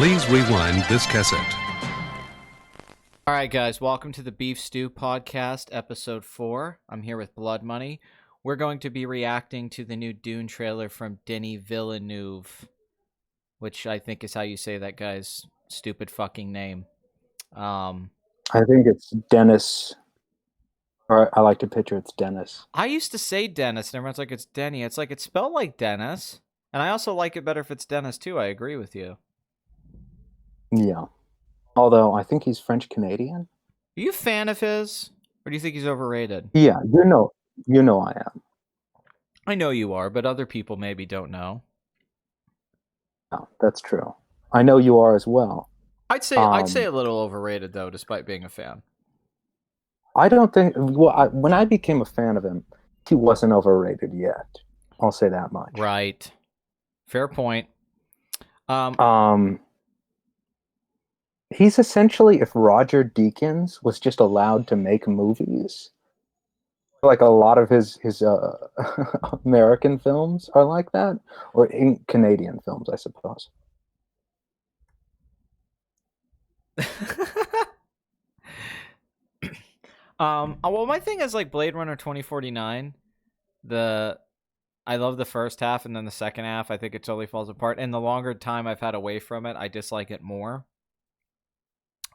Please rewind this cassette. All right, guys, welcome to the Beef Stew Podcast, Episode 4. I'm here with Blood Money. We're going to be reacting to the new Dune trailer from Denis Villeneuve, which I think is how you say that guy's stupid fucking name. I think it's Dennis, or I like to picture it's Dennis. I used to say Dennis, and everyone's like, it's Denny. It's like, it's spelled like Dennis, and I also like it better if it's Dennis, too. I agree with you. Yeah. Although, I think he's French-Canadian. Are you a fan of his, or do you think he's overrated? Yeah, you know I am. I know you are, but other people maybe don't know. No, that's true. I know you are as well. I'd say a little overrated, though, despite being a fan. I don't think... Well, when I became a fan of him, he wasn't overrated yet. I'll say that much. Right. Fair point. He's essentially, if Roger Deakins was just allowed to make movies, like a lot of his American films are like that, or in Canadian films, I suppose. Well, my thing is like Blade Runner 2049. I love the first half, and then the second half, I think it totally falls apart. And the longer time I've had away from it, I dislike it more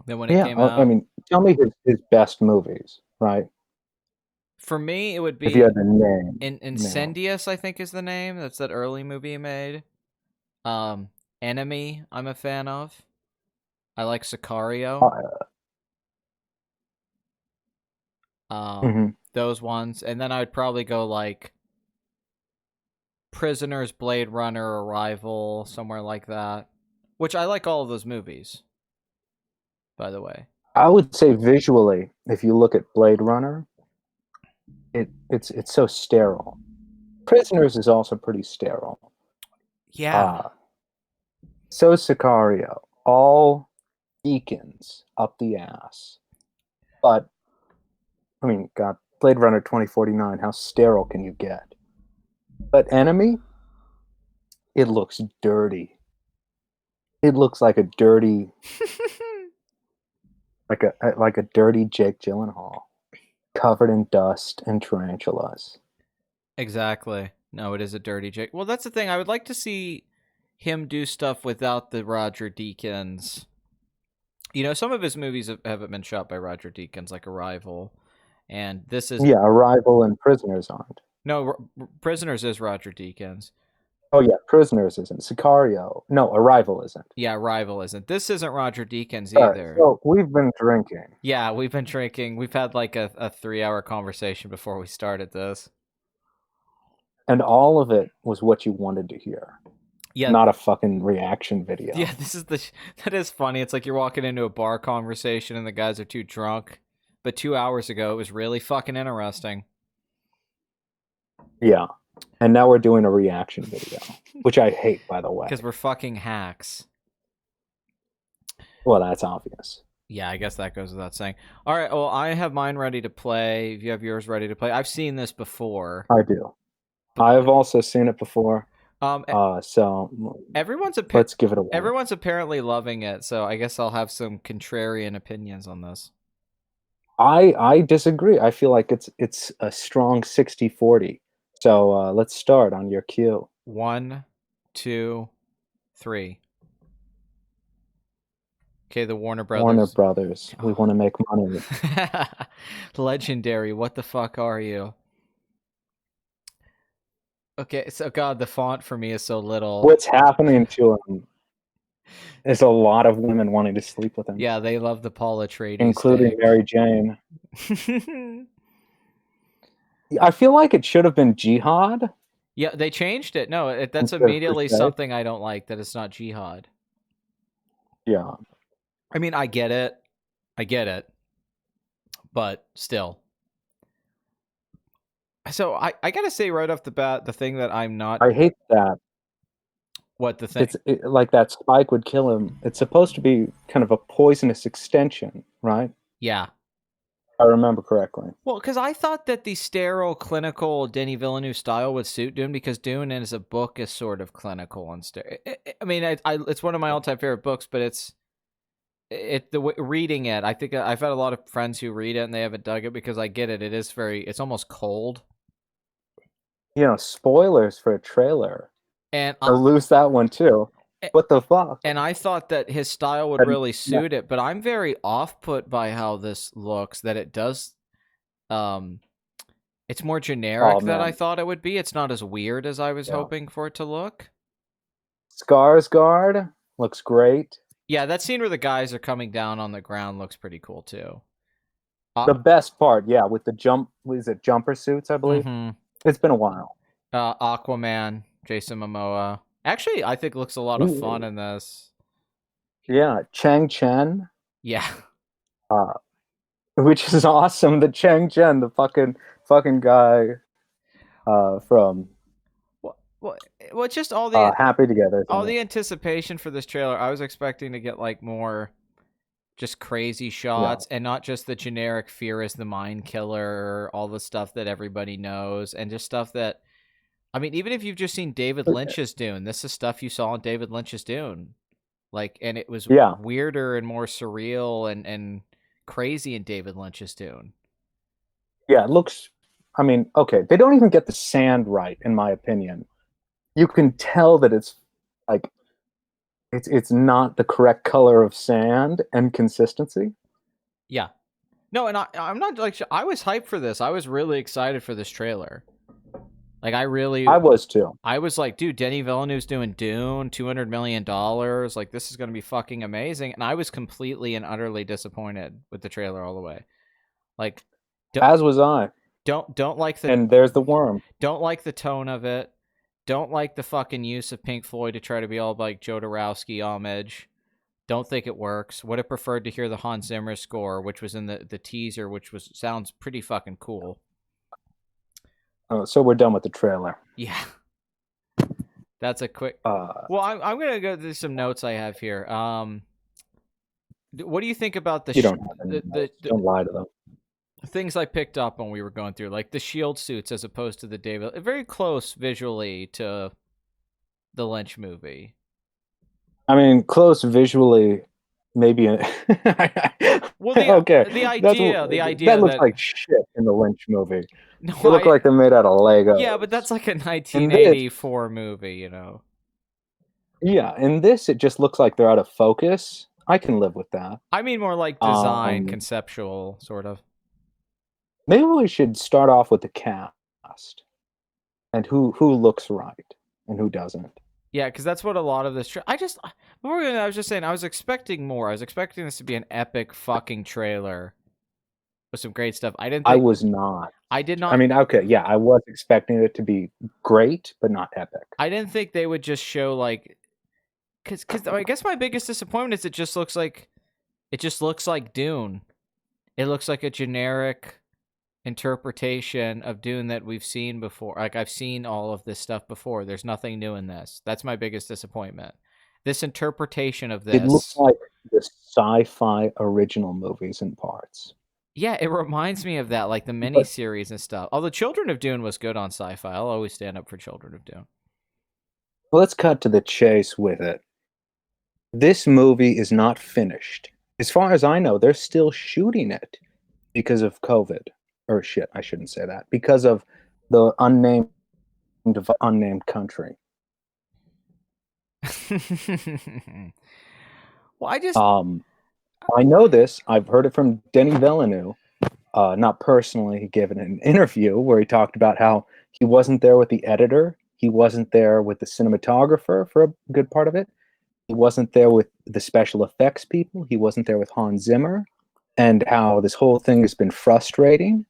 than when it came out. I mean, tell me his best movies, right? For me, it would be if you had the name. Incendious, I think is the name. That's that early movie he made. Enemy, I'm a fan of. I like Sicario. Those ones. And then I would probably go like Prisoners, Blade Runner, Arrival, somewhere like that. Which I like all of those movies, by the way. I would say visually, if you look at Blade Runner, it's so sterile. Prisoners is also pretty sterile. Yeah. So Sicario, all Deakins up the ass. But, I mean, God, Blade Runner 2049, how sterile can you get? But Enemy, it looks dirty. It looks like a dirty... like a dirty Jake Gyllenhaal, covered in dust and tarantulas. Exactly. No, it is a dirty Jake. Well, that's the thing. I would like to see him do stuff without the Roger Deakins. You know, some of his movies haven't been shot by Roger Deakins, like Arrival, and this is... Yeah, Arrival and Prisoners aren't. No, Prisoners is Roger Deakins. Oh, yeah, Prisoners isn't. Sicario. No, Arrival isn't. Yeah, Arrival isn't. This isn't Roger Deakins either. So we've been drinking. Yeah, we've been drinking. We've had like a 3-hour conversation before we started this. And all of it was what you wanted to hear. Yeah. Not a fucking reaction video. Yeah, that is funny. It's like you're walking into a bar conversation and the guys are too drunk. But 2 hours ago, it was really fucking interesting. Yeah. And now we're doing a reaction video, which I hate, by the way. Because we're fucking hacks. Well, that's obvious. Yeah, I guess that goes without saying. All right, well, I have mine ready to play. If you have yours ready to play. I've seen this before. I do. I've also seen it before. So let's give it a whirl. Everyone's apparently loving it, so I guess I'll have some contrarian opinions on this. I disagree. I feel like it's a strong 60-40. So let's start on your cue. 1, 2, 3. Okay, the Warner Brothers. Warner Brothers. We want to make money. Legendary. What the fuck are you? Okay, so God, the font for me is so little. What's happening to him? There's a lot of women wanting to sleep with him. Yeah, they love the Paul Atreides, including Mary Jane. I feel like it should have been Jihad. Yeah, they changed it. No, that's immediately something I don't like, that it's not Jihad. Yeah. I mean, I get it. But still. So I gotta say right off the bat, the thing that I'm not... I hate that. What the thing? Like that spike would kill him. It's supposed to be kind of a poisonous extension, right? Yeah. I remember correctly. Well, because I thought that the sterile, clinical Denis Villeneuve style would suit Dune, because Dune as a book is sort of clinical and sterile. I mean, it's one of my all-time favorite books, but reading it, I think I've had a lot of friends who read it and they haven't dug it, because I get it. It's almost cold. Spoilers for a trailer. And I'll lose that one too. What the fuck? And I thought that his style would really suit it, but I'm very off-put by how this looks, that it does. It's more generic than I thought it would be. It's not as weird as I was hoping for it to look. Skarsgård looks great. Yeah, that scene where the guys are coming down on the ground looks pretty cool too. The best part, with the jumper suits, I believe. Mm-hmm. It's been a while. Aquaman, Jason Momoa. Actually, I think looks a lot of fun in this. Yeah, Chang Chen. Yeah. Which is awesome. The Chang Chen, the fucking guy from Well, just all the Happy Together. All the anticipation for this trailer. I was expecting to get like more just crazy shots, and not just the generic fear is the mind killer, all the stuff that everybody knows, and just stuff that, I mean, even if you've just seen David Lynch's Dune, this is stuff you saw in David Lynch's Dune. Like, and it was weirder and more surreal and crazy in David Lynch's Dune. Yeah, it looks, I mean, okay, they don't even get the sand right, in my opinion. You can tell that it's like, it's not the correct color of sand and consistency. Yeah. No, and I'm not like, I was hyped for this. I was really excited for this trailer. Like, I was too. I was like, dude, Denis Villeneuve's doing Dune, $200 million. Like, this is going to be fucking amazing. And I was completely and utterly disappointed with the trailer all the way. Like, as was I. Don't like the, and there's the worm. Don't like the tone of it. Don't like the fucking use of Pink Floyd to try to be all like Jodorowsky homage. Don't think it works. Would have preferred to hear the Hans Zimmer score, which was in the teaser, which sounds pretty fucking cool. Oh, so we're done with the trailer. Yeah. That's a quick. Well, I'm gonna go through some notes I have here. What do you think about the? You don't have any don't lie to them. Things I picked up when we were going through, like the shield suits as opposed to the David, very close visually to the Lynch movie. I mean, close visually, maybe. Well, okay. The idea that looks like shit in the Lynch movie. No, they look like they're made out of Lego. Yeah, but that's like a 1984 movie, you know. Yeah, in this, it just looks like they're out of focus. I can live with that. I mean, more like design, conceptual, sort of. Maybe we should start off with the cast and who looks right and who doesn't. Yeah, because that's what a lot of this. I was just saying, I was expecting more. I was expecting this to be an epic fucking trailer with some great stuff. I was not. I did not. I mean, okay, yeah, I was expecting it to be great, but not epic. I didn't think they would just show like, because I guess my biggest disappointment is it just looks like Dune. It looks like a generic interpretation of Dune that we've seen before. Like, I've seen all of this stuff before. There's nothing new in this. That's my biggest disappointment. This interpretation of this. It looks like the sci-fi original movies in parts. Yeah, it reminds me of that, like the miniseries and stuff. Although Children of Dune was good on sci-fi. I'll always stand up for Children of Dune. Well, let's cut to the chase with it. This movie is not finished. As far as I know, they're still shooting it because of COVID. Or shit, I shouldn't say that. Because of the unnamed country. Well, I know this. I've heard it from Denis Villeneuve. Not personally. He gave an interview where he talked about how he wasn't there with the editor. He wasn't there with the cinematographer for a good part of it. He wasn't there with the special effects people. He wasn't there with Hans Zimmer. And how this whole thing has been frustrating.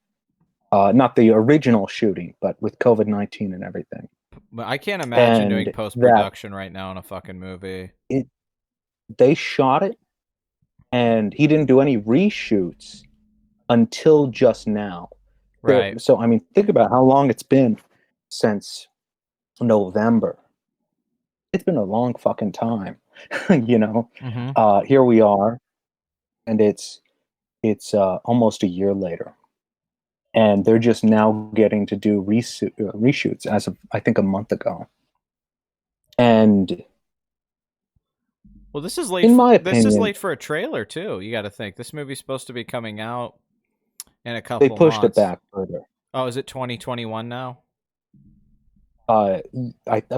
Not the original shooting, but with COVID-19 and everything. But I can't imagine doing post-production right now on a fucking movie. They shot it, and he didn't do any reshoots until just now. Right. So, I mean, think about how long it's been since November. It's been a long fucking time, you know? Mm-hmm. Here we are, and it's it's almost a year later, and they're just now getting to do reshoots as of I think a month ago. And Well, this is late. in my This is opinion, late for a trailer too. You got to think this movie's supposed to be coming out in a couple they months. pushed it back further. Oh, is it 2021 now? I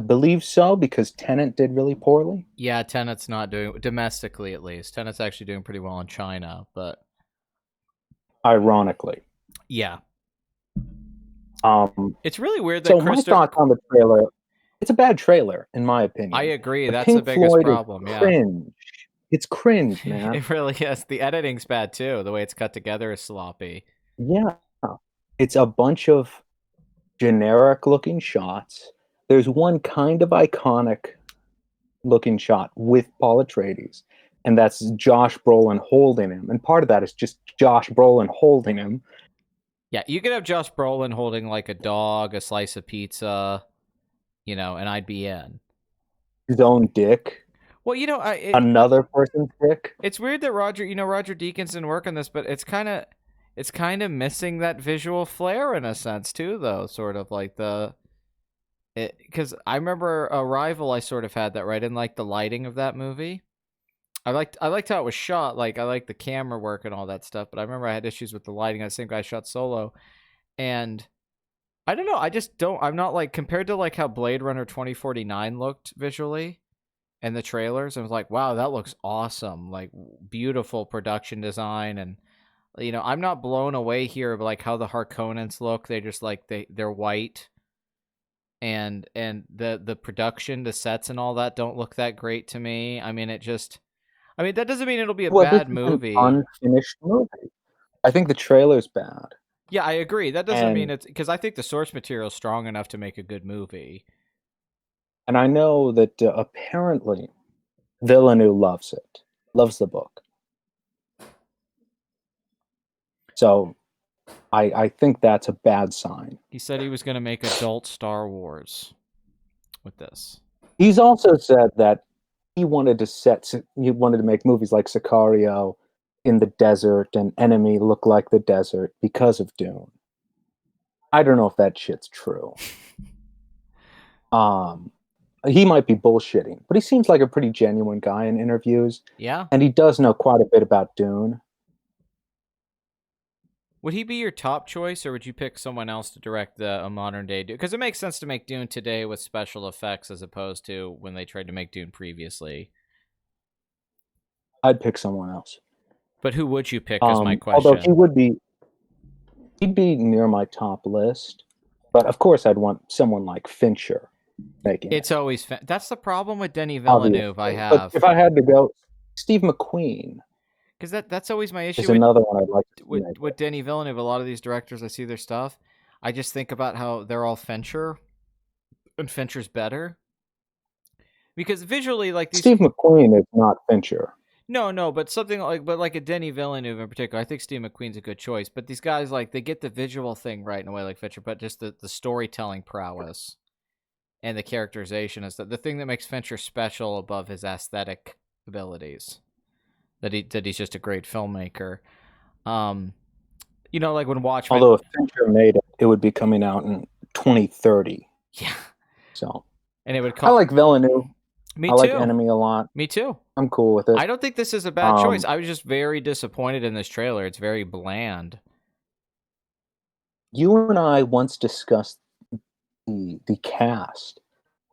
believe so, because Tenet did really poorly. Yeah, Tenet's not doing domestically, at least. Tenet's actually doing pretty well in China, but Ironically, yeah, um, it's really weird that so my thoughts on the trailer: it's a bad trailer, in my opinion. I agree. The That's Pink the biggest Floyd problem. Is Yeah, cringe. It's cringe, man. it really is. The editing's bad too. The way it's cut together is sloppy. Yeah, it's a bunch of generic-looking shots. There's one kind of iconic-looking shot with Paul Atreides, and that's Josh Brolin holding him. And part of that is just Josh Brolin holding him. Yeah, you could have Josh Brolin holding like a dog, a slice of pizza, and I'd be in. His own dick. Well, Another person's dick. It's weird that Roger Deakins didn't work on this, but it's kind of missing that visual flair in a sense too, though. Sort of like because I remember Arrival, I sort of had that right in like the lighting of that movie. I liked how it was shot. Like I liked the camera work and all that stuff, but I remember I had issues with the lighting. The same guy shot Solo, and I don't know. I just don't. I'm not like compared to like how Blade Runner 2049 looked visually. And the trailers, I was like, wow, that looks awesome. Like beautiful production design. And, I'm not blown away here, but like how the Harkonnens look, they just like, they're white. And the production, the sets and all that don't look that great to me. I mean, that doesn't mean it'll be a bad movie. An unfinished movie. I think the trailer's bad. Yeah, I agree. That doesn't mean it's because I think the source material is strong enough to make a good movie. And I know that apparently Villeneuve loves the book. So I think that's a bad sign. He said he was going to make adult Star Wars with this. He's also said that he wanted to make movies like Sicario in the desert and Enemy look like the desert because of Dune. I don't know if that shit's true. He might be bullshitting, but he seems like a pretty genuine guy in interviews. Yeah. And he does know quite a bit about Dune. Would he be your top choice, or would you pick someone else to direct a modern day Dune? Because it makes sense to make Dune today with special effects as opposed to when they tried to make Dune previously. I'd pick someone else. But who would you pick is my question. Although he'd be near my top list. But of course I'd want someone like Fincher. It's always that's the problem with Denis Villeneuve. Obviously. But if I had to go, Steve McQueen, because that's always my issue. Is another one I'd like to with Denis Villeneuve. A lot of these directors, I see their stuff, I just think about how they're all Fincher, and Fincher's better because visually, like Steve McQueen is not Fincher. No, but something like a Denis Villeneuve in particular, I think Steve McQueen's a good choice. But these guys, like, they get the visual thing right in a way like Fincher, but just the storytelling prowess and the characterization is the thing that makes Fincher special above his aesthetic abilities. That he's just a great filmmaker. Like when Watchmen. Although if Fincher made it, it would be coming out in 2030. Yeah. So. And it would. I like Villeneuve. Me too. I like Enemy a lot. Me too. I'm cool with it. I don't think this is a bad choice. I was just very disappointed in this trailer. It's very bland. You and I once discussed the cast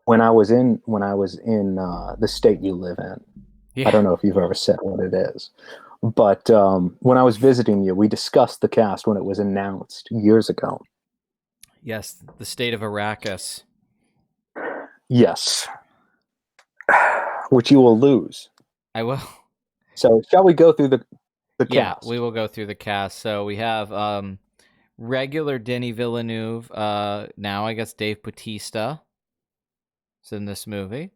when I was in the state you live in. Yeah. I don't know if you've ever said what it is, but when I was visiting you, we discussed the cast when it was announced years ago. Yes, the state of Arrakis. Yes. Which you will lose. I will. So shall we go through the cast? Yeah, we will go through the cast. So we have regular Denis Villeneuve. Now I guess Dave Bautista is in this movie.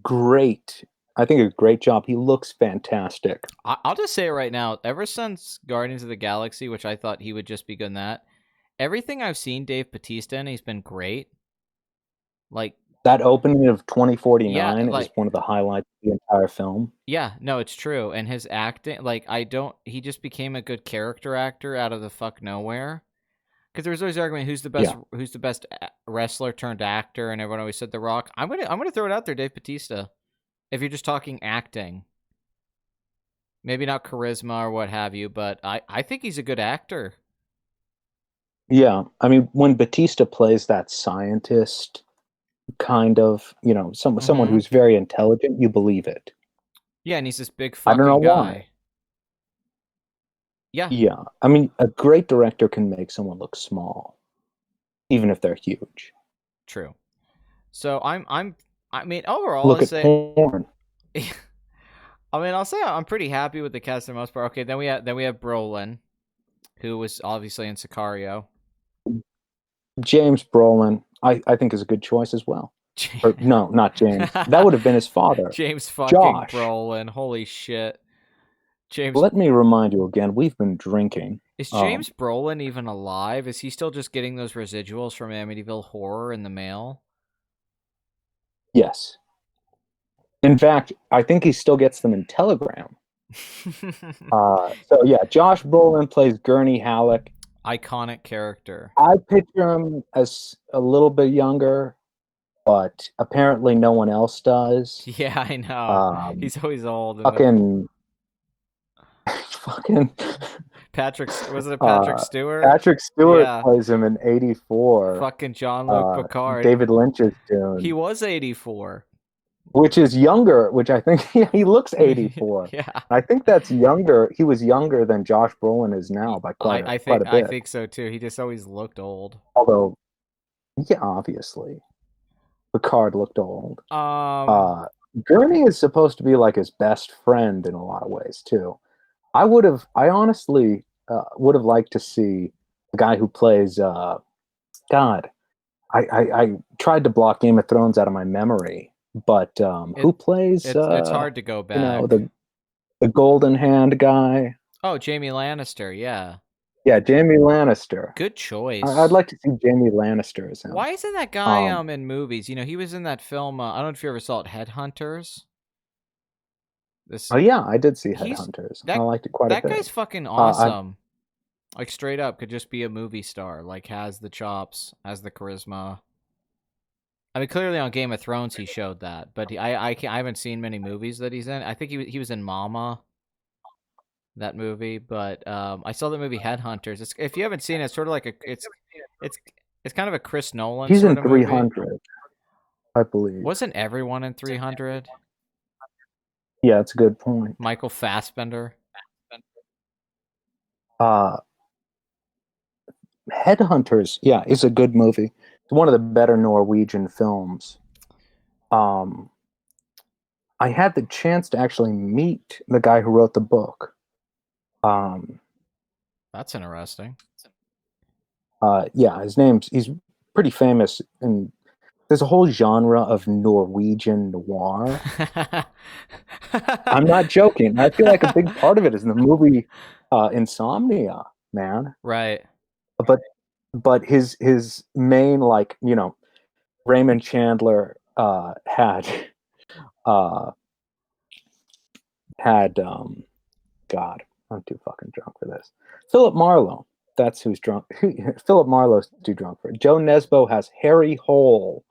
Great. I think a great job. He looks fantastic. I'll just say it right now. Ever since Guardians of the Galaxy, which I thought he would just be good in that, everything I've seen Dave Bautista in, he's been great. Like That opening of 2049 Yeah, is like one of the highlights of the entire film. yeah, no, it's true. And his acting, like he just became a good character actor out of the fuck nowhere. Because there was always argument Yeah. who's the best wrestler turned actor, and everyone always said The Rock. I'm gonna throw it out there, Dave Bautista. If you're just talking acting, maybe not charisma or what have you, but I think he's a good actor. Yeah. I mean, when Batista plays that scientist kind of, someone who's very intelligent, you believe it. Yeah, and he's this big I don't know fucking why. guy. Yeah, Yeah. I mean, a great director can make someone look small, even if they're huge. true. So I mean, overall, Look I'll at say, porn. I'll say I'm pretty happy with the cast for the most part. Okay, then we have Brolin, who was obviously in Sicario. James Brolin, I think, is a good choice as well. Or, no, not James. That would have been his father. James fucking Josh. Brolin. Holy shit. James. Let me remind you again, we've been drinking. Is James Brolin even alive? Is he still just getting those residuals from Amityville Horror in the mail? Yes. In fact, I think he still gets them in Telegram. So yeah, Josh Brolin plays Gurney Halleck. Iconic character. I picture him as a little bit younger, but apparently no one else does. Yeah, I know. He's always old. Fucking Patrick, was it a Patrick Stewart? Patrick Stewart Yeah. plays him in 84. Fucking Jean-Luc Picard. David Lynch's Dune. He was 84. Which is younger, which I think he looks 84. Yeah. I think that's younger. He was younger than Josh Brolin is now by quite a bit. I think so too. He just always looked old. Although, yeah, obviously, Picard looked old. Gurney is supposed to be like his best friend in a lot of ways too. I honestly would have liked to see the guy who plays God. I tried to block Game of Thrones out of my memory, but who plays? It's hard to go back. The golden hand guy. Oh, Jaime Lannister. Yeah. Yeah, Jaime Lannister. Good choice. I'd like to see Jaime Lannister as him. Why isn't that guy in movies? He was in that film. I don't know if you ever saw it, Headhunters. Oh yeah, I did see Headhunters. I liked it quite a bit. That guy's fucking awesome. Like straight up, could just be a movie star. Like has the chops, has the charisma. I mean, clearly on Game of Thrones he showed that, but I haven't seen many movies that he's in. I think he was in Mama, that movie, but I saw the movie Headhunters. If you haven't seen it, it's sort of like it's kind of a Chris Nolan. He's sort in of 300, movie. I believe. Wasn't everyone in 300? Yeah, it's a good point. Michael Fassbender. Headhunters, yeah, is a good movie. It's one of the better Norwegian films. I had the chance to actually meet the guy who wrote the book. That's interesting. Yeah, he's pretty famous, and there's a whole genre of Norwegian noir. I'm not joking. I feel like a big part of it is in the movie Insomnia, man. Right. But his main, Raymond Chandler had God, I'm too fucking drunk for this. Philip Marlowe, that's who's drunk. Philip Marlowe's too drunk for it. Joe Nesbo has Harry Hole,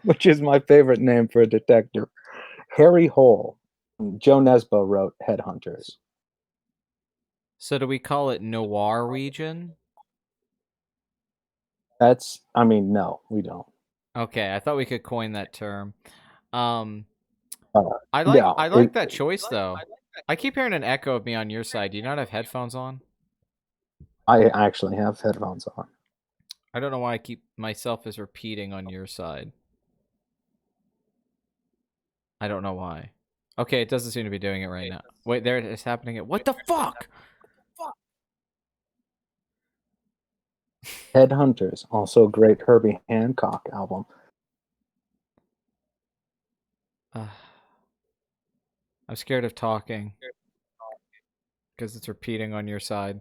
which is my favorite name for a detective. Harry Hole. Joe Nesbo wrote Headhunters. So do we call it Noir region? No, we don't. Okay, I thought we could coin that term. I like that choice though. I keep hearing an echo of me on your side. Do you not have headphones on? I actually have headphones on. I don't know why I keep myself as repeating on your side. I don't know why. Okay, it doesn't seem to be doing it right now. Wait, there it is happening. What the fuck? Headhunters, also a great Herbie Hancock album. I'm scared of talking because it's repeating on your side.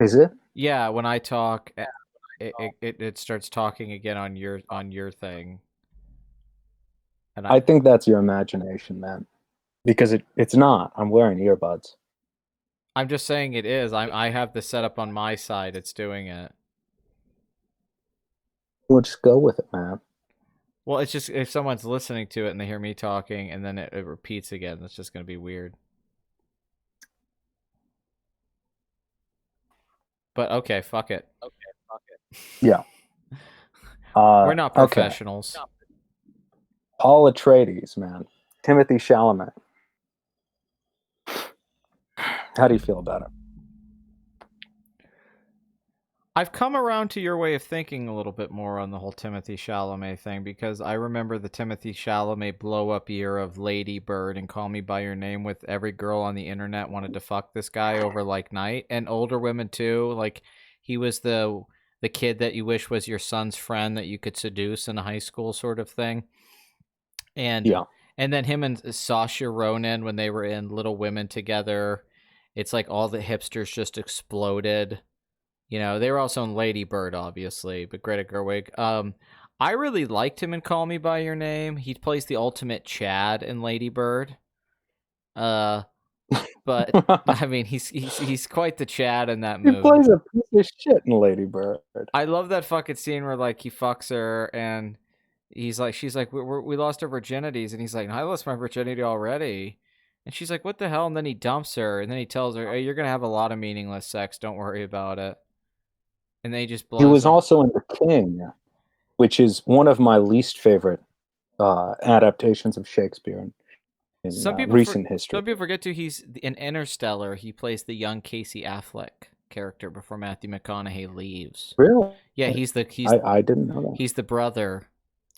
Is it? Yeah, when I talk, it starts talking again on your thing. And I think that's your imagination, man. Because it's not. I'm wearing earbuds. I'm just saying it is. I have the setup on my side. It's doing it. We'll just go with it, man. Well, it's just if someone's listening to it and they hear me talking and then it repeats again, that's just going to be weird. But okay, fuck it. Yeah. We're not professionals. Okay. Paul Atreides, man. Timothy Chalamet. How do you feel about it? I've come around to your way of thinking a little bit more on the whole Timothy Chalamet thing because I remember the Timothy Chalamet blow-up year of Lady Bird and Call Me By Your Name with every girl on the internet wanted to fuck this guy over like night, and older women too. Like he was the kid that you wish was your son's friend that you could seduce in a high school sort of thing. And yeah. And then him and Saoirse Ronan when they were in Little Women together, it's like all the hipsters just exploded. You know, they were also in Lady Bird, obviously, but Greta Gerwig. I really liked him in Call Me By Your Name. He plays the ultimate Chad in Lady Bird. But I mean, he's quite the Chad in that movie. He plays a piece of shit in Lady Bird. I love that fucking scene where like he fucks her and she's like, we lost our virginities, and he's like, I lost my virginity already. And she's like, what the hell? And then he dumps her, and then he tells her, hey, you're gonna have a lot of meaningless sex. Don't worry about it. And they just blow. He was also in The King, which is one of my least favorite adaptations of Shakespeare in recent history. Some people forget too. He's in Interstellar. He plays the young Casey Affleck character before Matthew McConaughey leaves. Really? Yeah, I didn't know that. He's the brother,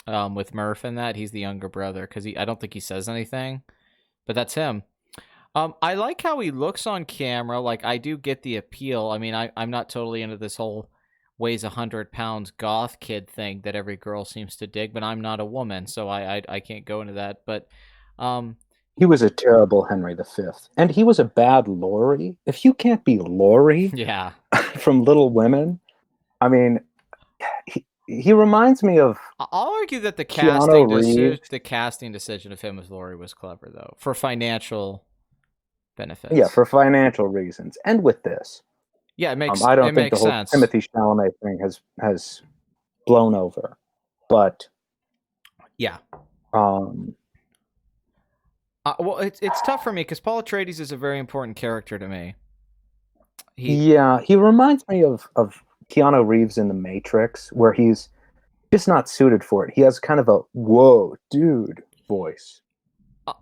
with Murph in that. He's the younger brother because I don't think he says anything, but that's him. I like how he looks on camera. Like I do get the appeal. I mean, I'm not totally into this whole weighs 100 pounds goth kid thing that every girl seems to dig, but I'm not a woman, so I can't go into that. But he was a terrible Henry V, and he was a bad Laurie. If you can't be Laurie, yeah, from Little Women, I mean, he reminds me of. I'll argue that the casting decision of him as Laurie was clever, though, for financial benefits. Yeah, for financial reasons, and with this. Yeah, it makes. I don't think the whole sense. Timothy Chalamet thing has blown over, but yeah. Well, it's tough for me because Paul Atreides is a very important character to me. He reminds me of Keanu Reeves in The Matrix, where he's just not suited for it. He has kind of a whoa, dude voice.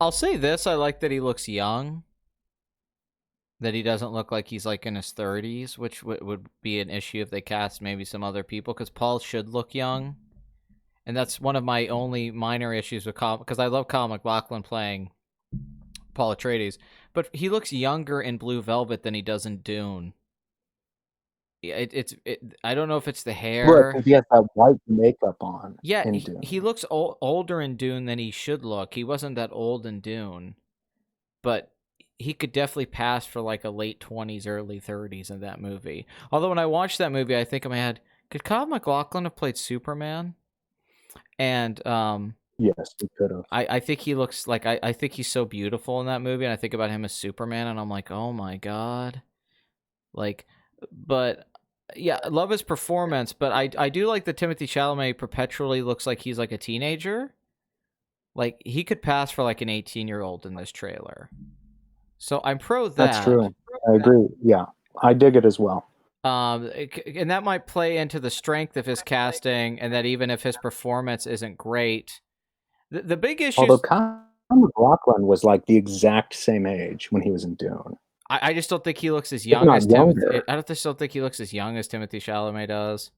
I'll say this: I like that he looks young. That he doesn't look like he's like in his 30s, which would be an issue if they cast maybe some other people, because Paul should look young. And that's one of my only minor issues with because I love Kyle MacLachlan playing Paul Atreides, but he looks younger in Blue Velvet than he does in Dune. I don't know if it's the hair. Right, he has that white makeup on. Yeah, in Dune. He looks older in Dune than he should look. He wasn't that old in Dune, but he could definitely pass for like a late 20s, early 30s in that movie. Although when I watched that movie, I think in my head, could Kyle MacLachlan have played Superman? And yes, he could have. I think he looks like I think he's so beautiful in that movie, and I think about him as Superman, and I'm like, oh my god, like, but yeah, I love his performance, but I do like that Timothy Chalamet perpetually looks like he's like a teenager. Like he could pass for like an 18-year-old in this trailer. So I'm pro that. That's true. I agree. Yeah, I dig it as well. And that might play into the strength of his casting, and that even if his performance isn't great, the big issue. Although Kyle MacLachlan was like the exact same age when he was in Dune. I just don't think he looks as young as Timothy. I just don't think he looks as young as Timothy Chalamet does.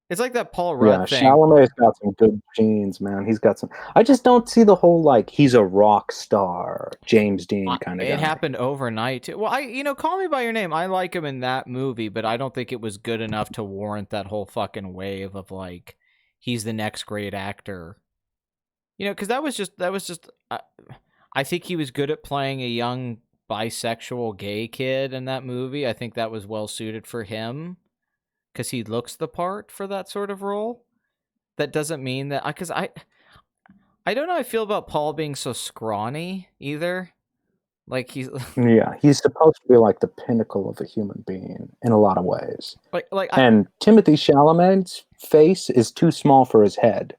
It's like that Paul Rudd thing. Chalamet's got some good genes, man. He's got some. I just don't see the whole like he's a rock star, James Dean kind of guy. It happened overnight too. Well, Call Me by Your Name. I like him in that movie, but I don't think it was good enough to warrant that whole fucking wave of like he's the next great actor. Because that was just. I think he was good at playing a young bisexual gay kid in that movie. I think that was well suited for him. because he looks the part for that sort of role. That doesn't mean that because I don't know how I feel about Paul being so scrawny either. Like he's he's supposed to be like the pinnacle of a human being in a lot of ways. And Timothée Chalamet's face is too small for his head.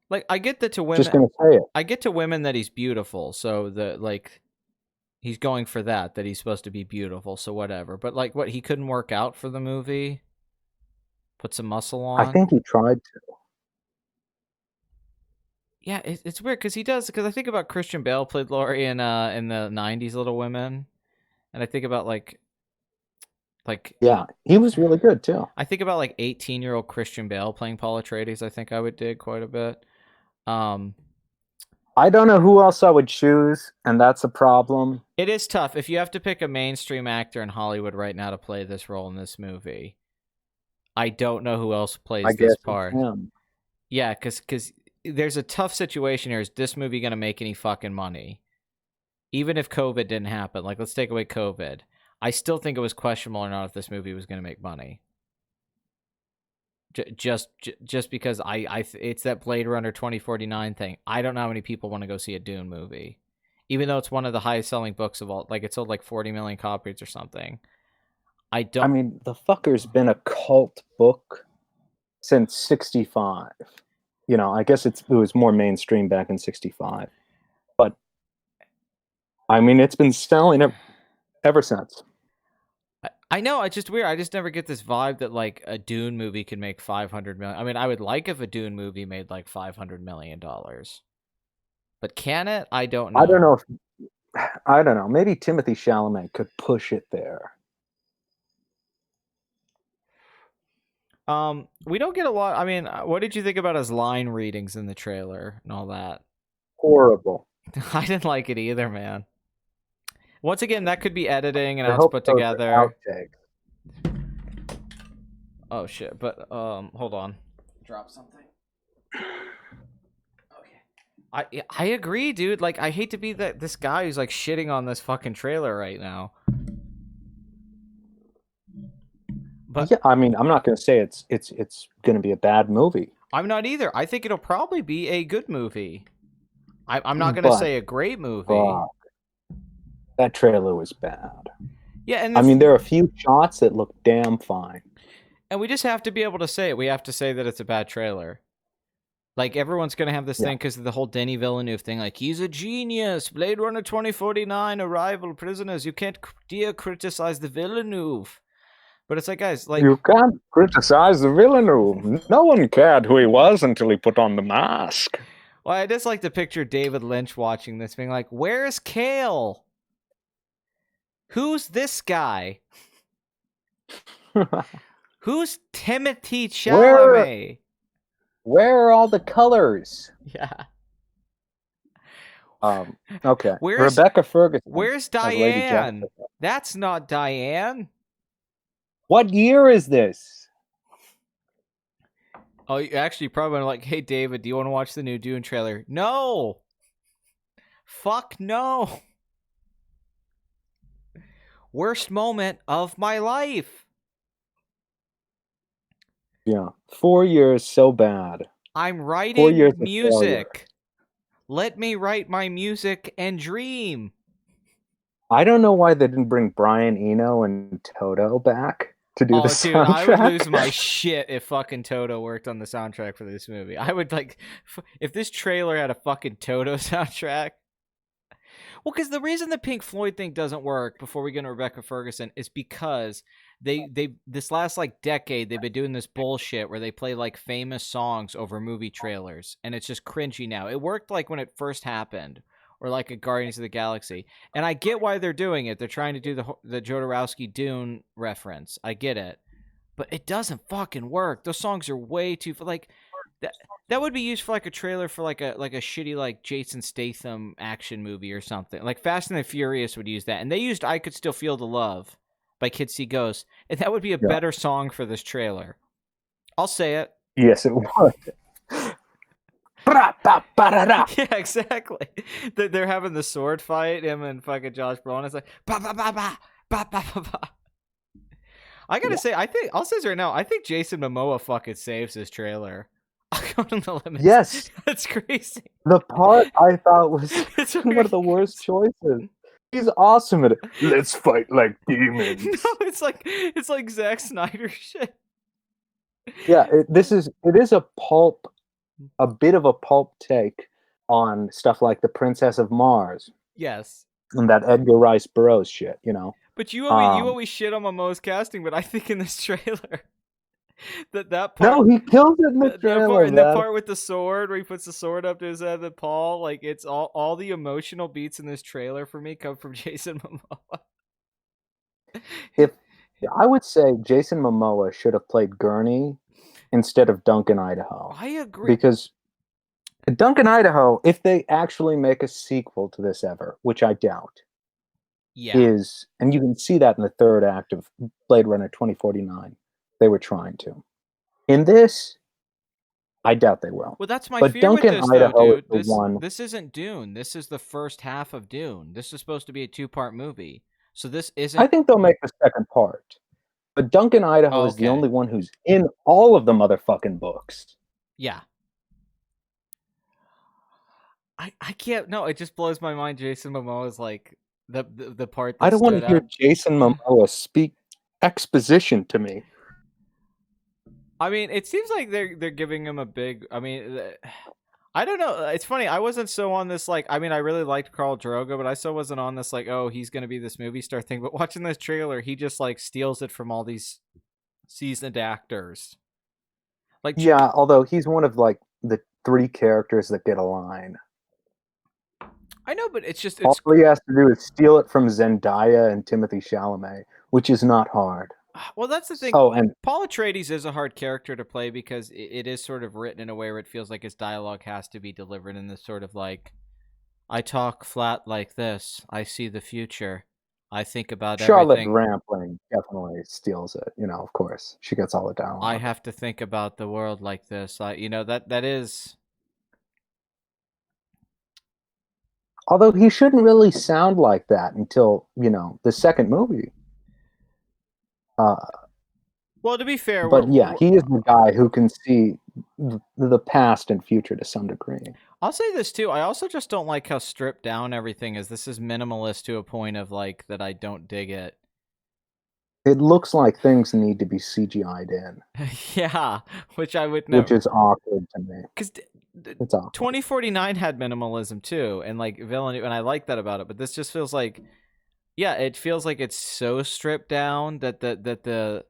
Like I get that to women. Just gonna say it. I get to women that he's beautiful, so he's going for that he's supposed to be beautiful, so whatever. But like, what, he couldn't work out for the movie? Put some muscle on? I think he tried to. Yeah, it's weird because he does. Because I think about Christian Bale played Laurie in the '90s Little Women, and I think about like yeah, he was really good too. I think about like 18-year-old Christian Bale playing Paul Atreides. I think I would dig quite a bit. I don't know who else I would choose, and that's a problem. It is tough if you have to pick a mainstream actor in Hollywood right now to play this role in this movie. I don't know who else plays this part. Yeah, because there's a tough situation here. Is this movie going to make any fucking money? Even if COVID didn't happen, like let's take away COVID, I still think it was questionable or not if this movie was going to make money. Just because it's that Blade Runner 2049 thing. I don't know how many people want to go see a Dune movie, even though it's one of the highest selling books of all. Like it sold like 40 million copies or something. I mean, the fucker's been a cult book since '65. You know, I guess it was more mainstream back in '65, but I mean, it's been selling ever since. I know, it's just weird. I just never get this vibe that like a Dune movie could make $500 million. I mean, I would like if a Dune movie made like $500 million, but can it? I don't know. I don't know. Maybe Timothée Chalamet could push it there. We don't get a lot. I mean, what did you think about his line readings in the trailer and all that? Horrible. I didn't like it either, man. Once again, that could be editing and how it's put together. Oh shit! But hold on. Drop something. Okay. I agree, dude. Like, I hate to be this guy who's like shitting on this fucking trailer right now. But yeah, I mean, I'm not going to say it's going to be a bad movie. I'm not either. I think it'll probably be a good movie. I'm not going to say a great movie. That trailer was bad. Yeah, and I mean, there are a few shots that look damn fine. And we just have to be able to say it. We have to say that it's a bad trailer. Like, everyone's going to have this thing because of the whole Denis Villeneuve thing. Like, he's a genius. Blade Runner 2049, Arrival, Prisoners. You can't criticize the Villeneuve. But it's like, guys, like... You can't criticize the Villeneuve. No one cared who he was until he put on the mask. Well, I just like to picture David Lynch watching this being like, where's Kale? Who's this guy? Who's Timothée Chalamet? Where are all the colors? Yeah. Okay. Rebecca Ferguson. Where's Diane? That's not Diane. What year is this? Oh, you actually probably like, hey, David, do you want to watch the new Dune trailer? No. Fuck no. Worst moment of my life. Yeah. 4 years so bad. I'm writing music. Let me write my music and dream. I don't know why they didn't bring Brian Eno and Toto back to do the soundtrack. Dude, I would lose my shit if fucking Toto worked on the soundtrack for this movie. I would like, if this trailer had a fucking Toto soundtrack. Well, because the reason the Pink Floyd thing doesn't work, before we get into Rebecca Ferguson, is because they this last like decade they've been doing this bullshit where they play like famous songs over movie trailers, and it's just cringy now. It worked like when it first happened, or like a Guardians of the Galaxy, and I get why they're doing it. They're trying to do the Jodorowsky Dune reference. I get it, but it doesn't fucking work. Those songs are way too like. That would be used for like a trailer for like a shitty like Jason Statham action movie or something. Like Fast and the Furious would use that, and they used "I Could Still Feel the Love" by Kids See Ghosts, and that would be a better song for this trailer. I'll say it. Yes, it would. Yeah, exactly. They're having the sword fight, him and fucking Josh Brolin. It's like ba ba ba ba ba ba ba ba. I gotta say, I'll say this right now. I think Jason Momoa fucking saves this trailer. I'll go on the limits. Yes, That's crazy. the part I thought was It's one of the worst choices. He's awesome at it. Let's fight like demons. No, it's like Zack Snyder shit. Yeah, it is a bit of a pulp take on stuff like The Princess of Mars Yes. and that Edgar Rice Burroughs shit, you know. But you always shit on Momoa's casting, but I think in this trailer that part. No, he kills it in the trailer. And the part with the sword where he puts the sword up to his head, the Paul, like it's all the emotional beats in this trailer for me come from Jason Momoa. If I would say Jason Momoa should have played Gurney instead of Duncan Idaho. I agree. Because Duncan Idaho, if they actually make a sequel to this ever, which I doubt, and you can see that in the third act of Blade Runner 2049, they were trying to. In this, I doubt they will. Well, that's my but fear Duncan with this, Idaho though, dude. is This isn't Dune. This is the first half of Dune. This is supposed to be a 2-part movie. So this isn't... I think they'll make the second part. But Duncan Idaho is the only one who's in all of the motherfucking books. Yeah. I can't... No, it just blows my mind. Jason Momoa is like the part that I don't want to hear Jason Momoa speak exposition to me. I mean, it seems like they're giving him a big... I mean... I don't know. It's funny. I wasn't so on this, like, I mean, I really liked Khal Drogo, but I still wasn't on this, like, oh, he's going to be this movie star thing. But watching this trailer, he just, like, steals it from all these seasoned actors. Like, yeah, although he's one of, like, the 3 characters that get a line. I know, but it's just... all he has to do is steal it from Zendaya and Timothée Chalamet, which is not hard. Well, that's the thing. Oh, and Paul Atreides is a hard character to play because it is sort of written in a way where it feels like his dialogue has to be delivered in this sort of like, I talk flat like this. I see the future. I think about Charlotte everything. Rampling definitely steals it. You know, of course, she gets all the dialogue. I have to think about the world like this. You know, that is. Although he shouldn't really sound like that until, you know, the second movie. Well, to be fair, but yeah, he is the guy who can see the past and future to some degree. I'll say this too. I also just don't like how stripped down everything is. This is minimalist to a point of like that I don't dig it. It looks like things need to be CGI'd in. Yeah, which I would never. Which is awkward to me. Because it's awkward. 2049 had minimalism too, and like Villeneuve, and I like that about it. But this just feels like, yeah, it feels like it's so stripped down that the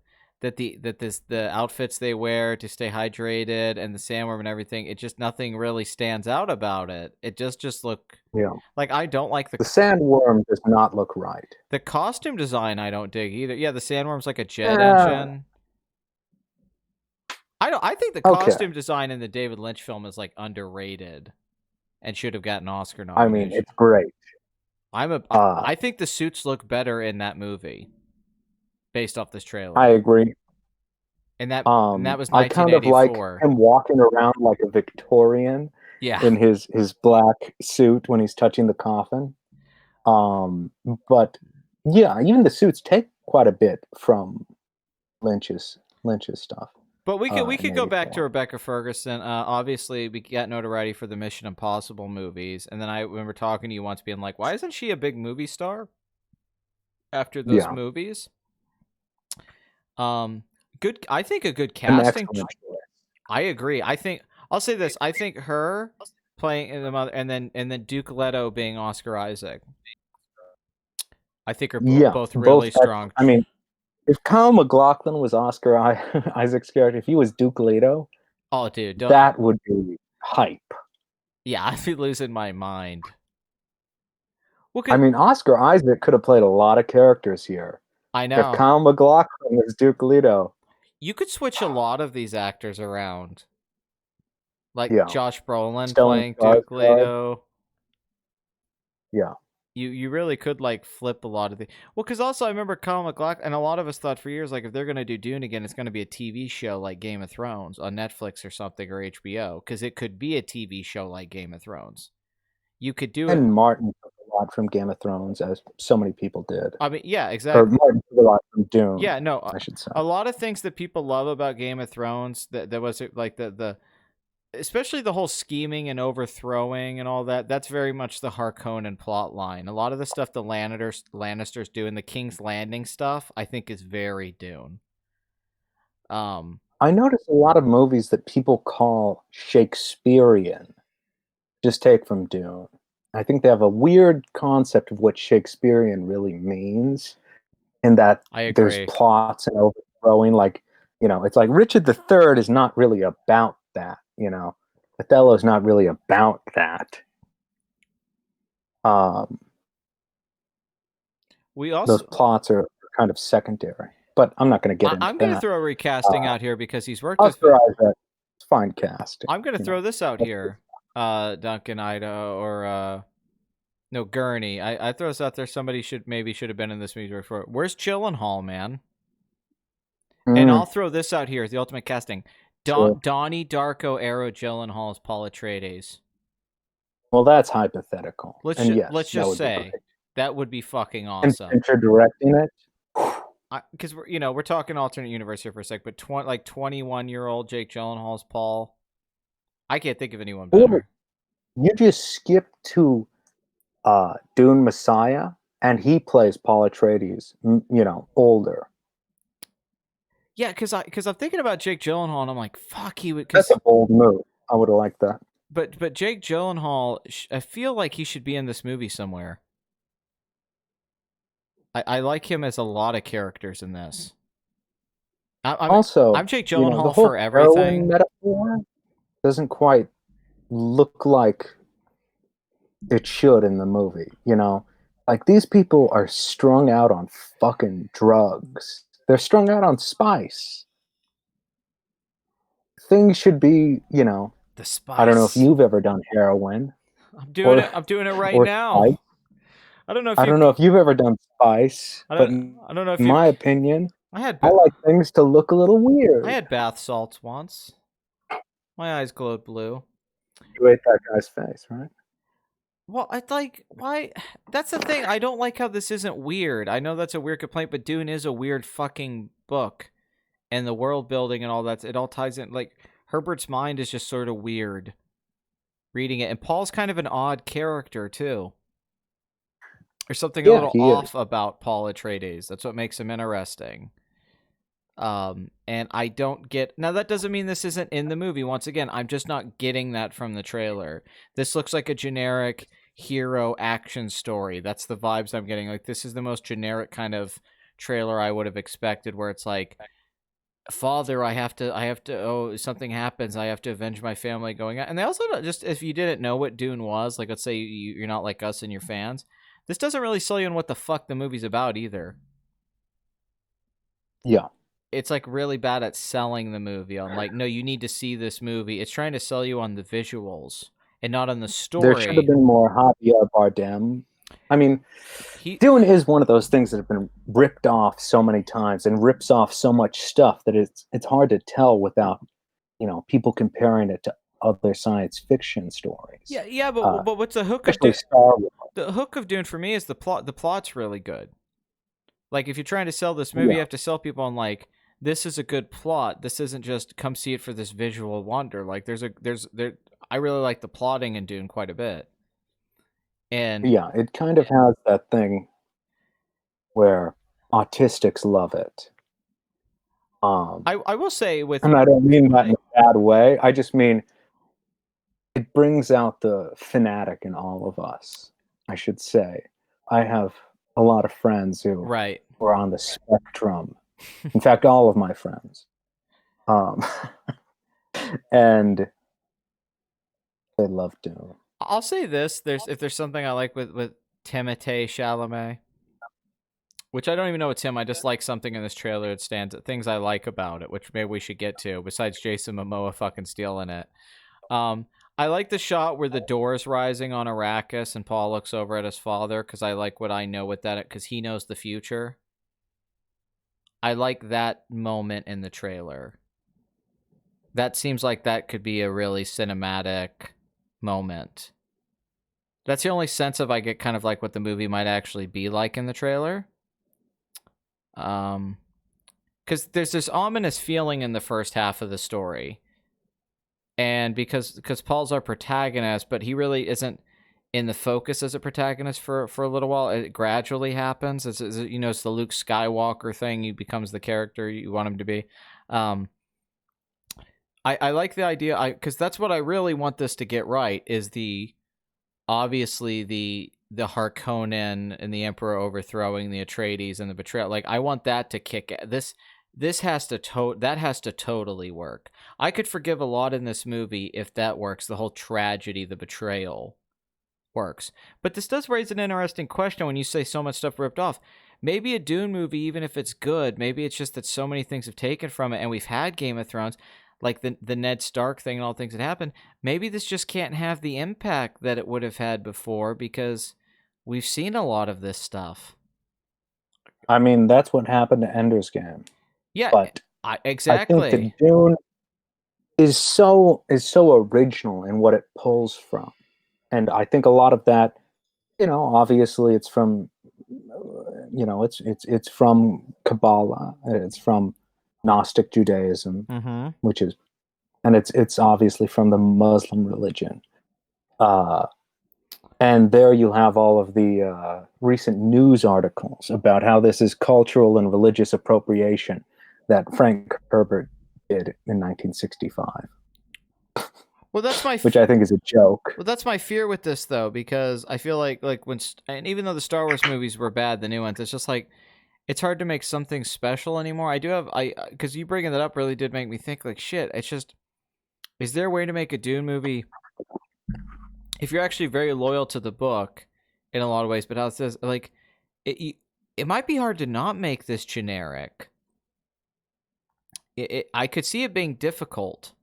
outfits they wear to stay hydrated and the sandworm and everything, it just nothing really stands out about it. It just look like I don't like the sandworm does not look right. The costume design I don't dig either. Yeah, the sandworm's like a jet engine. I think the costume design in the David Lynch film is like underrated and should have gotten Oscar nomination. I mean, it's great. I think the suits look better in that movie. Based off this trailer, I agree. And that was 1984. I kind of like him walking around like a Victorian, in his black suit when he's touching the coffin. But yeah, even the suits take quite a bit from Lynch's stuff. But we could go back to Rebecca Ferguson. Obviously, we got notoriety for the Mission Impossible movies, and then I remember talking to you once, being like, "Why isn't she a big movie star after those movies?" Good. I think a good casting. I agree. I'll say this. I think her playing in the mother, and then Duke Leto being Oscar Isaac. I think are both really strong. I mean, if Kyle MacLachlan was Oscar Isaac's character, if he was Duke Leto, oh dude, that would be hype. Yeah, I'd be losing my mind. Well, I mean, Oscar Isaac could have played a lot of characters here. I know. If Kyle MacLachlan was Duke Leto. You could switch a lot of these actors around. Like Josh Brolin playing Duke Leto. Yeah. You really could like flip a lot of the... Well, because also I remember Kyle MacLachlan, and a lot of us thought for years, like, if they're going to do Dune again, it's going to be a TV show like Game of Thrones on Netflix or something, or HBO, because it could be a TV show like Game of Thrones. You could do and it. Martin took a a lot from Game of Thrones, as so many people did. I mean, yeah, Or exactly. Martin took a lot from Dune. Yeah, no, I should say. a lot of things that people love about Game of Thrones, that was like the especially the whole scheming and overthrowing and all that. That's very much the Harkonnen plot line. A lot of the stuff the Lannisters do, and the King's Landing stuff, I think is very Dune. I notice a lot of movies that people call Shakespearean just take from Dune. I think they have a weird concept of what Shakespearean really means, in that I there's agree. plots and overthrowing. Like, it's like Richard III is not really about that. Othello's not really about that. We also Those plots are kind of secondary. But I'm not going to get into that. I'm going to throw a recasting out here because he's worked with. It's fine casting. I'm going to throw this out here, Duncan, Ida, or no, Gurney. I throw this out there. Somebody should have been in this movie before. Where's Gyllenhaal, man? And I'll throw this out here as the ultimate casting. Donnie Darko era Gyllenhaal as Paul Atreides. Well, that's hypothetical. Let's just say that would be fucking awesome. And you're directing it? Because we're talking alternate universe here for a sec, but 21-year-old Jake Gyllenhaal's Paul. I can't think of anyone better. You just skip to Dune Messiah, and he plays Paul Atreides, older. Yeah, because I'm thinking about Jake Gyllenhaal, and I'm like, fuck, he would. That's a bold move. I would have liked that. But Jake Gyllenhaal, I feel like he should be in this movie somewhere. I like him as a lot of characters in this. I'm Jake Gyllenhaal for everything. Metaphor doesn't quite look like it should in the movie. Like, these people are strung out on fucking drugs. They're strung out on spice. Things should be, the spice. I don't know if you've ever done heroin. I'm doing it right now. Spice. I don't know if you've ever done spice. I don't know if in my opinion, I like things to look a little weird. I had bath salts once. My eyes glowed blue. You ate that guy's face, right? Well, why? That's the thing. I don't like how this isn't weird. I know that's a weird complaint, but Dune is a weird fucking book. And the world building and all that, it all ties in. Like, Herbert's mind is just sort of weird reading it. And Paul's kind of an odd character, too. There's something a little off about Paul Atreides. That's what makes him interesting. And I don't get... Now, that doesn't mean this isn't in the movie. Once again, I'm just not getting that from the trailer. This looks like a generic hero action story. That's the vibes I'm getting. Like, this is the most generic kind of trailer I would have expected, where it's like, Father, I have to, something happens, I have to avenge my family going out. And they also, just, if you didn't know what Dune was, like, let's say you're not like us and your fans, this doesn't really sell you on what the fuck the movie's about either. Yeah. It's like really bad at selling the movie. I'm like, no, you need to see this movie. It's trying to sell you on the visuals and not on the story. There should have been more Javier Bardem. I mean, Dune is one of those things that have been ripped off so many times and rips off so much stuff that it's hard to tell without, people comparing it to other science fiction stories. Yeah, but what's the hook of Dune? The hook of Dune for me is the plot. The plot's really good. Like, if you're trying to sell this movie, you have to sell people on, like, this is a good plot. This isn't just come see it for this visual wonder. Like, I really like the plotting in Dune quite a bit. And yeah, it kind of has that thing where autistics love it. I will say and I don't mean that in a bad way. I just mean it brings out the fanatic in all of us, I should say. I have a lot of friends who were on the spectrum. In fact, all of my friends. And they love Dune. I'll say this: if there's something I like with Timothée Chalamet, which I don't even know it's him. I just like something in this trailer that stands. Things I like about it, which maybe we should get to. Besides Jason Momoa fucking stealing it, I like the shot where the door is rising on Arrakis and Paul looks over at his father, because I like what I know with that, because he knows the future. I like that moment in the trailer. That seems like that could be a really cinematic moment. That's the only sense of I get kind of like what the movie might actually be like in the trailer. Because there's this ominous feeling in the first half of the story, and because Paul's our protagonist, but he really isn't in the focus as a protagonist for a little while. It gradually happens. It's it's the Luke Skywalker thing. He becomes the character you want him to be. I like the idea, because that's what I really want this to get right, is obviously the Harkonnen and the Emperor overthrowing the Atreides and the betrayal. Like, I want that to kick this has to totally work. I could forgive a lot in this movie if that works. The whole tragedy, the betrayal works. But this does raise an interesting question when you say so much stuff ripped off. Maybe a Dune movie, even if it's good, maybe it's just that so many things have taken from it, and we've had Game of Thrones, like the Ned Stark thing and all the things that happened. Maybe this just can't have the impact that it would have had before because we've seen a lot of this stuff. I mean, that's what happened to Ender's Game. Yeah, but exactly. I think that Dune is so original in what it pulls from, and I think a lot of that, obviously, it's from, it's from Kabbalah, it's from Gnostic Judaism, which is, and it's obviously from the Muslim religion. And there you have all of the recent news articles about how this is cultural and religious appropriation that Frank Herbert did in 1965. Well, that's my which I think is a joke. Well, that's my fear with this, though, because I feel like and even though the Star Wars movies were bad, the new ones, it's just like, it's hard to make something special anymore. Because you bringing that up really did make me think, like, shit, it's just, is there a way to make a Dune movie if you're actually very loyal to the book in a lot of ways, but how it says, like, it might be hard to not make this generic. I could see it being difficult.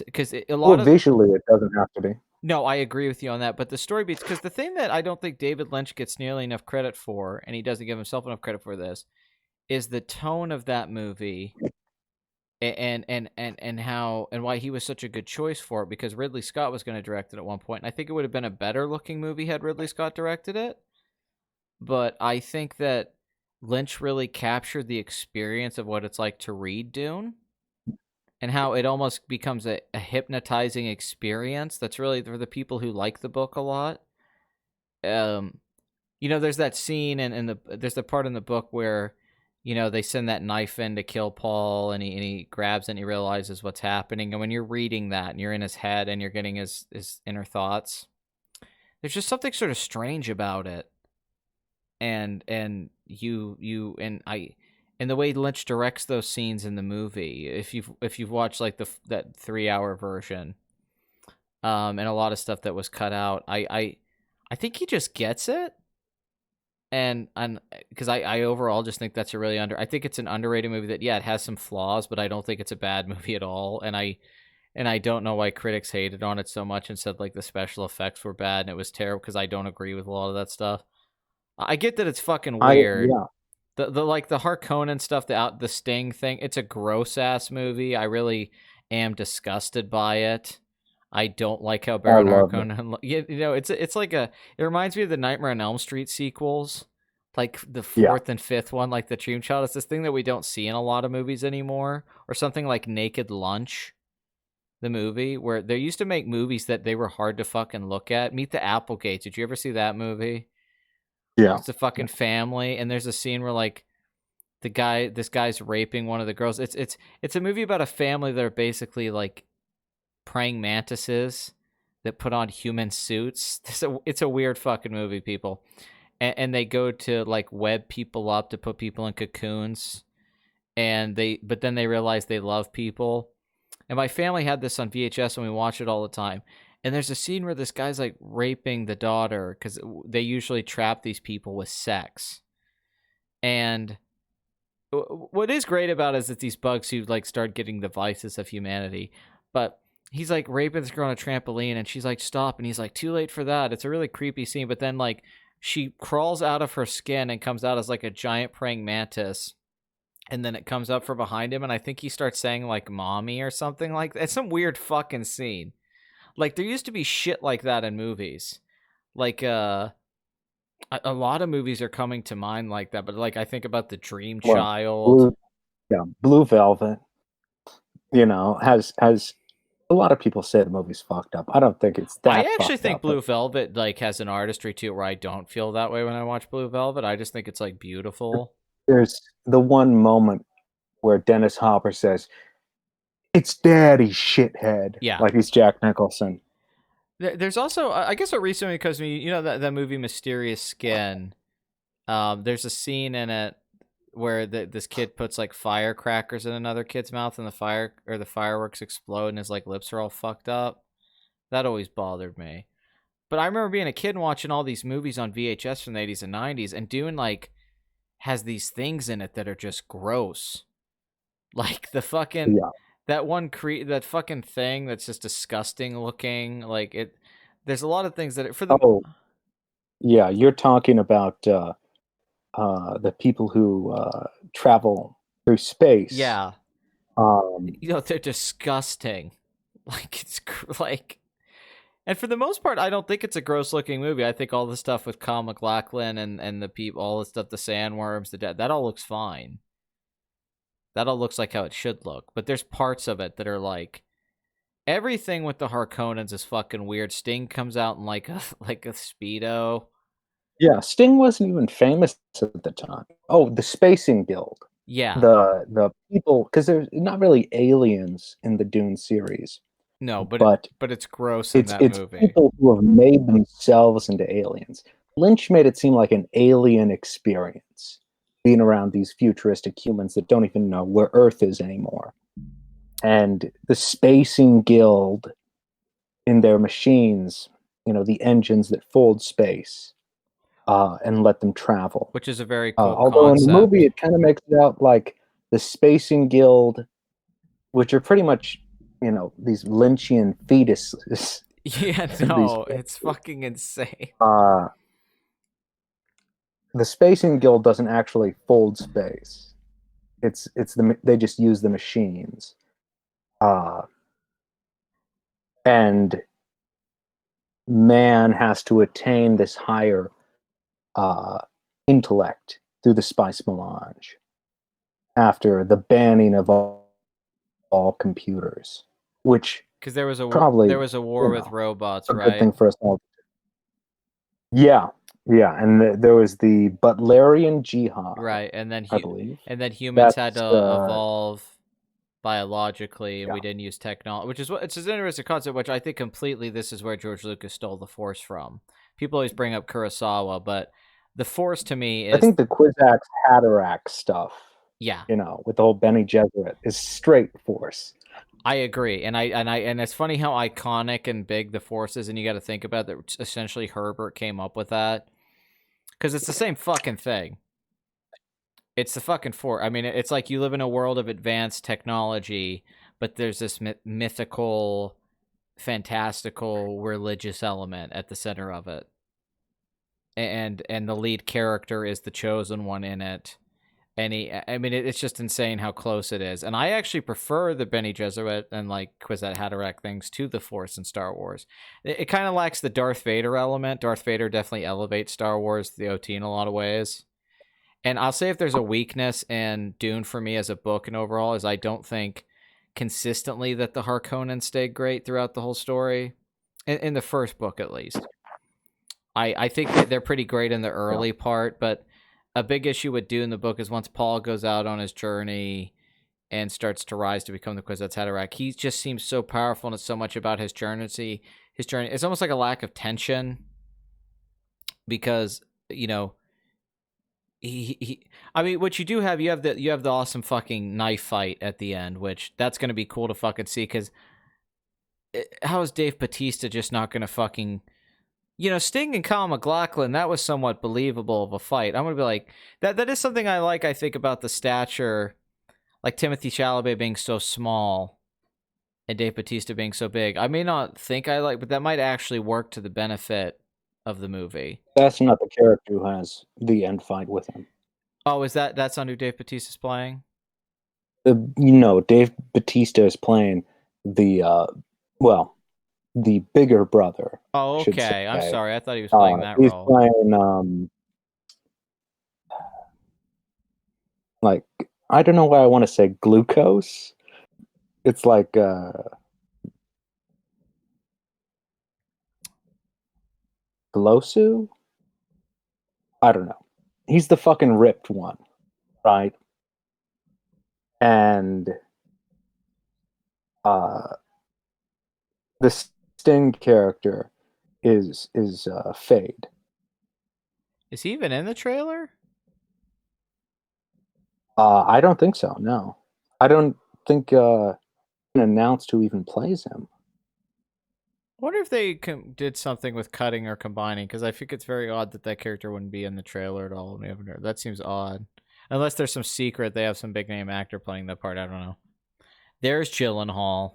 Because visually it doesn't have to be. No, I agree with you on that, but the story beats, because the thing that I don't think David Lynch gets nearly enough credit for, and he doesn't give himself enough credit for this, is the tone of that movie, and how and why he was such a good choice for it, because Ridley Scott was going to direct it at one point, and I think it would have been a better looking movie had Ridley Scott directed it. But I think that Lynch really captured the experience of what it's like to read Dune, and how it almost becomes a hypnotizing experience that's really for the people who like the book a lot. There's that scene and there's the part in the book where, they send that knife in to kill Paul, and he grabs it and he realizes what's happening. And when you're reading that and you're in his head and you're getting his inner thoughts, there's just something sort of strange about it. And the way Lynch directs those scenes in the movie, if you've watched like that 3-hour version, and a lot of stuff that was cut out, I think he just gets it, and because I overall just think that's I think it's an underrated movie that, yeah, it has some flaws, but I don't think it's a bad movie at all, and I don't know why critics hated on it so much and said like the special effects were bad and it was terrible, because I don't agree with a lot of that stuff. I get that it's fucking weird. The Harkonnen stuff, the Sting thing, it's a gross ass movie. I really am disgusted by it. I don't like how Baron Harkonnen. It's like it reminds me of the Nightmare on Elm Street sequels, like the fourth and fifth one, like the Dream Child. It's this thing that we don't see in a lot of movies anymore, or something like Naked Lunch, the movie where they used to make movies that they were hard to fucking look at. Meet the Applegates. Did you ever see that movie? Yeah, it's a fucking family, and there's a scene where like this guy's raping one of the girls. It's a movie about a family that are basically like praying mantises that put on human suits. It's a weird fucking movie, people, and they go to like web people up to put people in cocoons, but then they realize they love people. And my family had this on VHS and we watch it all the time. And there's a scene where this guy's like raping the daughter, because they usually trap these people with sex. And what is great about it is that these bugs who like start getting the vices of humanity. But he's like raping this girl on a trampoline, and she's like, stop. And he's like, too late for that. It's a really creepy scene. But then like she crawls out of her skin and comes out as like a giant praying mantis. And then it comes up from behind him, and I think he starts saying like mommy or something like that. It's some weird fucking scene. Like, there used to be shit like that in movies. Like a lot of movies are coming to mind like that, but like I think about The Dream Well, Child. Blue Velvet, has a lot of people say the movie's fucked up. I don't think it's that I actually fucked think up. But Blue Velvet like has an artistry to it where I don't feel that way when I watch Blue Velvet. I just think it's like beautiful. there's the one moment where Dennis Hopper says, "It's Daddy, shithead," Yeah. like he's Jack Nicholson. There's also, I guess, what recently because you know that movie Mysterious Skin. There's a scene in it where this kid puts like firecrackers in another kid's mouth, and the fireworks explode, and his like lips are all fucked up. That always bothered me. But I remember being a kid and watching all these movies on VHS from the 80s and 90s, and Dune like has these things in it that are just gross, like the fucking Yeah. that fucking thing that's just disgusting looking. Like it, there's a lot of things that for the Oh, yeah. You're talking about the people who travel through space. yeah, Um, they're disgusting. Like it's like, and for the most part, I don't think it's a gross looking movie. I think all the stuff with Kyle MacLachlan and the people, all the stuff, the sandworms, the dead, that all looks fine. That all looks like how it should look. But there's parts of it that are like everything with the Harkonnens is fucking weird. Sting comes out in like a speedo. yeah, Sting wasn't even famous at the time. Oh, the Spacing Guild. Yeah. The people, because there's not really aliens in the Dune series. No, but it's gross in that it's movie. people who have made themselves into aliens. Lynch made it seem like an alien experience, being around these futuristic humans that don't even know where Earth is anymore. And the Spacing Guild in their machines, the engines that fold space and let them travel. Which is a very cool although concept. in the movie, it kind of makes it out like the Spacing Guild, which are pretty much, these Lynchian fetuses. Yeah, no, it's fucking insane. The Spacing Guild doesn't actually fold space. They just use the machines. And man has to attain this higher intellect through the spice melange after the banning of all computers, which because there was a war with robots, a right? good thing for us all. Yeah, and there was the Butlerian Jihad, right? And then I believe, humans had to evolve biologically, and we didn't use technology, which is it's an interesting concept. Which I think completely this is where George Lucas stole the Force from. People always bring up Kurosawa, but the Force to me is, I think the Kwisatz Haderach stuff. Yeah, with the whole Bene Gesserit is straight Force. I agree, and it's funny how iconic and big the Force is, and you got to think about that. Essentially, Herbert came up with that because it's the same fucking thing. It's the fucking Force. I mean, it's like you live in a world of advanced technology, but there's this mythical, fantastical, religious element at the center of it, and the lead character is the chosen one in it. And it's just insane how close it is. And I actually prefer the Bene Gesserit and like Kwisatz Haderach things to the Force in Star Wars. It kind of lacks the Darth Vader element. Darth Vader definitely elevates Star Wars, the OT, in a lot of ways. And I'll say if there's a weakness in Dune for me as a book and overall is I don't think consistently that the Harkonnens stayed great throughout the whole story. In the first book, at least. I think that they're pretty great in the early part, but a big issue with Dune in the book is once Paul goes out on his journey and starts to rise to become the Kwisatz Haderach, he just seems so powerful, and it's so much about his journey. It's almost like a lack of tension because I mean, what you do have, you have the awesome fucking knife fight at the end, which that's gonna be cool to fucking see. Because how is Dave Bautista just not gonna fucking Sting and Kyle MacLachlan, that was somewhat believable of a fight. I'm going to be like, that is something I like, I think, about the stature, like Timothée Chalamet being so small and Dave Bautista being so big. I may not think I like, but that might actually work to the benefit of the movie. That's not the character who has the end fight with him. Oh, that's not who Dave Bautista's playing? Dave Bautista is playing the, the bigger brother, Oh, I should okay. I'm say. sorry. I thought he was playing that He's role. playing like, I don't know why I want to say glucose. It's like Glosu? I don't know. He's the fucking ripped one, right? And uh the Sting character is Fade. Is he even in the trailer? I don't think so. No, I don't think announced who even plays him. I wonder if they did something with cutting or combining, because I think it's very odd that that character wouldn't be in the trailer at all. We haven't heard. That seems odd. Unless there's some secret, they have some big name actor playing that part. I don't know. There's Gyllenhaal.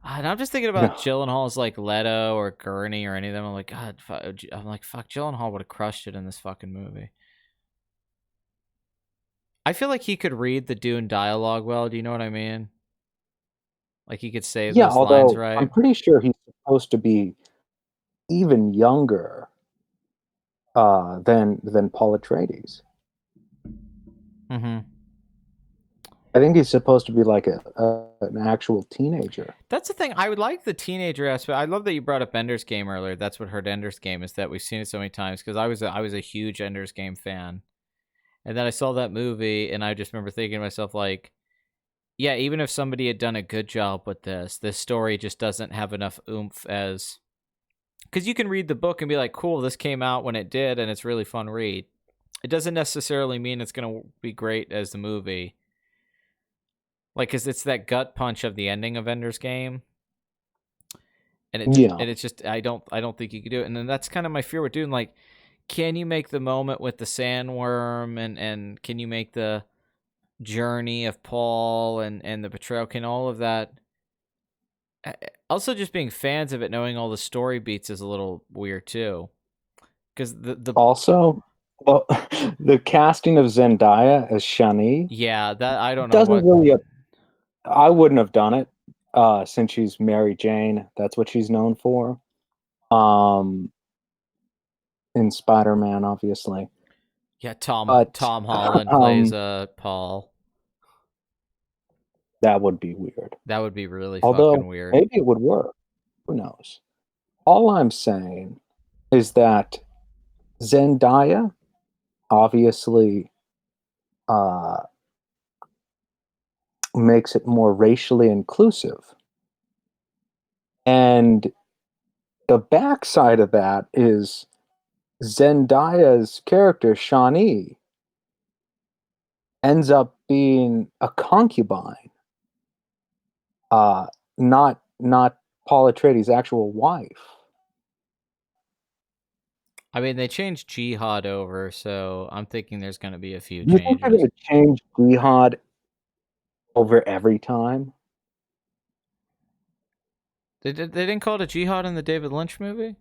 And I'm just thinking about No. Gyllenhaal as like Leto or Gurney or any of them. I'm like, God, I'm like, fuck, Gyllenhaal would have crushed it in this fucking movie. I feel like he could read the Dune dialogue well. Do you know what I mean? Like he could say Yeah, those lines although I'm right. pretty sure he's supposed to be even younger than Paul Atreides. Mm-hmm. I think he's supposed to be like an actual teenager. That's the thing. I would like the teenager aspect. I love that you brought up Ender's Game earlier. That's what hurt Ender's Game, is that we've seen it so many times, because I was a huge Ender's Game fan. And then I saw that movie and I just remember thinking to myself, like, yeah, even if somebody had done a good job with this story just doesn't have enough oomph as, because you can read the book and be like, cool, this came out when it did and it's really fun read. It doesn't necessarily mean it's going to be great as the movie. Like, because it's that gut punch of the ending of Ender's Game. Yeah, And it's just I don't think you could do it. And then that's kind of my fear with Dune. Like, can you make the moment with the sandworm, and can you make the journey of Paul and the betrayal? Can all of that? Also, just being fans of it, knowing all the story beats is a little weird too. Because the also, well, the casting of Zendaya as Shani yeah, that I don't know doesn't what. really. I wouldn't have done it since she's Mary Jane. That's what she's known for. Um, in Spider-Man, obviously. Yeah, But Tom Holland plays Paul. that would be weird. That would be really fucking Although weird. maybe it would work. Who knows? All I'm saying is that Zendaya obviously uh, makes it more racially inclusive. And the backside of that is Zendaya's character, Shawnee, ends up being a concubine, not Paul Atreides' actual wife. I mean, they changed Jihad over, so I'm thinking there's going to be a few You think they're changes. going to change Jihad over every time? They didn't call it a Jihad in the David Lynch movie?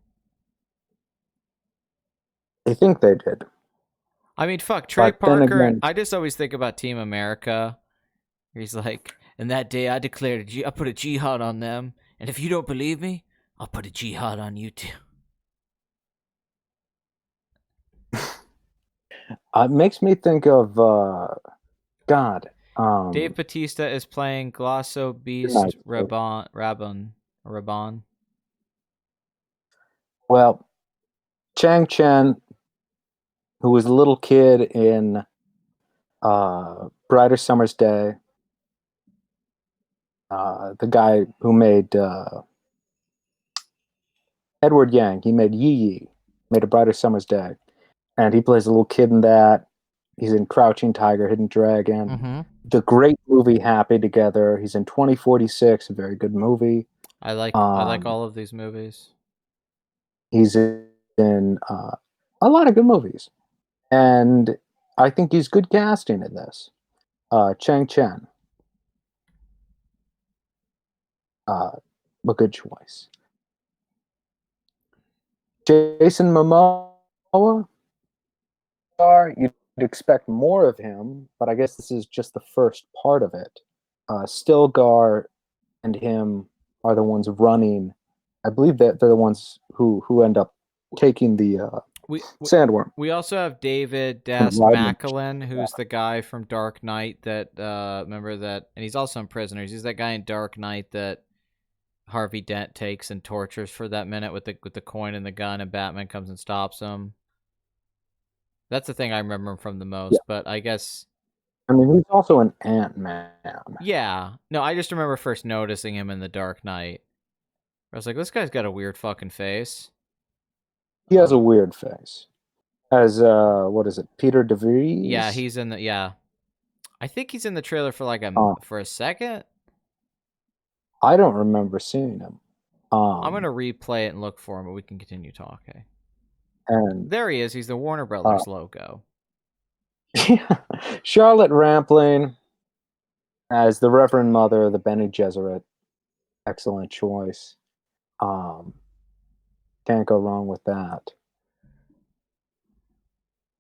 I think they did. I mean, fuck, Trey But then Parker. again, I just always think about Team America. He's like, and that day I declared I put a jihad on them, and if you don't believe me, I'll put a jihad on you too. it makes me think of God. Dave Bautista is playing Glosso Nice. Beast Raban. Well, Chang Chen, who was a little kid in Brighter Summer's Day, the guy who made Edward Yang, he made Yi Yi, made A Brighter Summer's Day, and he plays a little kid in that. He's in Crouching Tiger, Hidden Dragon, Mm-hmm. the great movie Happy Together. He's in 2046, a very good movie. I like all of these movies. He's in a lot of good movies, and I think he's good casting in this. Chang Chen, a good choice. Jason Momoa, you'd expect more of him, but I guess this is just the first part of it. Stilgar and him are the ones running. I believe that they're the ones who end up taking the sandworm. We also have David And Das riding Macklin, who's the guy from Dark Knight that remember that, and he's also in Prisoners. He's that guy in Dark Knight that Harvey Dent takes and tortures for that minute with the coin and the gun, and Batman comes and stops him. That's the thing I remember him from the most. Yeah. But I guess, I mean, he's also an Ant-Man. yeah, no, I just remember first noticing him in the Dark Knight. I was like, this guy's got a weird fucking face. He has a weird face. As what is it, Peter DeVries? Yeah, he's in the I think he's in the trailer for like for a second. I don't remember seeing him. I'm gonna replay it and look for him, but we can continue talking. And there he is. He's the Warner Brothers logo. Charlotte Rampling as the Reverend Mother of the Bene Gesserit. Excellent choice. Can't go wrong with that.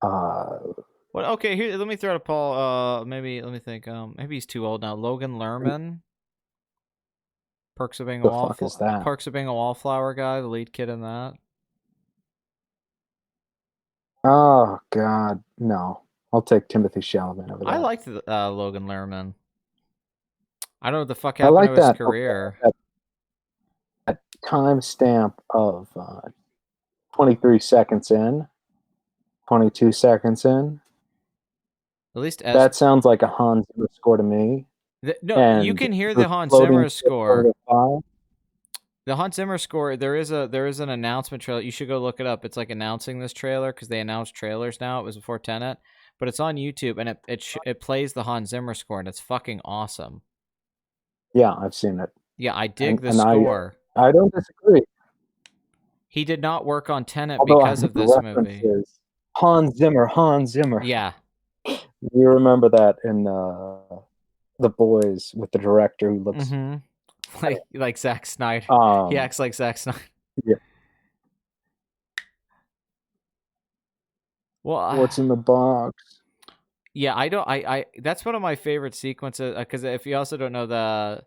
Well, okay, here, let me throw it to Paul. Maybe, let me think. Maybe he's too old now. Logan Lerman. Perks of Being a Wallflower. Perks of Being a Wallflower guy, the lead kid in that. Oh God, no! I'll take Timothy Chalamet over that. I liked Logan Lerman. I don't know what the fuck happened to his career. That timestamp of 23 seconds in, 22 seconds in. At least that sounds like a Hans Zimmer score to me. No, you can hear the Hans Zimmer score. The Hans Zimmer score. There is an announcement trailer. You should go look it up. It's like announcing this trailer because they announce trailers now. It was before Tenet, but it's on YouTube and it plays the Hans Zimmer score and it's fucking awesome. Yeah, I've seen it. Yeah, I dig the score. I don't disagree. He did not work on Tenet because of this movie. Hans Zimmer. Yeah. You remember that in The Boys with the director who looks like Zack Snyder. He acts like Zack Snyder. Yeah. Well, what's in the box? Yeah, I that's one of my favorite sequences because if you also don't know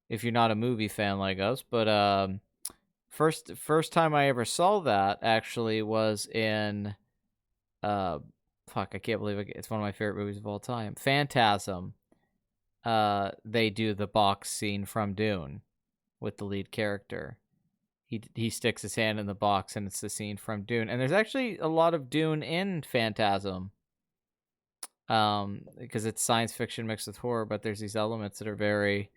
if you're not a movie fan like us, but first time I ever saw that actually was in fuck, I can't believe it's one of my favorite movies of all time. Phantasm. They do the box scene from Dune with the lead character. He sticks his hand in the box and it's the scene from Dune. And there's actually a lot of Dune in Phantasm. Because it's science fiction mixed with horror, but there's these elements that are very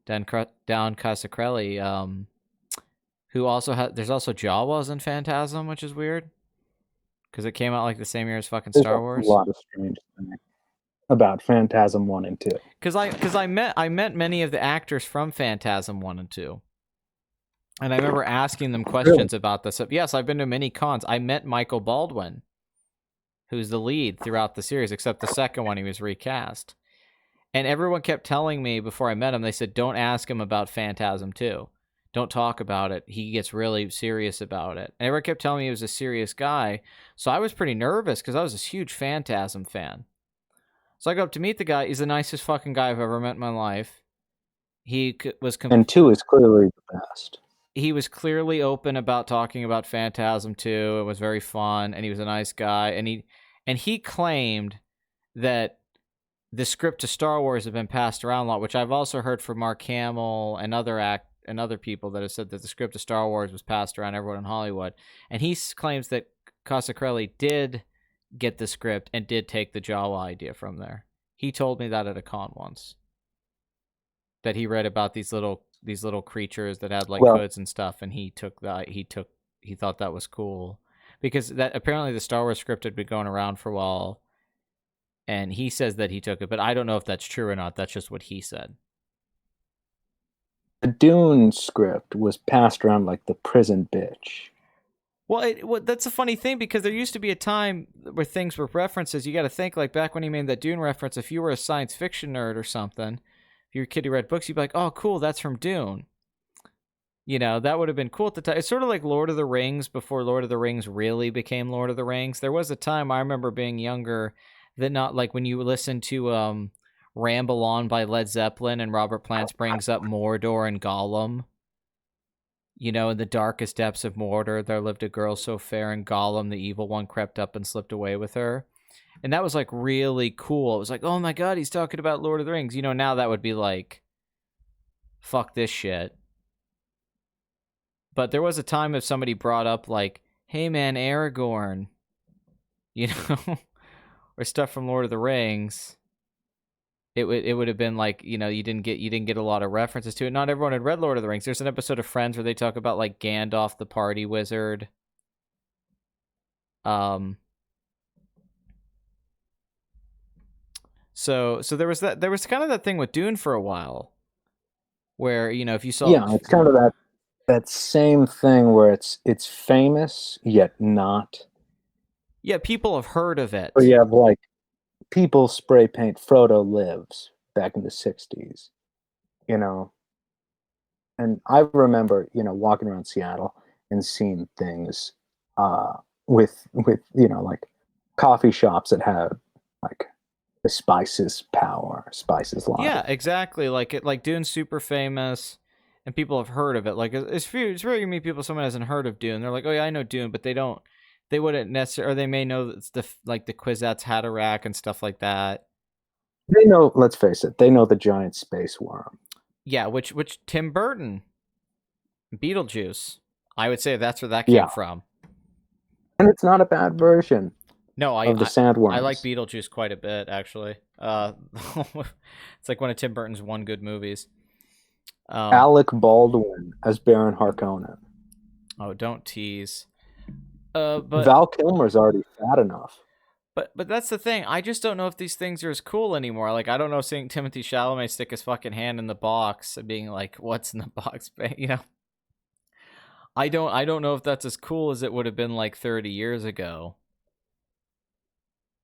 Don Casacrelli, who also there's also Jawas in Phantasm, which is weird. Because it came out like the same year as fucking Star Wars. A lot of strange things about Phantasm 1 and 2. Because I met many of the actors from Phantasm 1 and 2. And I remember asking them questions about this. Yes, I've been to many cons. I met Michael Baldwin, who's the lead throughout the series, except the second one he was recast. And everyone kept telling me before I met him, they said, don't ask him about Phantasm 2. Don't talk about it. He gets really serious about it. And everyone kept telling me he was a serious guy. So I was pretty nervous because I was this huge Phantasm fan. So I go up to meet the guy. He's the nicest fucking guy I've ever met in my life. He was... and 2 is clearly the best. He was clearly open about talking about Phantasm 2. It was very fun, and he was a nice guy. And he claimed that the script to Star Wars had been passed around a lot, which I've also heard from Mark Hamill and other people that have said that the script to Star Wars was passed around everyone in Hollywood. And he claims that Casacrelli did get the script and did take the Jawa idea from there. He told me that at a con once. That he read about these little creatures that had like hoods and stuff, and he thought that was cool. Because that apparently the Star Wars script had been going around for a while, and he says that he took it, but I don't know if that's true or not. That's just what he said. The Dune script was passed around like the prison bitch. Well, that's a funny thing because there used to be a time where things were references. You got to think like back when he made that Dune reference. If you were a science fiction nerd or something, if you're a kid who read books, you'd be like, "Oh, cool, that's from Dune." You know, that would have been cool at the time. It's sort of like Lord of the Rings before Lord of the Rings really became Lord of the Rings. There was a time I remember being younger that not like when you listen to Ramble On by Led Zeppelin and Robert Plant brings up Mordor and Gollum You know, in the darkest depths of Mordor, there lived a girl so fair, and Gollum, the evil one, crept up and slipped away with her. And that was like really cool. It was like, oh my god, he's talking about Lord of the Rings. You know, now that would be like, fuck this shit. But there was a time if somebody brought up like, hey man, Aragorn, you know, or stuff from Lord of the Rings, it would have been like, you know, you didn't get a lot of references to it. Not everyone had read Lord of the Rings. There's an episode of Friends where they talk about like Gandalf the party wizard. So there was kind of that thing with Dune for a while, where, you know, if you saw, Yeah, it's kind of that same thing where it's famous yet not. yeah, people have heard of it. Or you have like people spray paint Frodo Lives back in the 60s, you know. And I remember, you know, walking around Seattle and seeing things with you know, like coffee shops that had like the spices power, spices line. Yeah, exactly. Like Dune's super famous, and people have heard of it. Like it's rare you meet people someone hasn't heard of Dune. They're like, oh yeah, I know Dune, but they wouldn't necessarily, or they may know it's the Kwisatz Haderach and stuff like that. They know, let's face it, they know the giant space worm. Yeah, which Tim Burton, Beetlejuice, I would say that's where that came from. And it's not a bad version. No, of the sandworms. I like Beetlejuice quite a bit, actually. It's like one of Tim Burton's one good movies. Alec Baldwin as Baron Harkonnen. Oh, don't tease. But Val Kilmer's already fat enough. But that's the thing. I just don't know if these things are as cool anymore. Like, I don't know, seeing Timothée Chalamet stick his fucking hand in the box and being like, "What's in the box?" You know. I don't know if that's as cool as it would have been like 30 years ago.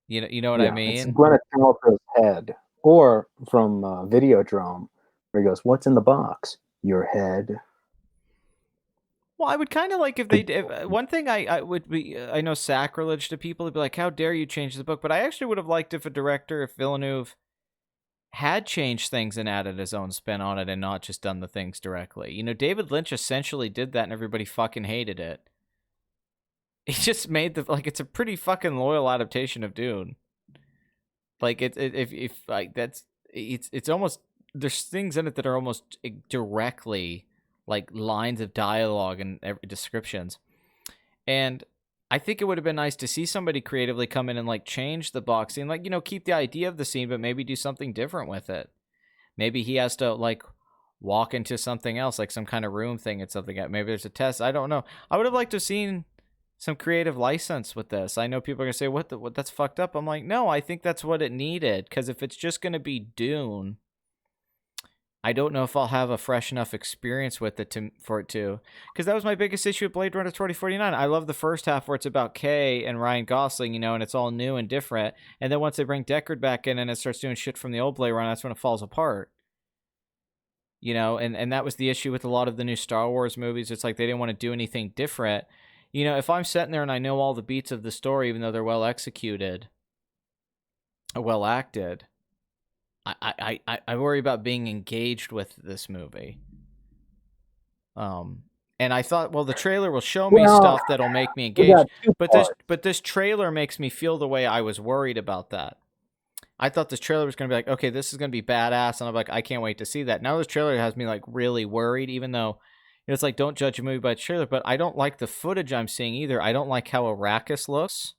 You know what I mean? It's Gwyneth Paltrow's head, or from Videodrome, where he goes, "What's in the box? Your head." Well, I would kind of like if they did. One thing I would be, I know, sacrilege to people to be like, how dare you change the book? But I actually would have liked if a director, if Villeneuve had changed things and added his own spin on it and not just done the things directly. You know, David Lynch essentially did that and everybody fucking hated it. He just made it's a pretty fucking loyal adaptation of Dune. Like if like it's almost, there's things in it that are almost directly like lines of dialogue and descriptions. And I think it would have been nice to see somebody creatively come in and like change the box scene, like, you know, keep the idea of the scene, but maybe do something different with it. Maybe he has to like walk into something else, like some kind of room thing and something. Maybe there's a test. I don't know. I would have liked to have seen some creative license with this. I know people are gonna say, what that's fucked up. I'm like, no, I think that's what it needed. Because if it's just gonna be Dune, I don't know if I'll have a fresh enough experience with it for it to. Because that was my biggest issue with Blade Runner 2049. I love the first half where it's about Kay and Ryan Gosling, you know, and it's all new and different. And then once they bring Deckard back in and it starts doing shit from the old Blade Runner, that's when it falls apart. You know, and that was the issue with a lot of the new Star Wars movies. It's like they didn't want to do anything different. You know, if I'm sitting there and I know all the beats of the story, even though they're well executed, or well acted, I worry about being engaged with this movie. And I thought, well, the trailer will show me stuff that'll make me engaged. But this trailer makes me feel the way I was worried about that. I thought this trailer was going to be like, okay, this is going to be badass, and I'm like, I can't wait to see that. Now this trailer has me like really worried, even though it's like, don't judge a movie by its trailer, but I don't like the footage I'm seeing either. I don't like how Arrakis looks.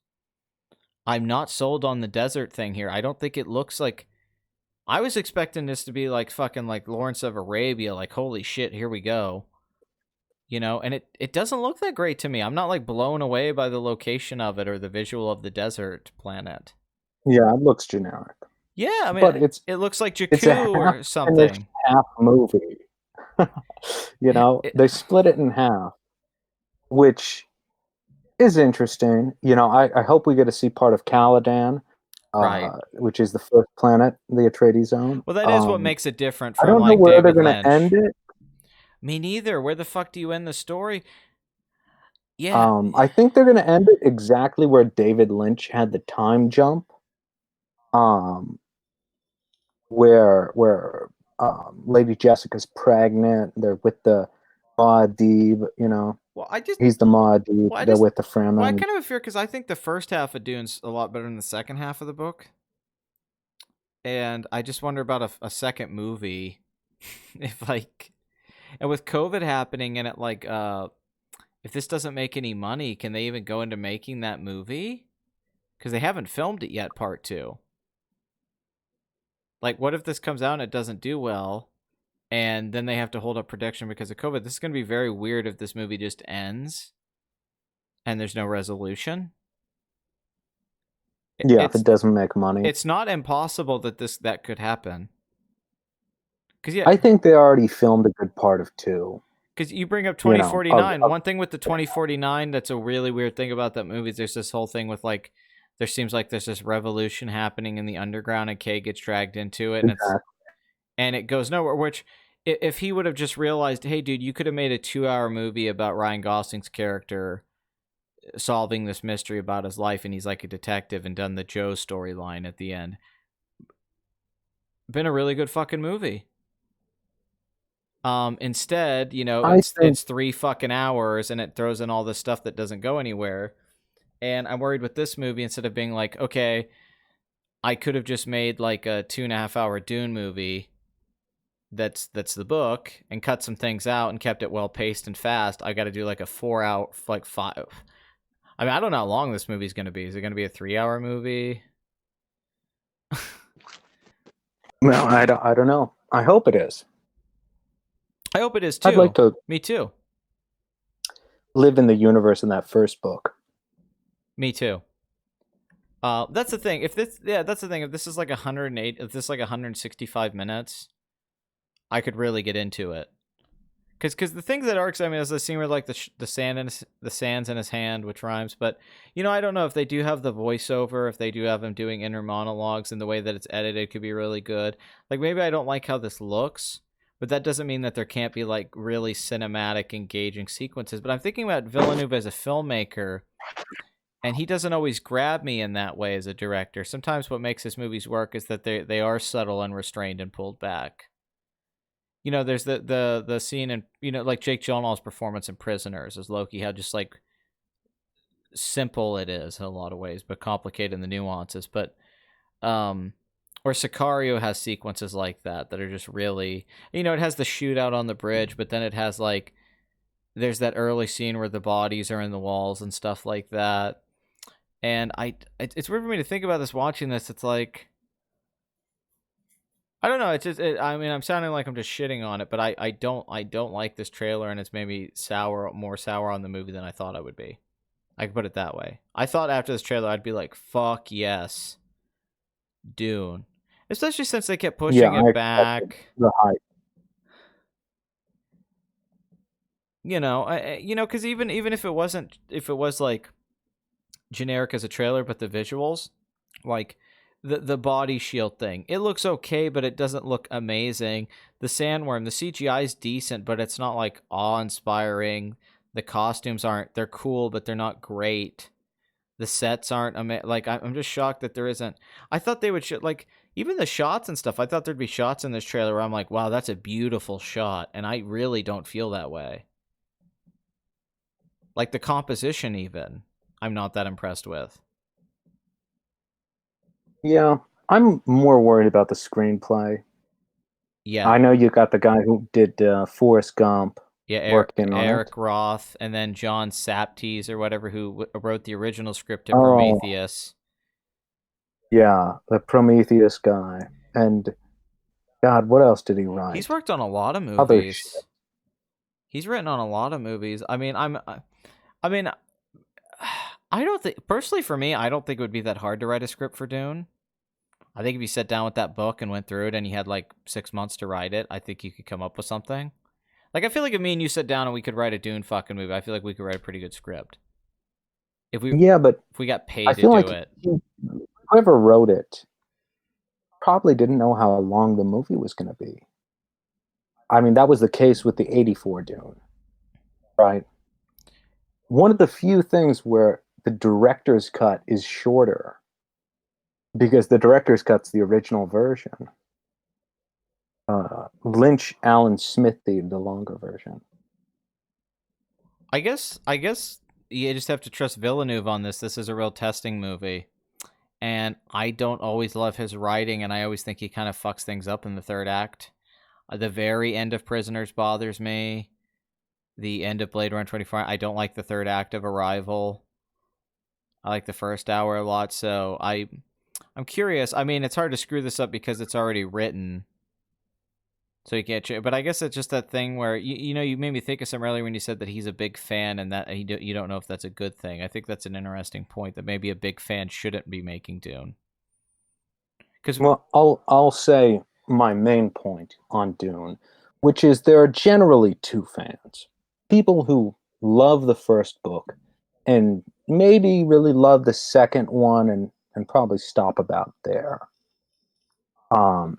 I'm not sold on the desert thing here. I don't think it looks like... I was expecting this to be like fucking like Lawrence of Arabia, like, holy shit, here we go. You know, and it doesn't look that great to me. I'm not like blown away by the location of it or the visual of the desert planet. Yeah, it looks generic. Yeah, I mean, but it looks like Jakku or something. Half movie. You know, they split it in half, which is interesting. You know, I hope we get to see part of Caladan, right, which is the first planet, the Atreides zone. Well, that is what makes it different from, I don't know where they're going to end it. Me neither. Where the fuck do you end the story? Yeah. I think they're going to end it exactly where David Lynch had the time jump. Where Lady Jessica's pregnant. They're with the Muad'Dib, you know, Well, I just he's the Muad'Dib. well, I They're just with the well, I Fremen. kind of have a fear because I think the first half of Dune's a lot better than the second half of the book, and I just wonder about a second movie, if like, and with COVID happening and it like if this doesn't make any money, can they even go into making that movie? Because they haven't filmed it yet, part two. Like, what if this comes out and it doesn't do well, and then they have to hold up production because of COVID? This is going to be very weird if this movie just ends and there's no resolution. Yeah, if It's it doesn't make money. it's not impossible that could happen. Because I think they already filmed a good part of 2. because you bring up You know, 2049. One thing with the 2049 that's a really weird thing about that movie is there's this whole thing with like there seems like there's this revolution happening in the underground and Kay gets dragged into it and it goes nowhere. Which if he would have just realized, hey dude, you could have made a 2-hour movie about Ryan Gosling's character solving this mystery about his life and he's like a detective and done the Joe storyline at the end. Been a really good fucking movie. Instead, you know, it's 3 fucking hours and it throws in all this stuff that doesn't go anywhere. And I'm worried with this movie, instead of being like, okay, I could have just made like a 2.5-hour Dune movie that's the book and cut some things out and kept it well paced and fast. I got to do like a 4-hour, like 5. I mean, I don't know how long this movie's going to be. Is it going to be a 3-hour movie? well, I don't know. I hope it is. I hope it is too. I'd like to Me too. live in the universe in that first book. Me too. That's the thing. That's the thing. If this is like 108, if this is like 165 minutes, I could really get into it. Because the thing that arcs, I mean, is the scene where like the sand's in his hand, which rhymes. But you know, I don't know if they do have the voiceover, if they do have him doing inner monologues, and the way that it's edited could be really good. Like maybe I don't like how this looks, but that doesn't mean that there can't be like really cinematic, engaging sequences. But I'm thinking about Villeneuve as a filmmaker, and he doesn't always grab me in that way as a director. Sometimes what makes his movies work is that they are subtle and restrained and pulled back. You know, there's the scene in, you know, like Jake Gyllenhaal's performance in Prisoners as Loki, how just like simple it is in a lot of ways, but complicated in the nuances. But or Sicario has sequences like that are just really, you know, it has the shootout on the bridge, but then it has like there's that early scene where the bodies are in the walls and stuff like that. And it's weird for me to think about this watching this. It's like, I don't know. It's just, I mean, I'm sounding like I'm just shitting on it, but I don't like this trailer, and it's made me more sour on the movie than I thought I would be. I can put it that way. I thought after this trailer I'd be like, fuck yes, Dune. Especially since they kept pushing it back. The hype. You know, because even if it was like generic as a trailer, but the visuals, like the body shield thing, it looks okay, but it doesn't look amazing. The sandworm, the CGI is decent, but it's not like awe-inspiring. The costumes they're cool, but they're not great. The sets aren't like, I'm just shocked that there isn't. I thought they would like even the shots and stuff. I thought there'd be shots in this trailer where I'm like, wow, that's a beautiful shot, and I really don't feel that way. Like the composition, even I'm not that impressed with. Yeah, I'm more worried about the screenplay. Yeah, I know you got the guy who did Forrest Gump. yeah, Eric Roth, and then John Saptes or whatever, who wrote the original script to Prometheus. Yeah, the Prometheus guy. And God, what else did he write? He's worked on a lot of movies. He's written on a lot of movies. I mean, I don't think, personally for me, I don't think it would be that hard to write a script for Dune. I think if you sat down with that book and went through it and you had like 6 months to write it, I think you could come up with something. Like, I feel like if me and you sat down and we could write a Dune fucking movie, I feel like we could write a pretty good script. If we got paid to do it. Whoever wrote it probably didn't know how long the movie was going to be. I mean, that was the case with the 84 Dune, right? One of the few things where the director's cut is shorter, because the director's cut's the original version. Lynch, Alan Smith, the longer version. I guess you just have to trust Villeneuve on this. This is a real testing movie. And I don't always love his writing, and I always think he kind of fucks things up in the third act. The very end of Prisoners bothers me. The end of Blade Runner 24. I don't like the third act of Arrival. I like the first hour a lot, so I'm curious. I mean, it's hard to screw this up because it's already written, so you can't. But I guess it's just that thing where you made me think of something earlier when you said that he's a big fan and that you don't know if that's a good thing. I think that's an interesting point, that maybe a big fan shouldn't be making Dune. Well, I'll say my main point on Dune, which is there are generally two fans. People who love the first book and maybe really love the second one and probably stop about there. Or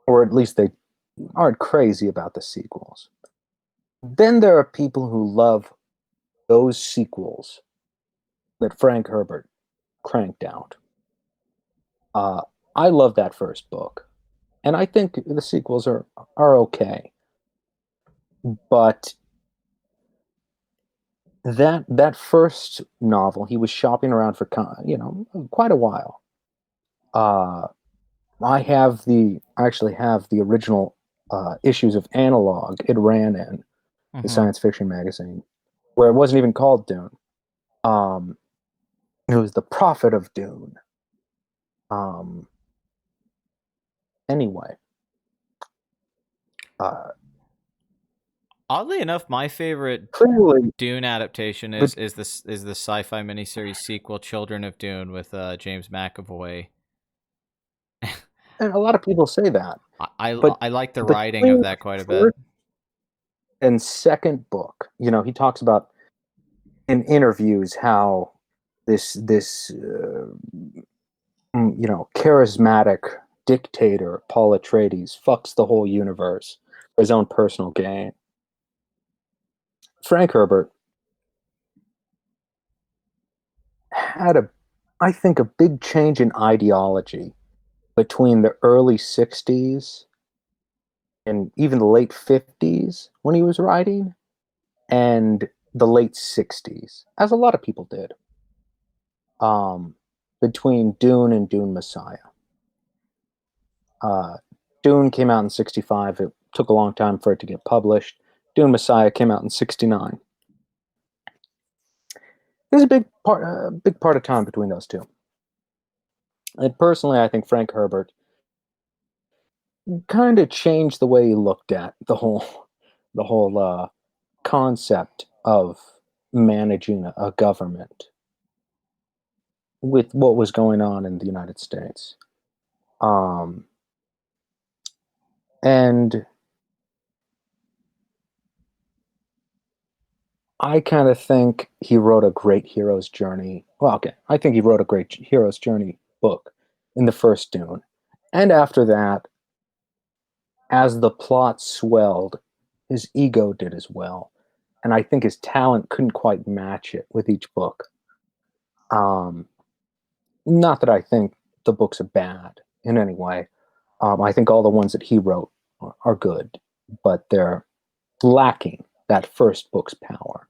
at least they aren't crazy about the sequels. Then there are people who love those sequels that Frank Herbert cranked out. I love that first book, and I think the sequels are okay. But that first novel, he was shopping around for quite a while. I actually have the original issues of Analog. It ran in the science fiction magazine, where it wasn't even called Dune. It was the Prophet of Dune. Anyway, Oddly enough, my favorite clearly Dune adaptation is the sci-fi miniseries sequel Children of Dune with James McAvoy. and a lot of people say that. I But like the writing between of that quite a bit. And second book, he talks about in interviews how this charismatic dictator Paul Atreides fucks the whole universe for his own personal gain. Frank Herbert had I think, a big change in ideology between the early 60s and even the late 50s when he was writing, and the late 60s, as a lot of people did, between Dune and Dune Messiah. Dune came out in 65. It took a long time for it to get published. Dune Messiah came out in 69. There's a big part of time between those two. And personally, I think Frank Herbert kind of changed the way he looked at the whole concept of managing a government with what was going on in the United States. And I kind of think he wrote a great hero's journey. Well, okay, I think he wrote a great hero's journey book in the first Dune. And after that, as the plot swelled, his ego did as well. And I think his talent couldn't quite match it with each book. Not that I think the books are bad in any way. I think all the ones that he wrote are good, but they're lacking that first book's power.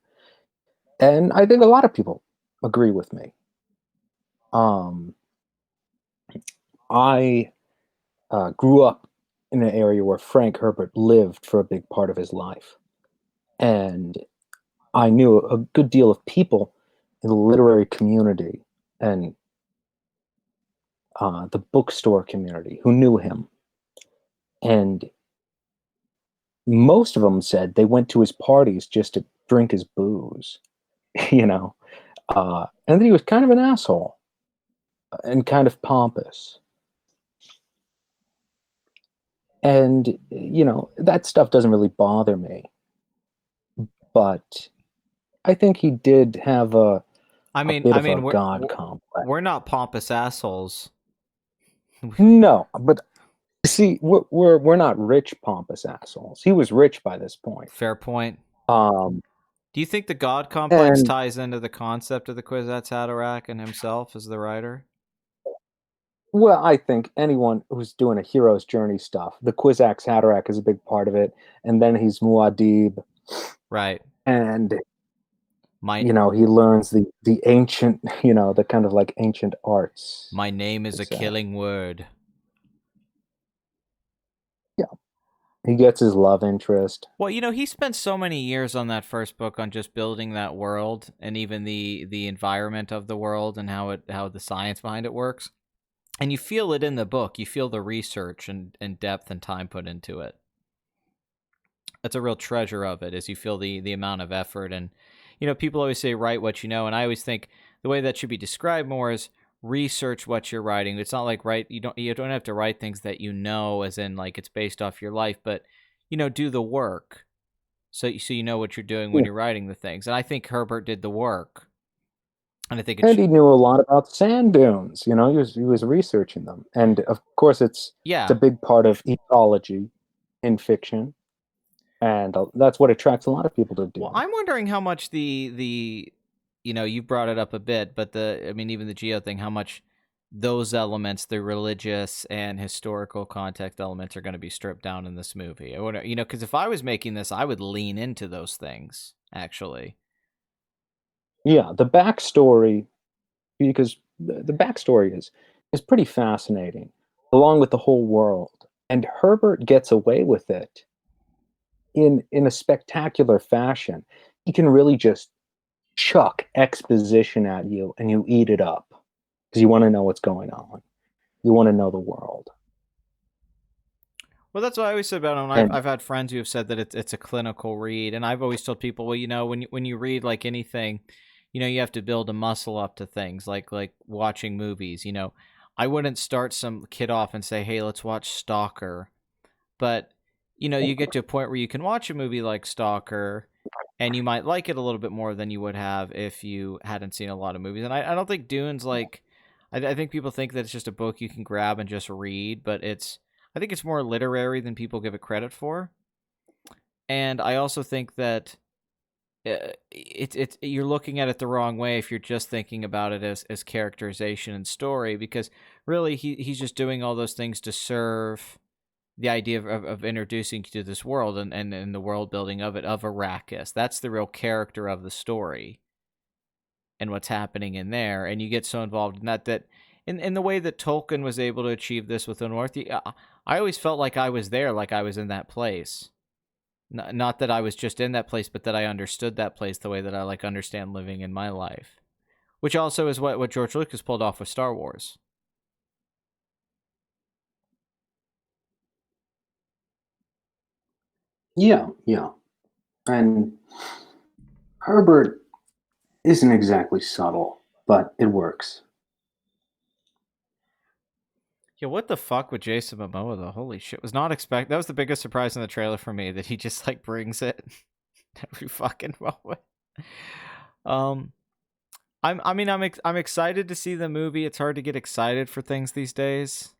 And I think a lot of people agree with me. I grew up in an area where Frank Herbert lived for a big part of his life. And I knew a good deal of people in the literary community and the bookstore community who knew him. And most of them said they went to his parties just to drink his booze, and that he was kind of an asshole and kind of pompous. And, that stuff doesn't really bother me. But I think he did have a bit of a god complex. We're not pompous assholes. No, but see, we're not rich pompous assholes. He was rich by this point. Fair point. Do you think the god complex ties into the concept of the Kwisatz Haderach and himself as the writer? Well, I think anyone who's doing a hero's journey stuff, the Kwisatz Haderach is a big part of it, and then he's Muad'Dib, right? And My he learns the ancient, the kind of like ancient arts. my name is a killing word. Yeah. He gets his love interest. Well, he spent so many years on that first book on just building that world and even the environment of the world and how the science behind it works. And you feel it in the book. You feel the research and depth and time put into it. That's a real treasure of it, is you feel the amount of effort. And people always say write what you know, and I always think the way that should be described more is research what you're writing. It's not like you don't have to write things that as in like it's based off your life, but do the work so you know what you're doing when you're writing the things. And I think Herbert did the work. And I think he knew a lot about sand dunes. He was researching them, and of course it's a big part of ecology in fiction, and that's what attracts a lot of people to Dune. Well, I'm wondering how much you brought it up a bit, but even the geo thing, how much those elements, the religious and historical context elements, are going to be stripped down in this movie. I wonder, because if I was making this, I would lean into those things, actually. Yeah, the backstory, because the backstory is pretty fascinating, along with the whole world. And Herbert gets away with it in a spectacular fashion. He can really just chuck exposition at you and you eat it up because you want to know what's going on. You want to know the world. Well, that's what I always said about him. I've had friends who have said that it's a clinical read, and I've always told people, well, when you read like anything, you have to build a muscle up to things like watching movies. I wouldn't start some kid off and say, hey, let's watch Stalker, but you get to a point where you can watch a movie like Stalker, and you might like it a little bit more than you would have if you hadn't seen a lot of movies. And I don't think Dune's like, I think people think that it's just a book you can grab and just read, but I think it's more literary than people give it credit for. And I also think that you're looking at it the wrong way if you're just thinking about it as characterization and story, because really he's just doing all those things to serve the idea of introducing you to this world and the world building of Arrakis. That's the real character of the story and what's happening in there. And you get so involved in that in the way that Tolkien was able to achieve this with the North, I always felt like I was there, like I was in that place. Not that I was just in that place, but that I understood that place the way that I understand living in my life. Which also is what George Lucas pulled off with Star Wars. Yeah. And Herbert isn't exactly subtle, but it works. Yeah, what the fuck with Jason Momoa though? Holy shit! Was not expect. That was the biggest surprise in the trailer for me, that he just brings it every fucking moment. I'm excited to see the movie. It's hard to get excited for things these days,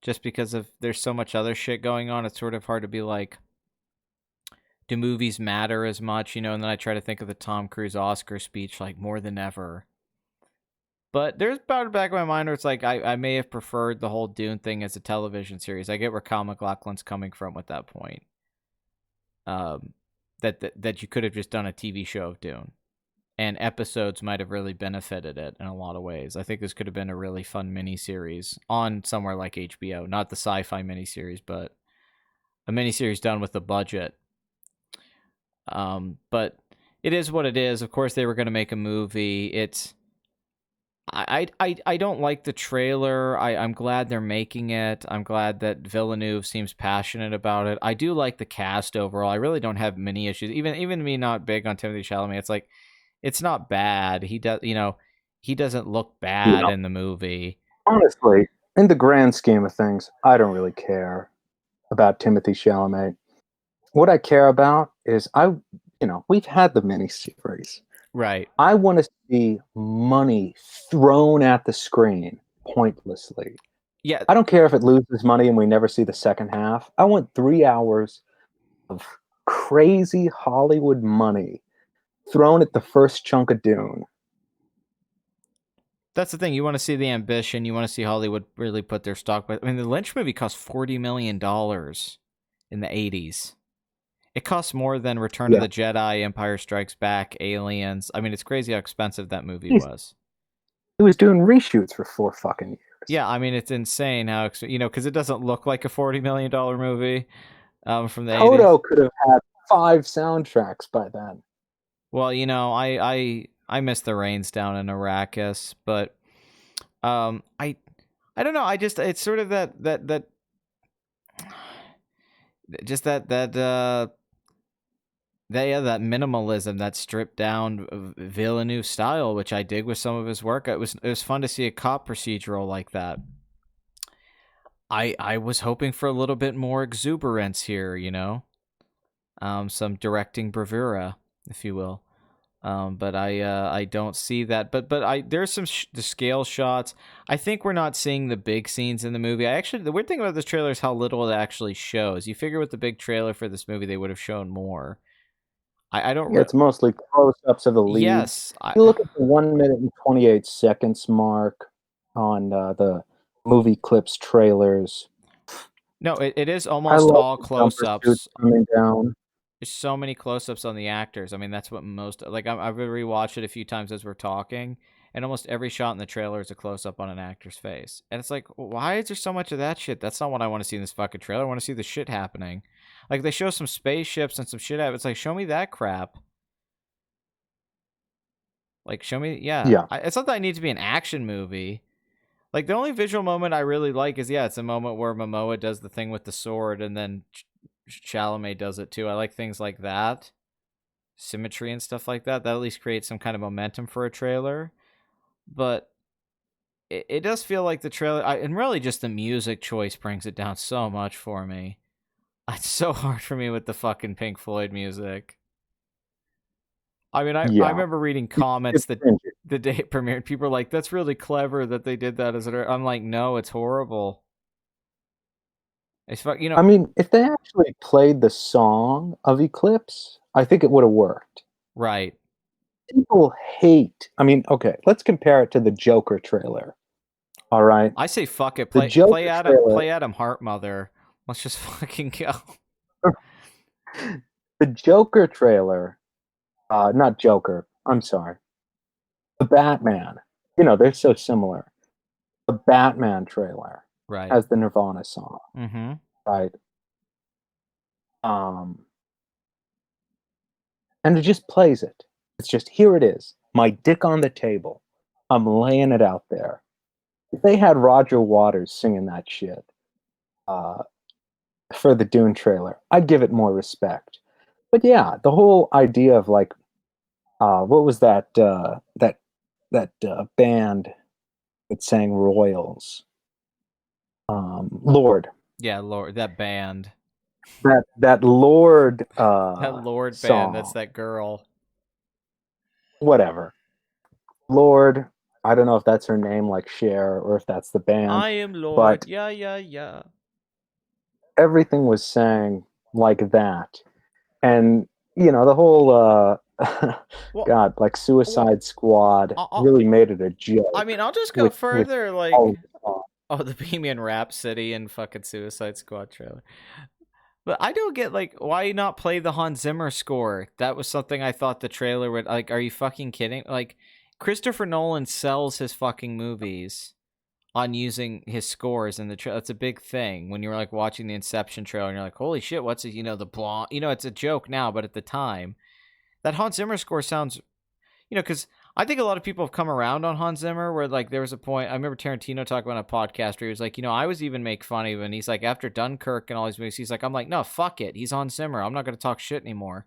just because there's so much other shit going on. It's sort of hard to be like, do movies matter as much, And then I try to think of the Tom Cruise Oscar speech more than ever. But there's about back in my mind where it's like I may have preferred the whole Dune thing as a television series. I get where Kyle MacLachlan's coming from with that point. That you could have just done a TV show of Dune, and episodes might have really benefited it in a lot of ways. I think this could have been a really fun miniseries on somewhere like HBO, not the sci-fi miniseries, but a miniseries done with a budget. But it is what it is. Of course, they were going to make a movie. I don't like the trailer. I'm glad they're making it. I'm glad that Villeneuve seems passionate about it. I do like the cast overall. I really don't have many issues. Even me not big on Timothée Chalamet, it's not bad. He doesn't look bad in the movie. Honestly, in the grand scheme of things, I don't really care about Timothée Chalamet. What I care about is we've had the miniseries. Right. I want to see money thrown at the screen pointlessly. Yeah. I don't care if it loses money and we never see the second half. I want 3 hours of crazy Hollywood money thrown at the first chunk of Dune. That's the thing. You want to see the ambition. You want to see Hollywood really put their stock. But the Lynch movie cost $40 million in the 80s. It costs more than Return of the Jedi, Empire Strikes Back, Aliens. I mean, it's crazy how expensive that movie was. He was doing reshoots for 4 fucking years. Yeah, I mean, it's insane how, because it doesn't look like a $40 million movie from the 80s. Toto could have had 5 soundtracks by then. Well, I miss the rains down in Arrakis, but I don't know. It's sort of that just that minimalism, that stripped down Villeneuve style, which I dig with some of his work. It was fun to see a cop procedural like that. I was hoping for a little bit more exuberance here, some directing bravura, if you will. But I don't see that. But there's some the scale shots. I think we're not seeing the big scenes in the movie. The weird thing about this trailer is how little it actually shows. You figure with the big trailer for this movie, they would have shown more. I don't. Yeah, it's mostly close-ups of the lead. Yes. You look at the 1 minute and 28 seconds mark on the movie clips trailers. No, it is almost all close-ups. Coming down. There's so many close-ups on the actors. I mean, that's what most... Like, I've rewatched it a few times as we're talking, and almost every shot in the trailer is a close-up on an actor's face. And it's like, why is there so much of that shit? That's not what I want to see in this fucking trailer. I want to see the shit happening. Like, they show some spaceships and some shit happen. It's like, show me that crap. Like, show me... Yeah. It's not that I need to be an action movie. Like, the only visual moment I really like is, it's a moment where Momoa does the thing with the sword, and then Chalamet does it too. I like things like that. Symmetry and stuff like that. That at least creates some kind of momentum for a trailer. But it does feel like the trailer... and really just the music choice brings it down so much for me. It's so hard for me with the fucking Pink Floyd music. I mean, I remember reading comments the day it premiered. People were like, that's really clever that they did that. I'm like, no, it's horrible. It's I mean, if they actually played the song of Eclipse, I think it would have worked. Right. People hate... I mean, okay, let's compare it to the Joker trailer. All right? I say fuck it. Play Adam Hart, mother. Let's just fucking go. The Joker trailer... not Joker. I'm sorry. The Batman. They're so similar. The Batman trailer has the Nirvana song. Mm-hmm. Right. And it just plays it. It's just, here it is. My dick on the table. I'm laying it out there. If they had Roger Waters singing that shit for the Dune trailer, I'd give it more respect. But yeah, the whole idea of like, what was that band that sang Royals? Lord. Yeah, Lord, that band. That Lord that Lord song. Band, that's that girl. Whatever. Lord, I don't know if that's her name like Cher or if that's the band. I am Lord. But yeah. Everything was sang like that. And the whole God, like Suicide Squad really made it a joke. I mean, I'll just go further, like the Bohemian Rhapsody and fucking Suicide Squad trailer. But I don't get, like, why not play the Hans Zimmer score? That was something I thought the trailer would, like, are you fucking kidding? Like, Christopher Nolan sells his fucking movies on using his scores in the trailer. That's a big thing when you're, like, watching the Inception trailer and you're like, holy shit, what's it, the blonde, it's a joke now, but at the time, that Hans Zimmer score sounds, because I think a lot of people have come around on Hans Zimmer where, like, there was a point, I remember Tarantino talking about a podcast where he was like, I was even make fun of him, and he's like, after Dunkirk and all these movies, he's like, I'm like, no, fuck it, he's Hans Zimmer, I'm not going to talk shit anymore,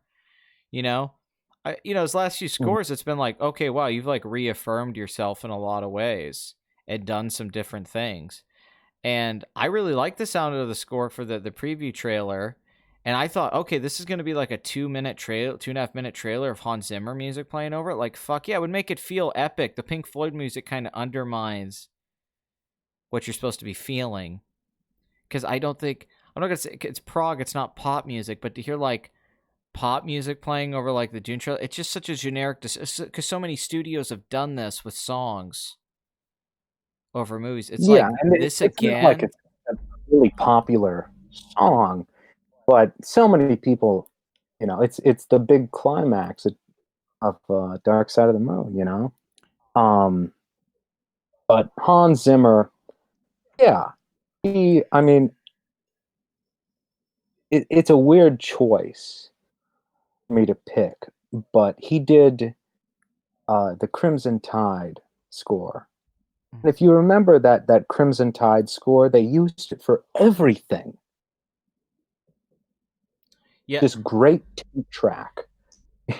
his last few scores, it's been like, okay, wow, you've, like, reaffirmed yourself in a lot of ways and done some different things, and I really like the sound of the score for the preview trailer. And I thought, okay, this is going to be like a 2.5 minute trailer of Hans Zimmer music playing over it. Like, fuck yeah, it would make it feel epic. The Pink Floyd music kind of undermines what you're supposed to be feeling. Because I'm not going to say it's prog, it's not pop music, but to hear like pop music playing over like the Dune trailer, it's just such a generic, because so many studios have done this with songs over movies. It's like this again. Not like it's a really popular song. But so many people it's the big climax of Dark Side of the Moon. Um, but Hans Zimmer, yeah, I mean, it's a weird choice for me to pick, but he did the Crimson Tide score. And if you remember that Crimson Tide score, they used it for everything. Yeah, This great tape track,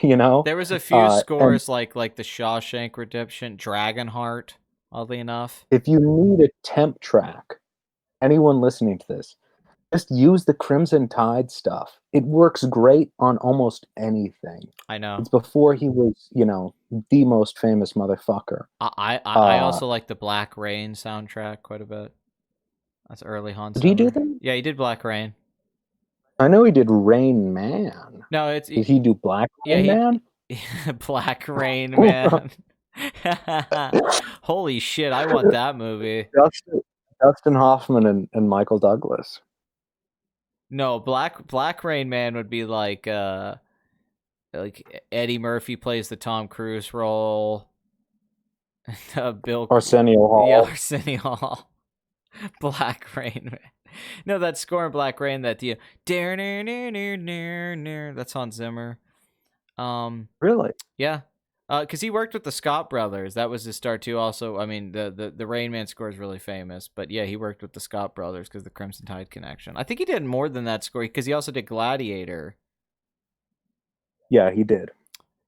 you know. there was a few And scores like the Shawshank Redemption, Dragonheart. Oddly enough, if you need a temp track, anyone listening to this, just use the Crimson Tide stuff. It works great on almost anything. I know. It's before he was, the most famous motherfucker. I also like the Black Rain soundtrack quite a bit. That's early Hans Did he do Zimmer. that? Yeah, he did Black Rain. I know he did Rain Man. No, it's Did he do Black yeah, Rain Man? Black Rain Man. Holy shit, I want that movie. Dustin Hoffman and Michael Douglas. No, Black Rain Man would be like Eddie Murphy plays the Tom Cruise role. Bill Arsenio Hall. Yeah, Arsenio Hall. Black Rain Man. No, that score in Black Rain, that's Hans Zimmer. Really? Yeah. Because he worked with the Scott brothers. That was his start too. Also, I mean, the Rain Man score is really famous. But yeah, he worked with the Scott brothers because the Crimson Tide connection. I think he did more than that score because he also did Gladiator. Yeah, he did.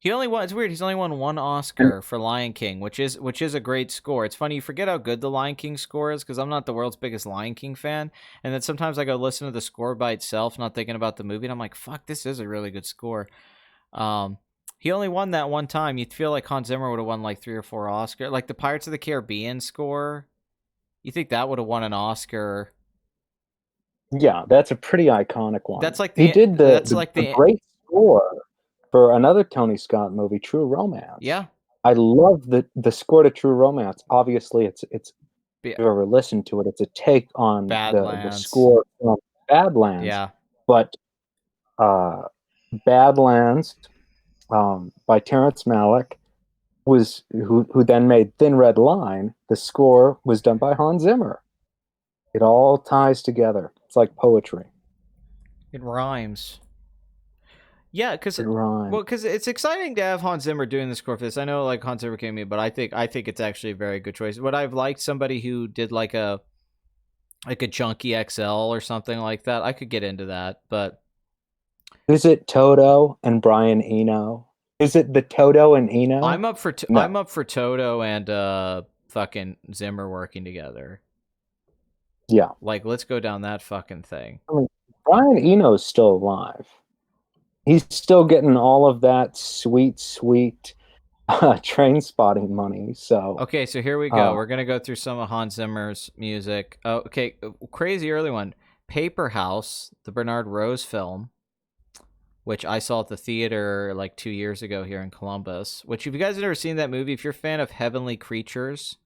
He only won. It's weird. He's only won one Oscar for Lion King, which is a great score. It's funny, you forget how good the Lion King score is because I'm not the world's biggest Lion King fan, and then sometimes I go listen to the score by itself, not thinking about the movie, and I'm like, fuck, this is a really good score. He only won that one time. You'd feel like Hans Zimmer would have won like 3 or 4 Oscars, like the Pirates of the Caribbean score. You think that would have won an Oscar? Yeah, that's a pretty iconic one. That's like he did the great score for another Tony Scott movie, True Romance. Yeah, I love the score to True Romance. Obviously, it's if you've ever listened to it, it's a take on the score from Badlands. Yeah, but Badlands by Terrence Malick who then made Thin Red Line. The score was done by Hans Zimmer. It all ties together. It's like poetry. It rhymes. Yeah, because it's exciting to have Hans Zimmer doing the score for this. I know like Hans Zimmer came in, but I think it's actually a very good choice. What I've liked somebody who did like a Junkie XL or something like that. I could get into that, but is it Toto and Brian Eno? Is it the Toto and Eno? I'm up for Toto and fucking Zimmer working together. Yeah, like let's go down that fucking thing. I mean, Brian Eno's still alive. He's still getting all of that sweet train spotting money. So okay, so here we go. We're gonna go through some of Hans Zimmer's music. Oh, okay, crazy early one. Paper House, the Bernard Rose film, which I saw at the theater like 2 years ago here in Columbus. Which, if you guys have never seen that movie, if you're a fan of Heavenly Creatures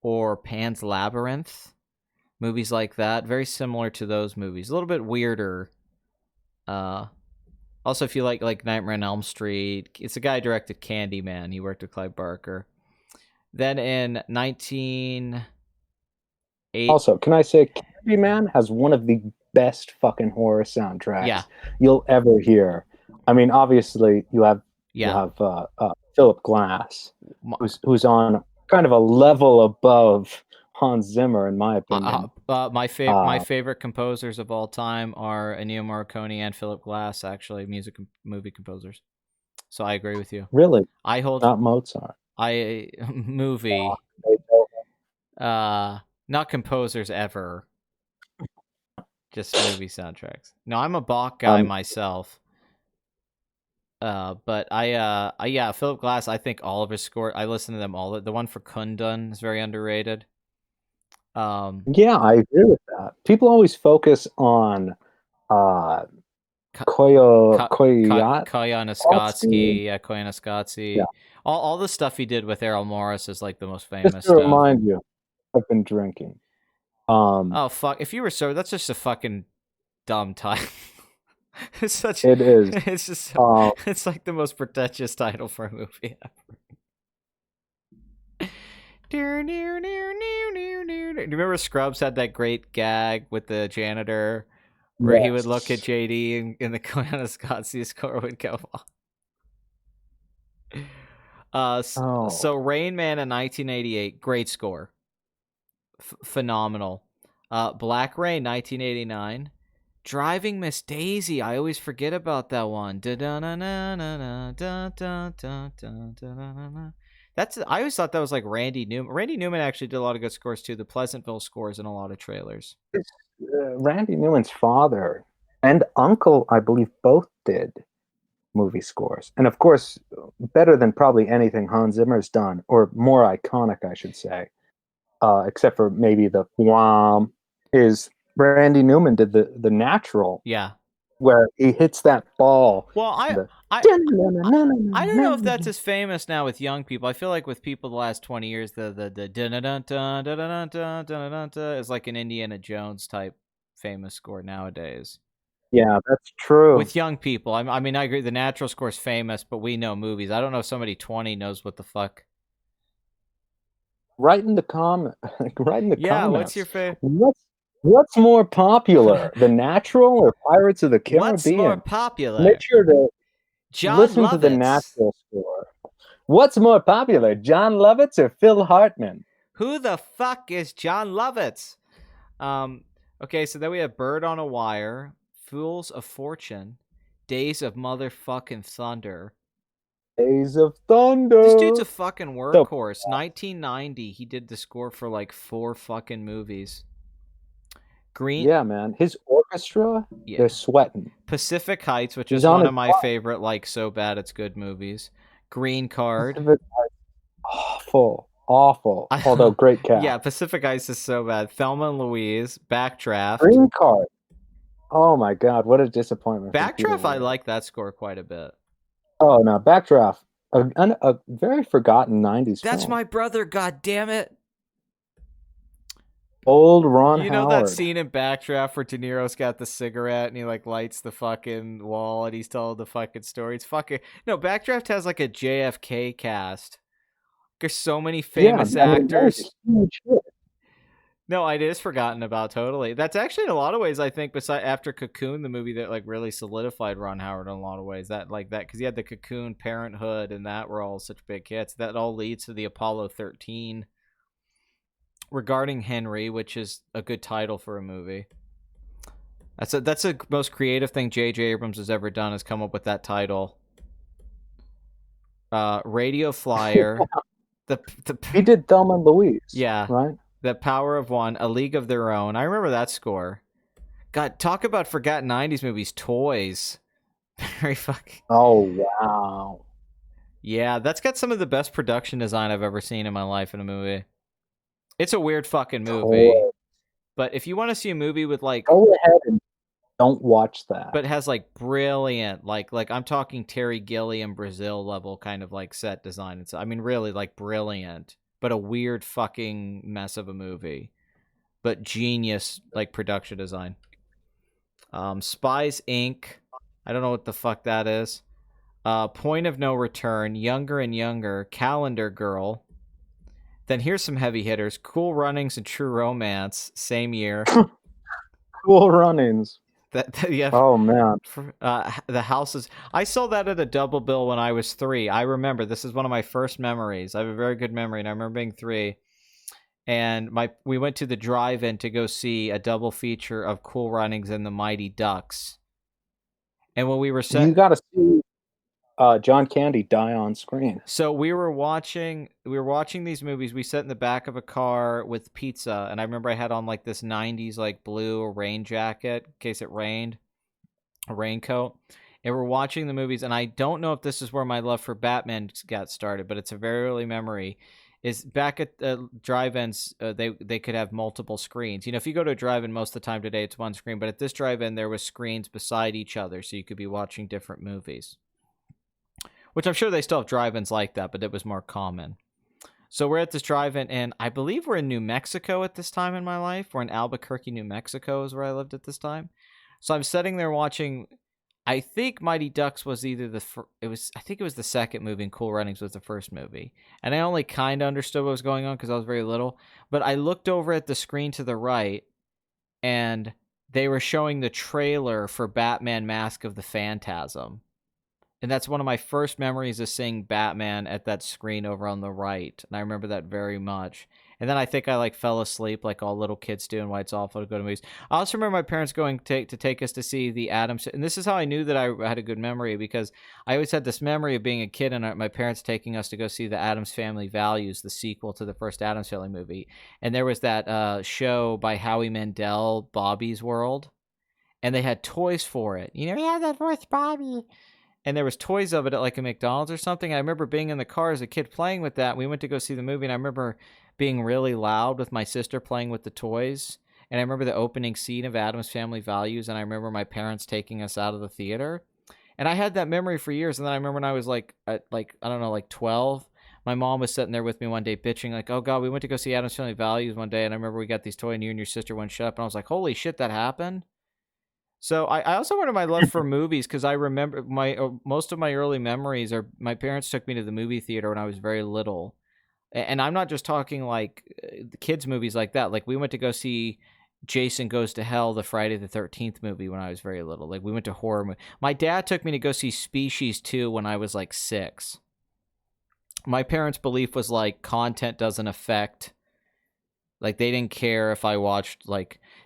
or Pan's Labyrinth, movies like that, very similar to those movies. A little bit weirder. Also, if you like Nightmare on Elm Street, it's a guy who directed Candyman. He worked with Clive Barker. Then in 1980... Also, can I say Candyman has one of the best fucking horror soundtracks you'll ever hear. I mean, obviously, you have Philip Glass, who's on kind of a level above Hans Zimmer, in my opinion. My favorite composers of all time are Ennio Morricone and Philip Glass, actually, music and movie composers. So I agree with you. Really? Not Mozart. Movie. Not composers ever. Just movie soundtracks. No, I'm a Bach guy myself. But Philip Glass, I think all of his score, I listen to them all. The one for Kundun is very underrated. Yeah, I agree with that. People always focus on Koyaanisqatsi. Yeah. All the stuff he did with Errol Morris is like the most famous Just to remind you, I've been drinking. Oh fuck! If you were sober, that's just a fucking dumb title. It's such. It is. It's just. Uh, It's like the most pretentious title for a movie ever. Do you remember Scrubs had that great gag with the janitor where he would look at yes. JD and the Koyaanisqatsi score would go off? So Rain Man in 1988, great score. Phenomenal. Black Rain 1989. Driving Miss Daisy, I always forget about that one. That's I always thought that was like Randy Newman. Randy Newman actually did a lot of good scores too. The Pleasantville scores in a lot of trailers. Randy Newman's father and uncle, I believe, both did movie scores. And of course, better than probably anything Hans Zimmer's done, or more iconic, I should say, except for maybe the Wham, is Randy Newman did the Natural. Yeah. Where he hits that ball. Well, I don't know if that's as famous now with young people. I feel like with people the last 20 years, the is like an Indiana Jones type famous score nowadays. Yeah, that's true. With young people, I mean, I agree. The Natural score's famous, but we know movies. I don't know if somebody 20 knows what the fuck. Write in the comment. Write in the comments. Yeah, what's your favorite? What's more popular, The Natural or Pirates of the Caribbean? What's more popular? Make sure to John listen Lovitz. to the Natural score. What's more popular, John Lovitz or Phil Hartman? Who the fuck is John Lovitz? Okay, so then we have Bird on a Wire, Fools of Fortune, Days of Motherfucking Thunder. Days of Thunder. This dude's a fucking workhorse. 1990, he did the score for like 4 fucking movies. Yeah, man. His orchestra, they're sweating. Pacific Heights, which is one of my favorite, like, so bad it's good movies. Green Card. Awful. Although great cast. Yeah, Pacific Heights is so bad. Thelma and Louise, Backdraft. Green Card. Oh my God, what a disappointment. Backdraft, I like that score quite a bit. Oh no, Backdraft. A very forgotten 90s That's film. my brother, god damn it. Old Ron Howard. You know that scene in Backdraft where De Niro's got the cigarette and he like lights the fucking wall and he's telling the fucking story? It's fucking... No, Backdraft has like a JFK cast. There's so many famous actors. No, it is forgotten about totally. That's actually in a lot of ways, I think, besides after Cocoon, the movie that like really solidified Ron Howard in a lot of ways. That because he had the Cocoon, Parenthood, and that were all such big hits. That all leads to the Apollo 13. Regarding Henry, which is a good title for a movie. That's the most creative thing J.J. Abrams has ever done, is come up with that title. Radio Flyer. He did Thelma and Louise. Yeah. Right? The Power of One, A League of Their Own. I remember that score. God, talk about forgotten 90s movies. Toys. Very fucking... Oh, wow. Yeah, that's got some of the best production design I've ever seen in my life in a movie. It's a weird fucking movie. But if you want to see a movie with like... Go ahead and don't watch that. But has like brilliant, like I'm talking Terry Gilliam Brazil level kind of like set design. It's, I mean, really like brilliant, but a weird fucking mess of a movie. But genius like production design. Spies Inc. I don't know what the fuck that is. Point of No Return, Younger and Younger, Calendar Girl. Then here's some heavy hitters. Cool Runnings and True Romance, same year. Cool Runnings. Yeah. Oh, man. The Houses. I saw that at a double bill when I was 3. I remember. This is one of my first memories. I have a very good memory, and I remember being 3. And we went to the drive-in to go see a double feature of Cool Runnings and the Mighty Ducks. And when we were You got to see John Candy die on screen. So we were watching these movies. We sat in the back of a car with pizza, and I remember I had on like this 90s like blue rain jacket in case it rained, a raincoat. And we're watching the movies, and I don't know if this is where my love for Batman got started, but it's a very early memory. Is back at drive-ins, they could have multiple screens. You know, if you go to a drive-in most of the time today, it's one screen, but at this drive-in there was screens beside each other, so you could be watching different movies. Which I'm sure they still have drive-ins like that, but it was more common. So we're at this drive-in, and I believe we're in New Mexico at this time in my life. We're in Albuquerque, New Mexico is where I lived at this time. So I'm sitting there watching I think Mighty Ducks was either I think it was the second movie, and Cool Runnings was the first movie. And I only kind of understood what was going on because I was very little. But I looked over at the screen to the right, and they were showing the trailer for Batman: Mask of the Phantasm. And that's one of my first memories of seeing Batman at that screen over on the right. And I remember that very much. And then I think I fell asleep like all little kids do and why it's awful to go to movies. I also remember my parents going to take us to see the Addams. And this is how I knew that I had a good memory, because I always had this memory of being a kid and my parents taking us to go see the Addams Family Values, the sequel to the first Addams Family movie. And there was that show by Howie Mandel, Bobby's World. And they had toys for it. Yeah, that voice Bobby. And there was toys of it at a McDonald's or something. I remember being in the car as a kid playing with that. We went to go see the movie, and I remember being really loud with my sister playing with the toys. And I remember the opening scene of Addams Family Values, and I remember my parents taking us out of the theater. And I had that memory for years. And then I remember when I was I don't know, 12, my mom was sitting there with me one day bitching, oh God, we went to go see Addams Family Values one day, and I remember we got these toys, and you and your sister wouldn't shut up. And I was like, holy shit, that happened? So I also wonder my love for movies, because I remember most of my early memories are my parents took me to the movie theater when I was very little. And I'm not just talking the kids movies like that. We went to go see Jason Goes to Hell, the Friday the 13th movie, when I was very little. We went to horror movies. My dad took me to go see Species 2 when I was 6. My parents' belief was content doesn't affect. They didn't care if I watched,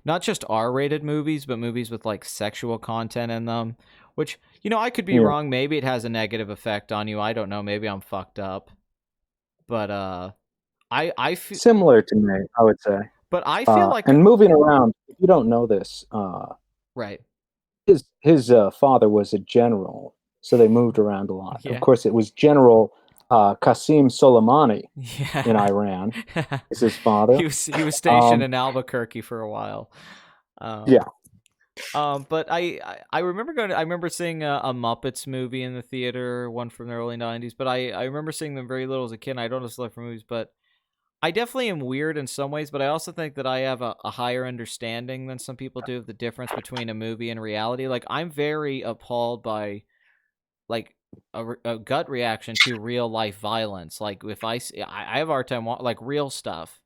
not just R-rated movies, but movies with, sexual content in them. Which, I could be wrong. Maybe it has a negative effect on you. I don't know. Maybe I'm fucked up. But, I feel... Similar to me, I would say. But I feel And moving around, if you don't know this, right. His father was a general, so they moved around a lot. Yeah. Of course, it was General Qasem Soleimani in Yeah. Iran. Is his father? He was stationed in Albuquerque for a while. Yeah. But I remember I remember seeing a Muppets movie in the theater, one from the early 90s. But I remember seeing them very little as a kid. And I don't just love for movies, but I definitely am weird in some ways. But I also think that I have a higher understanding than some people do of the difference between a movie and reality. I'm very appalled by a gut reaction to real life violence. If I have a hard time real stuff,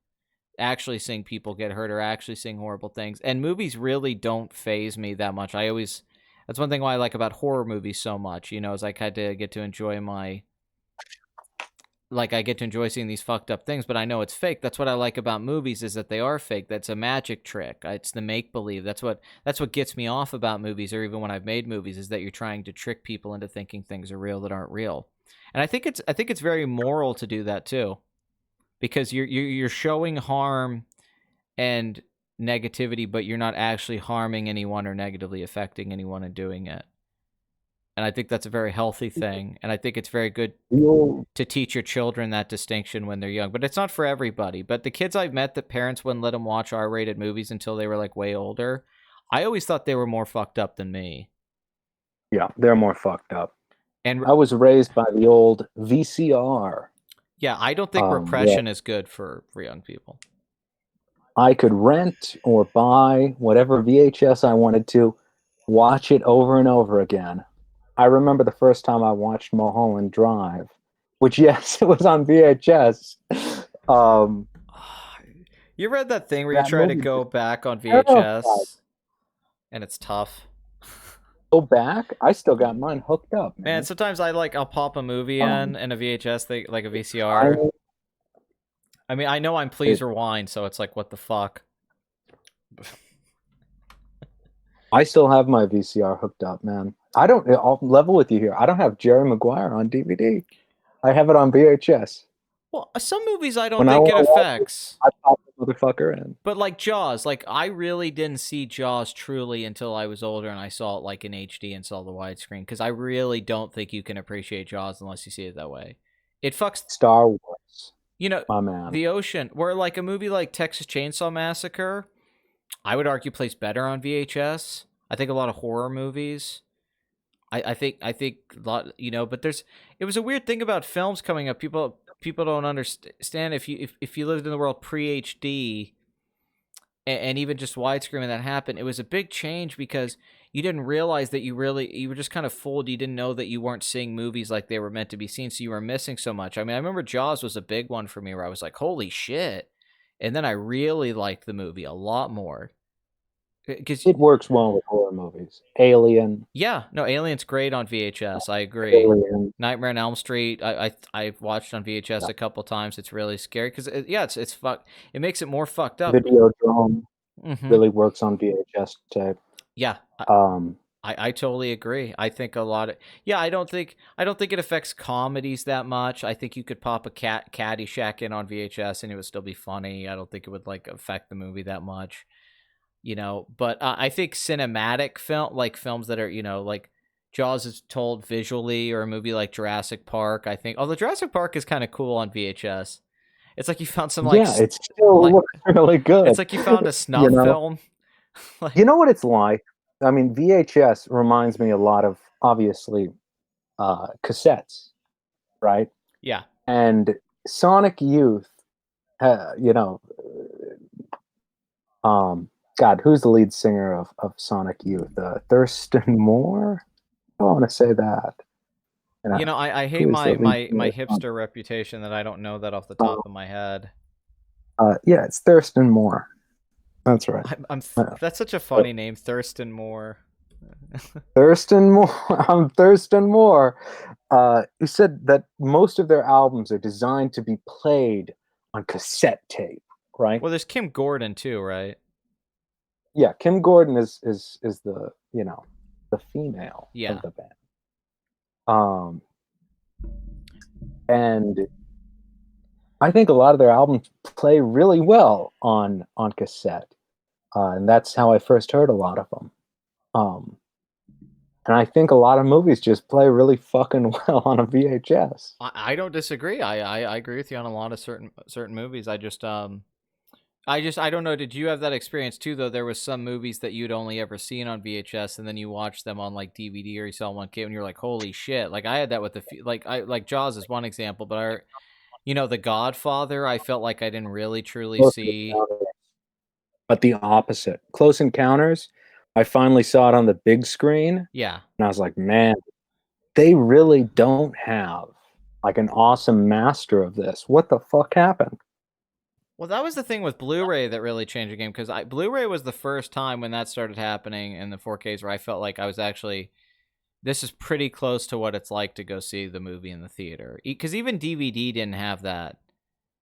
actually seeing people get hurt or actually seeing horrible things. And movies really don't faze me that much. That's one thing why I like about horror movies so much, is I kind of get to enjoy I get to enjoy seeing these fucked up things, but I know it's fake. That's what I like about movies, is that they are fake. That's a magic trick. It's the make-believe. That's what gets me off about movies, or even when I've made movies, is that you're trying to trick people into thinking things are real that aren't real. And I think it's very moral to do that too, because you're showing harm and negativity, but you're not actually harming anyone or negatively affecting anyone in doing it. And I think that's a very healthy thing. And I think it's very good to teach your children that distinction when they're young. But it's not for everybody. But the kids I've met that parents wouldn't let them watch R-rated movies until they were way older, I always thought they were more fucked up than me. Yeah, they're more fucked up. And I was raised by the old VCR. Yeah, I don't think repression is good for young people. I could rent or buy whatever VHS I wanted to, watch it over and over again. I remember the first time I watched Mulholland Drive, which, yes, it was on VHS. You read that thing where you try to go back on VHS, and it's tough. Go back? I still got mine hooked up, man. Sometimes I'll pop a movie in a VHS thing, like a VCR. I mean, I know I'm Please Rewind, so it's what the fuck? I still have my VCR hooked up, man. I'll level with you here. I don't have Jerry Maguire on DVD. I have it on VHS. Well, some movies I don't think it affects. I pop the motherfucker in. But Jaws, I really didn't see Jaws truly until I was older and I saw it in HD and saw the widescreen, because I really don't think you can appreciate Jaws unless you see it that way. It fucks Star Wars. My man. The ocean, where a movie like Texas Chainsaw Massacre, I would argue plays better on VHS. I think a lot of horror movies. I think a lot, but it was a weird thing about films coming up. People don't understand if you lived in the world pre-HD and even just widescreen when that happened, it was a big change, because you didn't realize that you were just kind of fooled. You didn't know that you weren't seeing movies like they were meant to be seen, so you were missing so much. I mean, I remember Jaws was a big one for me where I was like, holy shit. And then I really liked the movie a lot more. Because It works well with horror movies. Alien. yeah, no, Alien's great on VHS. I agree. Alien. Nightmare on Elm Street. I've watched on VHS a couple times. It's really scary because it's fuck. It makes it more fucked up. Videodrome Mm-hmm. really works on VHS tape. Yeah, Um, I totally agree. I think a lot of I don't think it affects comedies that much. I think you could pop a Caddyshack in on VHS and it would still be funny. I don't think it would like affect the movie that much. But I think cinematic films that are like Jaws is told visually, or a movie like Jurassic Park, I think, although Jurassic Park is kind of cool on VHS. It's like you found some yeah, it still like, looks really good. it's like you found a snuff film. Like, you know what it's like? I mean, VHS reminds me a lot of, obviously, cassettes, right? yeah. And Sonic Youth, God, who's the lead singer of Sonic Youth? Thurston Moore? I don't want to say that. And I hate my hipster reputation that I don't know that off the top of my head. Yeah, it's Thurston Moore. That's right. That's such a funny name, Thurston Moore. Thurston Moore. I'm Thurston Moore. He said that most of their albums are designed to be played on cassette tape, right? Well, there's Kim Gordon too, right? Yeah, Kim Gordon is the the female of the band. And I think a lot of their albums play really well on cassette, and that's how I first heard a lot of them. And I think a lot of movies just play really fucking well on a VHS. I don't disagree. I agree with you on a lot of certain movies. I don't know. Did you have that experience too? Though there was some movies that you'd only ever seen on VHS, and then you watched them on like DVD or you saw them on cable, and you're like, "Holy shit!" Like I had that with like Jaws is one example, but The Godfather, I felt like I didn't really truly see. But the opposite, Close Encounters, I finally saw it on the big screen. Yeah, and I was like, man, they really don't have like an awesome master of this. What the fuck happened? Well, that was the thing with Blu-ray that really changed the game, because Blu-ray was the first time when that started happening in the 4Ks where I felt like I was actually, this is pretty close to what it's like to go see the movie in the theater. Because even DVD didn't have that.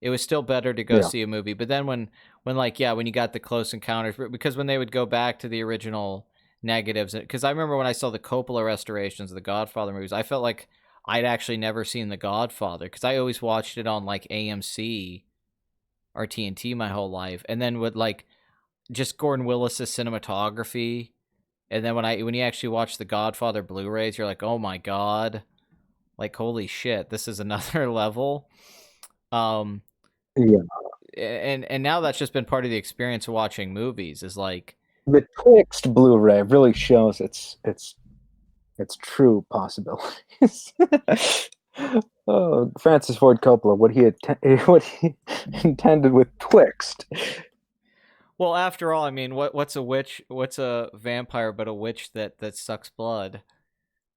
It was still better to go see a movie. But then when you got the Close Encounters, because when they would go back to the original negatives, because I remember when I saw the Coppola restorations of the Godfather movies, I felt like I'd actually never seen the Godfather, because I always watched it on like AMC or TNT my whole life, and then with like just Gordon Willis's cinematography, and then when you actually watch the Godfather Blu-rays, you're like, oh my god, like holy shit, this is another level. Yeah, and now that's just been part of the experience of watching movies, is like the Twixt Blu-ray really shows its true possibilities. Oh, Francis Ford Coppola, what he intended with Twixt. Well, after all, I mean, what's a witch? What's a vampire but a witch that sucks blood?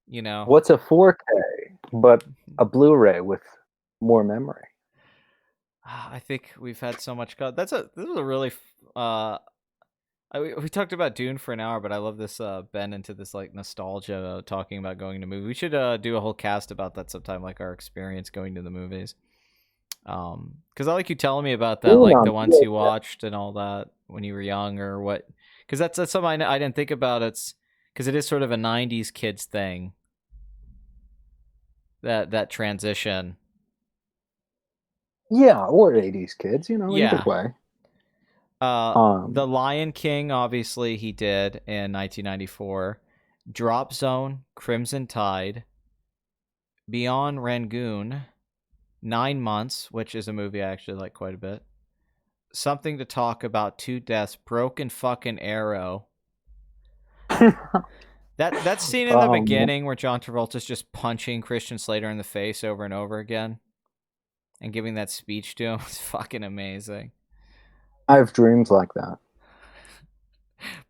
What's a 4K but a Blu-ray with more memory? I think we've had so much. This is a really. We talked about Dune for an hour, but I love this bend into this like nostalgia talking about going to movies. We should do a whole cast about that sometime, like our experience going to the movies. Because I like you telling me about that, like the ones you watched and all that when you were young, or what? Because that's something I didn't think about. It's because it is sort of a '90s kids thing. That transition. Yeah, or '80s kids, either way. The Lion King, obviously, he did in 1994. Drop Zone, Crimson Tide, Beyond Rangoon, 9 Months, which is a movie I actually like quite a bit. Something to Talk About, Two Deaths, Broken Fucking Arrow. That scene in the beginning where John Travolta's just punching Christian Slater in the face over and over again and giving that speech to him is fucking amazing. I have dreams like that.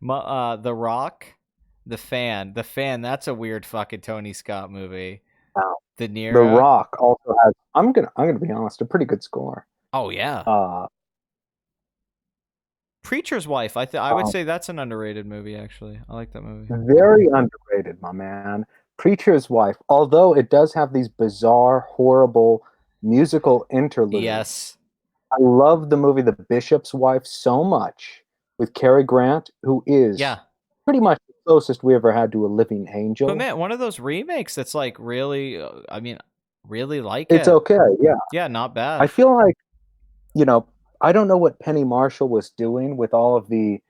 The Rock, The Fan. The Fan. That's a weird fucking Tony Scott movie. Now, De The Niro. Rock also has. I'm gonna be honest, a pretty good score. Oh yeah. Uh, Preacher's Wife. I would say that's an underrated movie. Actually, I like that movie. very underrated, my man. Preacher's Wife, although it does have these bizarre, horrible musical interludes. Yes. I love the movie The Bishop's Wife so much with Cary Grant, who is Yeah. pretty much the closest we ever had to a living angel. But man, one of those remakes that's like really, I mean, really like It's it. okay, yeah. Yeah, not bad. I feel like, I don't know what Penny Marshall was doing with all of the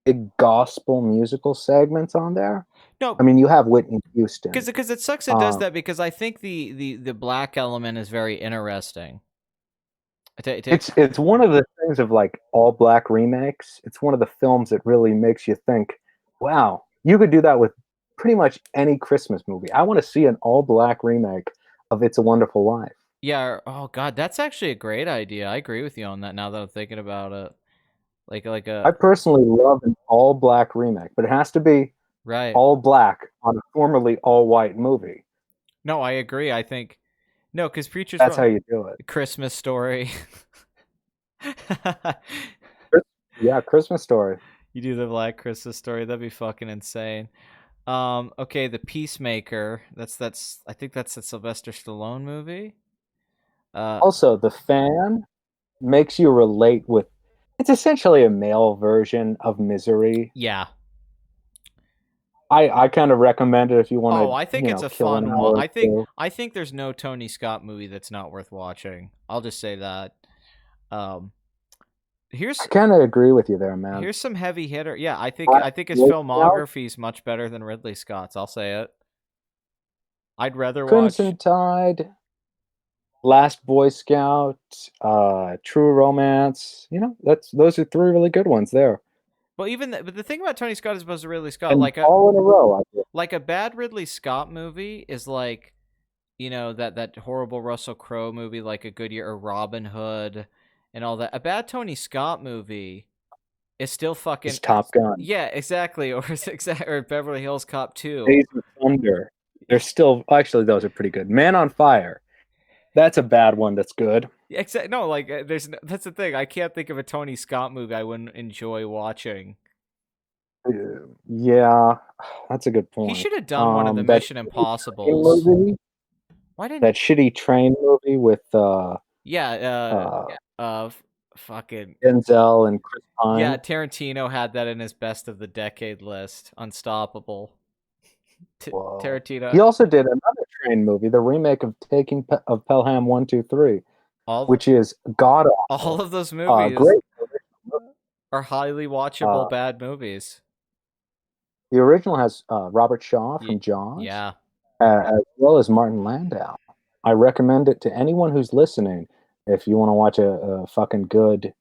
big gospel musical segments on there. No, I mean, you have Whitney Houston. because it sucks it does that, because I think the black element is very interesting. It's one of the things of like all black remakes. It's one of the films that really makes you think, wow, you could do that with pretty much any Christmas movie. I want to see an all black remake of It's a Wonderful Life. Yeah. Oh God, that's actually a great idea. I agree with you on that. Now that I'm thinking about it, I personally love an all black remake, but it has to be right. all black on a formerly all white movie. No, I agree. I think no, because Preacher's That's how you do it. Christmas Story. Yeah, Christmas Story. You do the Black Christmas Story. That'd be fucking insane. Okay, The Peacemaker. I think that's a Sylvester Stallone movie. Also, The Fan makes you relate with. It's essentially a male version of Misery. Yeah. I kind of recommend it if you want to. Oh, I think it's a fun one. I think there's no Tony Scott movie that's not worth watching. I'll just say that. I kind of agree with you there, man. Here's some heavy hitter. Yeah, I think his filmography is much better than Ridley Scott's. I'll say it. I'd rather Crimson watch Tide, Last Boy Scout, True Romance. Those are three really good ones there. Well, but the thing about Tony Scott is supposed to Ridley Scott, And all in a row. I guess. Like a bad Ridley Scott movie is like, that horrible Russell Crowe movie, like A Good Year or Robin Hood, and all that. A bad Tony Scott movie is still fucking It's Top Gun. Yeah, exactly, or Beverly Hills Cop 2. Days of Thunder. They're still actually those are pretty good. Man on Fire. That's a bad one. That's good. No, like that's the thing. I can't think of a Tony Scott movie I wouldn't enjoy watching. Yeah, that's a good point. He should have done one of the Mission Impossibles. Why didn't that shitty train movie with fucking Denzel and Chris Pine? Yeah, Tarantino had that in his best of the decade list. Unstoppable. Tarantino. He also did another train movie, the remake of of Pelham 1, 2, 3, which is god awful. All of those movies great are highly watchable bad movies. The original has Robert Shaw from Jaws, as well as Martin Landau. I recommend it to anyone who's listening. If you want to watch a fucking good,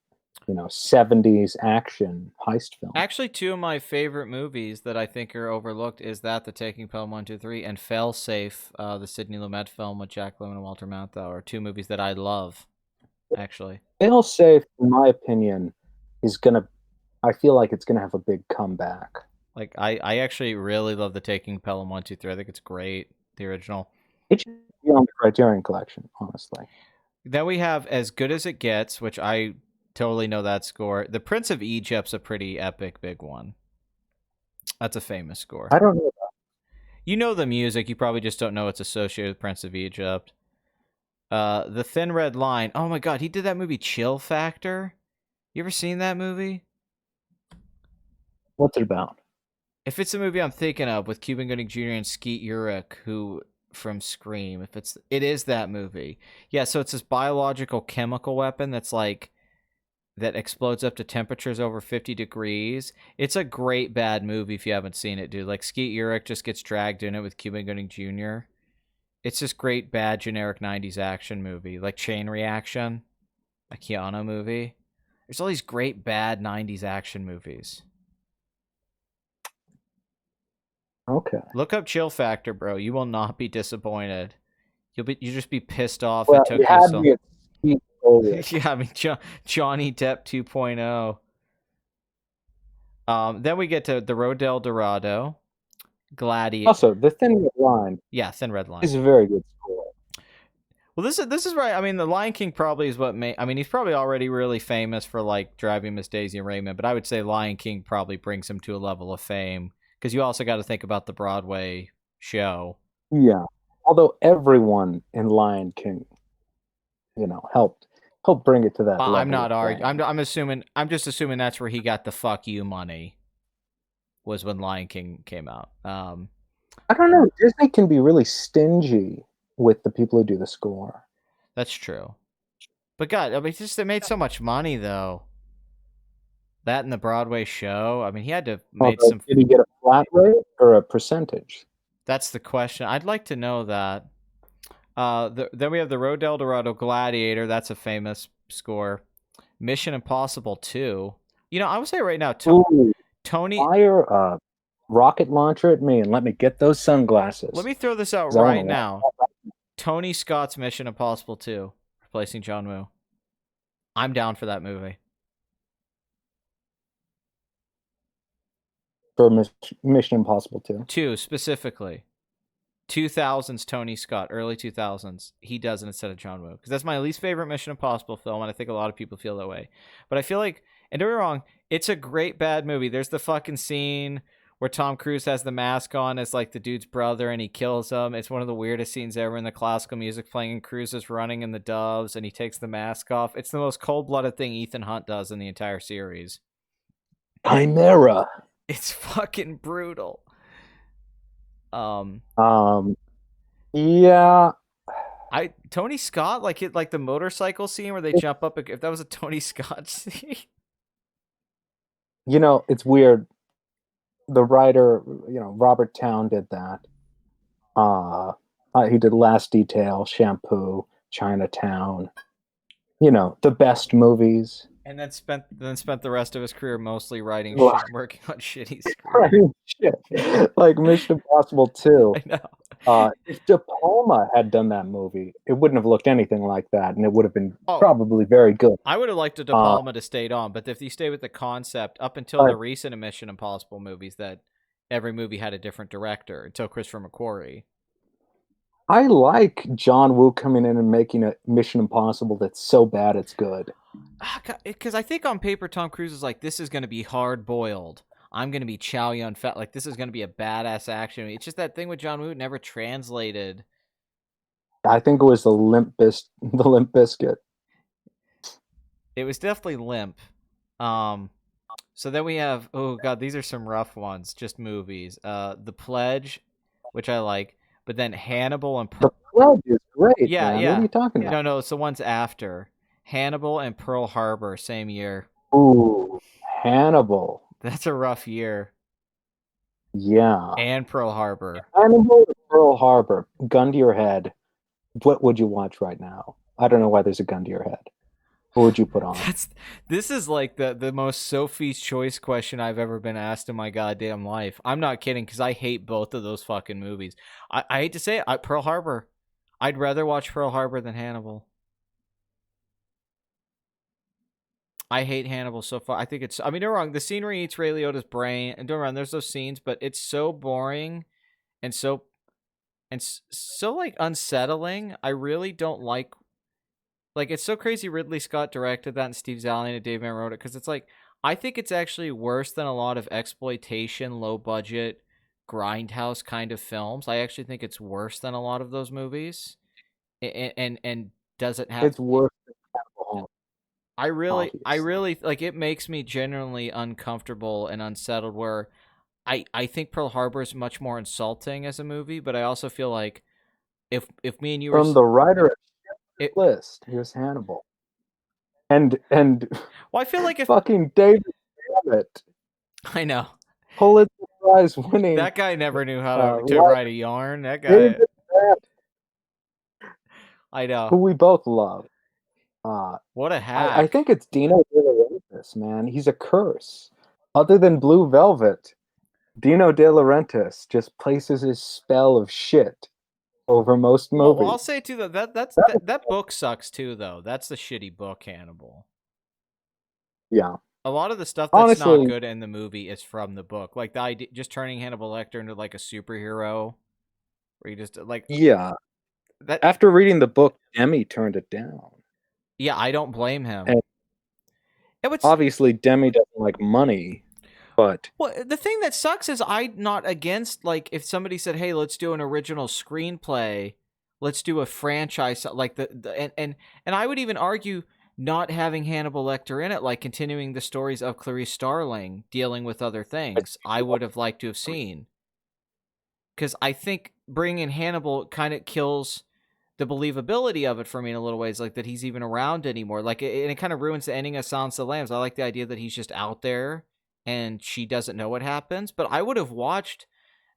70s action heist film. Actually, two of my favorite movies that I think are overlooked is The Taking Pelham 1, 2, 3, and Failsafe, the Sidney Lumet film with Jack Lemmon and Walter Matthau, are two movies that I love, actually. Failsafe, in my opinion, I feel like it's gonna have a big comeback. Like, I actually really love The Taking Pelham 1, 2, 3. I think it's great, the original. It should be on the Criterion Collection, honestly. Then we have As Good as It Gets, which I totally know that score. The Prince of Egypt's a pretty epic big one. That's a famous score. I don't know that. You know the music, you probably just don't know it's associated with Prince of Egypt. The Thin Red Line. Oh my god, he did that movie Chill Factor. You ever seen that movie? What's it about? If it's a movie I'm thinking of with Cuba Gooding Jr. and Skeet Ulrich, who from Scream, it is that movie. Yeah, so it's this biological chemical weapon that's like that explodes up to temperatures over 50 degrees. It's a great bad movie if you haven't seen it, dude. Like Skeet Ulrich just gets dragged in it with Cuba Gooding Jr. It's just great bad generic 90s action movie, like Chain Reaction, a Keanu movie. There's all these great bad 90s action movies. Okay. Look up Chill Factor, bro. You will not be disappointed. You'll just be pissed off. Well, it took you so. Yeah, I mean Johnny Depp 2.0. Then we get to The Road to El Dorado, Gladiator. Also, The Thin Red Line Yeah, Thin Red Line. is a very good score. Well, this is right. I mean, The Lion King probably is what made. I mean, he's probably already really famous for like Driving Miss Daisy and Raymond, but I would say Lion King probably brings him to a level of fame because you also got to think about the Broadway show. Yeah. Although everyone in Lion King, helped bring it to that Well, level. I'm not of arguing. fame. I'm assuming. I'm just assuming that's where he got the "fuck you" money. Was when Lion King came out. I don't know. Disney can be really stingy with the people who do the score. That's true. But God, I mean, they made so much money though. That and the Broadway show. I mean, he had to made Although, some. did he get a flat rate or a percentage? That's the question. I'd like to know that. Then we have the Road to El Dorado Gladiator. That's a famous score. Mission Impossible 2. I would say right now, Ooh, Tony. fire a rocket launcher at me and let me get those sunglasses. Let me throw this out 'Cause I wanna right now. watch Tony Scott's Mission Impossible 2, replacing John Woo. I'm down for that movie. for Mission Impossible 2. 2 specifically. 2000s Tony Scott, early 2000s. He does it instead of John Woo. Because that's my least favorite Mission Impossible film, and I think a lot of people feel that way. But I feel like, and don't get me wrong, it's a great bad movie. There's the fucking scene where Tom Cruise has the mask on as like the dude's brother and he kills him. It's one of the weirdest scenes ever, in the classical music playing and Cruise is running in the doves and he takes the mask off. It's the most cold-blooded thing Ethan Hunt does in the entire series. Chimera. It's fucking brutal. Yeah. Tony Scott, like the motorcycle scene where they jump up. If that was a Tony Scott scene, It's weird. The writer, Robert Towne did that. He did Last Detail, Shampoo, Chinatown. The best movies. and then spent the rest of his career mostly writing shit, working on shitty scripts. Writing shit. Like Mission Impossible 2. I know. If De Palma had done that movie, it wouldn't have looked anything like that, and it would have been probably very good. I would have liked De Palma to stayed on, but if you stay with the concept, up until the recent Mission Impossible movies, that every movie had a different director until Christopher McQuarrie. I like John Woo coming in and making a Mission Impossible that's so bad it's good. Because I think on paper, Tom Cruise is like, this is going to be hard-boiled. I'm going to be Chow Yun-Fat. Like, this is going to be a badass action. It's just that thing with John Woo never translated. I think it was the Limp Bizkit. It was definitely limp. So then we have, oh god, these are some rough ones, just movies. The Pledge, which I like, but then Hannibal and The Pledge is great. Yeah, man. yeah. What are you talking about? No, it's the ones after. Hannibal and Pearl Harbor, same year. Ooh, Hannibal. That's a rough year. Yeah. And Pearl Harbor. Hannibal and Pearl Harbor. Gun to your head. What would you watch right now? I don't know why there's a gun to your head. What would you put on? This is like the most Sophie's Choice question I've ever been asked in my goddamn life. I'm not kidding, because I hate both of those fucking movies. I hate to say it, Pearl Harbor. I'd rather watch Pearl Harbor than Hannibal. I hate Hannibal so far. I think it's, I mean, don't get me wrong, the scene where he eats Ray Liotta's brain, and don't get me wrong, there's those scenes, but it's so boring and so like unsettling. I really don't like it's so crazy Ridley Scott directed that and Steve Zalian and Dave Mann wrote it, because it's like, I think it's actually worse than a lot of exploitation, low budget, grindhouse kind of films. I actually think it's worse than a lot of those movies, and doesn't have. It's worse than Hannibal. I really like, it makes me genuinely uncomfortable and unsettled, where I think Pearl Harbor is much more insulting as a movie, but I also feel like if me and you were From the writer list, here's Hannibal. And well, I feel like if fucking David Mamet, I know, Pulitzer Prize winning, that guy never knew how to write a yarn. That guy, David Mamet, I know, who we both love. What a hack! I think it's Dino De Laurentiis, man. He's a curse. Other than Blue Velvet, Dino De Laurentiis just places his spell of shit over most movies. Well, I'll say too though, that book sucks too, though. That's the shitty book, Hannibal. Yeah. A lot of the stuff that's Honestly, not good in the movie is from the book. Like the idea, just turning Hannibal Lecter into like a superhero, where you just like yeah. that. After reading the book, Demi turned it down. Yeah, I don't blame him. And It was obviously, Demi doesn't like money, but well. The thing that sucks is I'm not against like if somebody said, "Hey, let's do an original screenplay, let's do a franchise," like and I would even argue not having Hannibal Lecter in it, like continuing the stories of Clarice Starling dealing with other things. I would have liked to have seen, because I think bringing in Hannibal kind of kills the believability of it for me in a little ways, like that he's even around anymore. Like, and it kind of ruins the ending of Silence of the Lambs. I like the idea that he's just out there and she doesn't know what happens. But I would have watched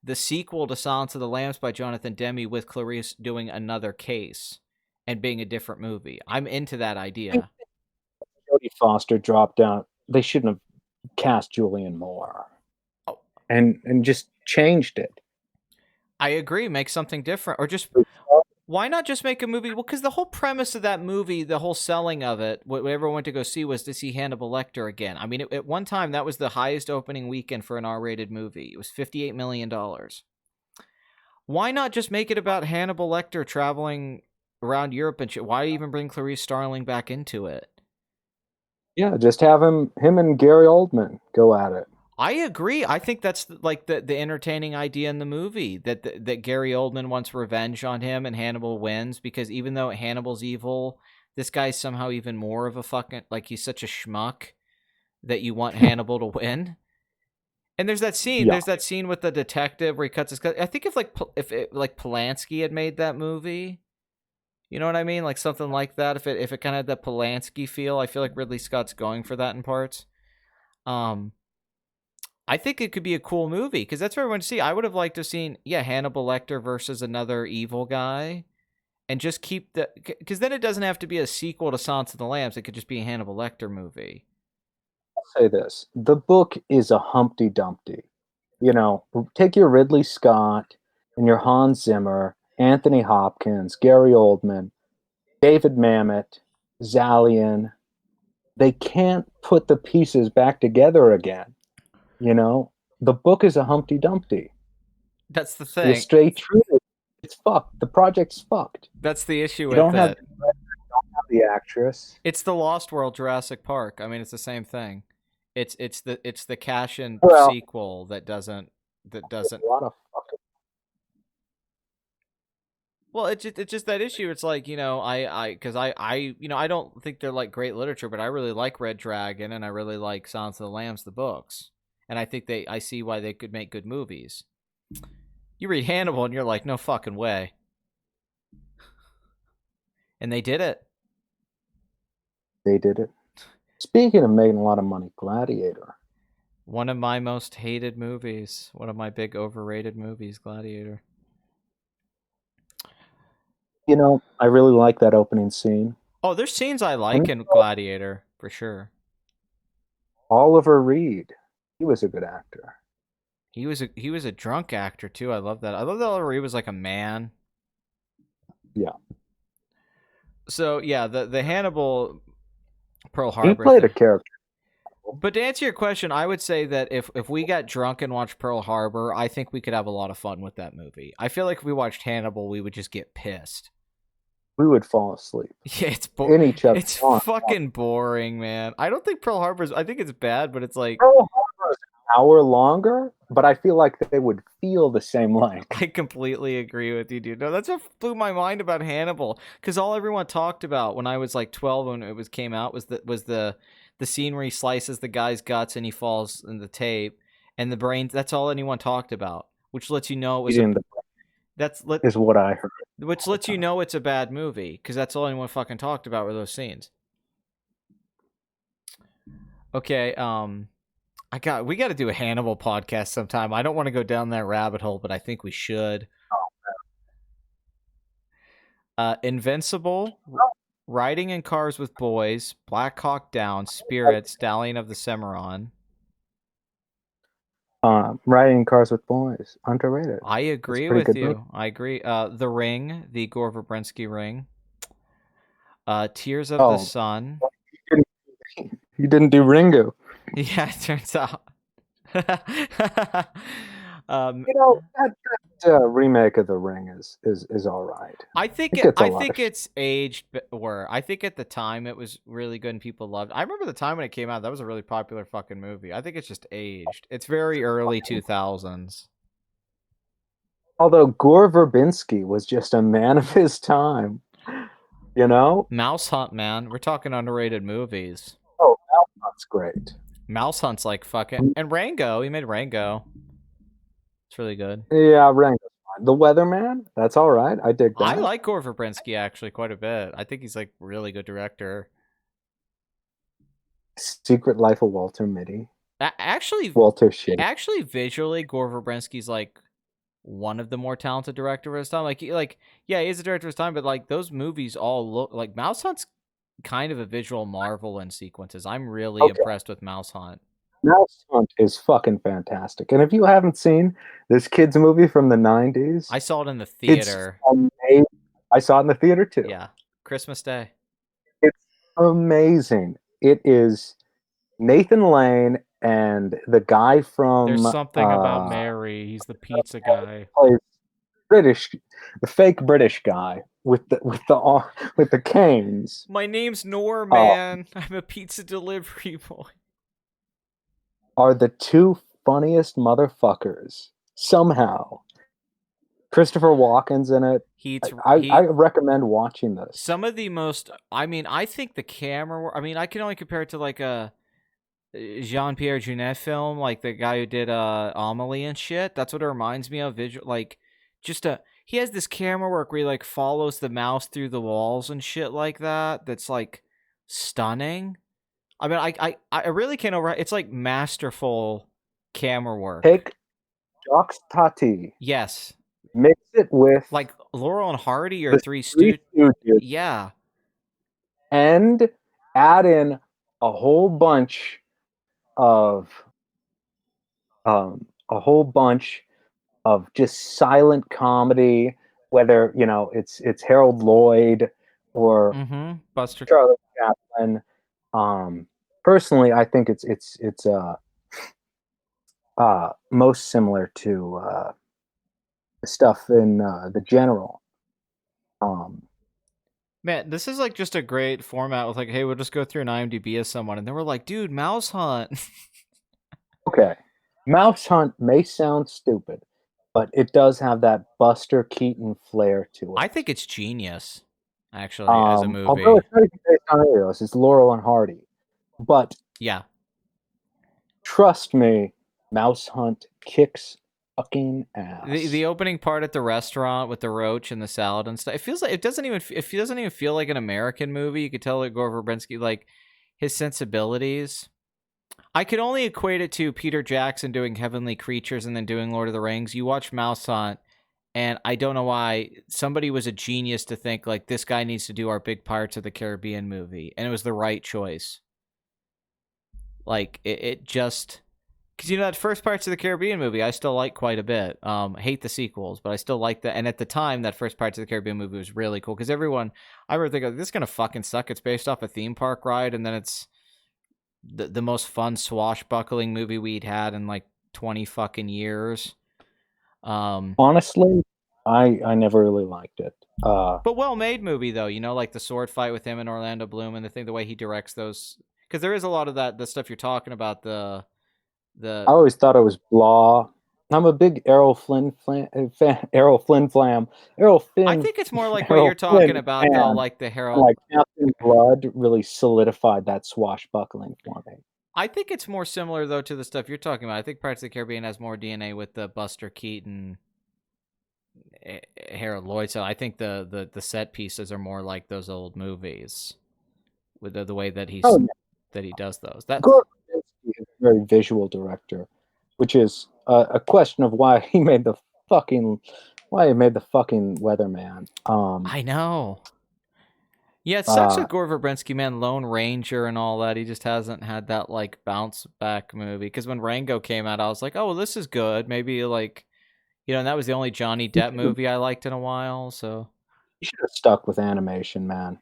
the sequel to Silence of the Lambs by Jonathan Demme with Clarice doing another case and being a different movie. I'm into that idea. Jodie Foster dropped out. They shouldn't have cast Julianne Moore, Oh. and just changed it. I agree. Make something different, or just why not just make a movie? Well, because the whole premise of that movie, the whole selling of it, what everyone went to go see was to see Hannibal Lecter again. I mean, at one time, that was the highest opening weekend for an R-rated movie. It was $58 million. Why not just make it about Hannibal Lecter traveling around Europe and shit? Why even bring Clarice Starling back into it? Yeah, just have him and Gary Oldman go at it. I agree. I think that's like the entertaining idea in the movie, that Gary Oldman wants revenge on him and Hannibal wins, because even though Hannibal's evil, this guy's somehow even more of a fucking, like, he's such a schmuck that you want Hannibal to win. And there's that scene. Yeah. There's that scene with the detective where he cuts his cut. I think if Polanski had made that movie, you know what I mean, like something like that. If it kind of had that Polanski feel, I feel like Ridley Scott's going for that in parts. I think it could be a cool movie, because that's what I want to see. I would have liked to have seen, Hannibal Lecter versus another evil guy, and just keep because then it doesn't have to be a sequel to Silence of the Lambs. It could just be a Hannibal Lecter movie. I'll say this: the book is a Humpty Dumpty. You know, take your Ridley Scott and your Hans Zimmer, Anthony Hopkins, Gary Oldman, David Mamet, Zalian. They can't put the pieces back together again. You know, the book is a Humpty Dumpty. That's the You thing. stay true. It's fucked. The project's fucked. That's the issue You with don't have it. the actress. It's the Lost World Jurassic Park. I mean, it's the same thing. It's the cash-in sequel that doesn't. A lot of fucking. Well, it's just that issue. It's like, because I don't think they're like great literature, but I really like Red Dragon and I really like Silence of the Lambs, the books, and I think I see why they could make good movies. You read Hannibal and you're like, no fucking way, and they did it. They did it. Speaking of making a lot of money, Gladiator. One of my most hated movies. One of my big overrated movies, Gladiator. You know, I really like that opening scene. Oh, there's scenes I like in Gladiator, for sure. Oliver Reed. He was a good actor. He was a drunk actor too. I love that. I love that Oliver Reed was like a man. Yeah. So yeah, the Hannibal Pearl Harbor. He played a character. But to answer your question, I would say that if we got drunk and watched Pearl Harbor, I think we could have a lot of fun with that movie. I feel like if we watched Hannibal, we would just get pissed. We would fall asleep. Yeah, it's in each other. It's fucking boring, man. I don't think Pearl Harbor's. I think it's bad, but it's like Pearl Harbor is an hour longer, but I feel like they would feel the same length. I completely agree with you, dude. No, that's what blew my mind about Hannibal, because all everyone talked about when I was like 12 when it came out was the scene where he slices the guy's guts and he falls in the tape and the brain. That's all anyone talked about, which lets you know it was is what I heard. Which lets you know it's a bad movie, because that's all anyone fucking talked about were those scenes. Okay, we got to do a Hannibal podcast sometime. I don't want to go down that rabbit hole, but I think we should. Invincible, Riding in Cars with Boys, Black Hawk Down, Spirits, Stallion of the Cimarron. Riding Cars with Boys, underrated. I agree with you. Movie. I agree. The Ring, the Gore Verbinski Ring. Tears of the Sun. You didn't do Ringo. Yeah, it turns out. You know, that remake of The Ring is all right. It gets a I lot of think shit. it's aged, or I think at the time it was really good and people loved it. I remember the time when it came out, that was a really popular fucking movie. I think it's just aged. It's very early 2000s. Although Gore Verbinski was just a man of his time, you know? Mouse Hunt, man. We're talking underrated movies. Oh, that's great. Mouse Hunt's like fucking, and Rango. He made Rango. It's really good. Yeah, Rango's fine. The Weatherman, that's all right. I dig I that. like Gore Verbinski actually quite a bit. I think he's like really good director. Secret Life of Walter Mitty. Actually, Walter shit. visually, Gore Verbinski's like one of the more talented directors of his time. Yeah, he's a director of his time, but like those movies all look like Mouse Hunt's kind of a visual marvel in sequences. I'm really Okay. impressed with Mouse Hunt. Mouse Hunt is fucking fantastic. And if you haven't seen this kid's movie from the 90s, I saw it in the it's theater. amazing. I saw it in the theater too. Yeah, Christmas Day. It's amazing. It is Nathan Lane and the guy from There's something about Mary. He's the pizza guy. plays British, the fake British guy with the canes. My name's Norman. I'm a pizza delivery boy. Are the two funniest motherfuckers somehow. Christopher Walken's in it. I recommend watching this. Some of the most, I mean, I think the camera, I mean, I can only compare it to like a Jean-Pierre Jeunet film, like the guy who did Amelie and shit. That's what it reminds me of. Visual, like, he has this camera work where he like follows the mouse through the walls and shit like that. That's like stunning. I mean, I really can't it's like masterful camera work. Take Jacques Tati. Yes. Mix it with like Laurel and Hardy or Three Stooges. Yeah. And add in a whole bunch of just silent comedy, whether it's Harold Lloyd or Buster Charlie Chaplin. Personally, I think it's most similar to stuff in The General. Man, this is like just a great format with like, hey, we'll just go through an IMDb as someone, and then we're like, dude, Mouse Hunt. Okay, Mouse Hunt may sound stupid, but it does have that Buster Keaton flair to it. I think it's genius, actually, as a movie. Although it's not even based on heroes, it's Laurel and Hardy. But yeah, trust me, Mouse Hunt kicks fucking ass. The opening part at the restaurant with the roach and the salad and stuff. It feels like it doesn't even feel like an American movie. You could tell that Gore Verbinski, like his sensibilities. I could only equate it to Peter Jackson doing Heavenly Creatures and then doing Lord of the Rings. You watch Mouse Hunt, and I don't know why somebody was a genius to think like this guy needs to do our big Pirates of the Caribbean movie, and it was the right choice. Like it just. Because, that first Pirates of the Caribbean movie, I still like quite a bit. Hate the sequels, but I still like that. And at the time, that first Pirates of the Caribbean movie was really cool. Because I remember thinking, this is going to fucking suck. It's based off a theme park ride, and then it's the most fun swashbuckling movie we'd had in like 20 fucking years. Honestly, I never really liked it. But well-made movie, though. Like the sword fight with him and Orlando Bloom and the way he directs those. Because there is a lot of the stuff you're talking about, I always thought it was blah. I'm a big Errol Flynn fan. Errol Flynn. I think it's more like what you're talking about, though, like the Harold. Like Captain Blood really solidified that swashbuckling for me. I think it's more similar, though, to the stuff you're talking about. I think Pirates of the Caribbean has more DNA with the Buster Keaton, Harold Lloyd. So I think the set pieces are more like those old movies, with the way that he does those. That's He's a very visual director, which is a question of why he made the fucking Weatherman. I know. Yeah, it sucks with Gore Verbinski, man. Lone Ranger and all that. He just hasn't had that like bounce back movie. Because when Rango came out, I was like, oh, well, this is good. Maybe like, and that was the only Johnny Depp movie I liked in a while. So you should have stuck with animation, man.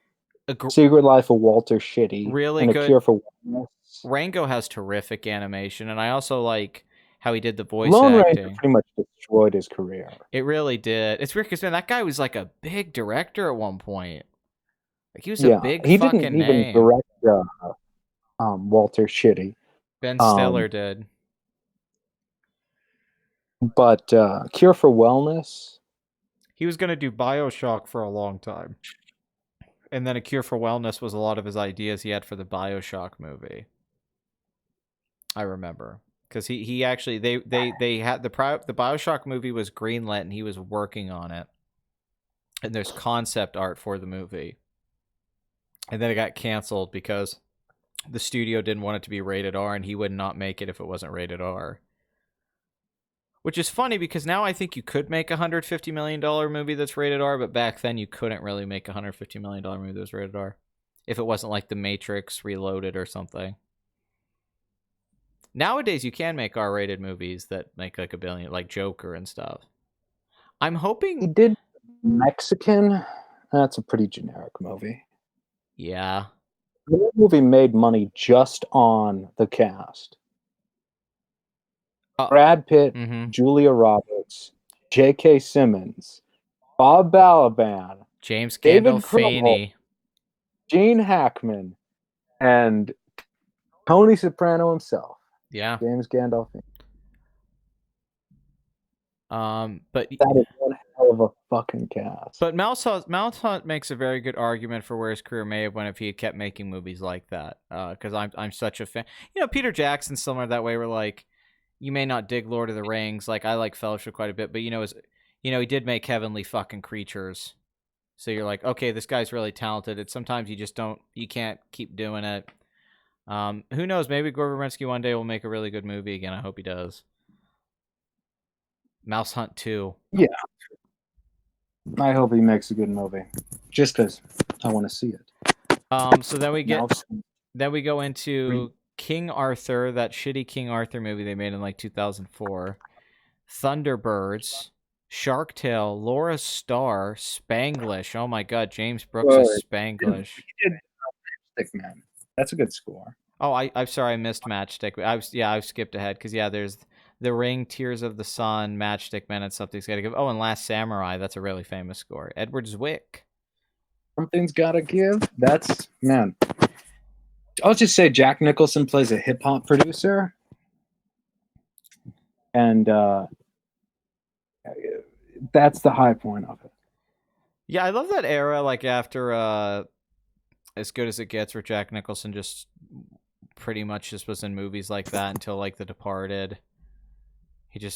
Secret Life of Walter Shitty, really and A good. Cure for Wellness. Rango has terrific animation, and I also like how he did the voice Lone Ranger acting. pretty much destroyed his career. It really did. It's weird because man, that guy was like a big director at one point. Like he was a big he fucking didn't even name. direct Walter Shitty. Ben Stiller did. But Cure for Wellness. He was going to do BioShock for a long time. And then A Cure for Wellness was a lot of his ideas he had for the BioShock movie. I remember. Because he actually, they had the BioShock movie was greenlit and he was working on it. And there's concept art for the movie. And then it got canceled because the studio didn't want it to be rated R and he would not make it if it wasn't rated R. Which is funny because now I think you could make a $150 million movie that's rated R, but back then you couldn't really make a $150 million movie that was rated R. If it wasn't like The Matrix Reloaded or something. Nowadays you can make R-rated movies that make like $1 billion, like Joker and stuff. I'm hoping... He did Mexican. That's a pretty generic movie. Yeah. The movie made money just on the cast. Brad Pitt, Julia Roberts, J.K. Simmons, Bob Balaban, James David Gandolfini, Gene Hackman, and Tony Soprano himself. Yeah. James Gandolfini. But that is one hell of a fucking cast. But Mouse Hunt makes a very good argument for where his career may have went if he had kept making movies like that. Because I'm such a fan. You know, Peter Jackson's similar that way. Where like, you may not dig Lord of the Rings. Like I like Fellowship quite a bit, but he did make Heavenly fucking Creatures. So you're like, okay, this guy's really talented. It's sometimes you can't keep doing it. Who knows? Maybe Gore Verbinski one day will make a really good movie again. I hope he does. Mouse Hunt 2. Yeah. I hope he makes a good movie. Just because I want to see it. So then we go into King Arthur, that shitty King Arthur movie they made in like 2004. Thunderbirds, Shark Tale, Laura Starr, Spanglish. Oh my god, James Brooks is Spanglish. He did Matchstick Man. That's a good score. Oh, I'm sorry, I missed Matchstick. I've skipped ahead because there's The Ring, Tears of the Sun, Matchstick Men, and Something's Gotta Give. Oh, and Last Samurai. That's a really famous score. Edward Zwick. Something's Gotta Give. That's, man. I'll just say Jack Nicholson plays a hip hop producer, and that's the high point of it. Yeah, I love that era. Like after As Good as It Gets, where Jack Nicholson just pretty much just was in movies like that until like The Departed.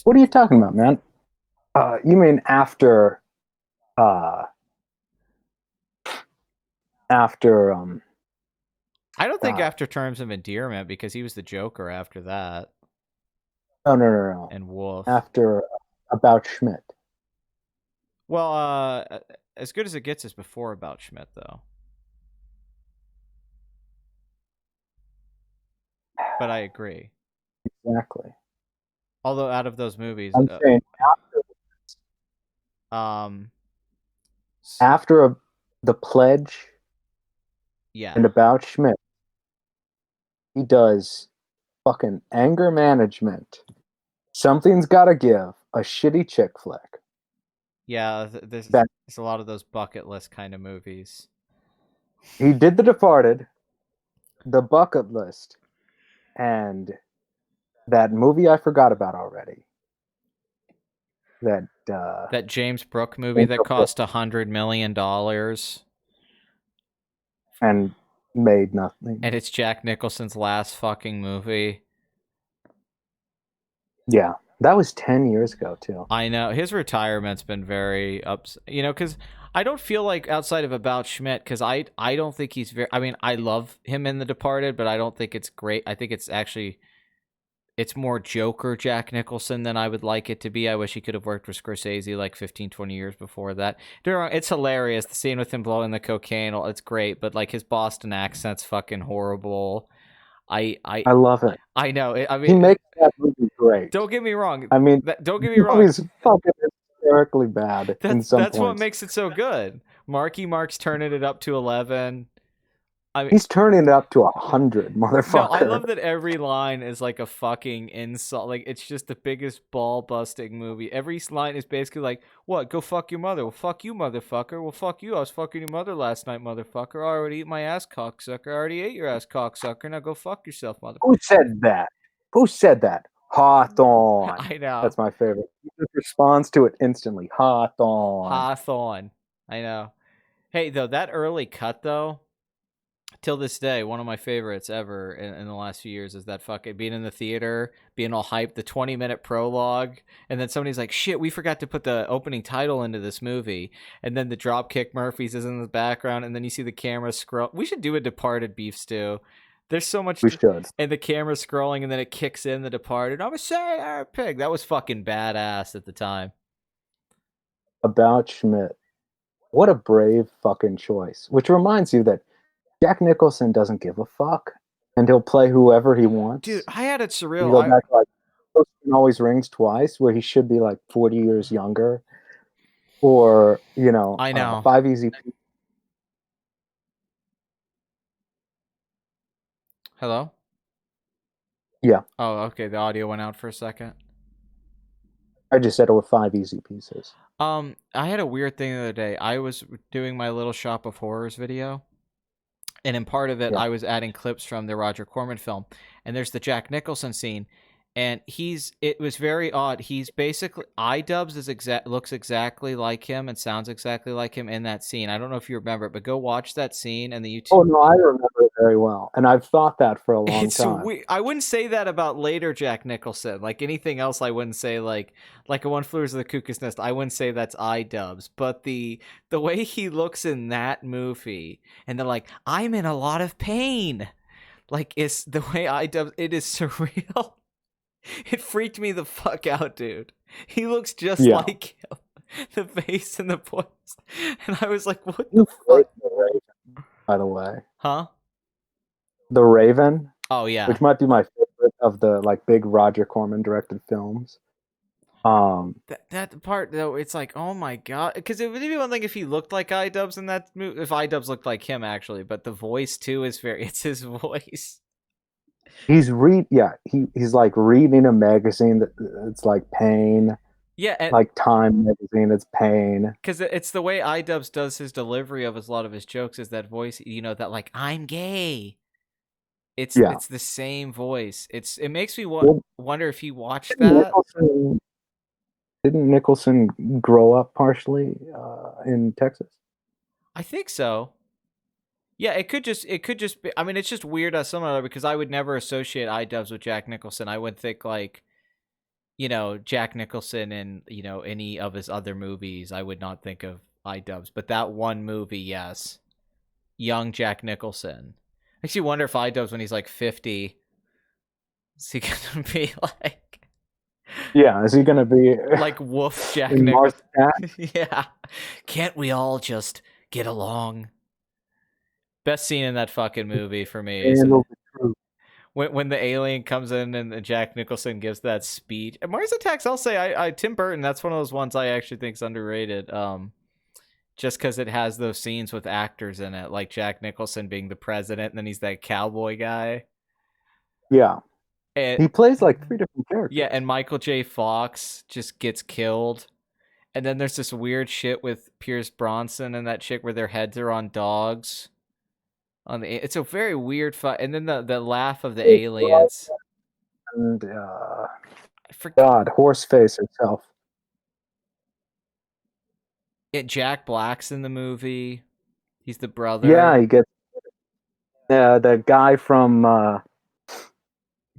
What are you talking about, man? You mean after I don't think after Terms of Endearment, because he was the Joker after that. No. And Wolf. After About Schmidt. Well, As Good as It Gets is before About Schmidt, though. But I agree. Exactly. Although out of those movies, I'm saying after The Pledge, and About Schmidt, he does fucking Anger Management, Something's Gotta Give, a shitty chick flick. Yeah, there's a lot of those bucket list kind of movies. He did The Departed, The Bucket List, and that movie I forgot about already. That James Brooke movie that cost $100 million. And made nothing. And it's Jack Nicholson's last fucking movie. Yeah, that was 10 years ago, too. I know. His retirement's been very because I don't feel like outside of About Schmidt, because I don't think he's very... I mean, I love him in The Departed, but I don't think it's great. I think it's actually... It's more Joker Jack Nicholson than I would like it to be. I wish he could have worked with Scorsese like 15, 20 years before that. It's hilarious. The scene with him blowing the cocaine, it's great, but like his Boston accent's fucking horrible. I love it. I know. I mean, he makes that movie great. Don't get me wrong. I mean, don't get me wrong. He's fucking hysterically bad in some That's points. what makes it so good. Marky Mark's turning it up to 11. I mean, He's turning it up to 100, motherfucker. no, I love that every line is like a fucking insult. Like, it's just the biggest ball busting movie. Every line is basically like, "What? Go fuck your mother." Well, fuck you, motherfucker. Well, fuck you. I was fucking your mother last night, motherfucker. I already ate my ass, cocksucker. I already ate your ass, cocksucker. Now go fuck yourself, motherfucker. Who said that? Who said that? Hawthorne. I know. That's my favorite. He just responds to it instantly. Hawthorne. Hawthorne. I know. Hey, though, that early cut, though, till this day, one of my favorites ever in the last few years is that fucking being in the theater, being all hyped, the 20-minute prologue, and then somebody's like, shit, we forgot to put the opening title into this movie, and then the Dropkick Murphys is in the background, and then you see the camera scroll. We should do a Departed beef stew. There's so much. We should. And the camera scrolling, and then it kicks in the Departed. I'm a say pig. That was fucking badass at the time. About Schmidt. What a brave fucking choice. Which reminds you that Jack Nicholson doesn't give a fuck, and he'll play whoever he wants. Dude, I had it You surreal. go back to, like, Postman Always Rings Twice, where he should be like 40 years younger, or I know. 5 Easy Pieces. Hello? Yeah, Oh, okay. The audio went out for a second. I just said it with 5 Easy Pieces. I had a weird thing the other day. I was doing my Little Shop of Horrors video, and in part of it, Yeah. I was adding clips from the Roger Corman film, and there's the Jack Nicholson scene, and it was very odd. He's basically, iDubbbz looks exactly like him and sounds exactly like him in that scene. I don't know if you remember it, but go watch that scene and the YouTube. Oh no, I remember it very well, and I've thought that for a long time. I wouldn't say that about later Jack Nicholson. Like anything else, I wouldn't say like a One Flew Over the Cuckoo's Nest. I wouldn't say that's iDubbbz, but the way he looks in that movie, and they're like, I'm in a lot of pain. Like, it's the way iDubbbz. It is surreal. It freaked me the fuck out, dude. He looks just like him. The face and the voice, and I was like, what the fuck? The Raven, by the way. Huh? The Raven. Oh yeah. Which might be my favorite of the like big Roger Corman directed films. That part though, it's like, oh my god, because it would be one thing if he looked like iDubbbz in that movie, if iDubbbz looked like him actually, but the voice too is it's his voice. He's like reading a magazine that it's like Pain. Yeah, and like Time magazine, it's Pain. Because it's the way iDubbbz does his delivery of a lot of his jokes is that voice, that like, I'm gay. It's the same voice. It makes me wonder if he watched that. Didn't Nicholson grow up partially in Texas? I think so. Yeah, it could just be. I mean, it's just weird as some other, because I would never associate iDubbbz with Jack Nicholson. I would think like, Jack Nicholson in any of his other movies. I would not think of iDubbbz, but that one movie, yes, young Jack Nicholson. Makes you wonder if iDubbbz, when he's like 50, is he gonna be like? Yeah, is he gonna be like woof Jack Nicholson? Mars Yeah, can't we all just get along? Best scene in that fucking movie for me is when the alien comes in and Jack Nicholson gives that speech. And Mars Attacks, I'll say, I Tim Burton, that's one of those ones I actually think is underrated. Just because it has those scenes with actors in it, like Jack Nicholson being the president, and then he's that cowboy guy. Yeah. And he plays like 3 different characters. Yeah, and Michael J. Fox just gets killed. And then there's this weird shit with Pierce Bronson and that chick where their heads are on dogs. It's a very weird fight. And then the laugh of the aliens. And God, Horseface herself. Jack Black's in the movie. He's the brother. Yeah, he gets the guy from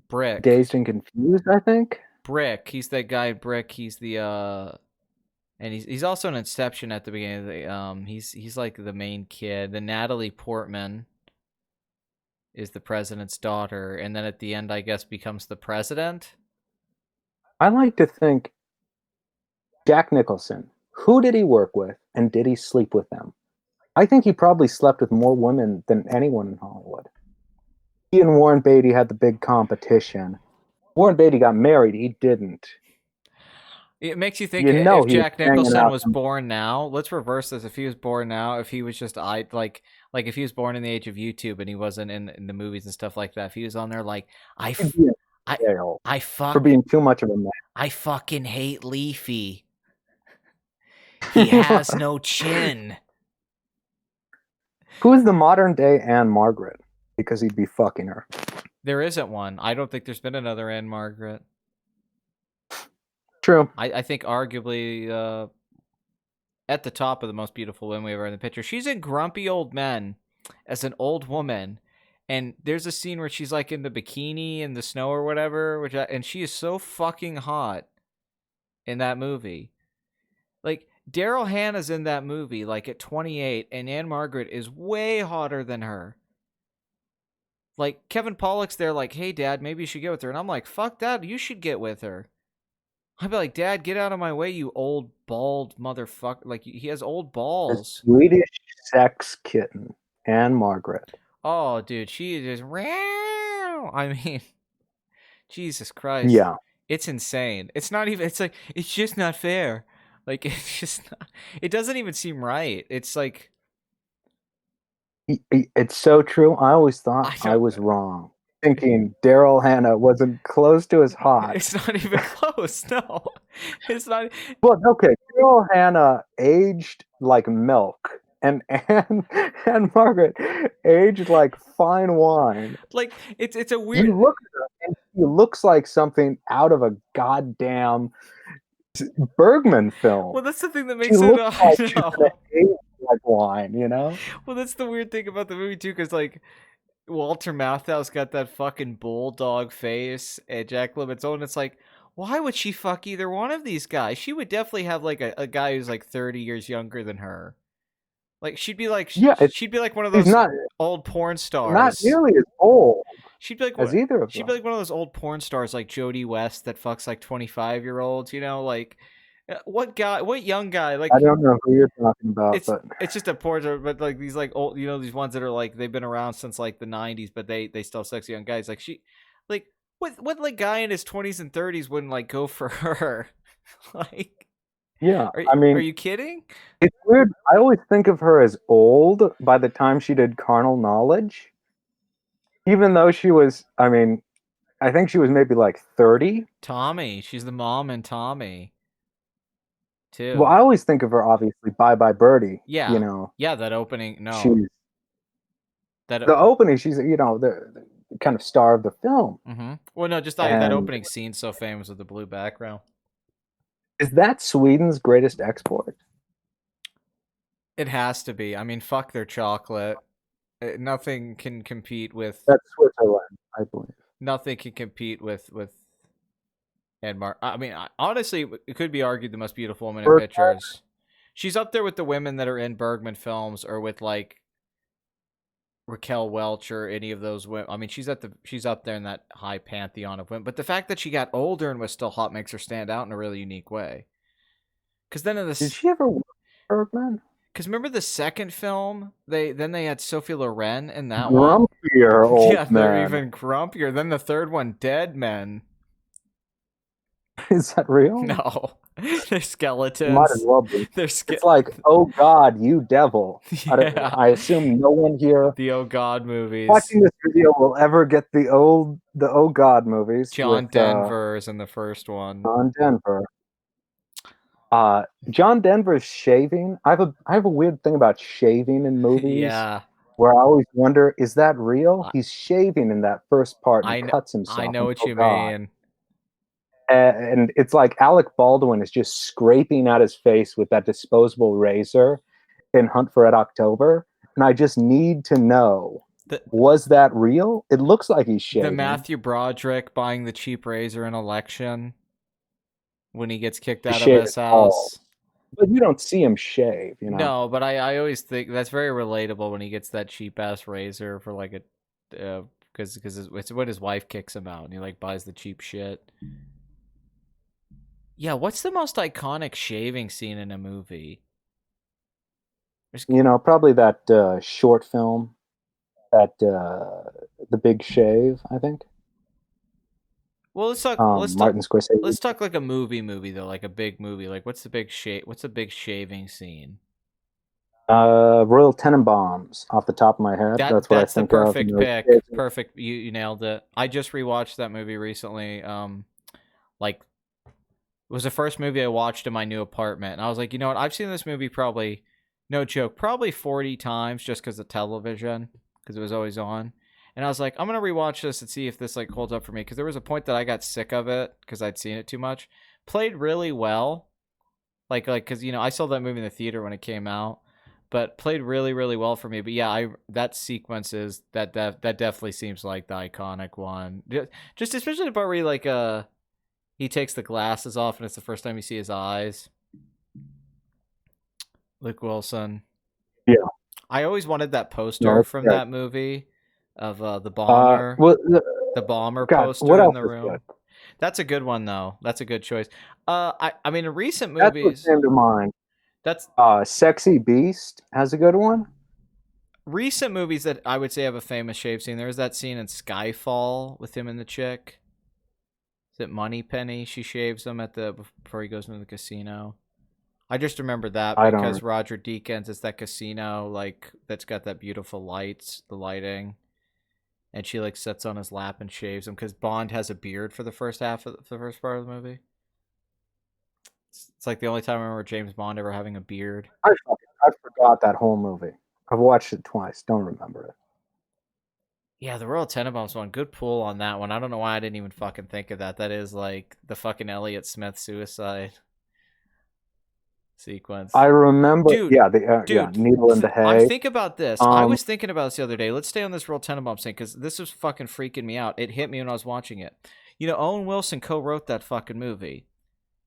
Brick. Dazed and Confused, I think. Brick. He's that guy. Brick. He's the and he's also an Inception at the beginning of the he's like the main kid. The Natalie Portman is the president's daughter, and then at the end, I guess, becomes the president. I like to think Jack Nicholson. Who did he work with, and did he sleep with them? I think he probably slept with more women than anyone in Hollywood. He and Warren Beatty had the big competition. Warren Beatty got married. He didn't. It makes you think, if Jack Nicholson was born now, let's reverse this. If he was born now, if he was just Like if he was born in the age of YouTube and he wasn't in the movies and stuff like that, if he was on there like I He'd be in I jail I for being too much of a man. I fucking hate Leafy. He has no chin. Who's the modern day Anne Margaret? Because he'd be fucking her. There isn't one. I don't think there's been another Anne Margaret. True. I think arguably at the top of the most beautiful women we ever in the picture. She's in Grumpy Old Men as an old woman. And there's a scene where she's like in the bikini in the snow or whatever, and she is so fucking hot in that movie. Like Daryl Hannah's in that movie like at 28 and Anne Margaret is way hotter than her. Like Kevin Pollak's there like, "Hey dad, maybe you should get with her." And I'm like, "Fuck that, you should get with her." I'd be like, "Dad, get out of my way, you old bald motherfucker." Like he has old balls. The Swedish sex kitten, Anne Margaret. Oh, dude, she is just. I mean, Jesus Christ. Yeah. It's insane. It's not even. It's like it's just not fair. Like it's just. Not, it doesn't even seem right. It's like. It's so true. I always thought I was wrong, thinking Daryl Hannah wasn't close to as hot. It's not even close. No, it's not. Well, okay, Daryl Hannah aged like milk. And Margaret aged like fine wine. Like it's a weird. You look at her and she looks like something out of a goddamn Bergman film. Well, that's the thing that makes it. Like she's gonna age like wine, you know. Well, that's the weird thing about the movie too, because like Walter Matthau's got that fucking bulldog face, and Jack Lemon's own. It's like, why would she fuck either one of these guys? She would definitely have like a guy who's like 30 years younger than her. Like she'd be like, she'd be like one of those old porn stars. Not nearly as old. She'd be like as either of them. She'd be like one of those old porn stars, like Jodie West, that fucks like 25-year-olds. You know, like what young guy? Like I don't know who you're talking about, it's just a porn star, but like these like old, you know, these ones that are like they've been around since like the 90s, but they still have sexy young guys. Like she, like what like guy in his 20s and 30s wouldn't like go for her? Like. Yeah, I mean, are you kidding? It's weird. I always think of her as old by the time she did Carnal Knowledge. Even though she was, I mean, I think she was maybe like 30. Tommy, she's the mom in Tommy, too. Well, I always think of her, obviously, Bye Bye Birdie. Yeah. You know. Yeah, that opening, no. The opening, she's, you know, the kind of star of the film. Mm-hmm. Well, no, just that opening scene's so famous with the blue background. Is that Sweden's greatest export? It has to be. I mean, fuck their chocolate. Nothing can compete with. That's Switzerland, I believe. Nothing can compete with Edmar. I mean, honestly, it could be argued the most beautiful woman in pictures. She's up there with the women that are in Bergman films, or with like Raquel Welch or any of those women. I mean, she's up there in that high pantheon of women. But the fact that she got older and was still hot makes her stand out in a really unique way. Because then did she ever work with Bergman? Because remember the second film, they had Sophie Loren in that grumpier one. Old yeah, man. They're even grumpier. Then the third one, Dead Men. Is that real? No. They're skeletons. Might as well be. It's like, oh God, you devil. Yeah. I assume no one here the Oh God movies watching this video will ever get the Oh God movies. John Denver is in the first one. John Denver. John Denver's shaving. I have a weird thing about shaving in movies. Yeah. Where I always wonder, is that real? He's shaving in that first part and cuts himself. I know what you mean. And it's like Alec Baldwin is just scraping at his face with that disposable razor in Hunt for Red October. And I just need to know, was that real? It looks like he's shaving. The Matthew Broderick buying the cheap razor in Election when he gets kicked out of his house. But you don't see him shave, you know? No, but I always think that's very relatable when he gets that cheap-ass razor for like a... Because it's when his wife kicks him out and he like buys the cheap shit. Yeah, what's the most iconic shaving scene in a movie? You know, probably that short film, that The Big Shave, I think. Well, let's talk. Martin Scorsese. Let's talk like a movie though, like a big movie. Like, what's the big shaving scene? Royal Tenenbaums off the top of my head. That's what I That's the think of. perfect pick. Perfect. You nailed it. I just rewatched that movie recently. Like it was the first movie I watched in my new apartment, and I was like, you know what? I've seen this movie probably, no joke, probably 40 times just because of television, because it was always on. And I was like, I'm gonna rewatch this and see if this like holds up for me, because there was a point that I got sick of it because I'd seen it too much. Played really well, because I saw that movie in the theater when it came out, but played really really well for me. But yeah, that sequence is that definitely seems like the iconic one. Just especially the part where he takes the glasses off and it's the first time you see his eyes. Luke Wilson. Yeah. I always wanted that poster from that movie of the bomber. The bomber poster what in else the is room. good? That's a good one though. That's a good choice. I mean, in recent movies, that's what came to mind. That's Sexy Beast has a good one. Recent movies that I would say have a famous shave scene. There's that scene in Skyfall with him and the chick. Is it Moneypenny? She shaves him before he goes into the casino. I just remember that because Roger Deakins is that casino that's got that beautiful the lighting, and she sits on his lap and shaves him because Bond has a beard for the first part of the movie. It's like the only time I remember James Bond ever having a beard. I forgot that whole movie. I've watched it twice. Don't remember it. Yeah, the Royal Tenenbaums one. Good pull on that one. I don't know why I didn't even fucking think of that. That is like the fucking Elliott Smith suicide sequence. I remember. Dude, Needle in the Hay. Think about this. I was thinking about this the other day. Let's stay on this Royal Tenenbaums thing because this was fucking freaking me out. It hit me when I was watching it. Owen Wilson co-wrote that fucking movie.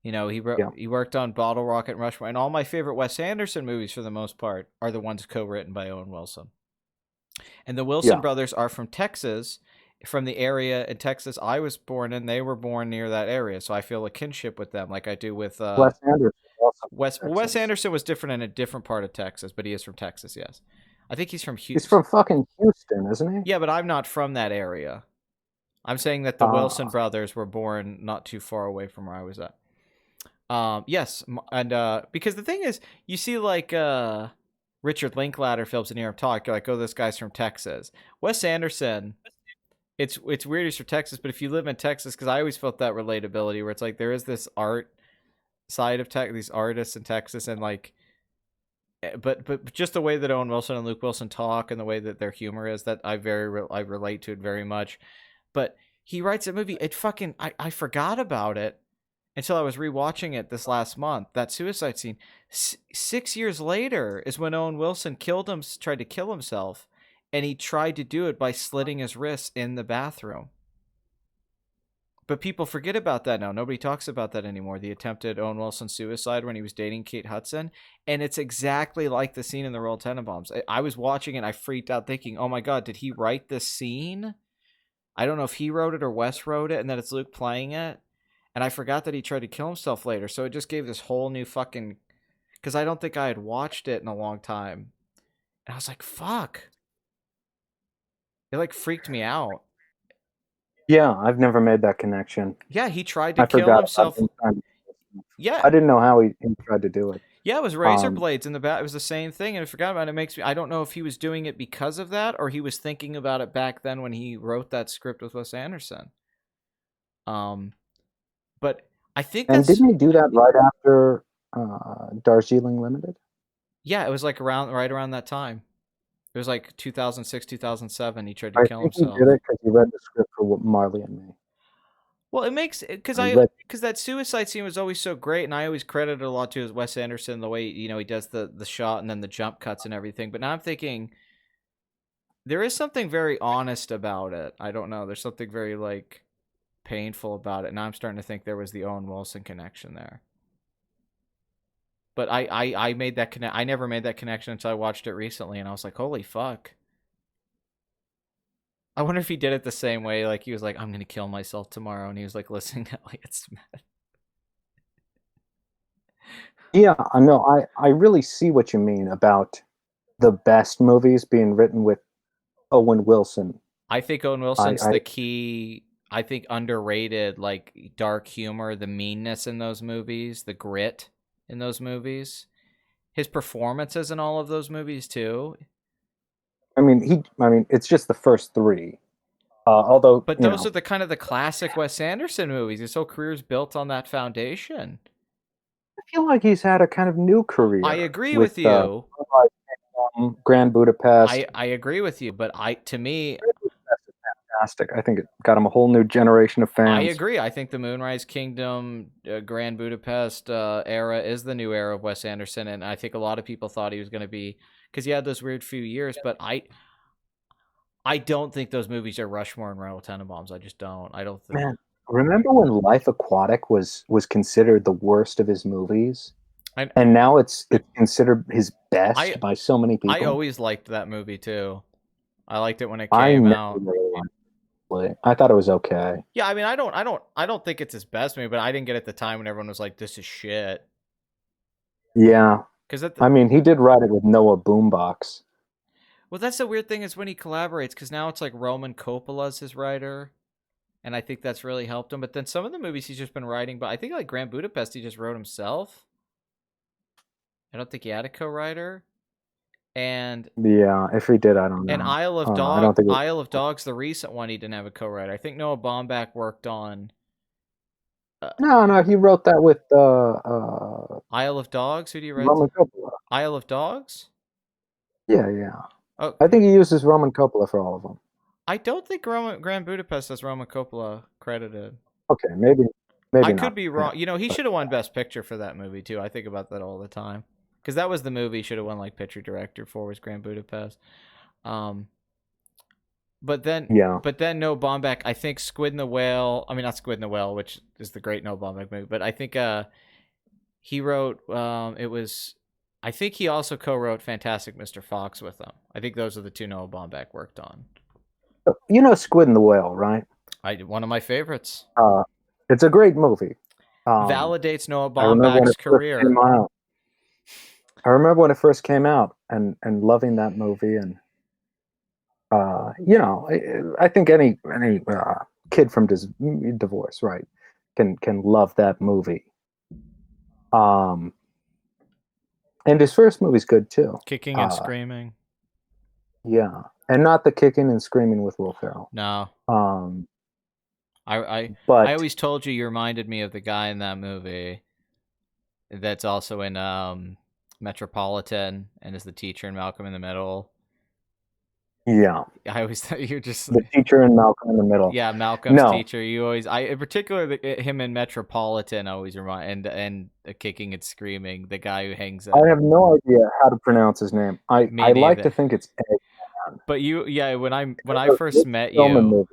He worked on Bottle Rocket and Rushmore, and all my favorite Wes Anderson movies for the most part are the ones co-written by Owen Wilson. And the Wilson brothers are from Texas, from the area in Texas I was born in. They were born near that area, so I feel a kinship with them, like I do with Wes Anderson. Wes Anderson was different in a different part of Texas, but he is from Texas, yes. I think he's from Houston. He's from fucking Houston, isn't he? Yeah, but I'm not from that area. I'm saying that the Wilson brothers were born not too far away from where I was at. Yes, and because the thing is, you see Richard Linklater films in Europe talk, you're like, oh, this guy's from Texas. Wes Anderson, it's weird he's from Texas, but if you live in Texas, because I always felt that relatability where it's like there is this art side of these artists in Texas, and but just the way that Owen Wilson and Luke Wilson talk and the way that their humor is, that I relate to it very much. But he writes a movie. I forgot about it until I was rewatching it this last month. That suicide scene. 6 years later is when Owen Wilson tried to kill himself, and he tried to do it by slitting his wrists in the bathroom. But people forget about that now. Nobody talks about that anymore. The attempted Owen Wilson suicide when he was dating Kate Hudson. And it's exactly like the scene in the Royal Tenenbaums. I was watching it and I freaked out thinking, oh my God, did he write this scene? I don't know if he wrote it or Wes wrote it, and then it's Luke playing it. And I forgot that he tried to kill himself later. So it just gave this whole new fucking... Because I don't think I had watched it in a long time. And I was like, fuck. It freaked me out. Yeah, I've never made that connection. Yeah, he tried to kill himself. Yeah, I didn't know how he tried to do it. Yeah, it was razor blades in the back. It was the same thing, and I forgot about it. I don't know if he was doing it because of that, or he was thinking about it back then when he wrote that script with Wes Anderson. But I think and didn't he do that right after Darjeeling Limited? Yeah, it was right around that time. It was 2006, 2007. He tried to kill himself. He did it because he read the script for Marley and Me. Well, it makes because that suicide scene was always so great, and I always credit it a lot to Wes Anderson, the way he does the shot and then the jump cuts and everything. But now I'm thinking there is something very honest about it. I don't know. There's something very painful about it. Now I'm starting to think there was the Owen Wilson connection there. But I made that I never made that connection until I watched it recently, and I was like, holy fuck. I wonder if he did it the same way. He was like, I'm going to kill myself tomorrow, and he was listening to Elliott Smith. Yeah, no, I really see what you mean about the best movies being written with Owen Wilson. I think Owen Wilson's the key. I think underrated, dark humor, the meanness in those movies, the grit in those movies. his performances in all of those movies too. I mean, it's just the first three. Although, But those are the kind of the classic Wes Anderson movies. His whole career's built on that foundation. I feel like he's had a kind of new career. I agree with you. Grand Budapest. I agree with you, but to me, fantastic. I think it got him a whole new generation of fans. I agree. I think the Moonrise Kingdom, Grand Budapest era is the new era of Wes Anderson, and I think a lot of people thought he was going to be, because he had those weird few years, but I don't think those movies are Rushmore and Royal Tenenbaums. I just don't. I don't think. Man, remember when Life Aquatic was considered the worst of his movies? And now it's considered his best by so many people. I always liked that movie too. I liked it when it came out. I thought it was okay. Yeah, I mean, I don't think it's his best movie, but I didn't get it at the time when everyone was like, "This is shit." Yeah, because I mean, he did write it with Noah Baumbach. Well, that's the weird thing is when he collaborates, because now it's like Roman Coppola's his writer, and I think that's really helped him. But then some of the movies he's just been writing, but I think like Grand Budapest he just wrote himself. I don't think he had a co-writer. And yeah, if he did, I don't know. And Isle of Dogs, the recent one, he didn't have a co-writer. I think Noah Baumbach worked on. No, he wrote that with Isle of Dogs. Who do you write? Roman Coppola. Isle of Dogs. Yeah. Oh, I think he uses Roman Coppola for all of them. I don't think Grand Budapest has Roman Coppola credited. Okay, maybe I could be wrong. You know, he should have won Best Picture for that movie too. I think about that all the time. Because that was the movie he should have won like picture director for, was Grand Budapest. But then Noah Baumbach, I think Squid and the Whale, not Squid and the Whale, which is the great Noah Baumbach movie, but I think he wrote, I think he also co-wrote Fantastic Mr. Fox with them. I think those are the two Noah Baumbach worked on. You know Squid and the Whale, right? One of my favorites. It's a great movie. Validates Noah Baumbach's career. I remember when it first came out and loving that movie, and I think any kid from divorce, right, can love that movie. And his first movie's good too. Kicking and Screaming. Yeah, and not the Kicking and Screaming with Will Ferrell. No. I always told you reminded me of the guy in that movie that's also in Metropolitan and is the teacher in Malcolm in the Middle. Yeah. I always thought you were just the teacher in Malcolm in the Middle. Yeah, Malcolm's teacher. You always, in particular, him in Metropolitan always remind, and Kicking and Screaming, the guy who hangs out. I have no idea how to pronounce his name. I like to think it's Eggman. But when I first met you,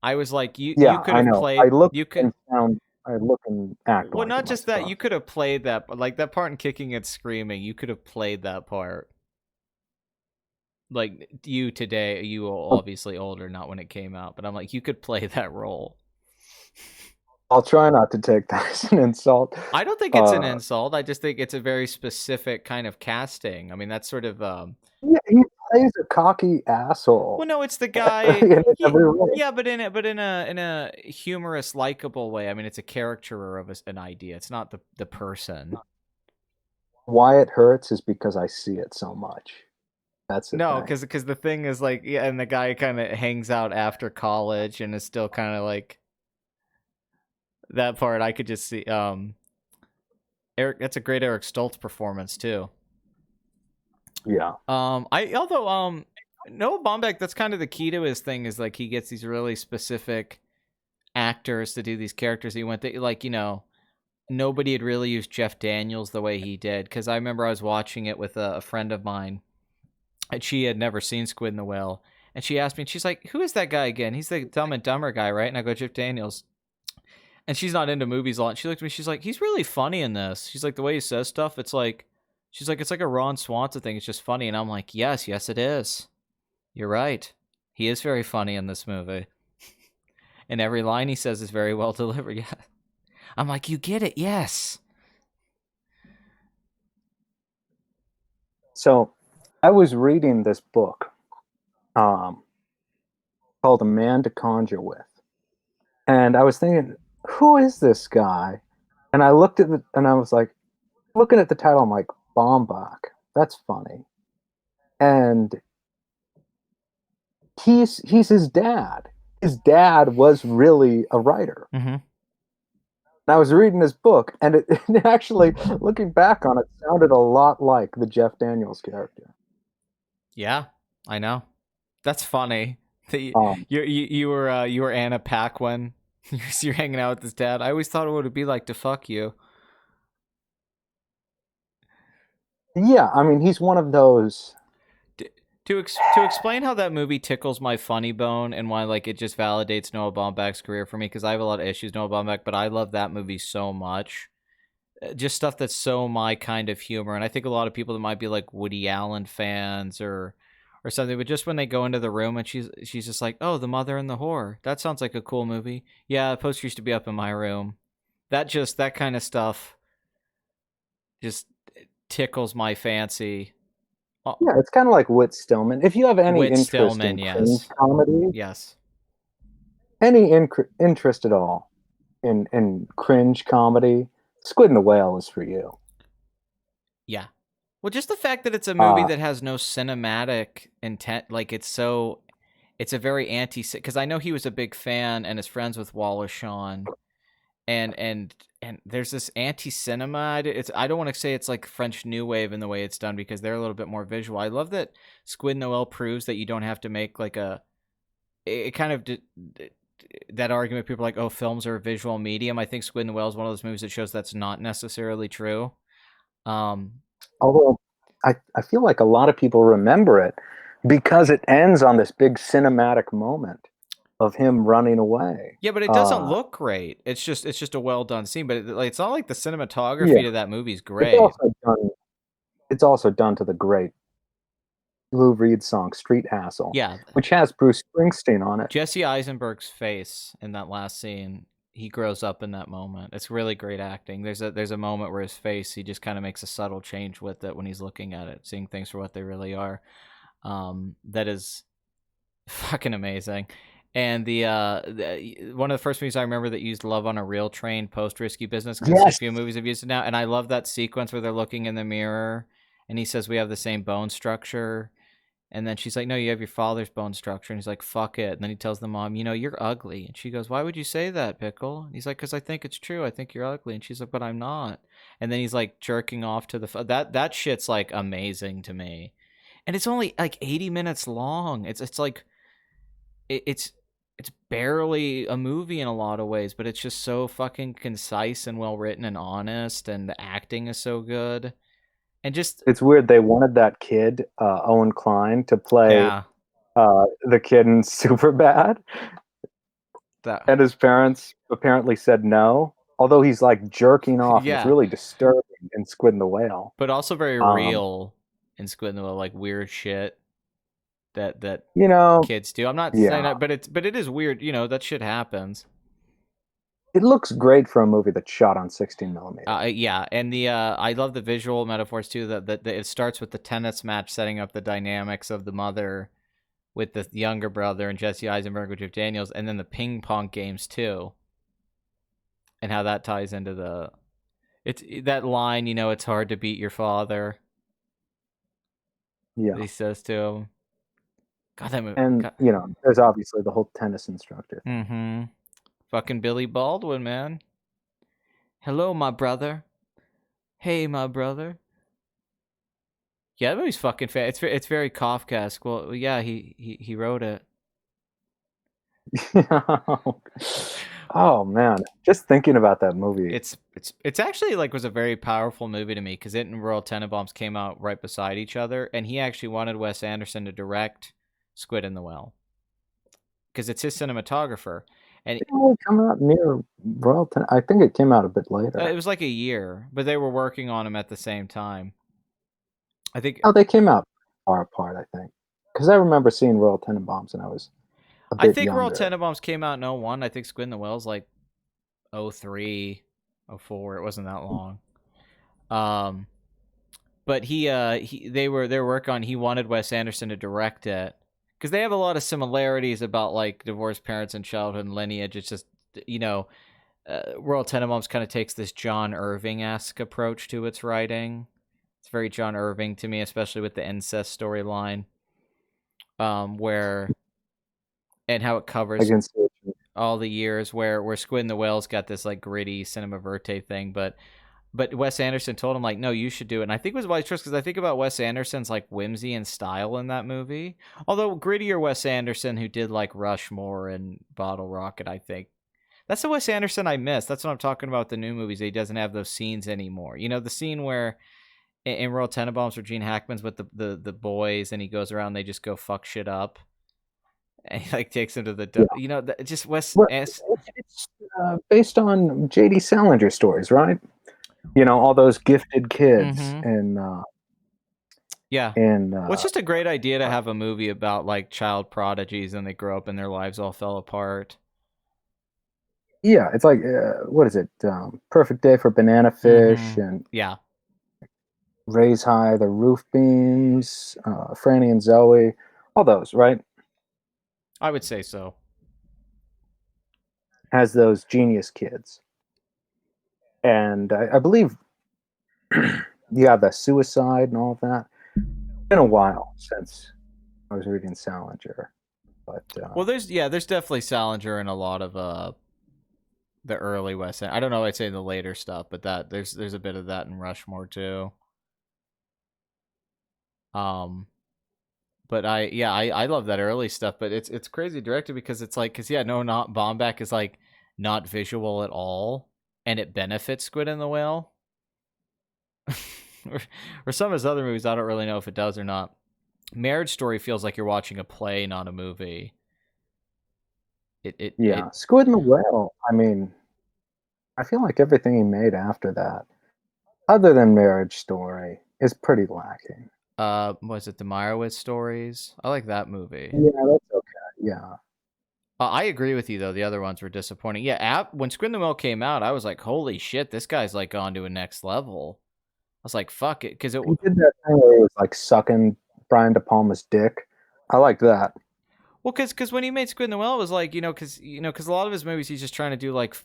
I was like, you could have played. I look and act. Well, not just that, you could have played that, but like that part in Kicking and Screaming, you could have played that part. Like you today, you were obviously older, not when it came out, but I'm like, you could play that role. I'll try not to take that as an insult. I don't think it's an insult. I just think it's a very specific kind of casting. I mean, that's sort of. Yeah, he plays a cocky asshole. Well, no, it's the guy. But in a humorous, likable way. I mean, it's a caricature of an idea. It's not the person. Why it hurts is because I see it so much. That's because the thing is like, yeah, and the guy kind of hangs out after college and is still kind of like that part. I could just see. Eric, that's a great Eric Stoltz performance too. Yeah. Noah Baumbach, that's kind of the key to his thing, is like he gets these really specific actors to do these characters. He went nobody had really used Jeff Daniels the way he did, because I remember I was watching it with a friend of mine, and she had never seen Squid and the Whale, and she asked me, and she's like, "Who is that guy again? He's the Dumb and Dumber guy, right?" And I go, "Jeff Daniels." And she's not into movies a lot. And she looked at me, she's like, "He's really funny in this." She's like, the way he says stuff, it's like. She's like, "It's like a Ron Swanson thing. It's just funny." And I'm like, yes, it is. You're right. He is very funny in this movie. And every line he says is very well delivered. Yeah. I'm like, you get it. Yes. So I was reading this book called A Man to Conjure With. And I was thinking, who is this guy? And I looked at and I was like, looking at the title, I'm like, Baumbach. That's funny. And he's his dad. His dad was really a writer. Mm-hmm. And I was reading his book, and it actually, looking back on it, sounded a lot like the Jeff Daniels character. Yeah, I know. That's funny. Um, You were Anna Paquin. You're hanging out with his dad. I always thought it would be like to fuck you. yeah, I mean, he's one of those. To explain how that movie tickles my funny bone and why like it just validates Noah Baumbach's career for me, because I have a lot of issues with Noah Baumbach, but I love that movie so much. Just stuff that's so my kind of humor, and I think a lot of people that might be like Woody Allen fans or something, but just when they go into the room and she's just like, "Oh, The Mother and the Whore. That sounds like a cool movie. Yeah, the poster used to be up in my room." That kind of stuff just tickles my fancy. Yeah, it's kind of like Whit Stillman. If you have any Whit interest Stillman, in yes. cringe comedy, Yes. any interest at all in cringe comedy, Squid and the Whale is for you. Yeah. Well, just the fact that it's a movie Uh, that has no cinematic intent, like it's a very because I know he was a big fan and is friends with Wallace Shawn, and there's this anti-cinema. I don't want to say it's like French New Wave in the way it's done because they're a little bit more visual. I love that Squid Noel proves that you don't have to make like it kind of that argument. People are like, oh, films are a visual medium. I think Squid Noel is one of those movies that shows that's not necessarily true. Although I feel like a lot of people remember it because it ends on this big cinematic moment of him running away. Yeah, but it doesn't look great. It's just a well done scene. But it's not like the cinematography Yeah, to that movie is it's great. also done. It's also done to the great Lou Reed song "Street Hassle," Yeah, which has Bruce Springsteen on it. Jesse Eisenberg's face in that last scene, he grows up in that moment. It's really great acting. There's a moment where his face, he just kind of makes a subtle change with it when he's looking at it, seeing things for what they really are. That is fucking amazing. And one of the first movies I remember that used Love on a Real Train post Risky Business, because a Yes, few movies have used it now, and I love that sequence where they're looking in the mirror, and he says we have the same bone structure, and then she's like, no, you have your father's bone structure, and he's like, fuck it, and then he tells the mom, you're ugly, and she goes, why would you say that, Pickle? And he's like, because I think it's true, I think you're ugly, and she's like, but I'm not, and then he's like jerking off to that shit's like amazing to me, and it's only like 80 minutes long. It's like it's barely a movie in a lot of ways, but it's just so fucking concise and well written and honest, and the acting is so good. And just it's weird. They wanted that kid, Owen Klein, to play yeah, the kid in Superbad, that and his parents apparently said no. Although he's like jerking off, and it's yeah, really disturbing in Squid and the Whale. but also very Um, real in Squid and the Whale, like weird shit that you know, kids do. I'm not saying yeah, that, but it is weird. That shit happens. it looks great for a movie that's shot on 16 millimeter. Yeah, and the I love the visual metaphors too. That it starts with the tennis match, setting up the dynamics of the mother with the younger brother and Jesse Eisenberg with Jeff Daniels, and then the ping pong games too, and how that ties into it's that line. It's hard to beat your father. Yeah, That he says to him. God, that movie. and God. there's obviously the whole tennis instructor. Mm-hmm. Fucking Billy Baldwin, man. Hello, my brother. Hey, my brother. Yeah, that movie's fucking it's very Kafkaesque. Well, yeah, he wrote it. Oh man, just thinking about that movie. It's actually like was a very powerful movie to me because it and Royal Tenenbaums came out right beside each other, and he actually wanted Wes Anderson to direct Squid and the Whale because it's his cinematographer, and Did it come out near I think it came out a bit it later. was like a year, but they were working on him at the same time. I think Oh, they came out far apart, I think, because I remember seeing Royal Tenenbaums and I was a bit Royal younger. Tenenbaums came out in 01. I think Squid and the Whale's like 03, 04. It wasn't that long. But they were working on. He wanted Wes Anderson to direct it because they have a lot of similarities about like divorced parents and childhood and lineage. It's just Royal Tenenbaums kind of takes this John Irving-esque approach to its writing, It's very John Irving to me, especially with the incest storyline, where and how it I covers can see it. all the years where Squid and the Whale's got this like gritty cinema verte thing, but Wes Anderson told him like, no, you should do it. And I think it was wise choice because I think about Wes Anderson's like whimsy and style in that movie. Although grittier Wes Anderson, who did like Rushmore and Bottle Rocket, I think that's the Wes Anderson I miss. That's what I'm talking about with the new movies. He doesn't have those scenes anymore. You know, the scene where in Royal Tenenbaums where Gene Hackman's with the boys and he goes around, they just go fuck shit up. And he like takes him to the, Yeah. you know, just Wes. Well, it's based on J.D. Salinger stories, right? You know, all those gifted kids Mm-hmm. Yeah. Well, it's just a great idea to have a movie about like child prodigies and they grow up and their lives all fell apart. yeah, it's like what is it? Perfect Day for Banana Fish and Yeah. Raise High the Roof Beams, Franny and Zoe, all those, right? I would say so. Has those genius kids, and I believe, yeah, the suicide and all of that. It's been a while since I was reading Salinger, but well, there's definitely Salinger in a lot of the early West End. I don't know. I'd say the later stuff, but that there's a bit of that in Rushmore too. But I love that early stuff. But it's crazy directed because it's like not Baumbach is like not visual at all, and it benefits Squid and the Whale. or some of his other movies, I don't really know if it does or not. Marriage Story feels like you're watching a play, not a movie. Squid and the Whale. I mean, I feel like everything he made after that, other than Marriage Story, is pretty lacking. Was it the Meyerowitz stories? I like that movie. Yeah, that's okay. Yeah. I agree with you though. The other ones were disappointing. Yeah, when Squid and the Whale came out, I was like, "Holy shit, this guy's like gone to a next level." I was like, "Fuck it," because He did that thing where he was like sucking Brian De Palma's dick. I like that. Well, because when he made Squid and the Whale, it was like because a lot of his movies he's just trying to do like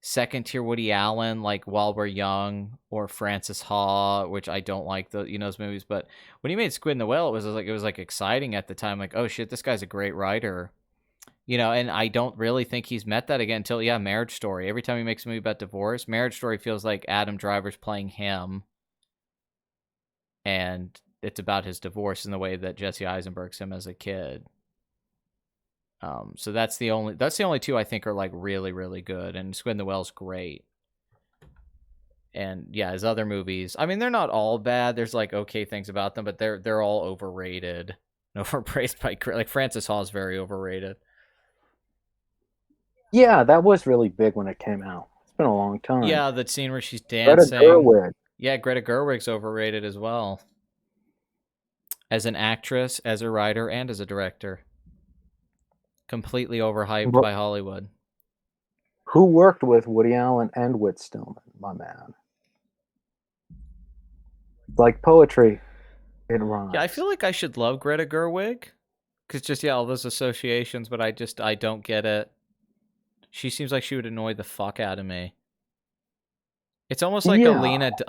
second tier Woody Allen, like While We're Young or Francis Ha, which I don't like those movies. But when he made Squid and the Whale, it was like exciting at the time. Like, oh shit, this guy's a great writer. And I don't really think he's met that again until Marriage Story. Every time he makes a movie about divorce, Marriage Story feels like Adam Driver's playing him, and it's about his divorce in the way that Jesse Eisenberg's him as a kid. So that's the only two I think are like really, really good, and Squid and the Whale's great. And yeah, his other movies, I mean, they're not all bad. There's like okay things about them, but they're all overrated, overpraised by like Francis Ha is very overrated. Yeah, that was really big when it came out. It's been a long time. Yeah, the scene where she's dancing. Greta Gerwig. Yeah, Greta Gerwig's overrated as well. As an actress, as a writer, and as a director. Completely overhyped by Hollywood. Who worked with Woody Allen and Whit Stillman, my man? Like poetry, it rhymes. Yeah, I feel like I should love Greta Gerwig. Because just, all those associations, but I don't get it. She seems like she would annoy the fuck out of me. It's almost like a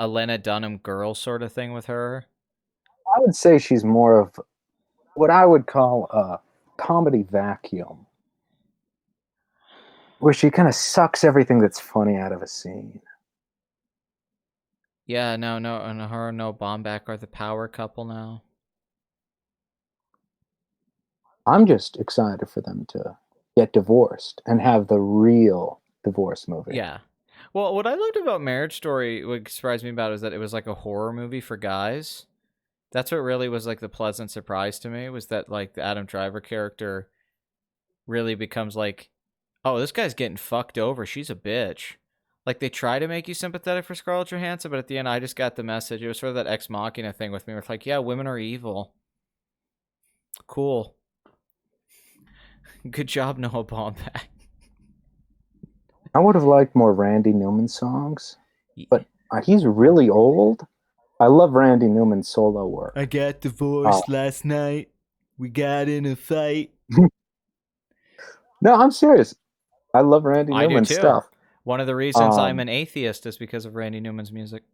Lena Dunham girl sort of thing with her. I would say she's more of what I would call a comedy vacuum, where she kind of sucks everything that's funny out of a scene. Yeah, no, and her and no Baumbach are the power couple now. I'm just excited for them to get divorced and have the real divorce movie. Yeah. Well, what I loved about Marriage Story, what surprised me about it, is that it was like a horror movie for guys. That's what really was like the pleasant surprise to me, was that like the Adam Driver character really becomes like, oh, this guy's getting fucked over. She's a bitch. Like they try to make you sympathetic for Scarlett Johansson, but at the end I just got the message. It was sort of that Ex Machina thing with me where it's like, yeah, women are evil. Cool. Good job, Noah Baumbach. I would have liked more Randy Newman songs, but he's really old. I love Randy Newman's solo work. I got divorced last night. We got in a fight. No, I'm serious. I love Randy Newman's stuff. One of the reasons I'm an atheist is because of Randy Newman's music.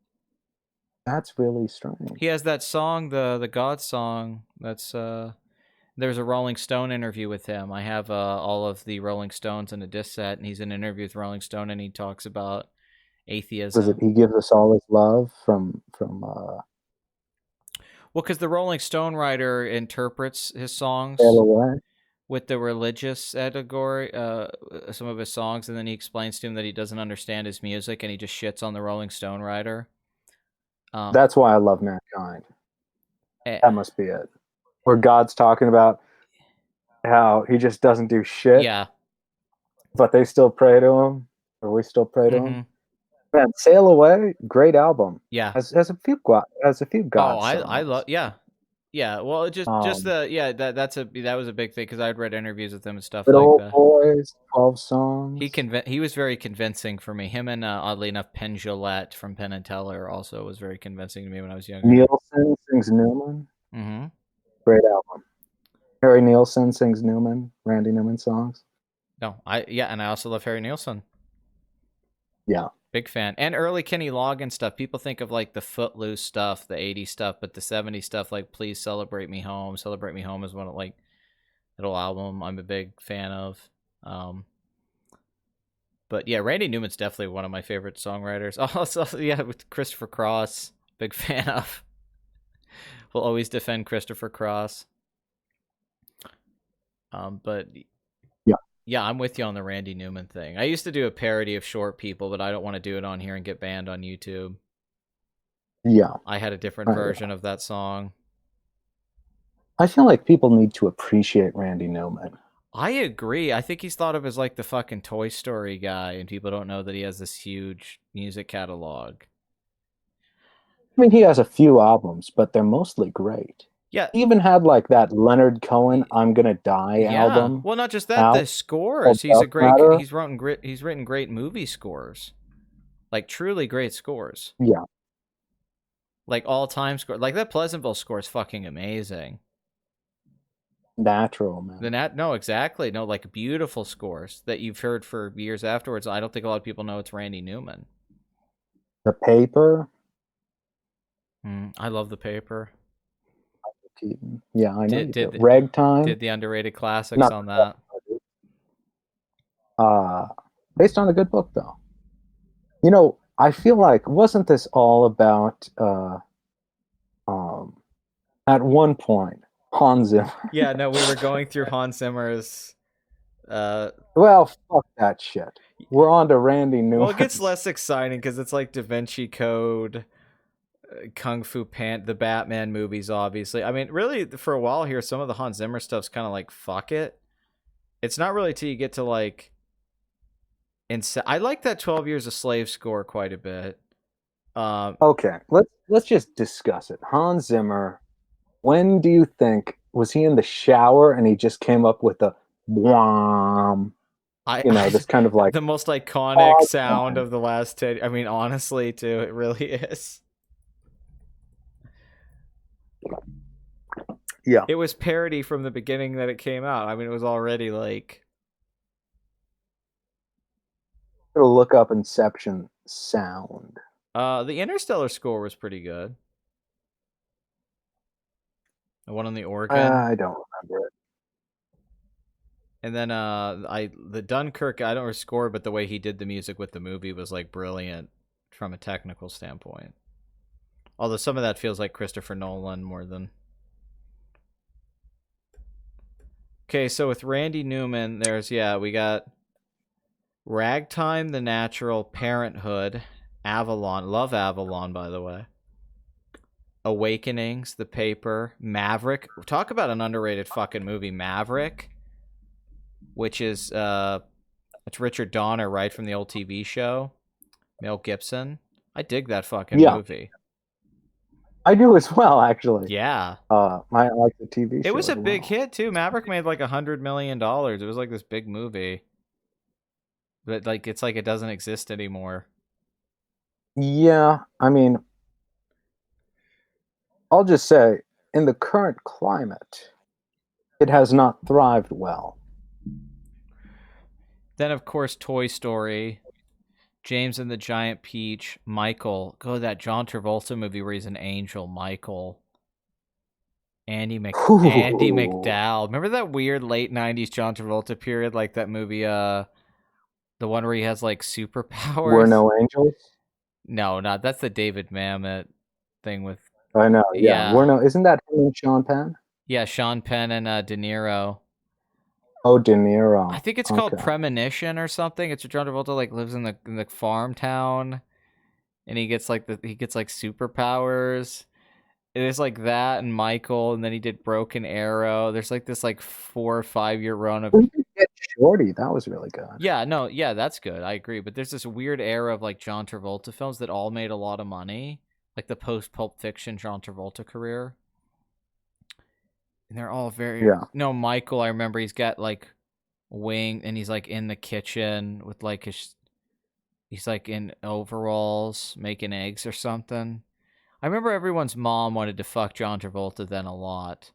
That's really strange. He has that song, the God song. That's there's a Rolling Stone interview with him. I have all of the Rolling Stones in a disc set, and he's in an interview with Rolling Stone, and he talks about Was it atheism. He Gives Us All His Love from Well, because the Rolling Stone writer interprets his songs Sail Away? with the religious allegory, some of his songs, and then he explains to him that he doesn't understand his music, and he just shits on the Rolling Stone writer. That's why I love Mankind. eh, That must be it. Where God's talking about how he just doesn't do shit, yeah. but they still pray to him, or we still pray to Mm-hmm. him. Man, Sail Away, great album. Yeah. Has a few God songs. I love yeah. Well, it just Um, that was a big thing because I'd read interviews with him and stuff Good like Old that. Boys, 12 songs. He was very convincing for me. Him and oddly enough, Penn Jillette from Penn and Teller also was very convincing to me when I was younger. Nielsen sings Newman. Mm-hmm. Great album. Harry Nielsen sings Newman, Randy Newman songs. No, and I also love Harry Nielsen. Yeah. Big fan. And early Kenny Loggins stuff. People think of like the Footloose stuff, the 80s stuff, but the 70s stuff, like Please Celebrate Me Home. Celebrate Me Home is one of like little album I'm a big fan of. But yeah, Randy Newman's definitely one of my favorite songwriters. Also, yeah, with Christopher Cross, big fan of. Will always defend Christopher Cross. But yeah, I'm with you on the Randy Newman thing. I used to do a parody of Short People, but I don't want to do it on here and get banned on YouTube. Yeah. I had a different version of that song. I feel like people need to appreciate Randy Newman. I agree. I think he's thought of as like the fucking Toy Story guy, and people don't know that he has this huge music catalog. I mean, he has a few albums, but they're mostly great. Yeah. He even had like that Leonard Cohen "I'm Gonna Die" album. Well, not just that, the scores. He's written great movie scores. Like truly great scores. Yeah. Like all-time score. Like that Pleasantville score is fucking amazing. Natural, man. No, exactly. No, like beautiful scores that you've heard for years afterwards. I don't think a lot of people know it's Randy Newman. The Paper. I love The Paper. Yeah, I know. Ragtime. Did the underrated classics on that. Based on a good book, though. You know, I feel like, wasn't this all about, at one point, Hans Zimmer? Yeah, no, we were going through Hans Zimmer's... Well, fuck that shit. We're on to Randy Newman. Well, it gets less exciting because it's like Da Vinci Code... Kung Fu Panda, the Batman movies, obviously. I mean, really, for a while here, some of the Hans Zimmer stuff's kind of like, fuck it. It's not really till you get to, like... I like that 12 Years a Slave score quite a bit. Okay, let's just discuss it. Hans Zimmer, when do you think... Was he in the shower and he just came up with a... Wham, this kind of like... the most iconic sound of the last 10... I mean, honestly, too, it really is. Yeah. It was parody from the beginning that it came out. I mean, it was already like... I'm gonna look up Inception sound. The Interstellar score was pretty good. The one on the organ. I don't remember it. And then the Dunkirk, I don't remember score, but the way he did the music with the movie was like brilliant from a technical standpoint. Although some of that feels like Christopher Nolan more than... Okay, so with Randy Newman, we got Ragtime, The Natural, Parenthood, Avalon. Love Avalon, by the way. Awakenings, The Paper, Maverick. Talk about an underrated fucking movie, Maverick, which is it's Richard Donner, right, from the old TV show, Mel Gibson. I dig that fucking movie. I do as well, actually. Yeah. I like the TV show. It was a big hit too. Maverick made like $100 million. It was like this big movie. But like it's like it doesn't exist anymore. Yeah, I mean, I'll just say, in the current climate, it has not thrived well. Then of course Toy Story, James and the Giant Peach, Michael. Go that John Travolta movie where he's an angel, Michael. Andy McDowell. Remember that weird late 90s John Travolta period, like that movie, the one where he has like superpowers? We're No Angels? No, not that's the David Mamet thing with I know, yeah. Isn't that him and Sean Penn? Yeah, Sean Penn and De Niro. Oh, De Niro. I think it's called Premonition or something. It's John Travolta like lives in the farm town, and he gets like superpowers. It is like that and Michael, and then he did Broken Arrow. There's like this like 4 or 5 year run of Get Shorty. That was really good. Yeah, no, yeah, that's good. I agree. But there's this weird era of like John Travolta films that all made a lot of money, like the post Pulp Fiction John Travolta career. And they're all very No, Michael, I remember he's got like wing and he's like in the kitchen with like he's like in overalls making eggs or something. I remember everyone's mom wanted to fuck John Travolta then a lot.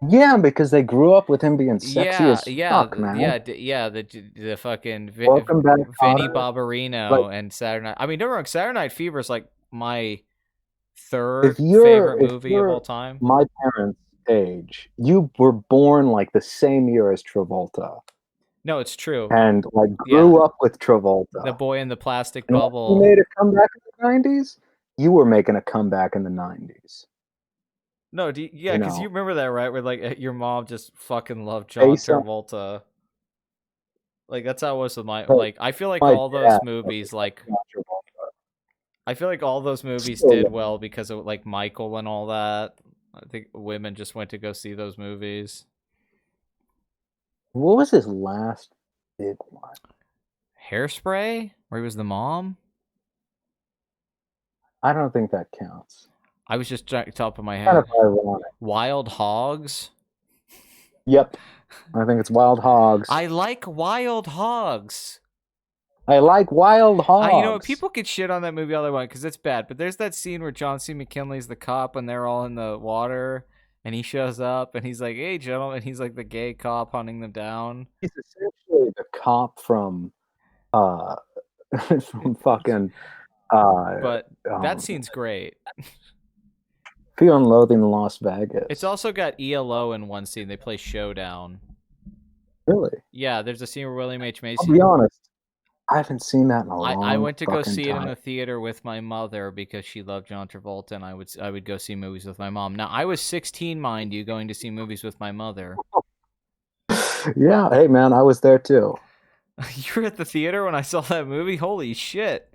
Yeah, because they grew up with him being sexy as fuck, man. The fucking Welcome back, Vinny Barbarino and Saturday Night. I mean, don't get me wrong, Saturday Night Fever is like my third favorite movie of all time. My parents' age, you were born like the same year as Travolta. No, it's true. And like grew up with Travolta. The boy in the plastic bubble. You made a comeback in the 90s? You were making a comeback in the 90s. No, because you remember that, right? Where like your mom just fucking loved John Travolta. Like that's how it was with my like. I feel like all those movies, like, I feel like all those movies did well because of like Michael and all that. I think women just went to go see those movies. What was his last big one? Hairspray, where he was the mom. I don't think that counts. I was just top of my head. Kind of ironic. Wild Hogs. Yep, I think it's Wild Hogs. I like Wild Hogs. You know, people could shit on that movie all they want because it's bad, but there's that scene where John C. McKinley's the cop and they're all in the water, and he shows up and he's like, "Hey, gentlemen," he's like the gay cop hunting them down. He's essentially the cop from from fucking. But that scene's great. Fear and Loathing in Las Vegas. It's also got ELO in one scene. They play Showdown. Really? Yeah, there's a scene where William H. Macy. I'll be honest, I haven't seen that in a long time. I went to go see it in the theater with my mother because she loved John Travolta, and I would go see movies with my mom. Now, I was 16, mind you, going to see movies with my mother. Yeah, hey man, I was there too. You were at the theater when I saw that movie? Holy shit.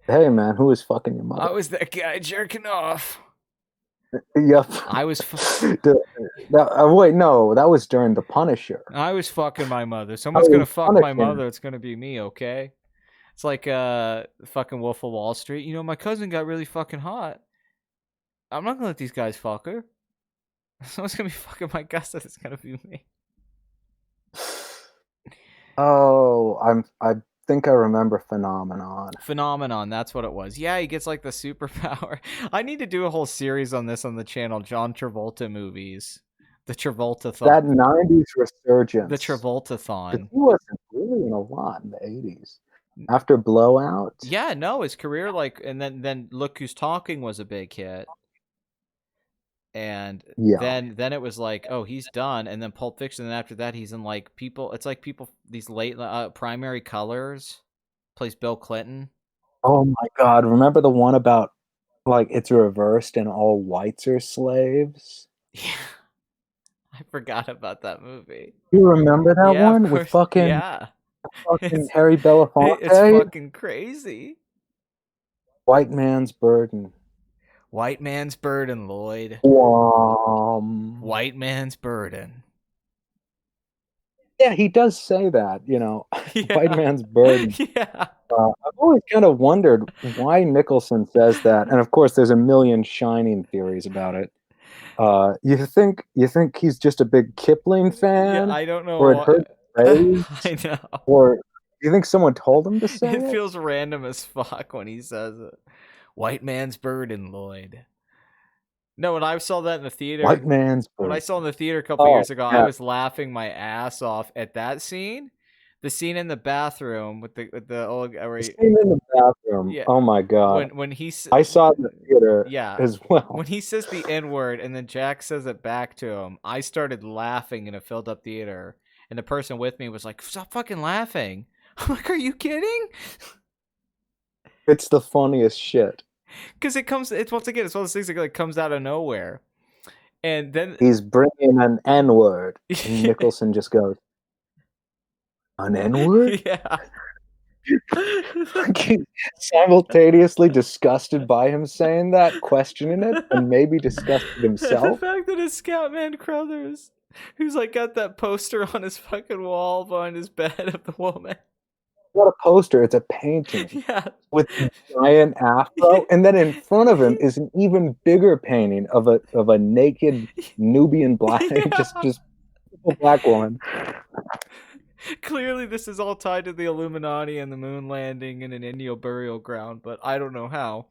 Hey man, who was fucking your mother? I was that guy jerking off. Yep. I was. Wait, no, that was during The Punisher. I was fucking my mother. Someone's gonna fuck my mother. It's gonna be me, okay? It's like fucking Wolf of Wall Street. You know, my cousin got really fucking hot. I'm not gonna let these guys fuck her. Someone's gonna be fucking my cousin. It's gonna be me. Oh, I think I remember Phenomenon. That's what it was. Yeah, he gets like the superpower. I need to do a whole series on this on the channel. John Travolta movies. The Travolta-thon. That 90s resurgence. The Travolta-thon. He wasn't really in a lot in the 80s. After Blowout. Yeah, no, his career and then Look Who's Talking was a big hit. And then it was like, oh, he's done. And then Pulp Fiction. And after that, he's in like People. It's like these late Primary Colors. Plays Bill Clinton. Oh my God! Remember the one about like it's reversed and all whites are slaves? Yeah, I forgot about that movie. You remember that one with fucking Harry Belafonte? It's fucking crazy. White Man's Burden. White Man's Burden, Lloyd. White Man's Burden. Yeah, he does say that, you know. Yeah. White Man's Burden. Yeah. I've always kind of wondered why Nicholson says that, and of course, there's a million Shining theories about it. You think he's just a big Kipling fan? Yeah, I don't know. Or it heard praise? I know. Or you think someone told him to say it? It feels random as fuck when he says it. White Man's Burden, Lloyd. No, when I saw that in the theater, White Man's Burden. When I saw it in the theater a couple years ago, I was laughing my ass off at that scene. The scene in the bathroom with the old The scene in the bathroom. Yeah. Oh my god. when I saw it in the theater as well. When he says the N-word and then Jack says it back to him, I started laughing in a filled up theater. And the person with me was like, "Stop fucking laughing." I'm like, "Are you kidding?" It's the funniest shit. Because it's one of those things that like comes out of nowhere. And then he's bringing an N-word, and Nicholson just goes, "An N-word?" Yeah. Simultaneously disgusted by him saying that, questioning it, and maybe disgusted himself. The fact that it's Scatman Crothers, who's like got that poster on his fucking wall behind his bed of the woman. Not a poster, it's a painting. Yeah. With a giant afro, and then in front of him is an even bigger painting of a naked Nubian black, just a black woman. Clearly, this is all tied to the Illuminati and the moon landing and an Indian burial ground, but I don't know how.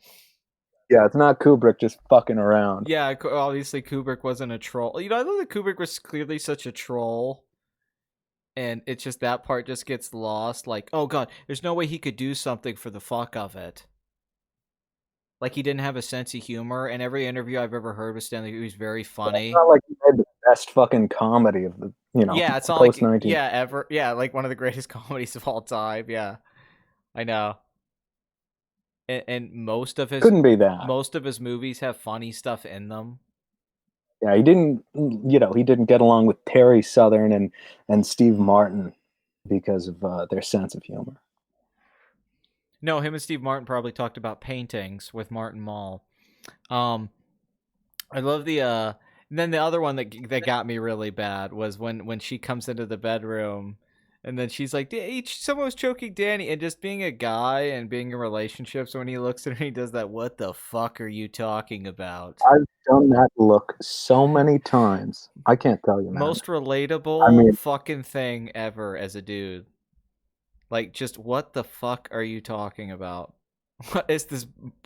Yeah, it's not Kubrick just fucking around. Yeah, obviously Kubrick wasn't a troll. You know, I thought that Kubrick was clearly such a troll. And it's just that part just gets lost. Like, oh god, there's no way he could do something for the fuck of it. Like, he didn't have a sense of humor. And every interview I've ever heard with Stanley, he was very funny. It's not like he made the best fucking comedy of the, yeah, it's not post like, ever. Yeah, like one of the greatest comedies of all time. Yeah, I know. And most of his couldn't be that. Most of his movies have funny stuff in them. Yeah, he didn't get along with Terry Southern and Steve Martin because of their sense of humor. No, him and Steve Martin probably talked about paintings with Martin Mull. I love the and then the other one that got me really bad was when she comes into the bedroom and then she's like, someone was choking Danny, and just being a guy and being in relationships, when he looks at her and he does that, "What the fuck are you talking about?" I've done that look so many times. I can't tell you, man. Most relatable fucking thing ever as a dude. Like, just what the fuck are you talking about? What is this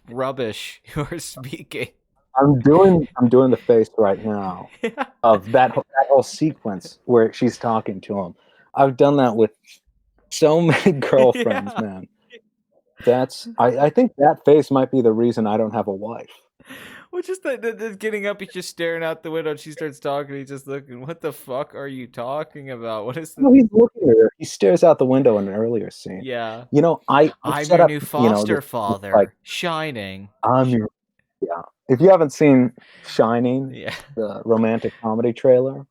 rubbish you're speaking? I'm doing the face right now of that whole sequence where she's talking to him. I've done that with so many girlfriends, man. I think that face might be the reason I don't have a wife. Well, just the getting up, he's just staring out the window, and she starts talking, he's just looking, what the fuck are you talking about? What is this? No, he's looking at her. He stares out the window in an earlier scene. Yeah. I'm your new foster father, like, Shining. Yeah. If you haven't seen Shining, the romantic comedy trailer,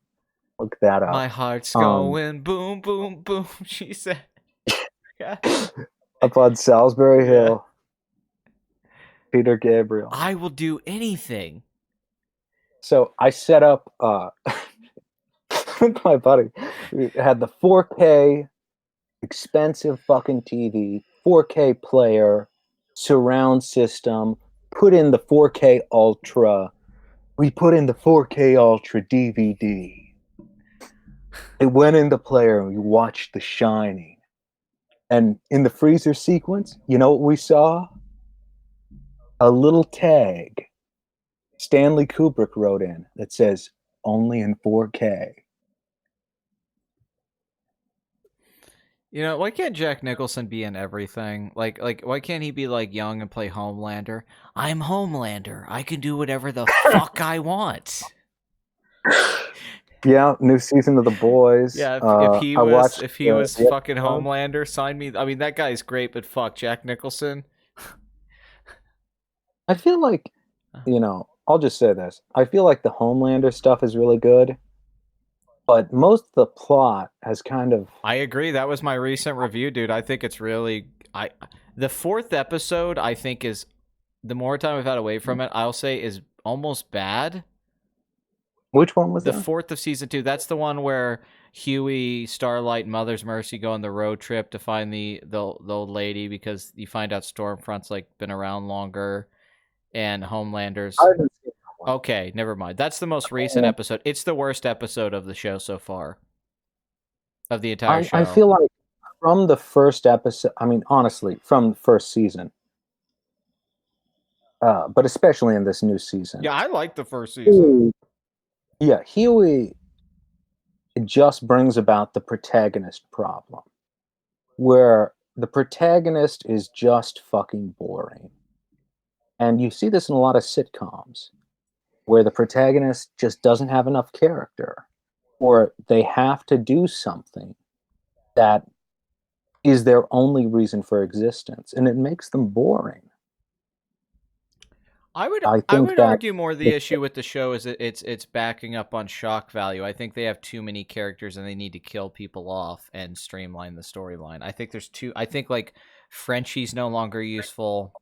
look that up. My heart's going boom, boom, boom, she said. Up on Salisbury Hill. Peter Gabriel. I will do anything. So I set up with my buddy. We had the 4K expensive fucking TV, 4K player, surround system, put in the 4K Ultra. We put in the 4K Ultra DVD. It went in the player and we watched The Shining. And in the freezer sequence, you know what we saw? A little tag Stanley Kubrick wrote in that says, "Only in 4K." You know, why can't Jack Nicholson be in everything? Like, why can't he be, like, young and play Homelander? I'm Homelander. I can do whatever the fuck I want. Yeah, new season of The Boys. Yeah, if he was fucking Homelander, sign me. I mean, that guy's great, but fuck, Jack Nicholson. I feel like, I'll just say this. I feel like the Homelander stuff is really good, but most of the plot has kind of... I agree. That was my recent review, dude. I think it's really... The fourth episode, I think, is... The more time I've had away from it, I'll say is almost bad. Which one was that? The fourth of season 2. That's the one where Huey, Starlight, and Mother's Mercy go on the road trip to find the old lady, because you find out Stormfront's, like, been around longer. And Homelander's... I haven't seen that one. Okay, never mind. That's the most recent episode. It's the worst episode of the show so far. Of the entire show. I feel like from the first episode... I mean, honestly, from the first season. But especially in this new season. Yeah, I like the first season. Huey... It just brings about the protagonist problem. where the protagonist is just fucking boring. And you see this in a lot of sitcoms where the protagonist just doesn't have enough character, or they have to do something that is their only reason for existence, and it makes them boring. I would I I think would that argue more the issue with the show is that it's backing up on shock value. I think they have too many characters and they need to kill people off and streamline the storyline. I think there's too. I think like Frenchie's no longer useful.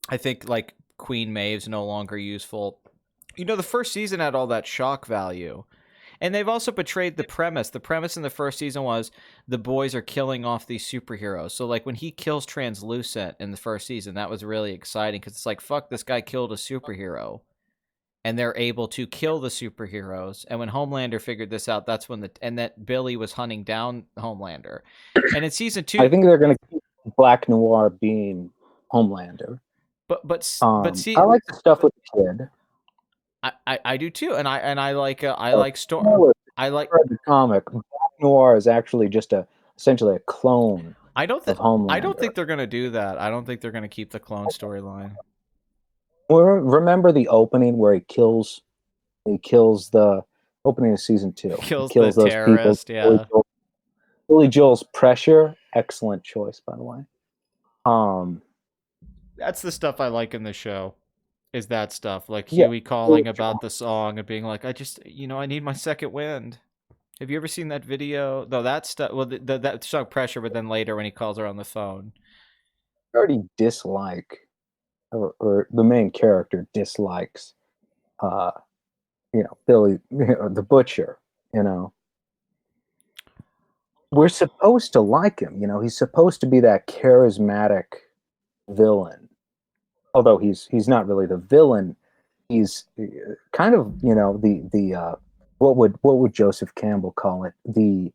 I think like Queen Maeve's no longer useful. You know, the first season had all that shock value. And they've also portrayed the premise. The premise in the first season was the boys are killing off these superheroes. So, like, when he kills Translucent in the first season, that was really exciting because it's like, fuck, this guy killed a superhero. And they're able to kill the superheroes. And when Homelander figured this out, that's when and that Billy was hunting down Homelander. And in season 2, I think they're going to keep Black Noir being Homelander. but see, I like the stuff with the kid. I do too, and I like Storm. I like the comic. Black Noir is actually just essentially a clone. I don't Homelander. think they're gonna do that. I don't think they're gonna keep the clone storyline. Remember the opening where he kills the opening of season 2. Kills those the terrorist. people. Yeah. Billy Joel's Pressure, excellent choice, by the way. That's the stuff I like in the show. Is that stuff like Huey calling about the song and being like, I need my second wind. Have you ever seen that video? No, that stuff. Well, that song Pressure, but then later when he calls her on the phone, I already dislike, or the main character dislikes, Billy, the butcher. We're supposed to like him. He's supposed to be that charismatic villain. Although he's not really the villain, he's kind of the what would Joseph Campbell call it, the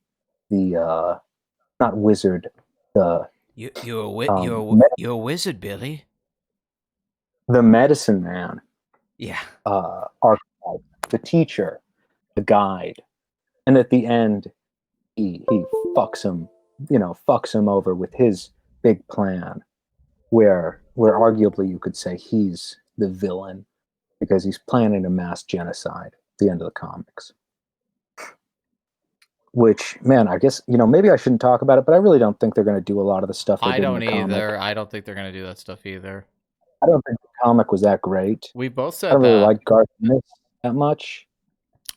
not wizard, the you're a wizard, Billy, the medicine man, archetype, the teacher, the guide, and at the end he fucks him over with his big plan. Where arguably you could say he's the villain because he's planning a mass genocide at the end of the comics. Which, man, I guess, maybe I shouldn't talk about it, but I really don't think they're going to do a lot of the stuff they did in the comic. I don't think they're going to do that stuff either. I don't think the comic was that great. We both said I don't really like Garth Ennis that much.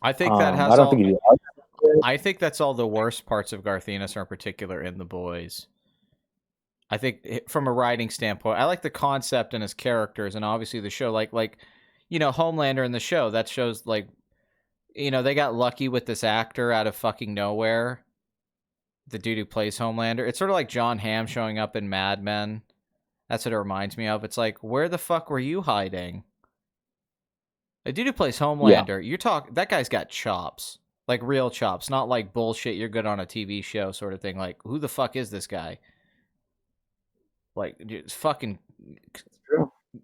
I think that has I don't think I think that's all the worst parts of Garth Ennis are in particular in The Boys. I think from a writing standpoint, I like the concept and his characters, and obviously the show, like Homelander in the show. That shows they got lucky with this actor out of fucking nowhere. The dude who plays Homelander. It's sort of like John Hamm showing up in Mad Men. That's what it reminds me of. It's like, where the fuck were you hiding? The dude who plays Homelander, that guy's got chops, like real chops, not like bullshit. You're good on a TV show sort of thing. Like, who the fuck is this guy? Like, just fucking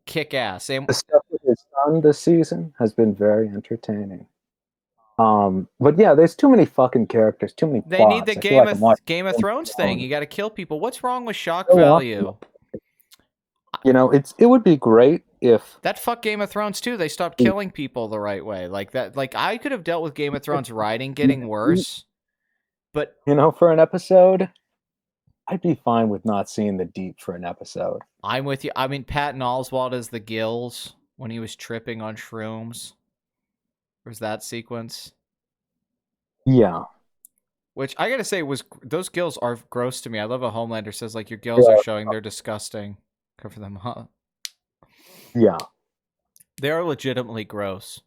kick ass. The stuff with his son this season has been very entertaining. But yeah, there's too many fucking characters, too many plots. They need the Game of Thrones thing. You got to kill people. What's wrong with shock value? It would be great if that fuck Game of Thrones too. They stopped killing people the right way, like that. Like I could have dealt with Game of Thrones writing getting worse, but for an episode, I'd be fine with not seeing the Deep for an episode. I'm with you. I mean, Patton Oswalt as the Gills when he was tripping on shrooms. Was that sequence? Yeah. Which I gotta say those gills are gross to me. I love how Homelander says like your gills are showing they're disgusting. Cover them up. Yeah. They are legitimately gross.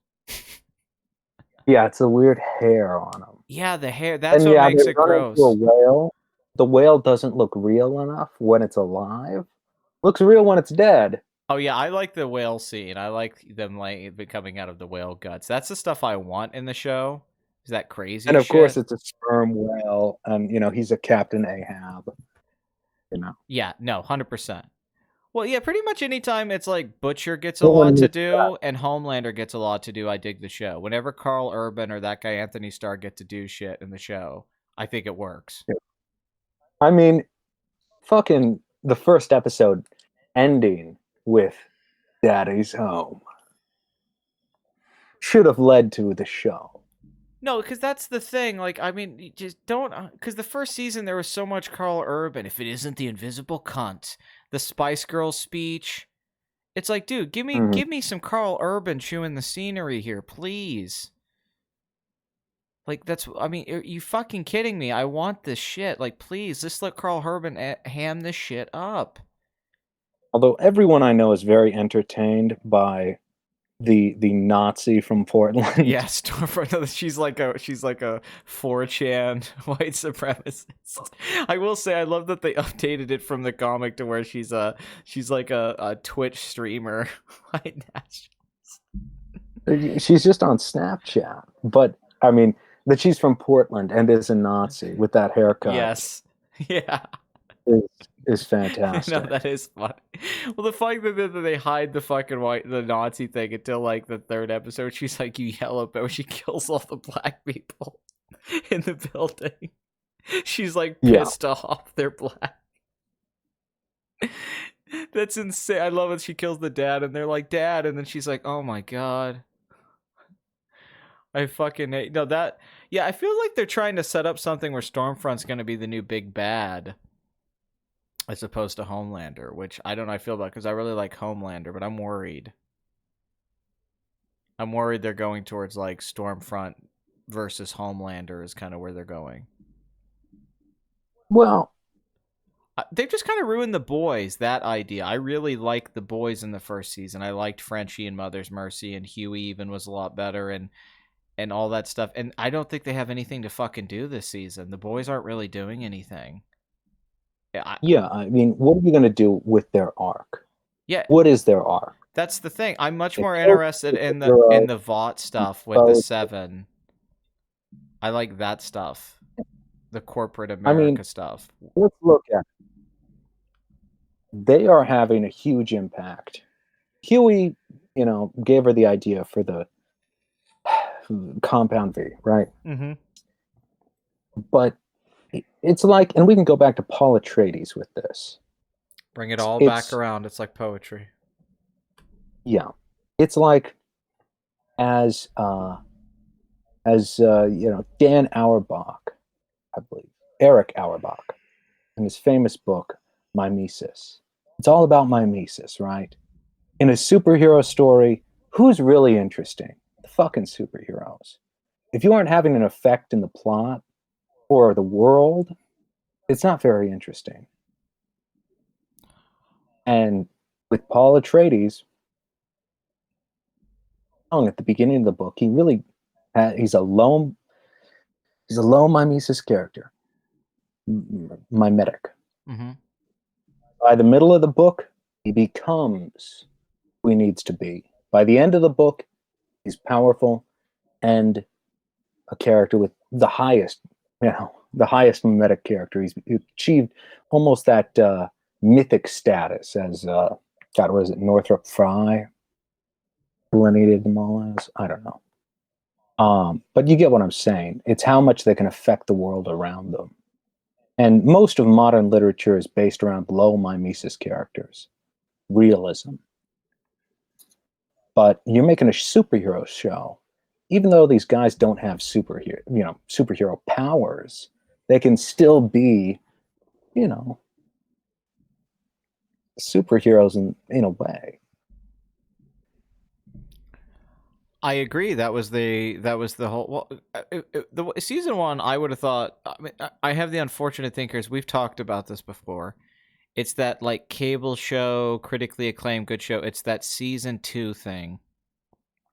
Yeah, it's a weird hair on them. Yeah, the hair. That's what makes it gross. A whale. The whale doesn't look real enough when it's alive. Looks real when it's dead. Oh yeah, I like the whale scene. I like them coming out of the whale guts. That's the stuff I want in the show. Is that crazy? And of course, it's a sperm whale, and he's a Captain Ahab. Yeah, no, 100%. Well, yeah, pretty much anytime it's like Butcher gets a lot to do and Homelander gets a lot to do, I dig the show. Whenever Carl Urban or that guy Anthony Starr get to do shit in the show, I think it works. I mean, fucking the first episode ending with "Daddy's home" should have led to the show. No, because that's the thing. Like, I mean, you just don't. Because the first season there was so much Carl Urban. If it isn't the invisible cunt, the Spice Girls speech. It's like, dude, give me some Carl Urban chewing the scenery here, please. Like, that's, I mean, are you fucking kidding me? I want this shit. Like, please, just let Carl Urban ham this shit up. Although everyone I know is very entertained by the Nazi from Portland. Yes, she's like a 4chan white supremacist. I will say I love that they updated it from the comic to where she's like a Twitch streamer. White nationalist. She's just on Snapchat, but I mean that she's from Portland and is a Nazi with that haircut. Yes, yeah, is fantastic. No, that is funny. Well, the fact that they hide the Nazi thing until like the third episode, she's like, "You yellow bow." She kills all the black people in the building. She's like pissed off they're black. That's insane. I love it. She kills the dad, and they're like, "Dad," and then she's like, "Oh my god." I fucking hate. No, that. Yeah, I feel like they're trying to set up something where Stormfront's going to be the new big bad, as opposed to Homelander, which I don't know how I feel about because I really like Homelander, but I'm worried. I'm worried they're going towards like Stormfront versus Homelander is kind of where they're going. Well, they've just kind of ruined The Boys, that idea. I really liked The Boys in the first season. I liked Frenchie and Mother's Mercy, and Huey even was a lot better, and all that stuff. And I don't think they have anything to fucking do this season. The Boys aren't really doing anything. I mean, what are you going to do with their arc? Yeah. What is their arc? That's the thing. I'm much more interested in the Vought stuff with the Seven. I like that stuff. The corporate America stuff. Let's look at it. They are having a huge impact. Huey, gave her the idea for the Compound V, right? Mm-hmm. But it's like, and we can go back to Paul Atreides with this. Bring it all back around. It's like poetry. Yeah, it's like as Dan Auerbach, I believe, Eric Auerbach, in his famous book Mimesis. It's all about mimesis, right? In a superhero story, who's really interesting? The fucking superheroes. If you aren't having an effect in the plot or the world, it's not very interesting. And with Paul Atreides, at the beginning of the book, he really he's a low mimesis character, mimetic. Mm-hmm. By the middle of the book, he becomes who he needs to be. By the end of the book, he's powerful and a character with the highest mimetic character. He's achieved almost that mythic status as God, was it Northrop Frye delineated them all as? I don't know. But you get what I'm saying. It's how much they can affect the world around them. And most of modern literature is based around low mimesis characters, realism. But you're making a superhero show. Even though these guys don't have superhero powers, they can still be, superheroes in a way. I agree. That was the whole. The season one, I would have thought. I mean, I have the unfortunate thinkers. We've talked about this before. It's that like cable show, critically acclaimed, good show. It's that season 2 thing,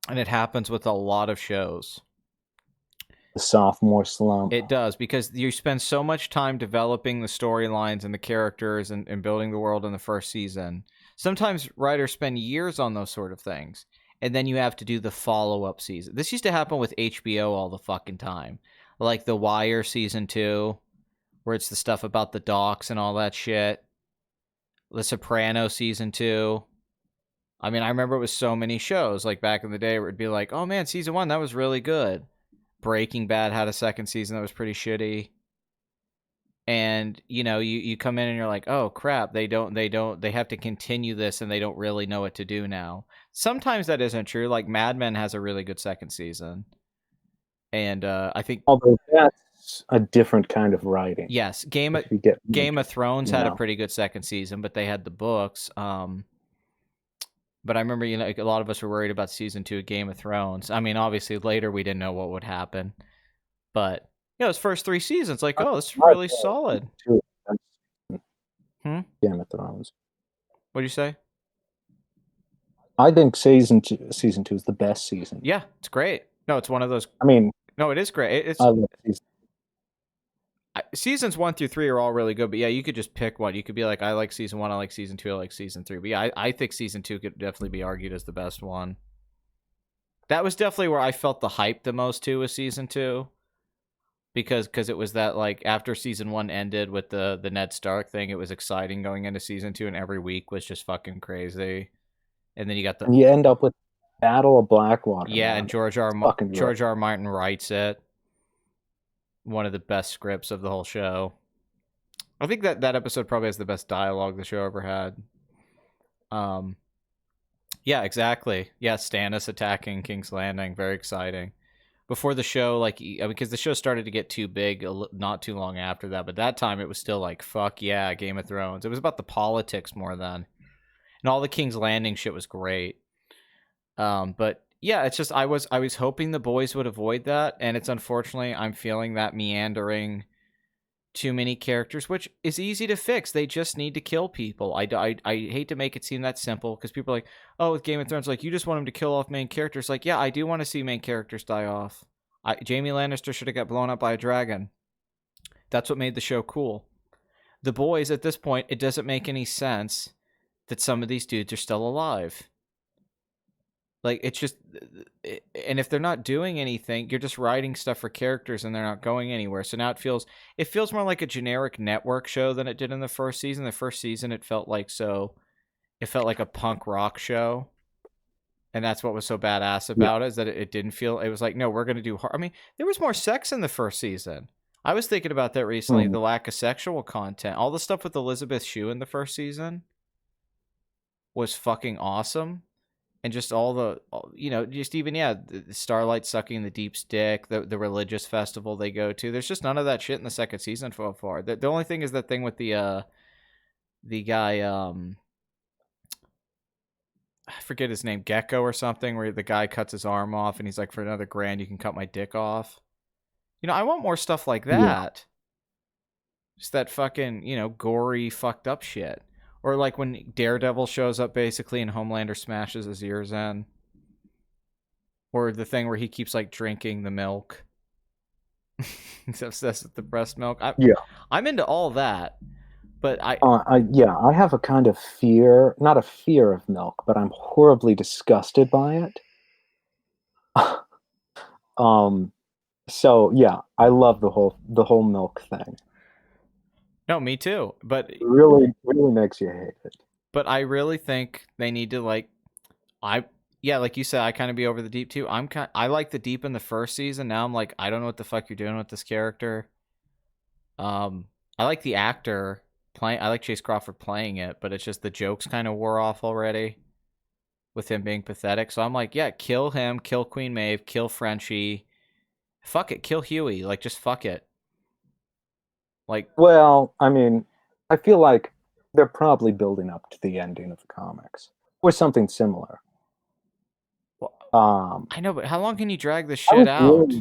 and it happens with a lot of shows. The sophomore slump. It does, because you spend so much time developing the storylines and the characters and building the world in the first season. Sometimes writers spend years on those sort of things. And then you have to do the follow-up season. This used to happen with HBO all the fucking time. Like The Wire season 2, where it's the stuff about the docks and all that shit. The Sopranos season 2. I mean, I remember it was so many shows, like back in the day, where it'd be like, oh man, season 1, that was really good. Breaking Bad had a second season that was pretty shitty. and you come in and you're like, oh crap, they have to continue this, and they don't really know what to do now. Sometimes that isn't true. Like Mad Men has a really good second season, and I think Although that's a different kind of writing. yes, If you get Game of Thrones had a know. pretty good second season, but they had the books. But I remember, a lot of us were worried about season 2 of Game of Thrones. I mean, obviously later we didn't know what would happen, but those first 3 seasons, like, oh, it's really solid. Game of Thrones. What do you say? I think season two is the best season. Yeah, it's great. No, it's one of those. I mean, no, it is great. It's I love seasons 1 through 3 are all really good, but yeah, you could just pick one. You could be like, I like season 1, I like season 2, I like season 3. But yeah, I think season 2 could definitely be argued as the best one. That was definitely where I felt the hype the most too, was season 2. Because it was that, like, after season 1 ended with the Ned Stark thing, it was exciting going into season 2, and every week was just fucking crazy. And then you got and you end up with Battle of Blackwater. Yeah, man. and George R. R. Martin writes it. One of the best scripts of the whole show. I think that episode probably has the best dialogue the show ever had. Yeah, exactly. Yeah, Stannis attacking King's Landing, very exciting. Before the show, like, because the show started to get too big not too long after that, but that time it was still like, fuck yeah, Game of Thrones. It was about the politics more then, and all the King's Landing shit was great. But yeah, it's just I was hoping the boys would avoid that, and it's unfortunately I'm feeling that meandering, too many characters, which is easy to fix. They just need to kill people. I hate to make it seem that simple, because people are like, oh, with Game of Thrones, like, you just want them to kill off main characters. Like, yeah, I do want to see main characters die off. Jaime Lannister should have got blown up by a dragon. That's what made the show cool. The boys, at this point, it doesn't make any sense that some of these dudes are still alive. Like, it's just, and if they're not doing anything, you're just writing stuff for characters and they're not going anywhere. So now it feels more like a generic network show than it did in the first season. The first season, it felt like a punk rock show. And that's what was so badass about it, is that it didn't feel, it was like, no, we're going to do hard. I mean, there was more sex in the first season. I was thinking about that recently, the lack of sexual content. All the stuff with Elizabeth Shue in the first season was fucking awesome. And just all the, the Starlight sucking the deep stick, the religious festival they go to. There's just none of that shit in the second season so far. The only thing is that thing with the guy, I forget his name, Gecko or something, where the guy cuts his arm off and he's like, for another $1,000, you can cut my dick off. I want more stuff like that. Yeah. Just that fucking, gory, fucked up shit. Or like when Daredevil shows up basically and Homelander smashes his ears in. Or the thing where he keeps like drinking the milk. He's obsessed with the breast milk. I'm into all that. But I have a kind of fear, not a fear of milk, but I'm horribly disgusted by it. So yeah, I love the whole milk thing. No, me too. But it really makes you hate it. But I really think they need to, like, like you said, I kind of be over the deep too. I like the deep in the first season. Now I'm like, I don't know what the fuck you're doing with this character. I like the actor playing. I like Chase Crawford playing it, but it's just the jokes kind of wore off already with him being pathetic. So I'm like, yeah, kill him, kill Queen Maeve, kill Frenchie. Fuck it, kill Huey. Like, just fuck it. Like, well, I mean, I feel like they're probably building up to the ending of the comics or something similar. Well, I know, but how long can you drag this shit out?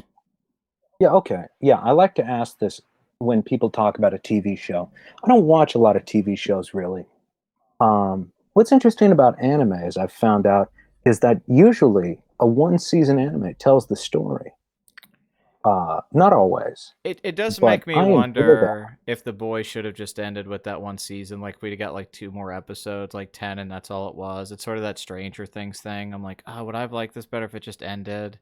Yeah, okay. Yeah, I like to ask this when people talk about a TV show. I don't watch a lot of TV shows, really. What's interesting about anime, as I've found out, is that usually a one-season anime tells the story. Not always. It does make me wonder if The Boys should have just ended with that one season. Like, we'd have got like 2 more episodes, like 10, and that's all it was. It's sort of that Stranger Things thing. I'm like, would I have liked this better if it just ended?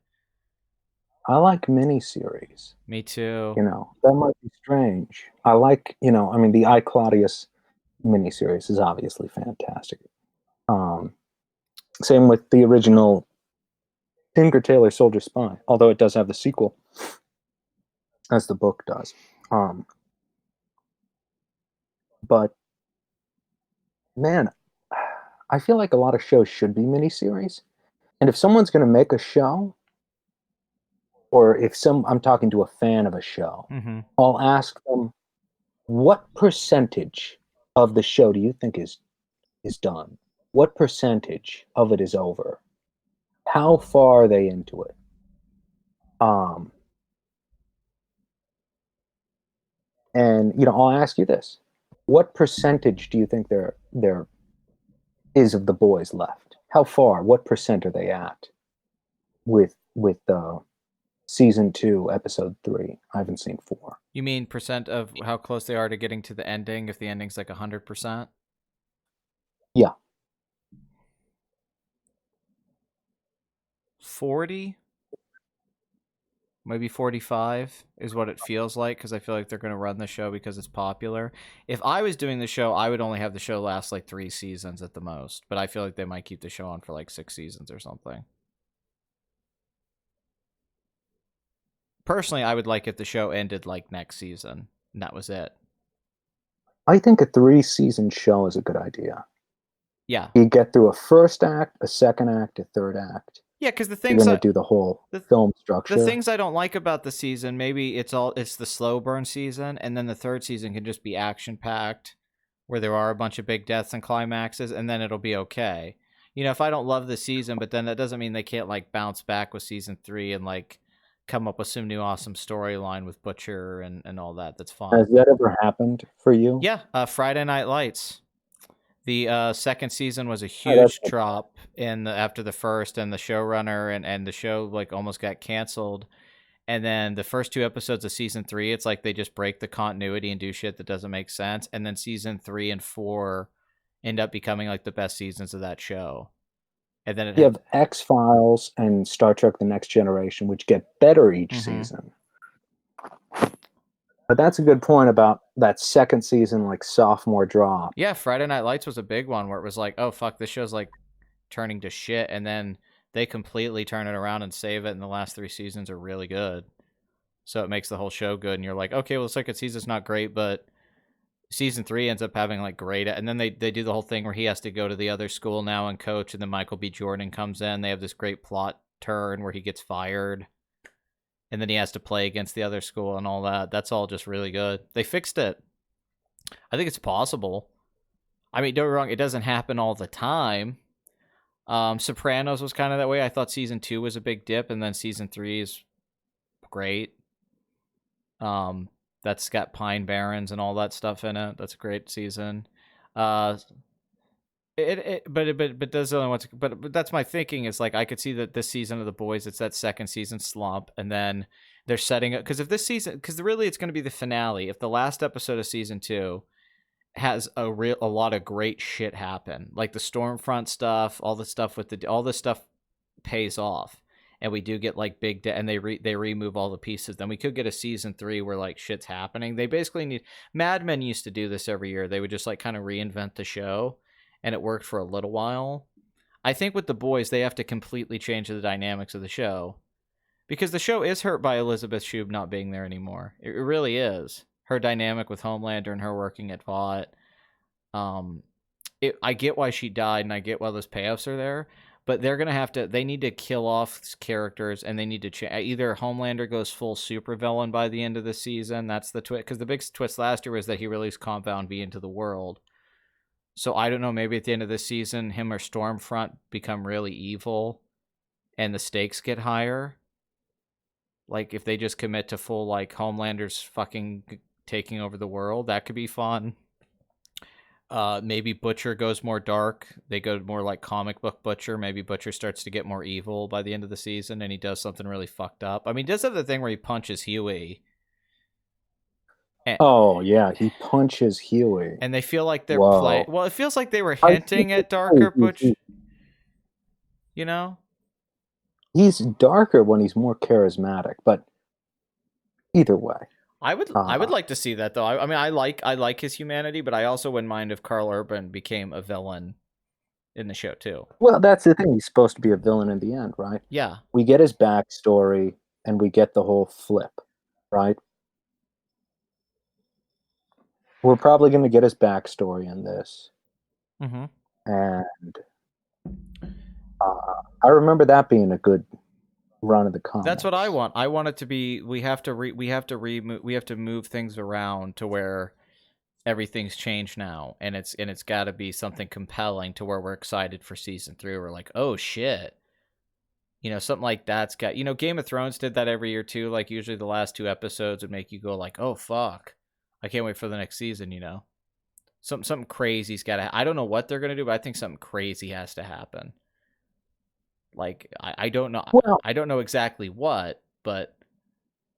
I like miniseries. Me too. That might be strange. I like, the I, Claudius miniseries is obviously fantastic. Same with the original Tinker Tailor Soldier Spy, although it does have the sequel, as the book does. but man, I feel like a lot of shows should be miniseries. And if someone's going to make a show, or if I'm talking to a fan of a show, Mm-hmm. I'll ask them, what percentage of the show do you think is done? What percentage of it is over? How far are they into it? And I'll ask you this: what percentage do you think there is of the boys left? How far? What percent are they at with season 2, episode 3? I haven't seen 4. You mean percent of how close they are to getting to the ending? If the ending's like 100%? Yeah. 40? Maybe 45 is what it feels like, because I feel like they're going to run the show because it's popular. If I was doing the show, I would only have the show last like 3 seasons at the most, but I feel like they might keep the show on for like 6 seasons or something. Personally, I would like if the show ended like next season, and that was it. I think a 3-season show is a good idea. Yeah. You get through a first act, a second act, a third act. Yeah, because the You're things going to do the whole film structure. The things I don't like about the season, maybe it's the slow burn season, and then the third season can just be action packed, where there are a bunch of big deaths and climaxes, and then it'll be okay. If I don't love the season, but then that doesn't mean they can't like bounce back with season 3 and like come up with some new awesome storyline with Butcher and all that. That's fine. Has that ever happened for you? Yeah, Friday Night Lights. The second season was a huge drop after the first, and the showrunner and the show like almost got canceled. And then the first 2 episodes of season 3, it's like they just break the continuity and do shit that doesn't make sense. And then season 3 and 4 end up becoming like the best seasons of that show. And then you have X-Files and Star Trek: The Next Generation, which get better each season. But that's a good point about that second season, like sophomore drop. Yeah, Friday Night Lights was a big one where it was like, oh fuck, this show's like turning to shit, and then they completely turn it around and save it, and the last 3 seasons are really good. So it makes the whole show good, and you're like, okay, well, the second season's not great, but season 3 ends up having like great, and then they do the whole thing where he has to go to the other school now and coach, and then Michael B. Jordan comes in. They have this great plot turn where he gets fired, and then he has to play against the other school and all that. That's all just really good. They fixed it. I think it's possible. I mean, don't get me wrong, it doesn't happen all the time. Sopranos was kind of that way. I thought season 2 was a big dip, and then season 3 is great. That's got Pine Barrens and all that stuff in it. That's a great season. But those other ones. But that's my thinking. Is like I could see that this season of The Boys, it's that second season slump, and then they're setting up because if this season, because really it's going to be the finale. If the last episode of season 2 has a lot of great shit happen, like the Stormfront stuff, all this stuff pays off. And we do get like big and they remove all the pieces. Then we could get a season 3 where like shit's happening. They basically need Mad Men used to do this every year. They would just like kind of reinvent the show, and it worked for a little while. I think with The Boys, they have to completely change the dynamics of the show, because the show is hurt by Elizabeth Shue not being there anymore. It really is. Her dynamic with Homelander and her working at Vought. I get why she died, and I get why those payoffs are there. But they're going to have to, they need to kill off characters, and they need to either Homelander goes full supervillain by the end of the season. That's the twist. Because the big twist last year was that he released Compound V into the world. So I don't know, maybe at the end of this season, him or Stormfront become really evil and the stakes get higher. Like if they just commit to full, like, Homelander's fucking taking over the world, that could be fun. Maybe Butcher goes more dark. They go more like comic book Butcher. Maybe Butcher starts to get more evil by the end of the season, and he does something really fucked up. I mean, he does have the thing where he punches Huey. Oh yeah, he punches Huey. And they feel like they're playing. Well, it feels like they were hinting at darker Butcher. You know, he's darker when he's more charismatic, but either way. I would like to see that though. I mean, I like his humanity, but I also wouldn't mind if Karl Urban became a villain in the show too. Well, that's the thing. He's supposed to be a villain in the end, right? Yeah. We get his backstory, and we get the whole flip, right? we're probably going to get his backstory in this. Mm-hmm. And I remember that being a good run of the comics. That's what I want. I want it to be. We have to move things around to where everything's changed now, and it's got to be something compelling to where we're excited for season 3. We're like, oh shit, something like that's got. Game of Thrones did that every year too. Like usually the last 2 episodes would make you go like, oh fuck, I can't wait for the next season. Something crazy's got to. I don't know what they're gonna do, but I think something crazy has to happen. Like I don't know. Well, I don't know exactly what, but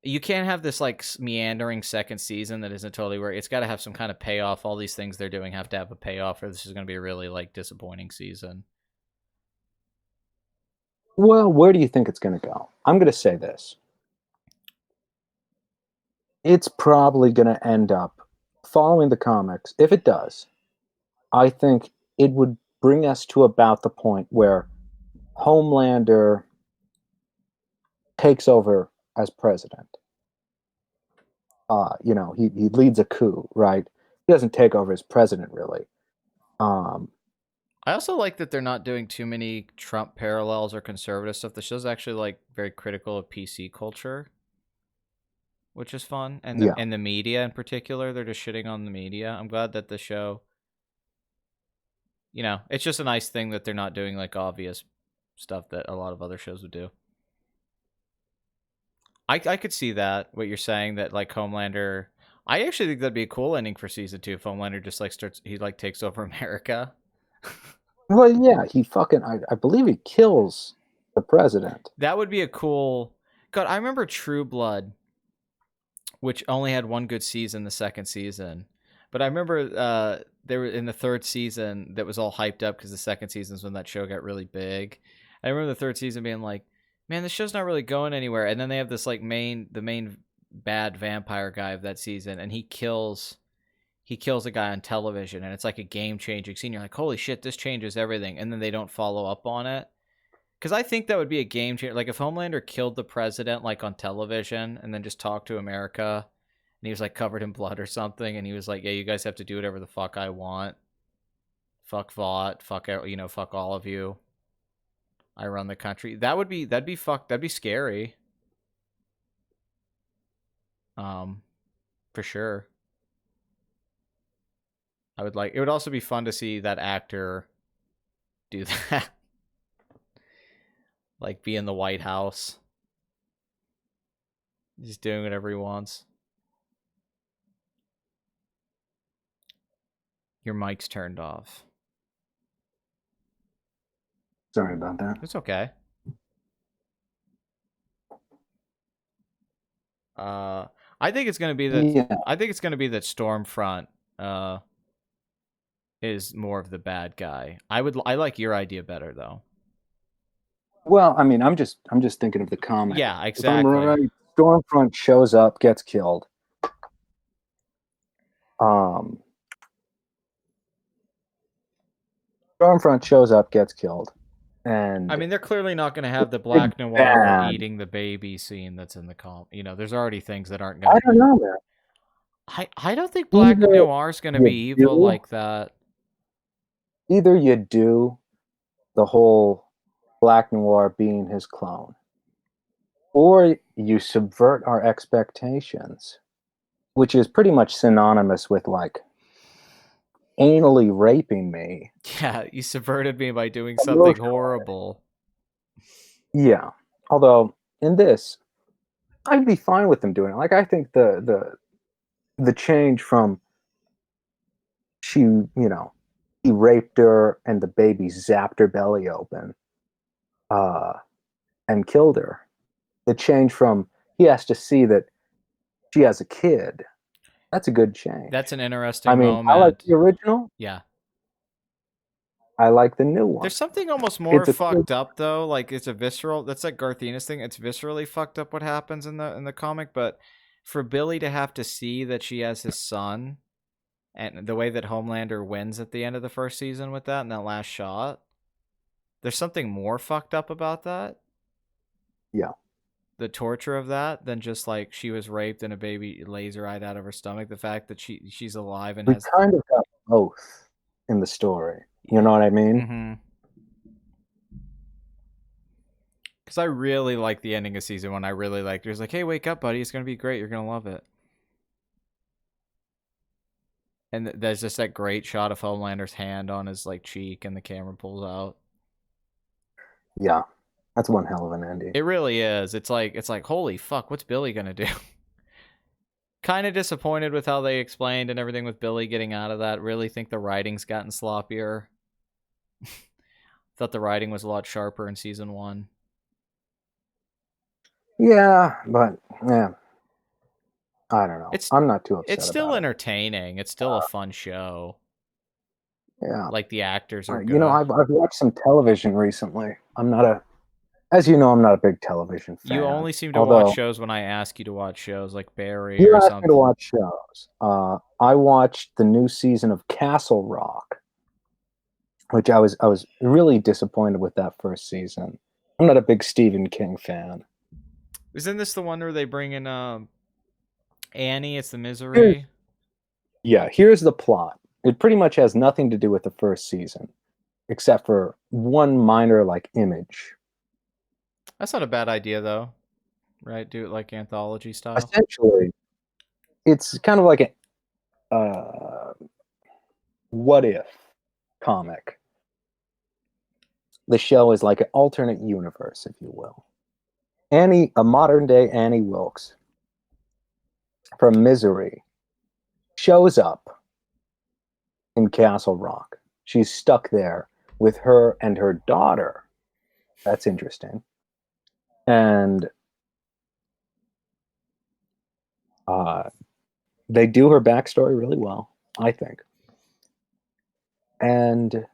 you can't have this like meandering second season that isn't totally where it's got to have some kind of payoff. All these things they're doing have to have a payoff, or this is going to be a really like disappointing season. Well, where do you think it's going to go? I'm going to say this. It's probably going to end up following the comics. If it does, I think it would bring us to about the point where Homelander takes over as president. He leads a coup, right? He doesn't take over as president, really. I also like that they're not doing too many Trump parallels or conservative stuff. The show's actually like very critical of PC culture, which is fun, and the media in particular. They're just shitting on the media. I'm glad that the show, it's just a nice thing that they're not doing like obvious stuff that a lot of other shows would do. I could see that, what you're saying, that like Homelander. I actually think that'd be a cool ending for season 2 if Homelander just like takes over America. Well, yeah, he fucking I believe he kills the president. That would be a cool. God, I remember True Blood, which only had 1 good season, the second season. But I remember they were in the 3rd season that was all hyped up because the 2nd season's when that show got really big. I remember the 3rd season being like, man, this show's not really going anywhere. And then they have this like the main bad vampire guy of that season, and he kills a guy on television, and it's like a game-changing scene. You're like, holy shit, this changes everything. And then they don't follow up on it. Because I think that would be a game changer. Like if Homelander killed the president like on television and then just talked to America, and he was like covered in blood or something, and he was like, yeah, you guys have to do whatever the fuck I want. Fuck Vought, fuck all of you. I run the country. That'd be scary. For sure. It would also be fun to see that actor do that. Like be in the White House. He's doing whatever he wants. Your mic's turned off. Sorry about that. It's okay. I think it's gonna be that. Yeah. I think it's gonna be that Stormfront is more of the bad guy. I like your idea better though. Well, I mean, I'm just thinking of the comic. Yeah, exactly. If I'm right, Stormfront shows up, gets killed. Stormfront shows up, gets killed. And I mean, they're clearly not going to have the Black Noir eating the baby scene that's in the comic. There's already things that aren't going to. I don't know, man. I don't think Black Noir is going to be evil like that. Either you do the whole Black Noir being his clone, or you subvert our expectations, which is pretty much synonymous with like anally raping me. Yeah, you subverted me by doing something horrible. Yeah, although in this, I'd be fine with them doing it. Like I think the change from he raped her and the baby zapped her belly open, and killed her. The change from he has to see that she has a kid. That's a good change. That's an interesting moment. I like the original. Yeah. I like the new one. There's something almost more fucked up though. Like it's a visceral. That's like Garth Ennis thing. It's viscerally fucked up what happens in the comic. But for Billy to have to see that she has his son, and the way that Homelander wins at the end of the first season with that and that last shot, there's something more fucked up about that. Yeah. the torture of that than just like she was raped and a baby laser eyed out of her stomach. The fact that she's alive and We has. kind of got both in the story. You know what I mean? Mm-hmm. Because I really like the ending of season 1. I really liked it. It was like, hey, wake up, buddy. It's going to be great. You're going to love it. And there's just that great shot of Homelander's hand on his like cheek and the camera pulls out. Yeah. That's one hell of an ending. It really is. It's like holy fuck, what's Billy going to do? Kind of disappointed with how they explained and everything with Billy getting out of that. Really think the writing's gotten sloppier. Thought the writing was a lot sharper in season 1. Yeah, but yeah. I don't know. I'm not too upset. It's still about entertaining. It's still a fun show. Yeah. Like the actors are good. You know, I've watched some television recently. As you know, I'm not a big television fan. You only seem to watch shows when I ask you to watch shows, like Barry you or asked something. me to watch shows. I watched the new season of Castle Rock, which I was really disappointed with that first season. I'm not a big Stephen King fan. Isn't this the one where they bring in Annie? It's the Misery. Here's the plot. It pretty much has nothing to do with the first season, except for one minor like image. That's not a bad idea, though, right? Do it like anthology style. Essentially, it's kind of like a what if comic. The show is like an alternate universe, if you will. A modern day Annie Wilkes from Misery shows up in Castle Rock. She's stuck there with her and her daughter. That's interesting. And they do her backstory really well, I think. And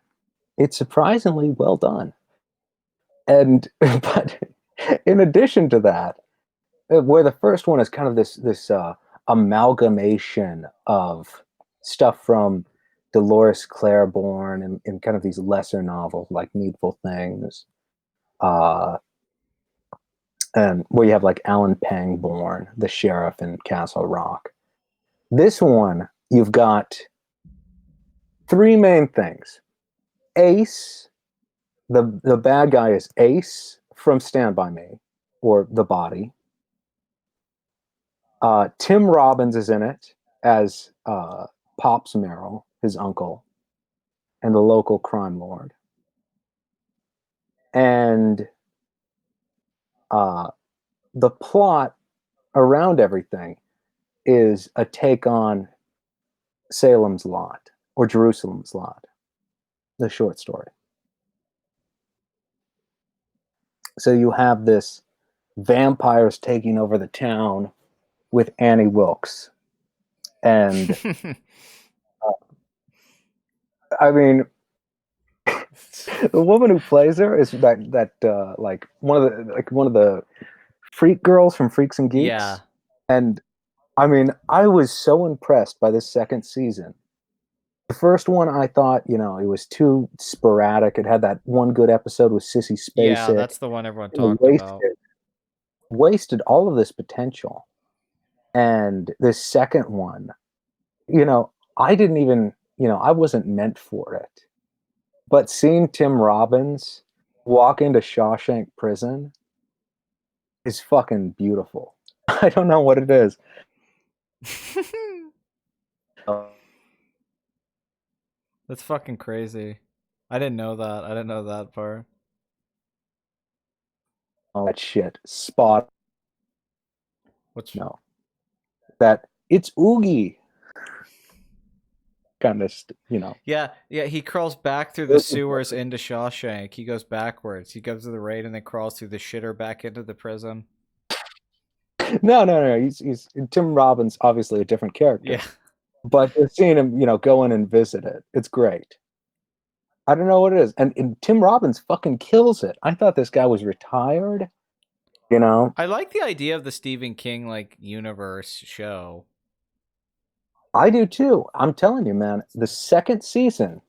it's surprisingly well done. And but in addition to that, where the first one is kind of this amalgamation of stuff from Dolores Claiborne and kind of these lesser novels like Needful Things, and where you have like Alan Pangborn, the sheriff in Castle Rock. This one, you've got three main things. Ace, the bad guy is Ace from Stand By Me, or The Body. Tim Robbins is in it as Pops Merrill, his uncle, and the local crime lord. And the plot around everything is a take on Salem's Lot, or Jerusalem's Lot, the short story. So you have this vampires taking over the town with Annie Wilkes. And I mean, the woman who plays her is that like one of the freak girls from Freaks and Geeks. Yeah. And I mean, I was so impressed by this second season. The first one, I thought, it was too sporadic. It had that one good episode with Sissy Spacek. Yeah, that's the one everyone talked about. Wasted all of this potential. And this second one, I didn't even, I wasn't meant for it. But seeing Tim Robbins walk into Shawshank Prison is fucking beautiful. I don't know what it is. That's fucking crazy. I didn't know that. I didn't know that part. Oh, that shit. Spot. No. That it's Oogie. Kind of, Yeah, he crawls back through the sewers into Shawshank. He goes backwards. He goes to the raid and then crawls through the shitter back into the prison. No. He's Tim Robbins, obviously a different character. Yeah. But you're seeing him, go in and visit it. It's great. I don't know what it is. And Tim Robbins fucking kills it. I thought this guy was retired. I like the idea of the Stephen King universe show. I do too. I'm telling you, man. The second season,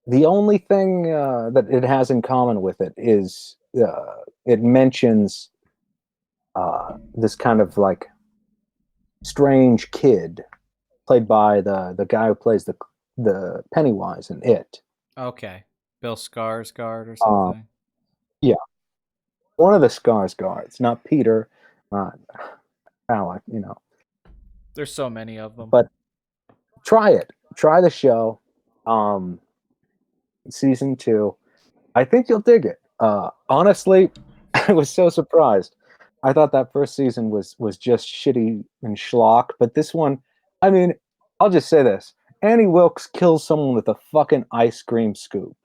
the only thing that it has in common with it is it mentions this kind of like strange kid played by the guy who plays the Pennywise in It. Okay. Bill Skarsgård or Uh, something. yeah, one of the Skarsgårds, not Peter, not Alec, There's so many of them. But try it. Try the show. Season 2. I think you'll dig it. Honestly, I was so surprised. I thought that first season was just shitty and schlock, but this one, I mean, I'll just say this. Annie Wilkes kills someone with a fucking ice cream scoop.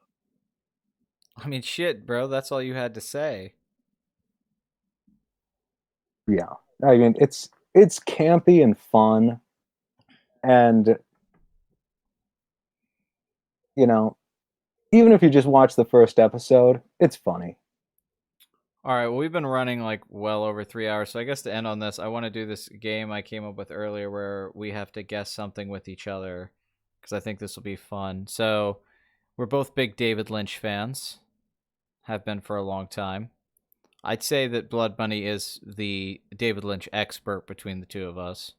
I mean, shit, bro. That's all you had to say. Yeah. I mean, it's campy and fun, and even if you just watch the first episode, it's funny. All right, well, we've been running like well over 3 hours, so I guess to end on this, I want to do this game I came up with earlier where we have to guess something with each other, because I think this will be fun. So, we're both big David Lynch fans, have been for a long time. I'd say that Blood Money is the David Lynch expert between the two of us.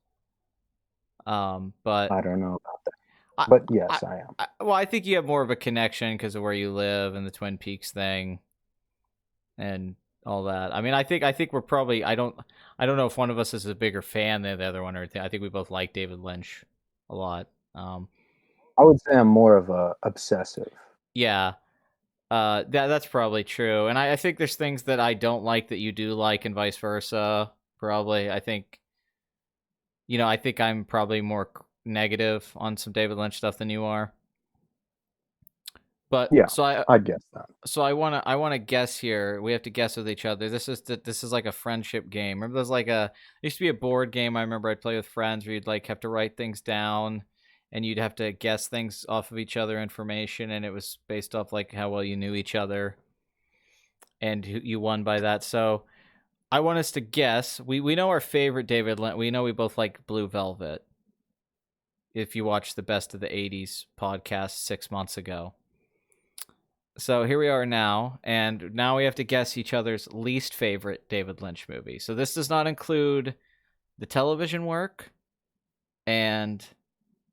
But I don't know about that. I, But yes, I am. well, I think you have more of a connection because of where you live and the Twin Peaks thing, and all that. I mean, I think we're probably. I don't know if one of us is a bigger fan than the other one or anything. I think we both like David Lynch a lot. I would say I'm more of a obsessive. Yeah, that's probably true. And I think there's things that I don't like that you do like, and vice versa. Probably, I think. I think I'm probably more negative on some David Lynch stuff than you are. But yeah, so I guess that. So I wanna guess here. We have to guess with each other. This is like a friendship game. Remember, there's like there used to be a board game I remember I'd play with friends where you'd like have to write things down, and you'd have to guess things off of each other information, and it was based off like how well you knew each other, and you won by that. So I want us to guess. We know our favorite David Lynch. We know we both like Blue Velvet. If you watched the Best of the '80s podcast 6 months ago. So here we are now, and now we have to guess each other's least favorite David Lynch movie. So this does not include the television work and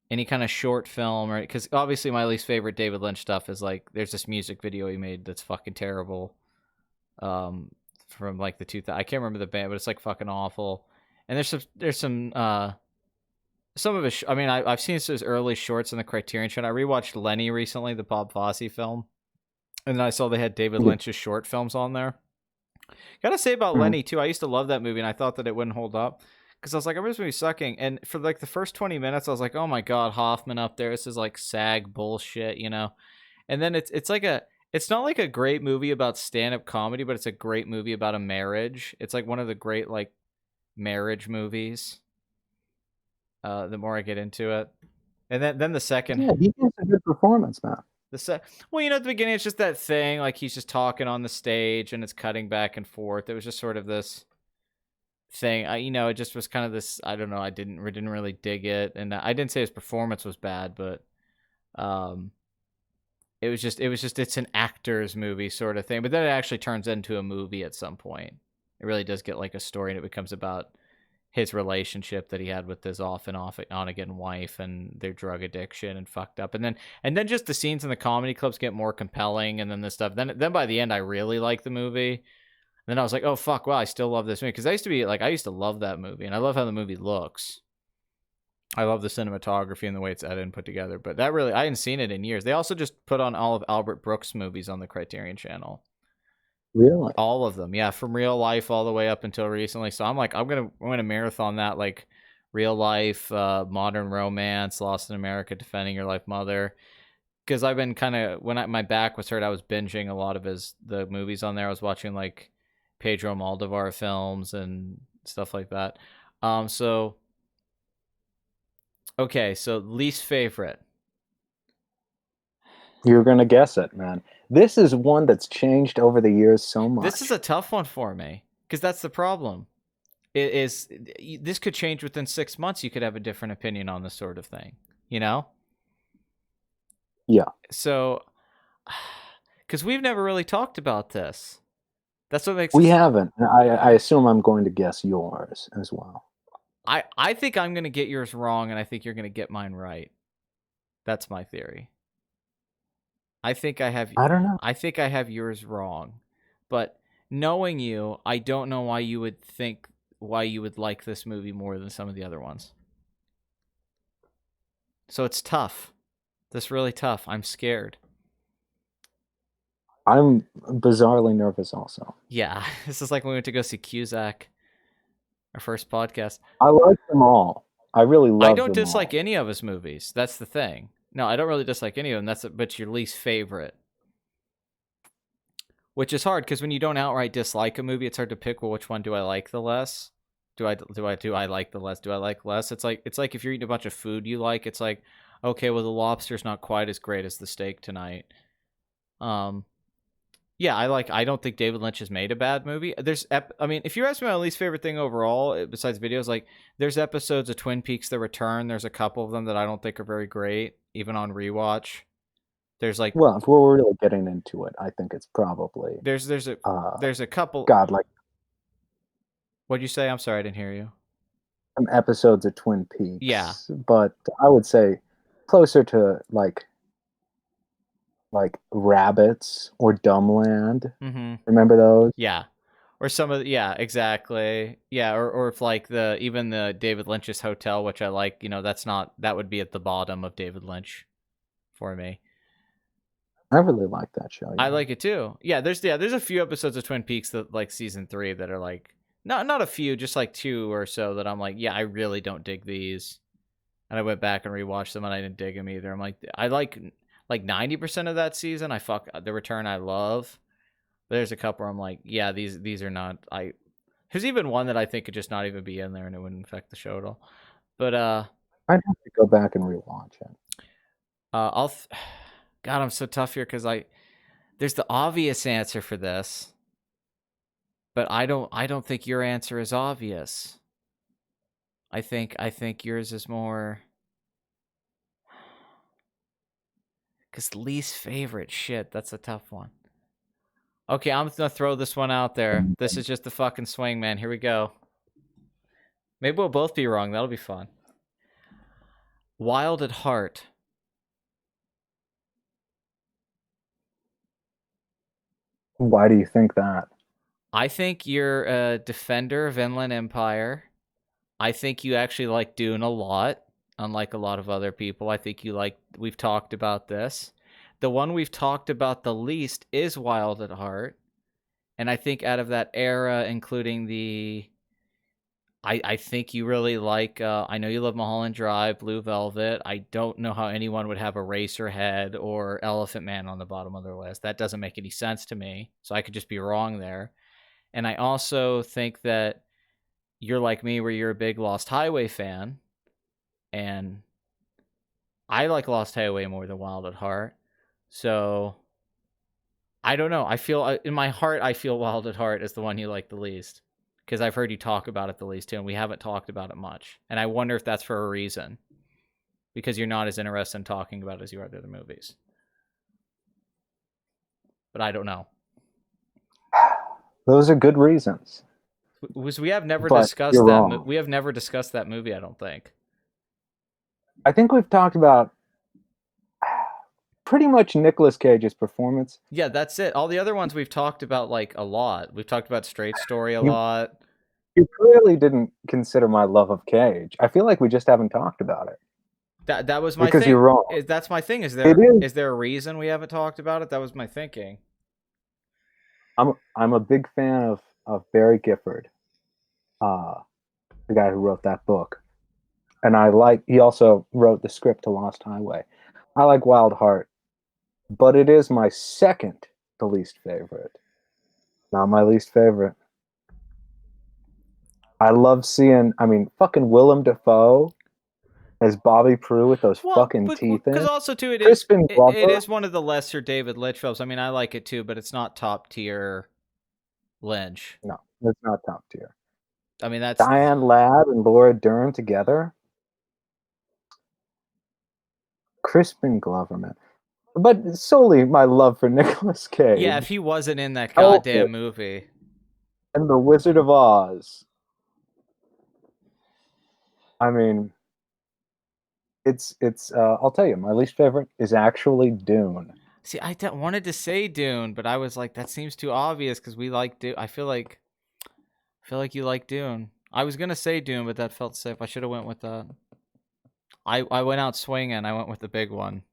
any kind of short film, or because obviously my least favorite David Lynch stuff is like there's this music video he made that's fucking terrible, from like the 2000. I can't remember the band, but it's like fucking awful. And there's some some of his. I mean, I've seen his early shorts in the Criterion channel. I rewatched Lenny recently, the Bob Fosse film. And then I saw they had David Lynch's short films on there. Gotta say about Lenny, too, I used to love that movie, and I thought that it wouldn't hold up. Because I was like, I'm just going to be sucking. And for like the first 20 minutes, I was like, oh my God, Hoffman up there. This is like SAG bullshit, And then it's not like a great movie about stand-up comedy, but it's a great movie about a marriage. It's like one of the great like marriage movies. The more I get into it. And then the second... Yeah, he gives a good performance, man. Well, at the beginning, it's just that thing, like he's just talking on the stage and it's cutting back and forth. It was just sort of this thing. It just was kind of this. I don't know. I didn't really dig it, and I didn't say his performance was bad, but it was just it's an actor's movie sort of thing. But then it actually turns into a movie at some point. It really does get like a story, and it becomes about his relationship that he had with his off and on again wife and their drug addiction and fucked up. And then just the scenes in the comedy clubs get more compelling. And then this stuff, then by the end, I really like the movie. And then I was like, oh fuck, wow, I still love this movie. Cause I used to love that movie, and I love how the movie looks. I love the cinematography and the way it's edited and put together, but I hadn't seen it in years. They also just put on all of Albert Brooks movies on the Criterion channel. Really? All of them, yeah, from Real Life all the way up until recently. So I'm like, I'm gonna marathon that, like Real Life, Modern Romance, Lost in America, Defending Your Life, Mother. Because I've been kind of my back was hurt, I was binging a lot of the movies on there. I was watching like Pedro Almodovar films and stuff like that. So okay, so least favorite. You're gonna guess it, man. This is one that's changed over the years so much. This is a tough one for me because that's the problem. This could change within 6 months. You could have a different opinion on this sort of thing, Yeah. So, because we've never really talked about this. That's what makes We it. haven't. And I assume I'm going to guess yours as well. I think I'm gonna get yours wrong, and I think you're gonna get mine right. That's my theory. I think I have. I don't know. I think I have yours wrong, but knowing you, I don't know why you would like this movie more than some of the other ones. So it's tough. This really tough. I'm scared. I'm bizarrely nervous also. Yeah, this is like when we went to go see Cusack, our first podcast. I like them all. I really love I them don't dislike all. any of his movies. That's the thing. No, I don't really dislike any of them. But your least favorite, which is hard because when you don't outright dislike a movie, it's hard to pick. Well, which one do I like the less? Do I like the less? Do I like less? It's like if you're eating a bunch of food you like. It's like, okay, well the lobster's not quite as great as the steak tonight. Yeah, I don't think David Lynch has made a bad movie. I mean, if you're asking my least favorite thing overall, besides videos, like there's episodes of Twin Peaks: The Return. There's a couple of them that I don't think are very great, even on rewatch. There's like, Well, if we're really getting into it, I think it's probably there's a couple. God, like What'd you say? I'm sorry, I didn't hear you. some episodes of Twin Peaks. Yeah. But I would say closer to like Rabbits or Dumbland. Mm-hmm. Remember those? Yeah. Or some of exactly. Yeah, or if like even the David Lynch's Hotel, which I like, that would be at the bottom of David Lynch for me. I really like that show. Yeah. I like it too. Yeah, there's a few episodes of Twin Peaks that like season 3 that are like not a few, just like 2 or so that I'm like, yeah, I really don't dig these. And I went back and rewatched them and I didn't dig them either. I'm like, I like 90% of that season. The Return I love. But there's a couple where I'm like, yeah, these are not. There's even one that I think could just not even be in there and it wouldn't affect the show at all. But I'd have to go back and rewatch it. God, I'm so tough here because there's the obvious answer for this, but I don't think your answer is obvious. I think yours is more. Because least favorite, shit, that's a tough one. Okay, I'm gonna throw this one out there. This is just the fucking swing, man. Here we go. Maybe we'll both be wrong. That'll be fun. Wild at Heart. Why do you think that? I think you're a defender of Inland Empire. I think you actually like Dune a lot, unlike a lot of other people. I think we've talked about this. The one we've talked about the least is Wild at Heart. And I think out of that era, including I think you really like, I Know You Love Mulholland Drive, Blue Velvet. I don't know how anyone would have Eraserhead or Elephant Man on the bottom of their list. That doesn't make any sense to me. So I could just be wrong there. And I also think that you're like me where you're a big Lost Highway fan. And I like Lost Highway more than Wild at Heart. So I don't know. I feel in my heart, I feel Wild at Heart is the one you like the least. Because I've heard you talk about it the least too, and we haven't talked about it much. And I wonder if that's for a reason. Because you're not as interested in talking about it as you are the other movies. But I don't know. Those are good reasons. We have never But discussed you're that. wrong. We have never discussed that movie, I don't think. I think we've talked about pretty much Nicolas Cage's performance. Yeah, that's it. All the other ones we've talked about like a lot. We've talked about Straight Story a lot. You clearly didn't consider my love of Cage. I feel like we just haven't talked about it. That was my because thing. You're wrong. That's my thing. Is there a reason we haven't talked about it? That was my thinking. I'm a big fan of Barry Gifford, the guy who wrote that book, and he also wrote the script to Lost Highway. I like Wild Heart, but it is my second to least favorite. Not my least favorite. I love seeing, fucking Willem Dafoe as Bobby Prue with those fucking teeth in. Because also too, it is one of the lesser David Lynch films. I mean, I like it too, but it's not top tier Lynch. No, it's not top tier. I mean, that's Diane Ladd and Laura Dern together. Crispin Glover, man. But solely my love for Nicolas Cage. Yeah, if he wasn't in that goddamn movie. And The Wizard of Oz. I mean, it's. I'll tell you, my least favorite is actually Dune. See, wanted to say Dune, but I was like, that seems too obvious because we like Dune. I feel like you like Dune. I was gonna say Dune, but that felt safe. I should have went with that. I went out swinging. I went with the big one.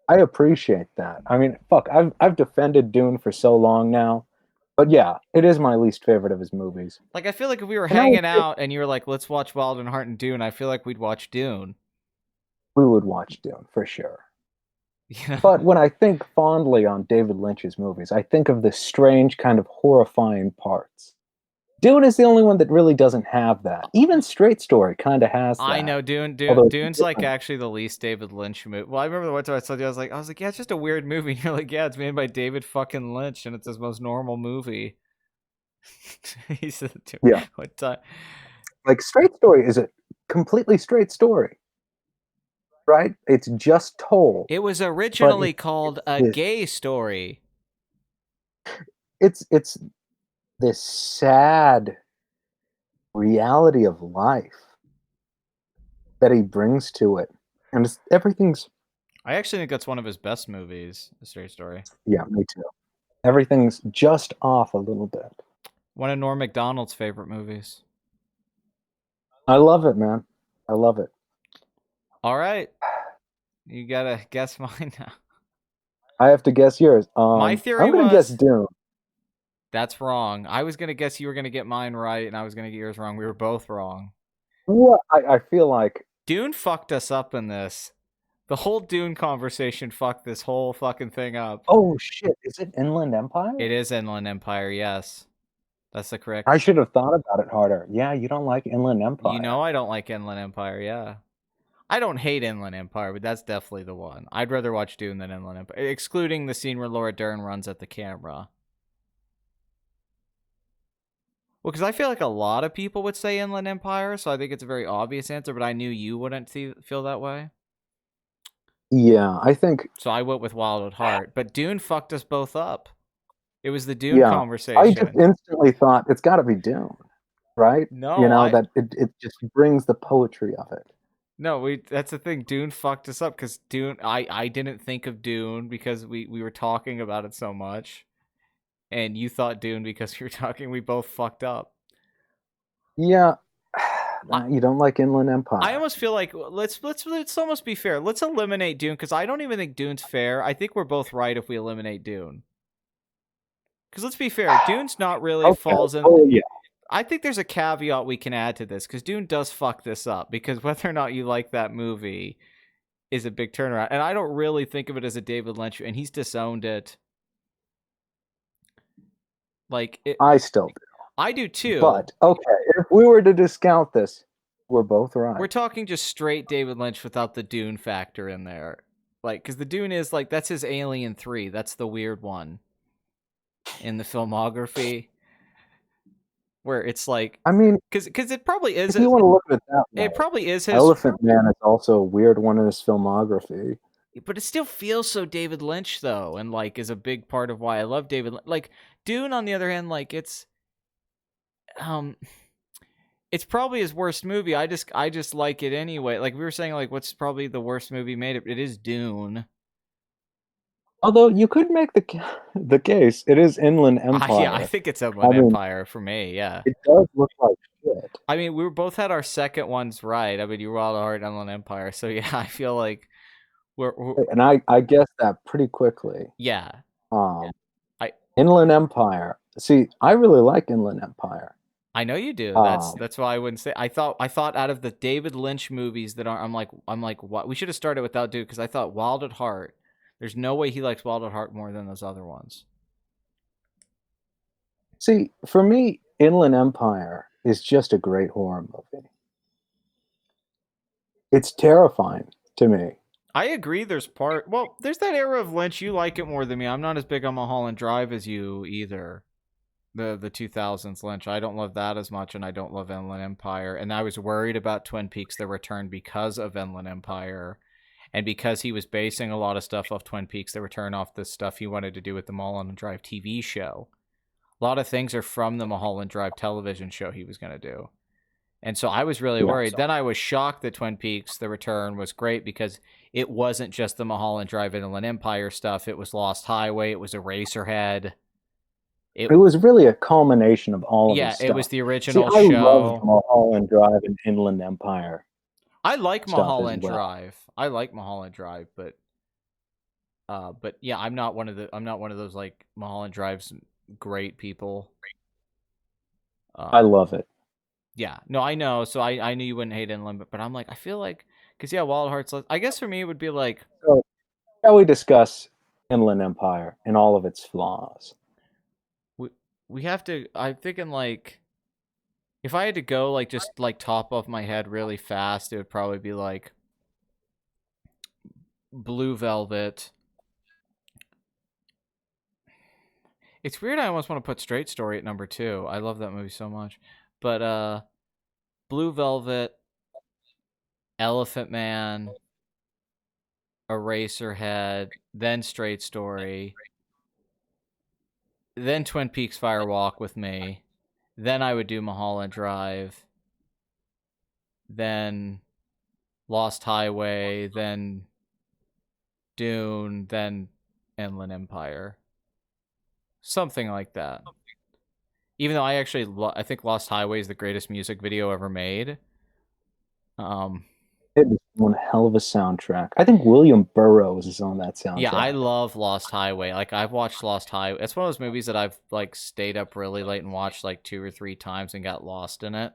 I appreciate that. I mean, fuck, I've defended Dune for so long now, but yeah, it is my least favorite of his movies. Like, I feel like if we were And hanging out and you were like, let's watch Wild and Heart and Dune, I feel like we'd watch Dune. we would watch Dune for sure. You know? But when I think fondly on David Lynch's movies, I think of the strange kind of horrifying parts. Dune is the only one that really doesn't have that. Even Straight Story kind of has that. I know Although it's Dune's like different. actually the least David Lynch movie. Well, I remember the one time I told you, I was like, yeah, it's just a weird movie. And you're like, yeah, it's made by David fucking Lynch, and it's his most normal movie. He said, Yeah. what time? Like Straight Story is a completely straight story, right? It's just told. It was originally But called it's A this- Gay Story. It's this sad reality of life that he brings to it, and everything's I actually think that's one of his best movies, A Straight Story. yeah, me too. Everything's just off a little bit. One of Norm Macdonald's favorite movies. I love it, man. I love it. All right. You gotta guess mine now. I have to guess yours. My theory I'm gonna guess was- Dune. That's wrong. I was gonna guess you were gonna get mine right, and I was gonna get yours wrong. We were both wrong. What I feel like Dune fucked us up in this. The whole Dune conversation fucked this whole fucking thing up. oh shit, is it Inland Empire? It is Inland Empire, yes. That's the correct. I should have thought about it harder. Yeah, you don't like Inland Empire. You know I don't like Inland Empire, yeah. I don't hate Inland Empire, but that's definitely the one. I'd rather watch Dune than Inland Empire, excluding the scene where Laura Dern runs at the camera. Well, because I feel like a lot of people would say Inland Empire, so I think it's a very obvious answer, but I knew you wouldn't feel that way. Yeah, I think So I went with Wild at Heart. But Dune fucked us both up. It was the Dune yeah. conversation. I just instantly thought it's got to be Dune, right? No, you know that it just brings the poetry of it. No, that's the thing. Dune fucked us up because Dune. I didn't think of Dune because we were talking about it so much, and you thought Dune because we were talking. We both fucked up. Yeah, you don't like Inland Empire. I almost feel like let's almost be fair. Let's eliminate Dune because I don't even think Dune's fair. I think we're both right if we eliminate Dune. Because let's be fair, Dune's not really falls in. Oh yeah. I think there's a caveat we can add to this because Dune does fuck this up because whether or not you like that movie is a big turnaround, and I don't really think of it as a David Lynch, and he's disowned it. I still do. I do too. But okay, if we were to discount this, we're both right. We're talking just straight David Lynch without the Dune factor in there, like because the Dune is like that's his Alien 3. That's the weird one in the filmography. Where it's like, I mean, because it probably is. If you want to look at it that way, it probably is his. Elephant Man is also a weird one in his filmography. But it still feels so David Lynch though, and like is a big part of why I love David. Like Dune, on the other hand, like it's probably his worst movie. I just like it anyway. Like we were saying, like what's probably the worst movie made? It is Dune. Although you could make the case, it is Inland Empire. Yeah, I think it's Inland Empire for me. Yeah, it does look like shit. I mean, we both had our second ones right. I mean, you were all hard Inland Empire, so yeah, I feel like we're and I guessed that pretty quickly. Yeah. Inland Empire. See, I really like Inland Empire. I know you do. That's why I wouldn't say. I thought out of the David Lynch movies that are, I'm like, what? We should have started without Dune because I thought Wild at Heart. There's no way he likes Wild at Heart more than those other ones. See, for me, Inland Empire is just a great horror movie. It's terrifying to me. I agree. There's that era of Lynch. You like it more than me. I'm not as big on Mulholland Drive as you either. The 2000s Lynch. I don't love that as much, and I don't love Inland Empire. And I was worried about Twin Peaks: The Return because of Inland Empire. And because he was basing a lot of stuff off Twin Peaks: The Return off the stuff he wanted to do with the Mulholland Drive TV show. A lot of things are from the Mulholland Drive television show he was going to do. And so I was really Yeah. worried. Then I was shocked that Twin Peaks: The Return was great because it wasn't just the Mulholland Drive Inland Empire stuff. It was Lost Highway. It was Eraserhead. It was really a culmination of all of his Yeah, stuff. it was the See, original I love show. Mulholland Drive and Inland Empire. I like stuff as Mulholland well. Drive. I like Mulholland Drive, but yeah, I'm not one of those like Mulholland Drive's great people. I love it. Yeah, no, I know. So I knew you wouldn't hate Inland, but I'm like, I feel like, because yeah, Wild Hearts. I guess for me it would be like, So, shall we discuss Inland Empire and all of its flaws? we have to. I'm thinking like, if I had to go like just like top of my head really fast, it would probably be like Blue Velvet. It's weird. I almost want to put Straight Story at number 2. I love that movie so much, but Blue Velvet, Elephant Man, Eraserhead, then Straight Story, then Twin Peaks Fire Walk with Me, then I would do Mulholland Drive, then Lost Highway, then Dune, then Inland Empire. Something like that. Even though I think Lost Highway is the greatest music video ever made. It was one hell of a soundtrack. I think William Burroughs is on that soundtrack. Yeah, I love Lost Highway. Like, I've watched Lost Highway. It's one of those movies that I've like stayed up really late and watched like 2 or 3 times and got lost in it.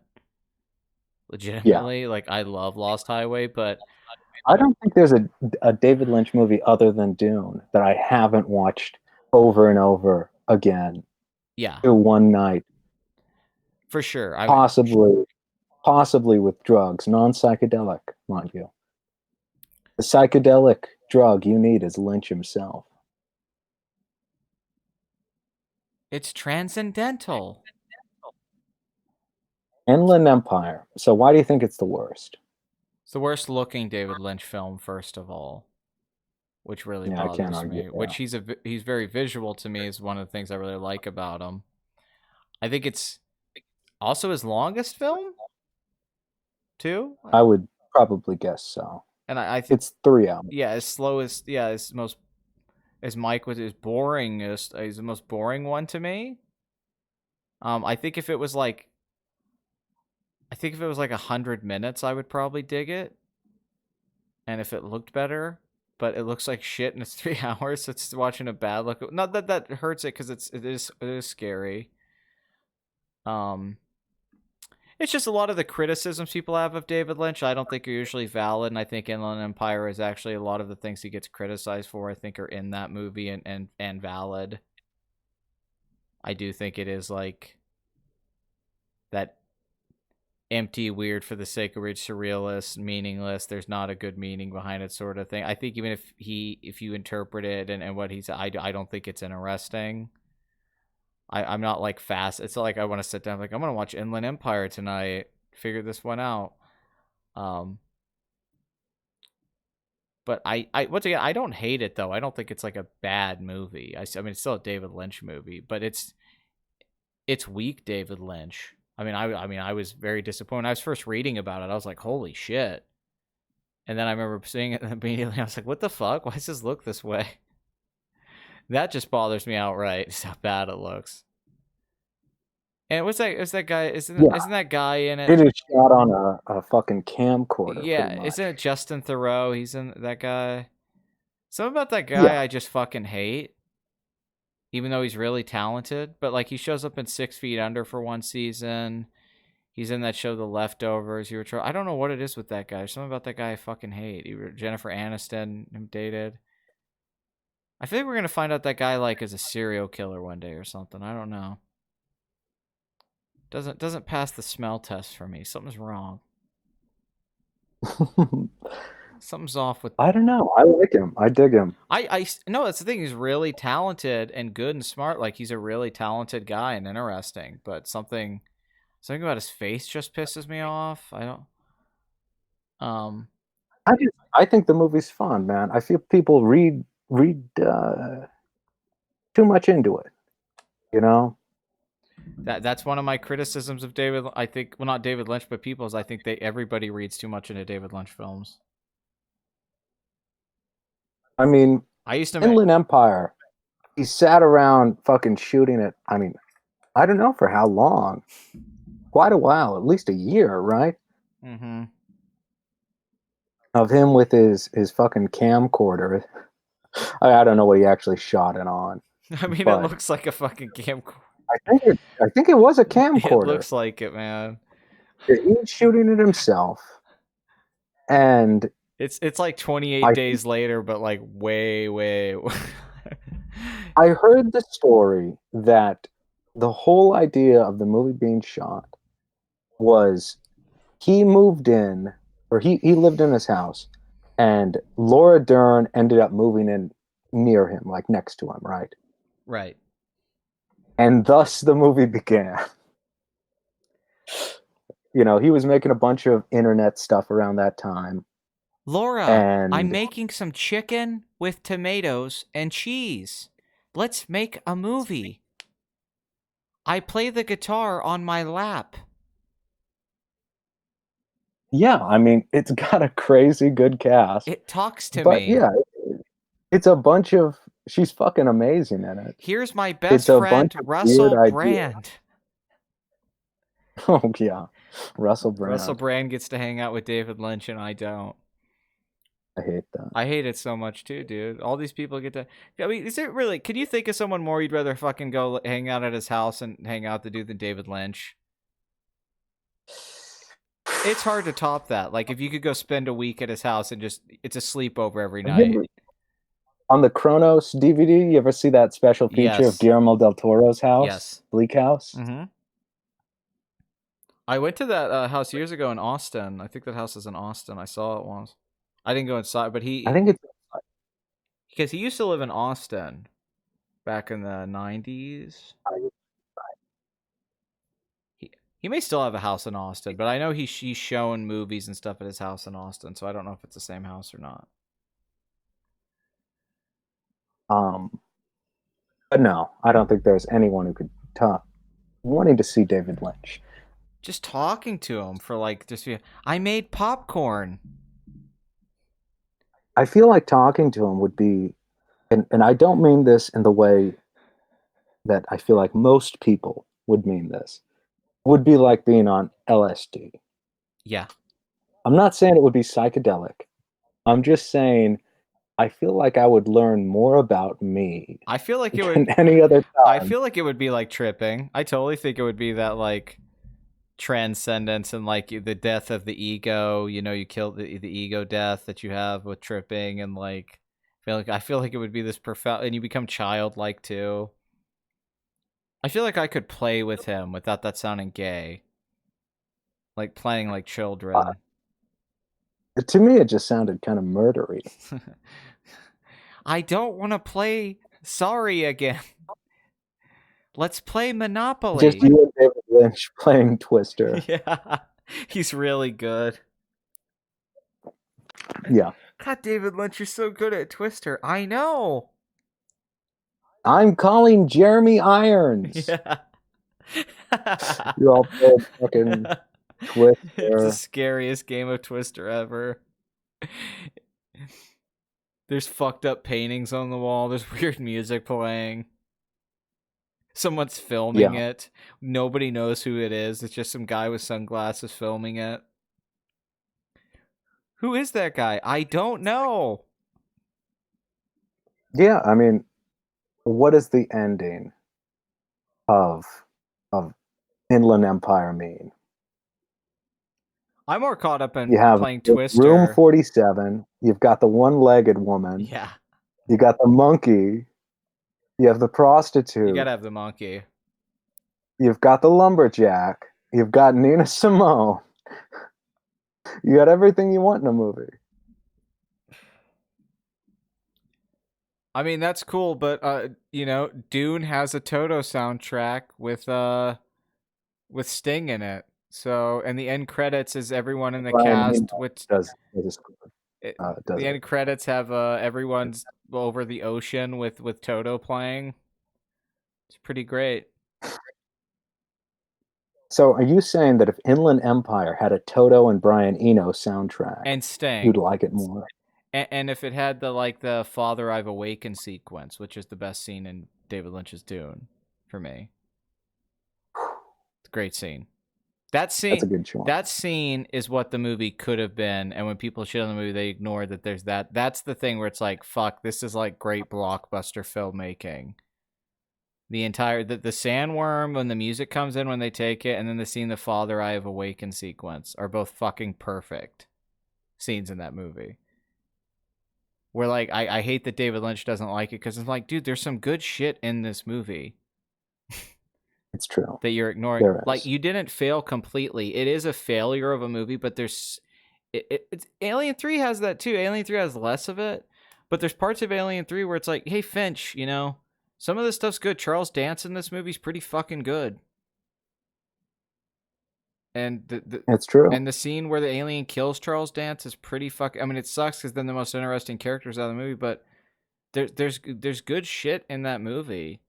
Legitimately, like I love Lost Highway, but I don't think there's a David Lynch movie other than Dune that I haven't watched over and over again yeah, in one night. for sure. Possibly with drugs, non-psychedelic, mind you. The psychedelic drug you need is Lynch himself. It's transcendental. Inland Empire. So why do you think it's the worst? It's the worst looking David Lynch film, first of all, which really bothers me. Which he's very visual to me is one of the things I really like about him. I think it's also his longest film, too. I would probably guess so. And I think it's 3 hours. Yeah, as Mike was his boringest. He's the most boring one to me. I think if it was like 100 minutes, I would probably dig it. And if it looked better, but it looks like shit and it's 3 hours, so it's watching a bad look. Not that hurts it, because it is scary. It's just a lot of the criticisms people have of David Lynch I don't think are usually valid, and I think Inland Empire is actually a lot of the things he gets criticized for I think are in that movie and valid. I do think it is like that empty, weird for the sake of weird, surrealist, meaningless, there's not a good meaning behind it sort of thing. I think even if you interpret it and what he's, I don't think it's interesting. I'm not like fast. It's not like I want to sit down like I'm gonna watch Inland Empire tonight, figure this one out. But I once again, I don't hate it though. I don't think it's like a bad movie. I mean, it's still a David Lynch movie, but it's weak David Lynch. I mean, I was very disappointed. When I was first reading about it, I was like, holy shit. And then I remember seeing it immediately. I was like, what the fuck? Why does this look this way? That just bothers me outright. Just how bad it looks. And what's that? Is that guy? Isn't that guy in it? It is shot on a fucking camcorder. Yeah, isn't it Justin Theroux? He's in that guy. Something about that guy I just fucking hate. Even though he's really talented, but like he shows up in 6 Feet Under for one season. He's in that show, The Leftovers. I don't know what it is with that guy. There's something about that guy I fucking hate. Jennifer Aniston him dated. I feel like we're gonna find out that guy like is a serial killer one day or something. I don't know. Doesn't pass the smell test for me. Something's wrong. Something's off with. I don't know. I like him. I dig him. I no. That's the thing. He's really talented and good and smart. Like he's a really talented guy and interesting. But something about his face just pisses me off. I don't. I think the movie's fun, man. I feel people read too much into it. You know. That's one of my criticisms of David. I think, well, not David Lynch, but people's. I think everybody reads too much into David Lynch films. I mean, I used to Inland Empire, he sat around fucking shooting it. I mean, I don't know for how long. Quite a while, at least a year, right? Mm-hmm. Of him with his fucking camcorder. I don't know what he actually shot it on. I mean, but it looks like a fucking camcorder. I think it was a It camcorder. looks like it, man. He's shooting it himself, and it's like 28 days later, but like way. I heard the story that the whole idea of the movie being shot was he moved in, or he lived in his house, and Laura Dern ended up moving in near him, like next to him, right? Right. And thus the movie began. You know, he was making a bunch of internet stuff around that time. Laura, and I'm making some chicken with tomatoes and cheese. Let's make a movie. I play the guitar on my lap. Yeah, I mean, it's got a crazy good cast. It talks to but me. Yeah, it's a bunch of. She's fucking amazing in it. Here's my best a friend, bunch of Russell weird Brand. Oh yeah, Russell Brand. Russell Brand gets to hang out with David Lynch, and I don't. I hate that. I hate it so much too, dude. All these people get to. I mean, is it really? Can you think of someone more you'd rather fucking go hang out at his house and hang out to do than David Lynch? It's hard to top that. Like, if you could go spend a week at his house and just, it's a sleepover every night. On the Kronos DVD, you ever see that special feature of Guillermo del Toro's house? Yes. Bleak House? Mm-hmm. I went to that house years ago in Austin. I think that house is in Austin. I saw it once. I didn't go inside, but I think it's... Because he used to live in Austin back in the 90s. He may still have a house in Austin, but I know he's shown movies and stuff at his house in Austin, so I don't know if it's the same house or not. But no, I don't think there's anyone who could top wanting to see David Lynch. Just talking to him for like, I made popcorn. I feel like talking to him would be, and I don't mean this in the way that I feel like most people would mean this, would be like being on LSD. Yeah. I'm not saying it would be psychedelic. I'm just saying I feel like I would learn more about me. I feel like it would any other time. I feel like it would be like tripping. I totally think it would be that like transcendence and like the death of the ego. You know, you kill the ego death that you have with tripping, and like I feel like it would be this profound, and you become childlike too. I feel like I could play with him without that sounding gay. Like playing like children. To me, it just sounded kind of murdery. I don't want to play Sorry again. Let's play Monopoly. Just you and David Lynch playing Twister. Yeah, he's really good. Yeah. God, David Lynch, you're so good at Twister. I know. I'm calling Jeremy Irons. Yeah. You all played fucking Twister. It's the scariest game of Twister ever. There's fucked up paintings on the wall. There's weird music playing. Someone's filming it. Nobody knows who it is. It's just some guy with sunglasses filming it. Who is that guy? I don't know. Yeah, I mean, what is the ending of Inland Empire mean? I'm more caught up in playing the Twister. Room 47. You've got the one-legged woman. Yeah. You got the monkey. You have the prostitute. You gotta have the monkey. You've got the lumberjack. You've got Nina Simone. You got everything you want in a movie. I mean, that's cool, but you know, Dune has a Toto soundtrack with Sting in it. So, and the end credits is everyone in the cast. The end credits have everyone's over the ocean with Toto playing. It's pretty great. So are you saying that if Inland Empire had a Toto and Brian Eno soundtrack, And you'd Sting. like it more? And if it had the Father I've Awakened sequence, which is the best scene in David Lynch's Dune, for me. It's a great scene. That's a good choice. That scene is what the movie could have been, and when people shit on the movie, they ignore that there's that. That's the thing where it's like, fuck, this is like great blockbuster filmmaking. The entire the sandworm when the music comes in when they take it, and then the scene the Father I Have Awakened sequence are both fucking perfect scenes in that movie. Where like I hate that David Lynch doesn't like it because it's like, dude, there's some good shit in this movie. It's true that you're ignoring. There is. Like, you didn't fail completely. It is a failure of a movie, but there's it's Alien 3 has that too. Alien 3 has less of it, but there's parts of Alien 3 where it's like, hey Finch, you know, some of this stuff's good. Charles Dance in this movie's pretty fucking good. And it's true. And the scene where the alien kills Charles Dance is pretty fucking. I mean, it sucks because then the most interesting characters out of the movie, but there's good shit in that movie.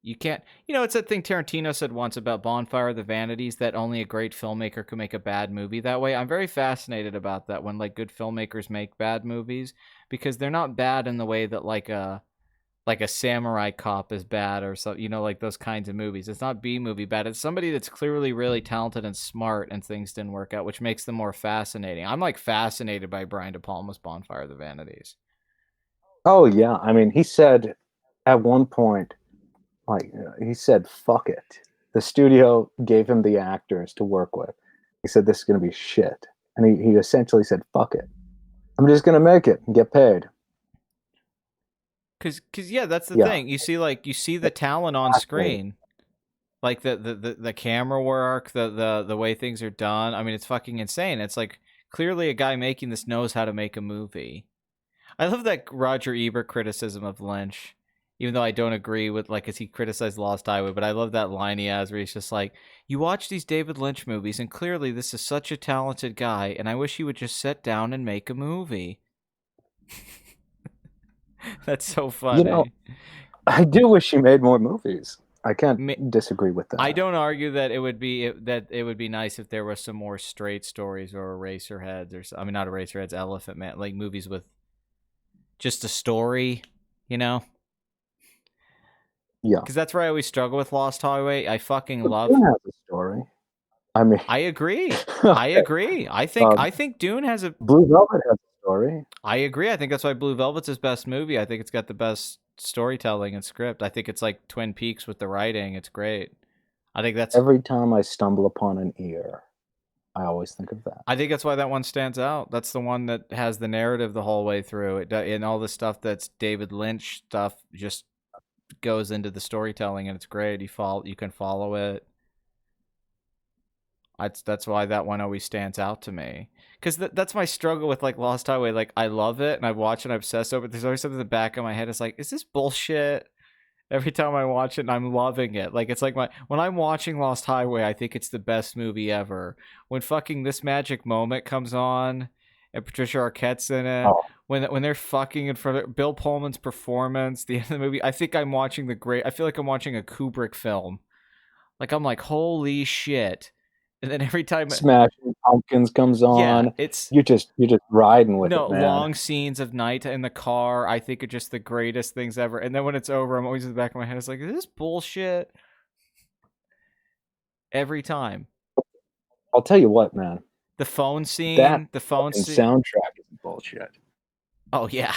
You can't, you know, it's that thing Tarantino said once about Bonfire of the Vanities, that only a great filmmaker could make a bad movie that way. I'm very fascinated about that when like good filmmakers make bad movies, because they're not bad in the way that like a Samurai Cop is bad or so, you know, like those kinds of movies. It's not B movie bad. It's somebody that's clearly really talented and smart and things didn't work out, which makes them more fascinating. I'm like fascinated by Brian De Palma's Bonfire of the Vanities. Oh yeah, I mean, he said at one point, like he said, "Fuck it." The studio gave him the actors to work with. He said, "This is going to be shit," and he essentially said, "Fuck it. I'm just going to make it and get paid." Cause yeah, that's the thing. You see the talent on screen, like the camera work, the way things are done. I mean, it's fucking insane. It's like clearly a guy making this knows how to make a movie. I love that Roger Ebert criticism of Lynch, even though I don't agree with, like, as he criticized Lost Highway, but I love that line he has where he's just like, you watch these David Lynch movies, and clearly this is such a talented guy, and I wish he would just sit down and make a movie. That's so funny. You know, I do wish he made more movies. I can't disagree with that. I don't argue that it would be nice if there was some more straight stories or Eraserheads, or I mean, not Eraserheads, Elephant Man, like movies with just a story, you know? Yeah. Because that's where I always struggle with Lost Highway. I fucking love. Dune has a story. I mean, I agree. I think Dune has a. Blue Velvet has a story. I agree. I think that's why Blue Velvet's his best movie. I think it's got the best storytelling and script. I think it's like Twin Peaks with the writing. It's great. I think that's. Every time I stumble upon an ear, I always think of that. I think that's why that one stands out. That's the one that has the narrative the whole way through. It and all the stuff that's David Lynch stuff just goes into the storytelling, and it's great. You can follow it. That's why that one always stands out to me, because that's my struggle with like Lost Highway. Like, I love it and I watch it and I obsess over it. There's always something in the back of my head. It's like, is this bullshit? Every time I watch it, and I'm loving it. Like, it's like when I'm watching Lost Highway, I think it's the best movie ever. When fucking This Magic Moment comes on, and Patricia Arquette's in it, when they're fucking in front of Bill Pullman's performance, the end of the movie, I think I'm watching I feel like I'm watching a Kubrick film. Like, I'm like, holy shit. And then every time Smashing Pumpkins comes on, you're just riding with it, man. Long scenes of night in the car, I think are just the greatest things ever. And then when it's over, I'm always in the back of my head, it's like, is this bullshit? Every time. I'll tell you what, man. The phone scene, soundtrack is bullshit. Oh yeah.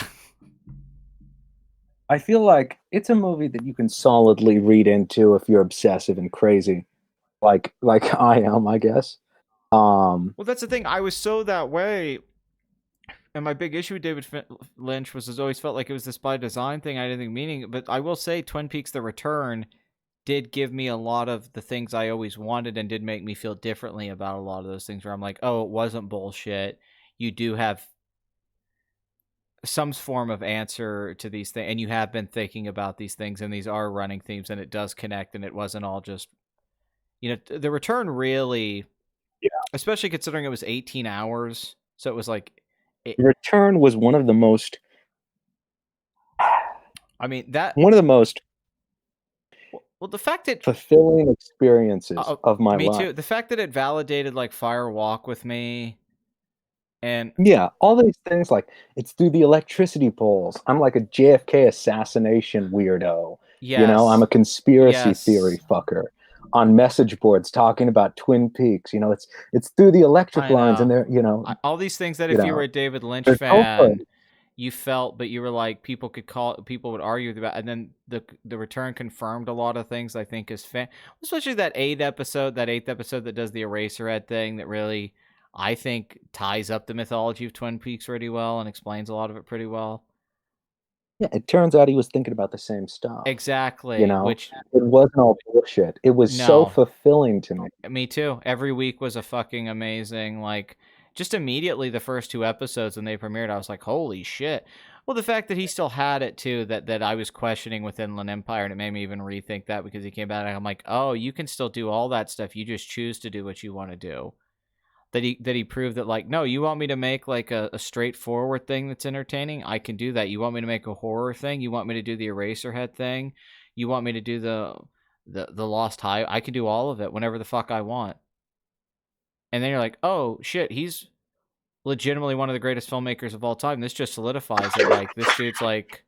I feel like it's a movie that you can solidly read into if you're obsessive and crazy. Like I am, I guess. Well, that's the thing. I was so that way, and my big issue with David Lynch was always felt like it was this by design thing. I didn't think meaning, but I will say, Twin Peaks: The Return did give me a lot of the things I always wanted, and did make me feel differently about a lot of those things. Where I'm like, oh, it wasn't bullshit. You do have some form of answer to these things, and you have been thinking about these things, and these are running themes, and it does connect, and it wasn't all just. You know, The Return really, especially considering it was 18 hours. So it was like... The Return was one of the most... I mean, that... One of the most Well, the fact that fulfilling experiences of my me life. too. The fact that it validated like Fire Walk with Me, and Yeah, all these things, like, it's through the electricity poles. I'm like a JFK assassination weirdo. I'm yes, a conspiracy theory yes, fucker on message boards talking about Twin Peaks. It's through the electric I lines, and know. they're All these things that you if you were know a David Lynch they're so fan, you felt, but you were like, people would argue about, and then the return confirmed a lot of things. I think is especially that eighth episode that does the Eraserhead thing that really, I think, ties up the mythology of Twin Peaks pretty well and explains a lot of it pretty well. Yeah, it turns out he was thinking about the same stuff. Exactly, which It wasn't all bullshit. It was so no, fulfilling to me. me too. Every week was a fucking amazing, like, just immediately the first two episodes when they premiered, I was like, holy shit. Well, the fact that he still had it too, that I was questioning with Inland Empire, and it made me even rethink that because he came back and I'm like, oh, you can still do all that stuff. You just choose to do what you want to do. That he proved that, like, no, you want me to make like a straightforward thing that's entertaining? I can do that. You want me to make a horror thing? You want me to do the Eraserhead thing? You want me to do the Lost High? I can do all of it whenever the fuck I want. And then you're like, oh shit, he's legitimately one of the greatest filmmakers of all time. This just solidifies it. Like, this dude's like,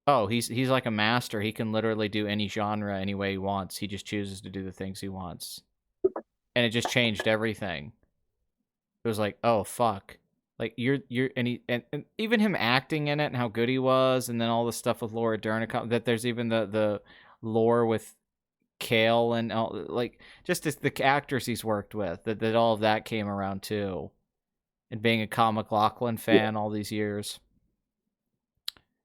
oh, he's like a master. He can literally do any genre any way he wants. He just chooses to do the things he wants. And it just changed everything. It was like, oh fuck. Like, you're and even him acting in it and how good he was, and then all the stuff with Laura Dern, that there's even the lore with Kale and all, like, just the actors he's worked with, that all of that came around too. And being a Kyle MacLachlan fan all these years.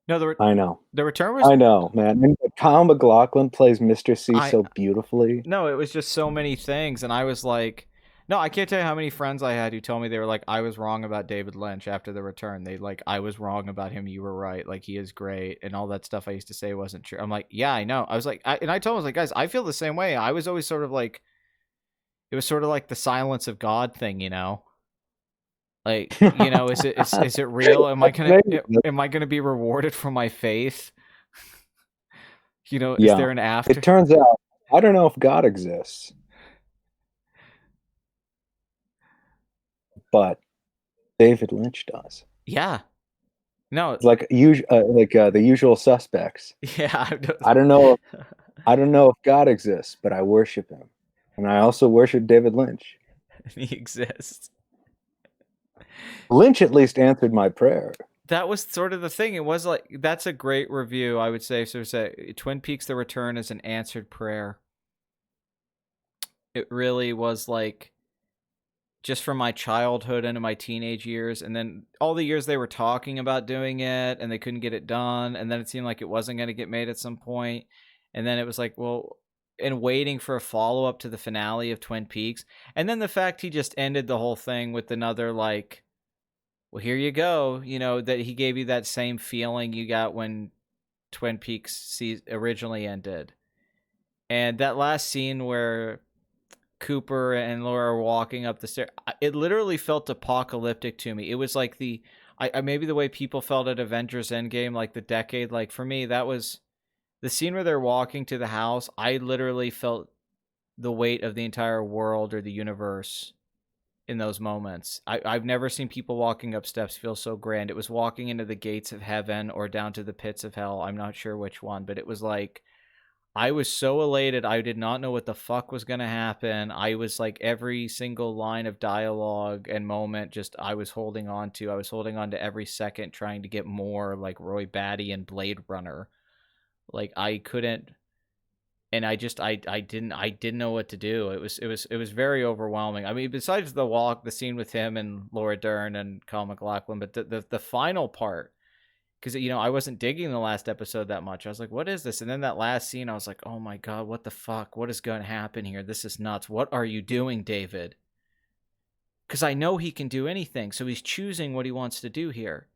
No, I know. the return was, I know, man. And Kyle MacLachlan plays Mr. C I so beautifully. no, it was just so many things, and I was like, no, I can't tell you how many friends I had who told me they were like, I was wrong about David Lynch after the return. They like, I was wrong about him. You were right. Like, he is great, and all that stuff I used to say wasn't true. I'm like, yeah, I know. I was like, and I told him, I was like, guys, I feel the same way. I was always sort of like, it was sort of like the silence of God thing, Like, is it real? Am I gonna be rewarded for my faith? Is Yeah. there an after? It turns out, I don't know if God exists, but David Lynch does. Yeah. No. It's like the Usual Suspects. Yeah. I don't know. I don't know if God exists, but I worship him, and I also worship David Lynch. He exists. Lynch at least answered my prayer. That was sort of the thing. It was like, that's a great review, I would say. So say Twin Peaks: The Return is an answered prayer. It really was, like, just from my childhood into my teenage years, and then all the years they were talking about doing it and they couldn't get it done, and then it seemed like it wasn't going to get made at some point, and then it was like, well, and waiting for a follow-up to the finale of Twin Peaks, and then the fact he just ended the whole thing with another, like, well, here you go, that he gave you that same feeling you got when Twin Peaks originally ended. And that last scene where Cooper and Laura are walking up the stairs, it literally felt apocalyptic to me. It was like I maybe the way people felt at Avengers Endgame, like the decade, like for me, that was the scene where they're walking to the house. I literally felt the weight of the entire world or the universe in those moments. I've never seen people walking up steps feel so grand. It was walking into the gates of heaven or down to the pits of hell. I'm not sure which one, but it was like, I was so elated. I did not know what the fuck was going to happen. I was like, every single line of dialogue and moment, just, I was holding on to. I was holding on to every second, trying to get more like Roy Batty and Blade Runner. Like, I couldn't, and I didn't know what to do. It was very overwhelming. I mean, besides the scene with him and Laura Dern and Kyle MacLachlan, but the final part, because I wasn't digging the last episode that much. I was like, what is this? And then that last scene, I was like, oh my god, what the fuck? What is going to happen here? This is nuts. What are you doing, David? Because I know he can do anything, so he's choosing what he wants to do here.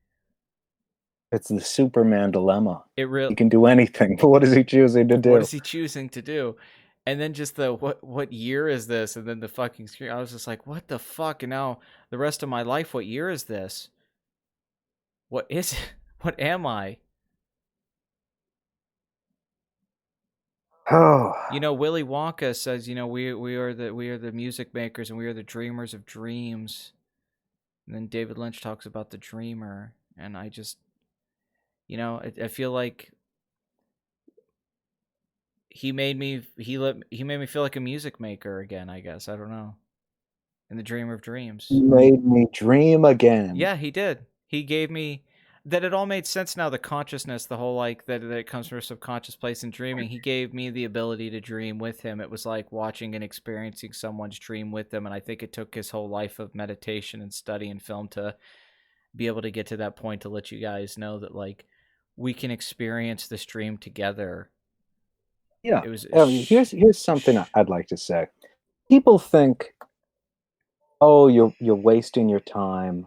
It's the Superman dilemma. He can do anything, but what is he choosing to do? What is he choosing to do? And then just the what year is this? And then the fucking screen. I was just like, what the fuck? And now the rest of my life, what year is this? What is it? What am I? Oh, You know, Willy Wonka says, you know, we are the music makers and we are the dreamers of dreams. And then David Lynch talks about the dreamer, and I just, you know, I feel like he made me feel like a music maker again. I guess I don't know. In the dreamer of dreams. you made me dream again. Yeah, he did. He gave me that. It all made sense now. The consciousness, the whole like that it comes from a subconscious place in dreaming. He gave me the ability to dream with him. It was like watching and experiencing someone's dream with them. And I think it took his whole life of meditation and study and film to be able to get to that point to let you guys know that like we can experience this dream together. Yeah. It was Here's something I'd like to say. People think, oh, you're wasting your time,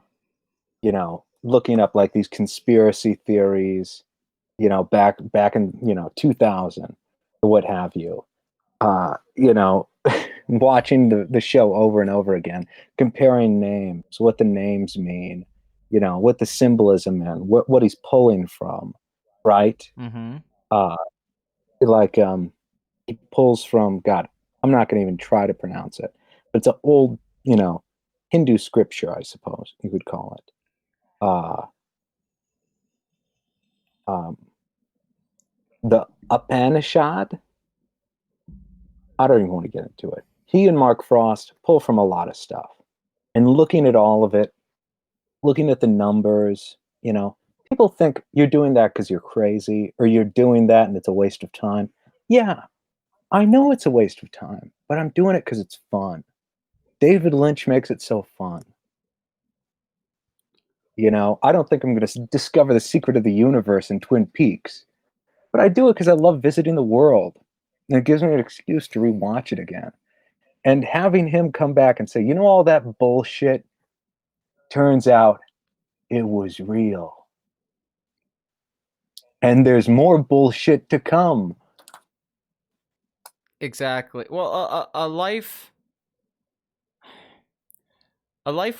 looking up like these conspiracy theories, back in 2000 or what have you. Watching the show over and over again, comparing names, what the names mean, what the symbolism and what he's pulling from, right? Mm-hmm. Uh, like he pulls from God. I'm not going to even try to pronounce it, but it's an old, Hindu scripture, I suppose you could call it. Um, the Upanishad. I don't even want to get into it. He and Mark Frost pull from a lot of stuff, and looking at all of it, looking at the numbers, people think you're doing that because you're crazy, or you're doing that and it's a waste of time. Yeah, I know it's a waste of time, but I'm doing it because it's fun. David Lynch makes it so fun. I don't think I'm going to discover the secret of the universe in Twin Peaks, but I do it because I love visiting the world. And it gives me an excuse to rewatch it again. And having him come back and say, all that bullshit, turns out it was real. And there's more bullshit to come. Exactly. Well, a life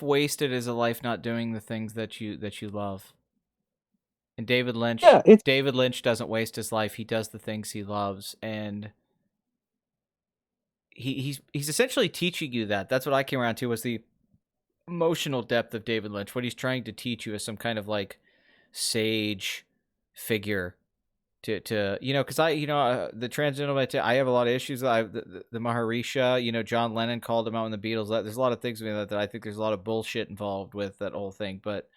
wasted is a life not doing the things that you love. And Yeah, it's David Lynch doesn't waste his life. He does the things he loves, and he's essentially teaching you that. That's what I came around to was the emotional depth of David Lynch. What he's trying to teach you is some kind of like sage figure to because the transcendental I have a lot of issues. The Maharisha, John Lennon called him out in the Beatles. There's a lot of things that I think there's a lot of bullshit involved with that whole thing, but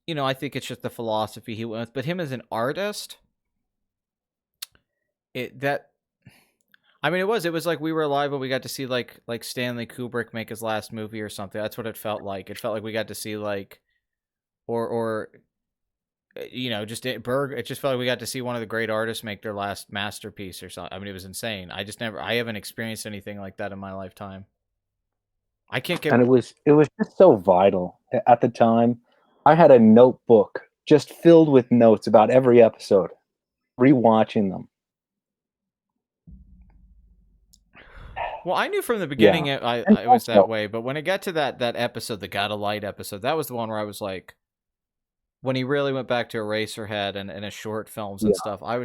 I think it's just the philosophy he went with. But him as an artist, it that I mean, it was like we were alive when we got to see like Stanley Kubrick make his last movie or something. That's what it felt like. It felt like we got to see like, or just it just felt like we got to see one of the great artists make their last masterpiece or something. I mean, it was insane. I haven't experienced anything like that in my lifetime. I can't get. and it was just so vital at the time. I had a notebook just filled with notes about every episode, rewatching them. Well, I knew from the Yeah. beginning I And was that also, way, but when it got to that episode, the Gotta Light episode, that was the one where I was like, when he really went back to Eraserhead and his short films and yeah, stuff, but, I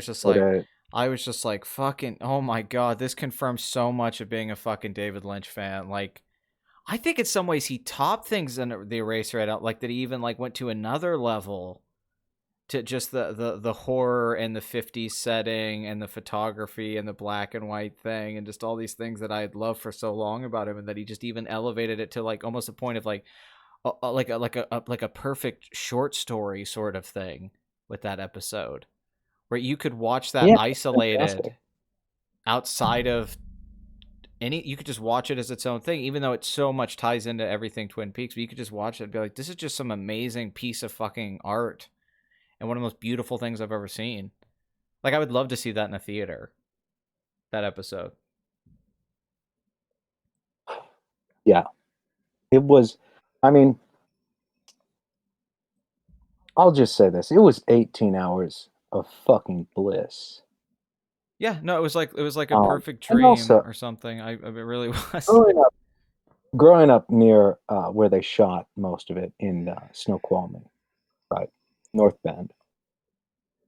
was just like, fucking, oh my god, this confirms so much of being a fucking David Lynch fan. Like, I think in some ways he topped things in the Eraserhead, like that he even like went to another level to just the horror and the 50s setting and the photography and the black and white thing and just all these things that I had loved for so long about him, and that he just even elevated it to like almost a point of like like a perfect short story sort of thing with that episode where you could watch that yeah, isolated fantastic. outside of you could just watch it as its own thing, even though it so much ties into everything Twin Peaks, but you could just watch it and be like, this is just some amazing piece of fucking art and one of the most beautiful things I've ever seen. Like, I would love to see that in a theater, that episode. Yeah, it was. I mean, I'll just say this: it was 18 hours of fucking bliss. Yeah, no, it was like a perfect And dream also, or something. It really was. growing up, growing up near where they shot most of it in Snoqualmie, right, North Bend,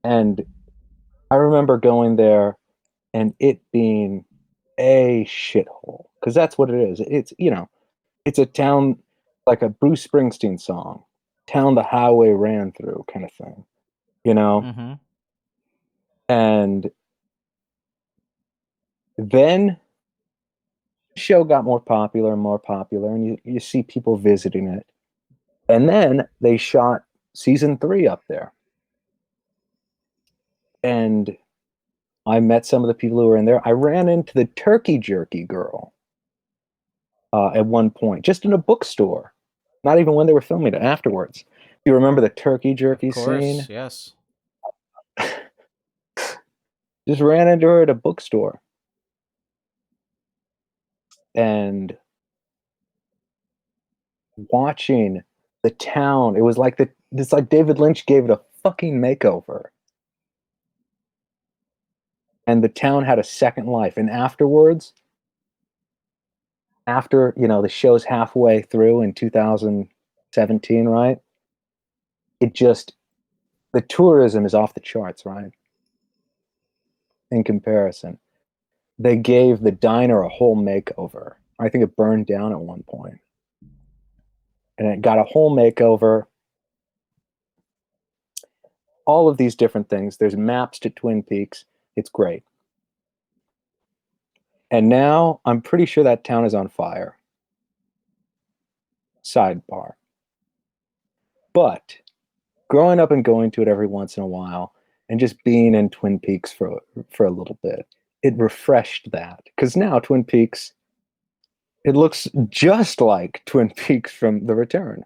and I remember going there and it being a shithole, because that's what it is. It's a town, like a Bruce Springsteen song, town the highway ran through kind of thing, Mm-hmm. And then the show got more popular and more popular, and you see people visiting it. And then they shot season 3 up there. And I met some of the people who were in there. I ran into the turkey jerky girl at one point, just in a bookstore. Not even when they were filming it, afterwards. You remember the turkey jerky Of course, scene? yes. Just ran into her at a bookstore. And watching the town, it's like David Lynch gave it a fucking makeover. And the town had a second life. And afterwards, after, the show's halfway through in 2017, right? The tourism is off the charts, right? In comparison. They gave the diner a whole makeover. I think it burned down at one point. And it got a whole makeover. All of these different things. There's maps to Twin Peaks. It's great. And now I'm pretty sure that town is on fire. Sidebar. But growing up and going to it every once in a while and just being in Twin Peaks for a little bit, it refreshed that. Because now Twin Peaks, it looks just like Twin Peaks from The Return.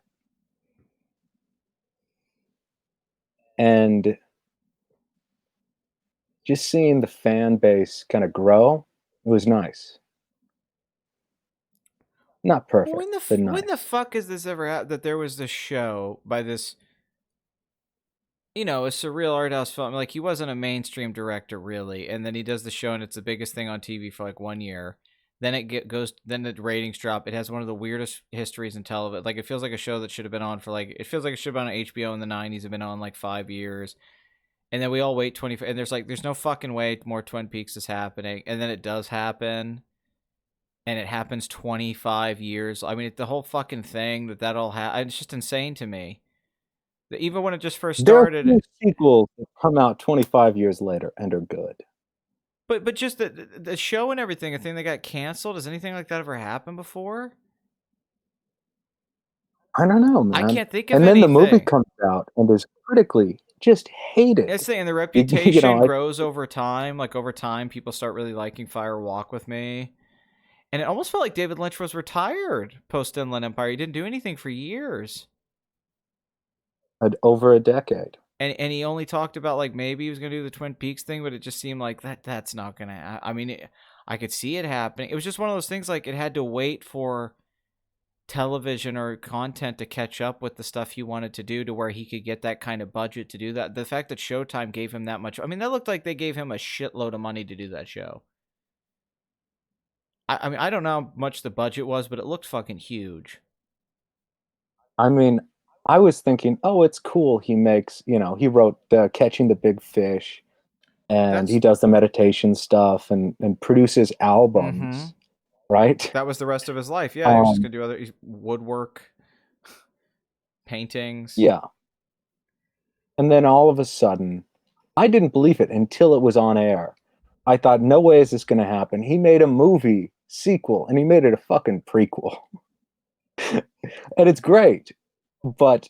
And just seeing the fan base kind of grow, it was nice. Not perfect, but nice. When the fuck has this ever happened that there was this show by this, a surreal art house film? Like, he wasn't a mainstream director really, and then he does the show and it's the biggest thing on TV for like 1 year. Then then the ratings drop. It has one of the weirdest histories in television. Like, it feels like a show that should have been on for it feels like it should have been on HBO in the 90s. It's been on like 5 years. And then we all wait 20, and there's no fucking way more Twin Peaks is happening. And then it does happen. And it happens 25 years. I mean, the whole fucking thing that all it's just insane to me. Even when it just first started. There are sequels that come out 25 years later and are good. But just the show and everything, a thing that got canceled, has anything like that ever happened before? I don't know, man. I can't think of anything. And then the movie anything. comes out and is critically just hated. That's the thing, and the reputation grows over time. Like, over time, people start really liking Fire Walk with Me. And it almost felt like David Lynch was retired post Inland Empire. He didn't do anything for years. Over a decade. And he only talked about, like, maybe he was going to do the Twin Peaks thing, but it just seemed like that's not going to... I mean, I could see it happening. It was just one of those things, like, it had to wait for television or content to catch up with the stuff he wanted to do to where he could get that kind of budget to do that. The fact that Showtime gave him that much... I mean, that looked like they gave him a shitload of money to do that show. I mean, I don't know how much the budget was, but it looked fucking huge. I mean, I was thinking, oh, it's cool. He makes, he wrote Catching the Big Fish, and he does the meditation stuff and produces albums, right? That was the rest of his life. Yeah, he was just going to do other woodwork, paintings. Yeah. And then all of a sudden, I didn't believe it until it was on air. I thought, no way is this going to happen. He made a movie sequel, and he made it a fucking prequel. And it's great. But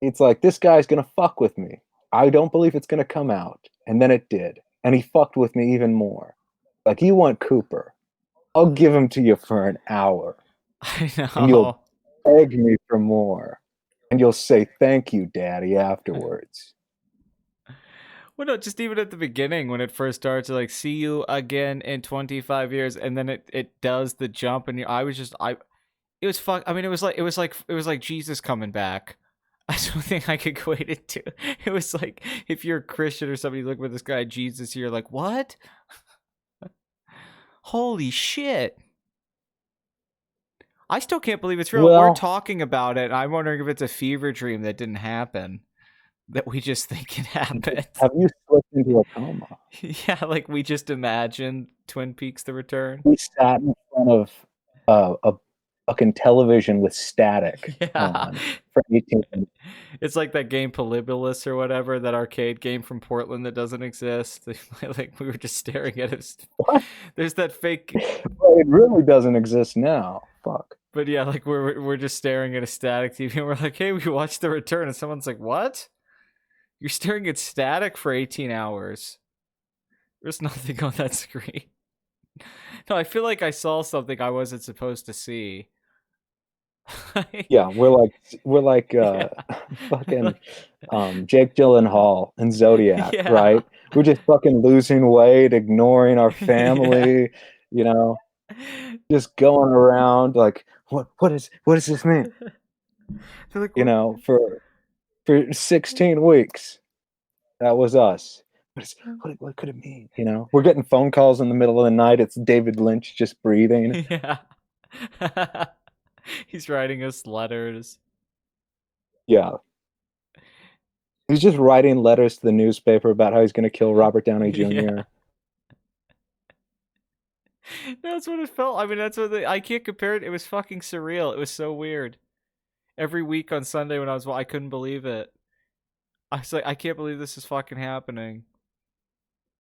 it's like, this guy's going to fuck with me. I don't believe it's going to come out. And then it did. And he fucked with me even more. Like, you want Cooper? I'll give him to you for an hour. I know. And you'll beg me for more. And you'll say, thank you, Daddy, afterwards. Well, no, just even at the beginning when it first starts, like, see you again in 25 years. And then it does the jump. And it was fuck. I mean, it was like Jesus coming back. I don't think I could equate it to. It was like, if you're a Christian or somebody, look at this guy Jesus, you're like, what? Holy shit! I still can't believe it's real. We're talking about it. I'm wondering if it's a fever dream that didn't happen. that we just think it happened. Have you slipped into a coma? Yeah, like we just imagined Twin Peaks: The Return. We sat in front of a fucking television with static Yeah. on for 18 minutes. It's like that game Polybolus or whatever, that arcade game from Portland that doesn't exist. Like we were just staring at it. What? There's that fake. Well, it really doesn't exist now. Fuck. But yeah, like we're just staring at a static TV, and we're like, "Hey, we watched The Return," and someone's like, "What? You're staring at static for 18 hours? There's nothing on that screen." No, I feel like I saw something I wasn't supposed to see. Yeah, we're like Yeah. fucking Jake Gyllenhaal in Zodiac, Yeah. right? We're just fucking losing weight, ignoring our family, you know, just going around like what does this mean? They're like, You "What?" know, for 16 weeks. That was us. What could it mean? You know, we're getting phone calls in the middle of the night. It's David Lynch just breathing. Yeah. He's writing us letters. Yeah. He's just writing letters to the newspaper about how he's going to kill Robert Downey Jr. Yeah. That's what it felt. I mean, I can't compare it. It was fucking surreal. It was so weird. Every week on Sunday when I couldn't believe it. I was like, I can't believe this is fucking happening.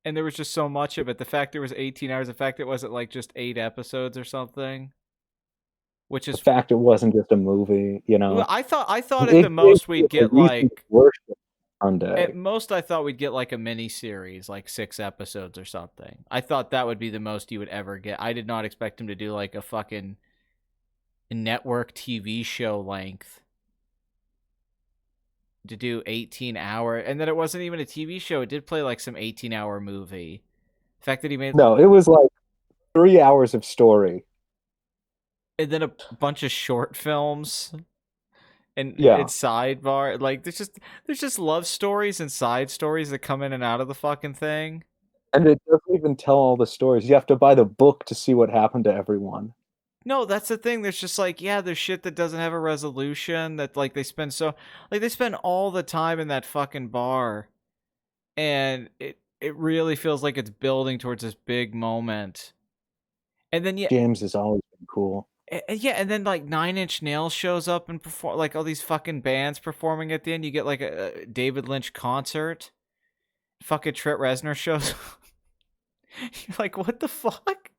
And there was just so much of it. The fact there was 18 hours, the fact it wasn't like just 8 episodes or something. Which is The fact it wasn't just a movie, you know. I thought at the most we'd get like Sunday. at most I thought we'd get like a mini series, like 6 episodes or something. I thought that would be the most you would ever get. I did not expect him to do like a fucking network TV show length. To do 18-hour, and then it wasn't even a TV show. It did play like some 18-hour movie. The fact that he made No, it was like 3 hours of story. And then a bunch of short films and sidebar. Like there's just love stories and side stories that come in and out of the fucking thing. And it doesn't even tell all the stories. You have to buy the book to see what happened to everyone. No, that's the thing. There's just like, yeah, there's shit that doesn't have a resolution, that like they spend all the time in that fucking bar. And it really feels like it's building towards this big moment. And then James has always been cool. Yeah, and then like 9 Inch Nails shows up and perform, like all these fucking bands performing at the end. You get like a David Lynch concert. Fucking Trent Reznor shows up. You're like, what the fuck?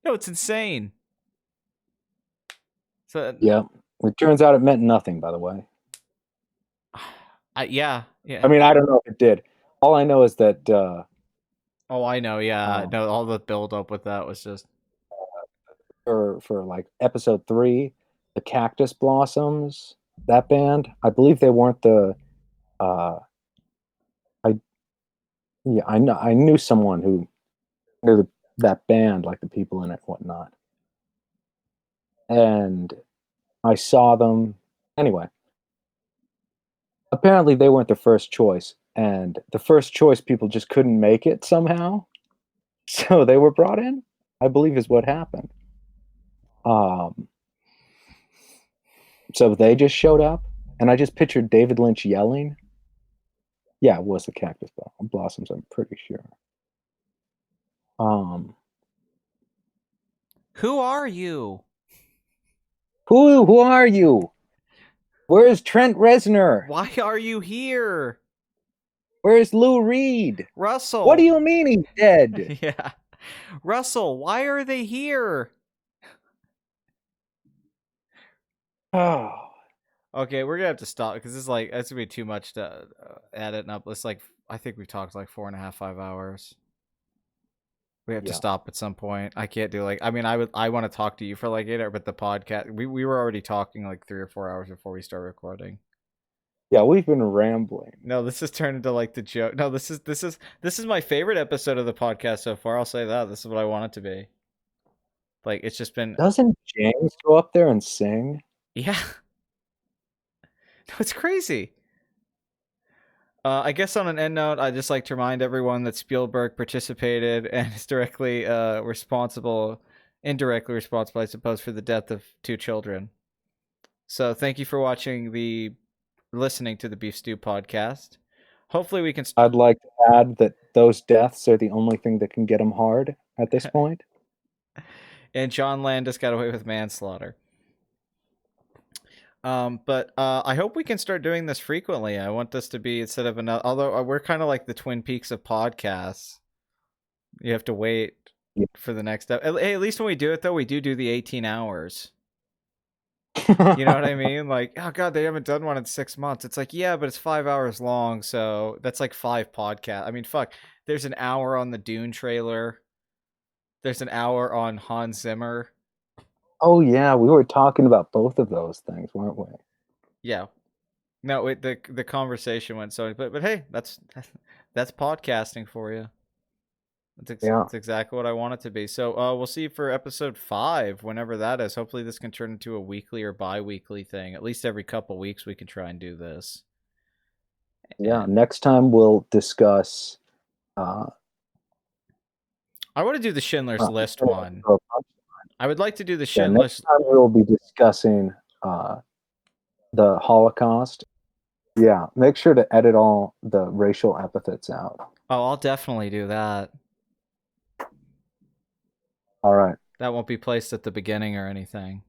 No, it's insane. So yeah, it turns out it meant nothing, by the way. Yeah. I mean, I don't know if it did. All I know is that oh, I know, yeah. No, all the build up with that was just for like episode 3, the Cactus Blossoms, that band, I believe they weren't the I knew someone who knew that band, like the people in it, whatnot. And I saw them anyway. Apparently they weren't the first choice, and the first choice people just couldn't make it somehow. So they were brought in, I believe is what happened. So they just showed up, and I just pictured David Lynch yelling. Yeah, it was the Cactus Blossoms, I'm pretty sure. Who are you? Who are you? Where's Trent Reznor? Why are you here? Where's Lou Reed? Russell. What do you mean he's dead? Yeah. Russell, why are they here? Oh. Okay, we're gonna have to stop because it's like that's gonna be too much to edit up. It's like I think we talked like 4.5, 5 hours. We have to stop at some point. I can't do like I mean I want to talk to you for like 8 hours, but the podcast we were already talking like 3 or 4 hours before we start recording. Yeah, we've been rambling. No, this has turned into like the joke. No, this is my favorite episode of the podcast so far. I'll say that. This is what I want it to be. Like it's just been. Doesn't James go up there and sing? Yeah. No, it's crazy. I guess on an end note, I'd just like to remind everyone that Spielberg participated and is directly indirectly responsible, I suppose, for the death of 2 children. So thank you for watching the listening to the Beef Stew podcast. Hopefully we can... I'd like to add that those deaths are the only thing that can get him hard at this point. And John Landis got away with manslaughter. But I hope we can start doing this frequently. I want this to be instead of another... Although we're kind of like the Twin Peaks of podcasts. You have to wait for the next step. Hey, at least when we do it, though, we do the 18 hours. You know what I mean? Like, oh god, they haven't done one in 6 months. It's like, yeah, but it's 5 hours long, so that's like 5 podcasts. I mean, fuck. There's an hour on the Dune trailer. There's an hour on Hans Zimmer. Oh yeah, we were talking about both of those things, weren't we? Yeah. No, the conversation went so. But hey, that's podcasting for you. That's exactly what I want it to be. So we'll see for episode 5, whenever that is. Hopefully this can turn into a weekly or bi-weekly thing. At least every couple weeks we can try and do this. Yeah, next time we'll discuss... I want to do the Schindler's List one. I would like to do the Schindler's... Next time we'll be discussing the Holocaust. Yeah, make sure to edit all the racial epithets out. Oh, I'll definitely do that. All right. That won't be placed at the beginning or anything.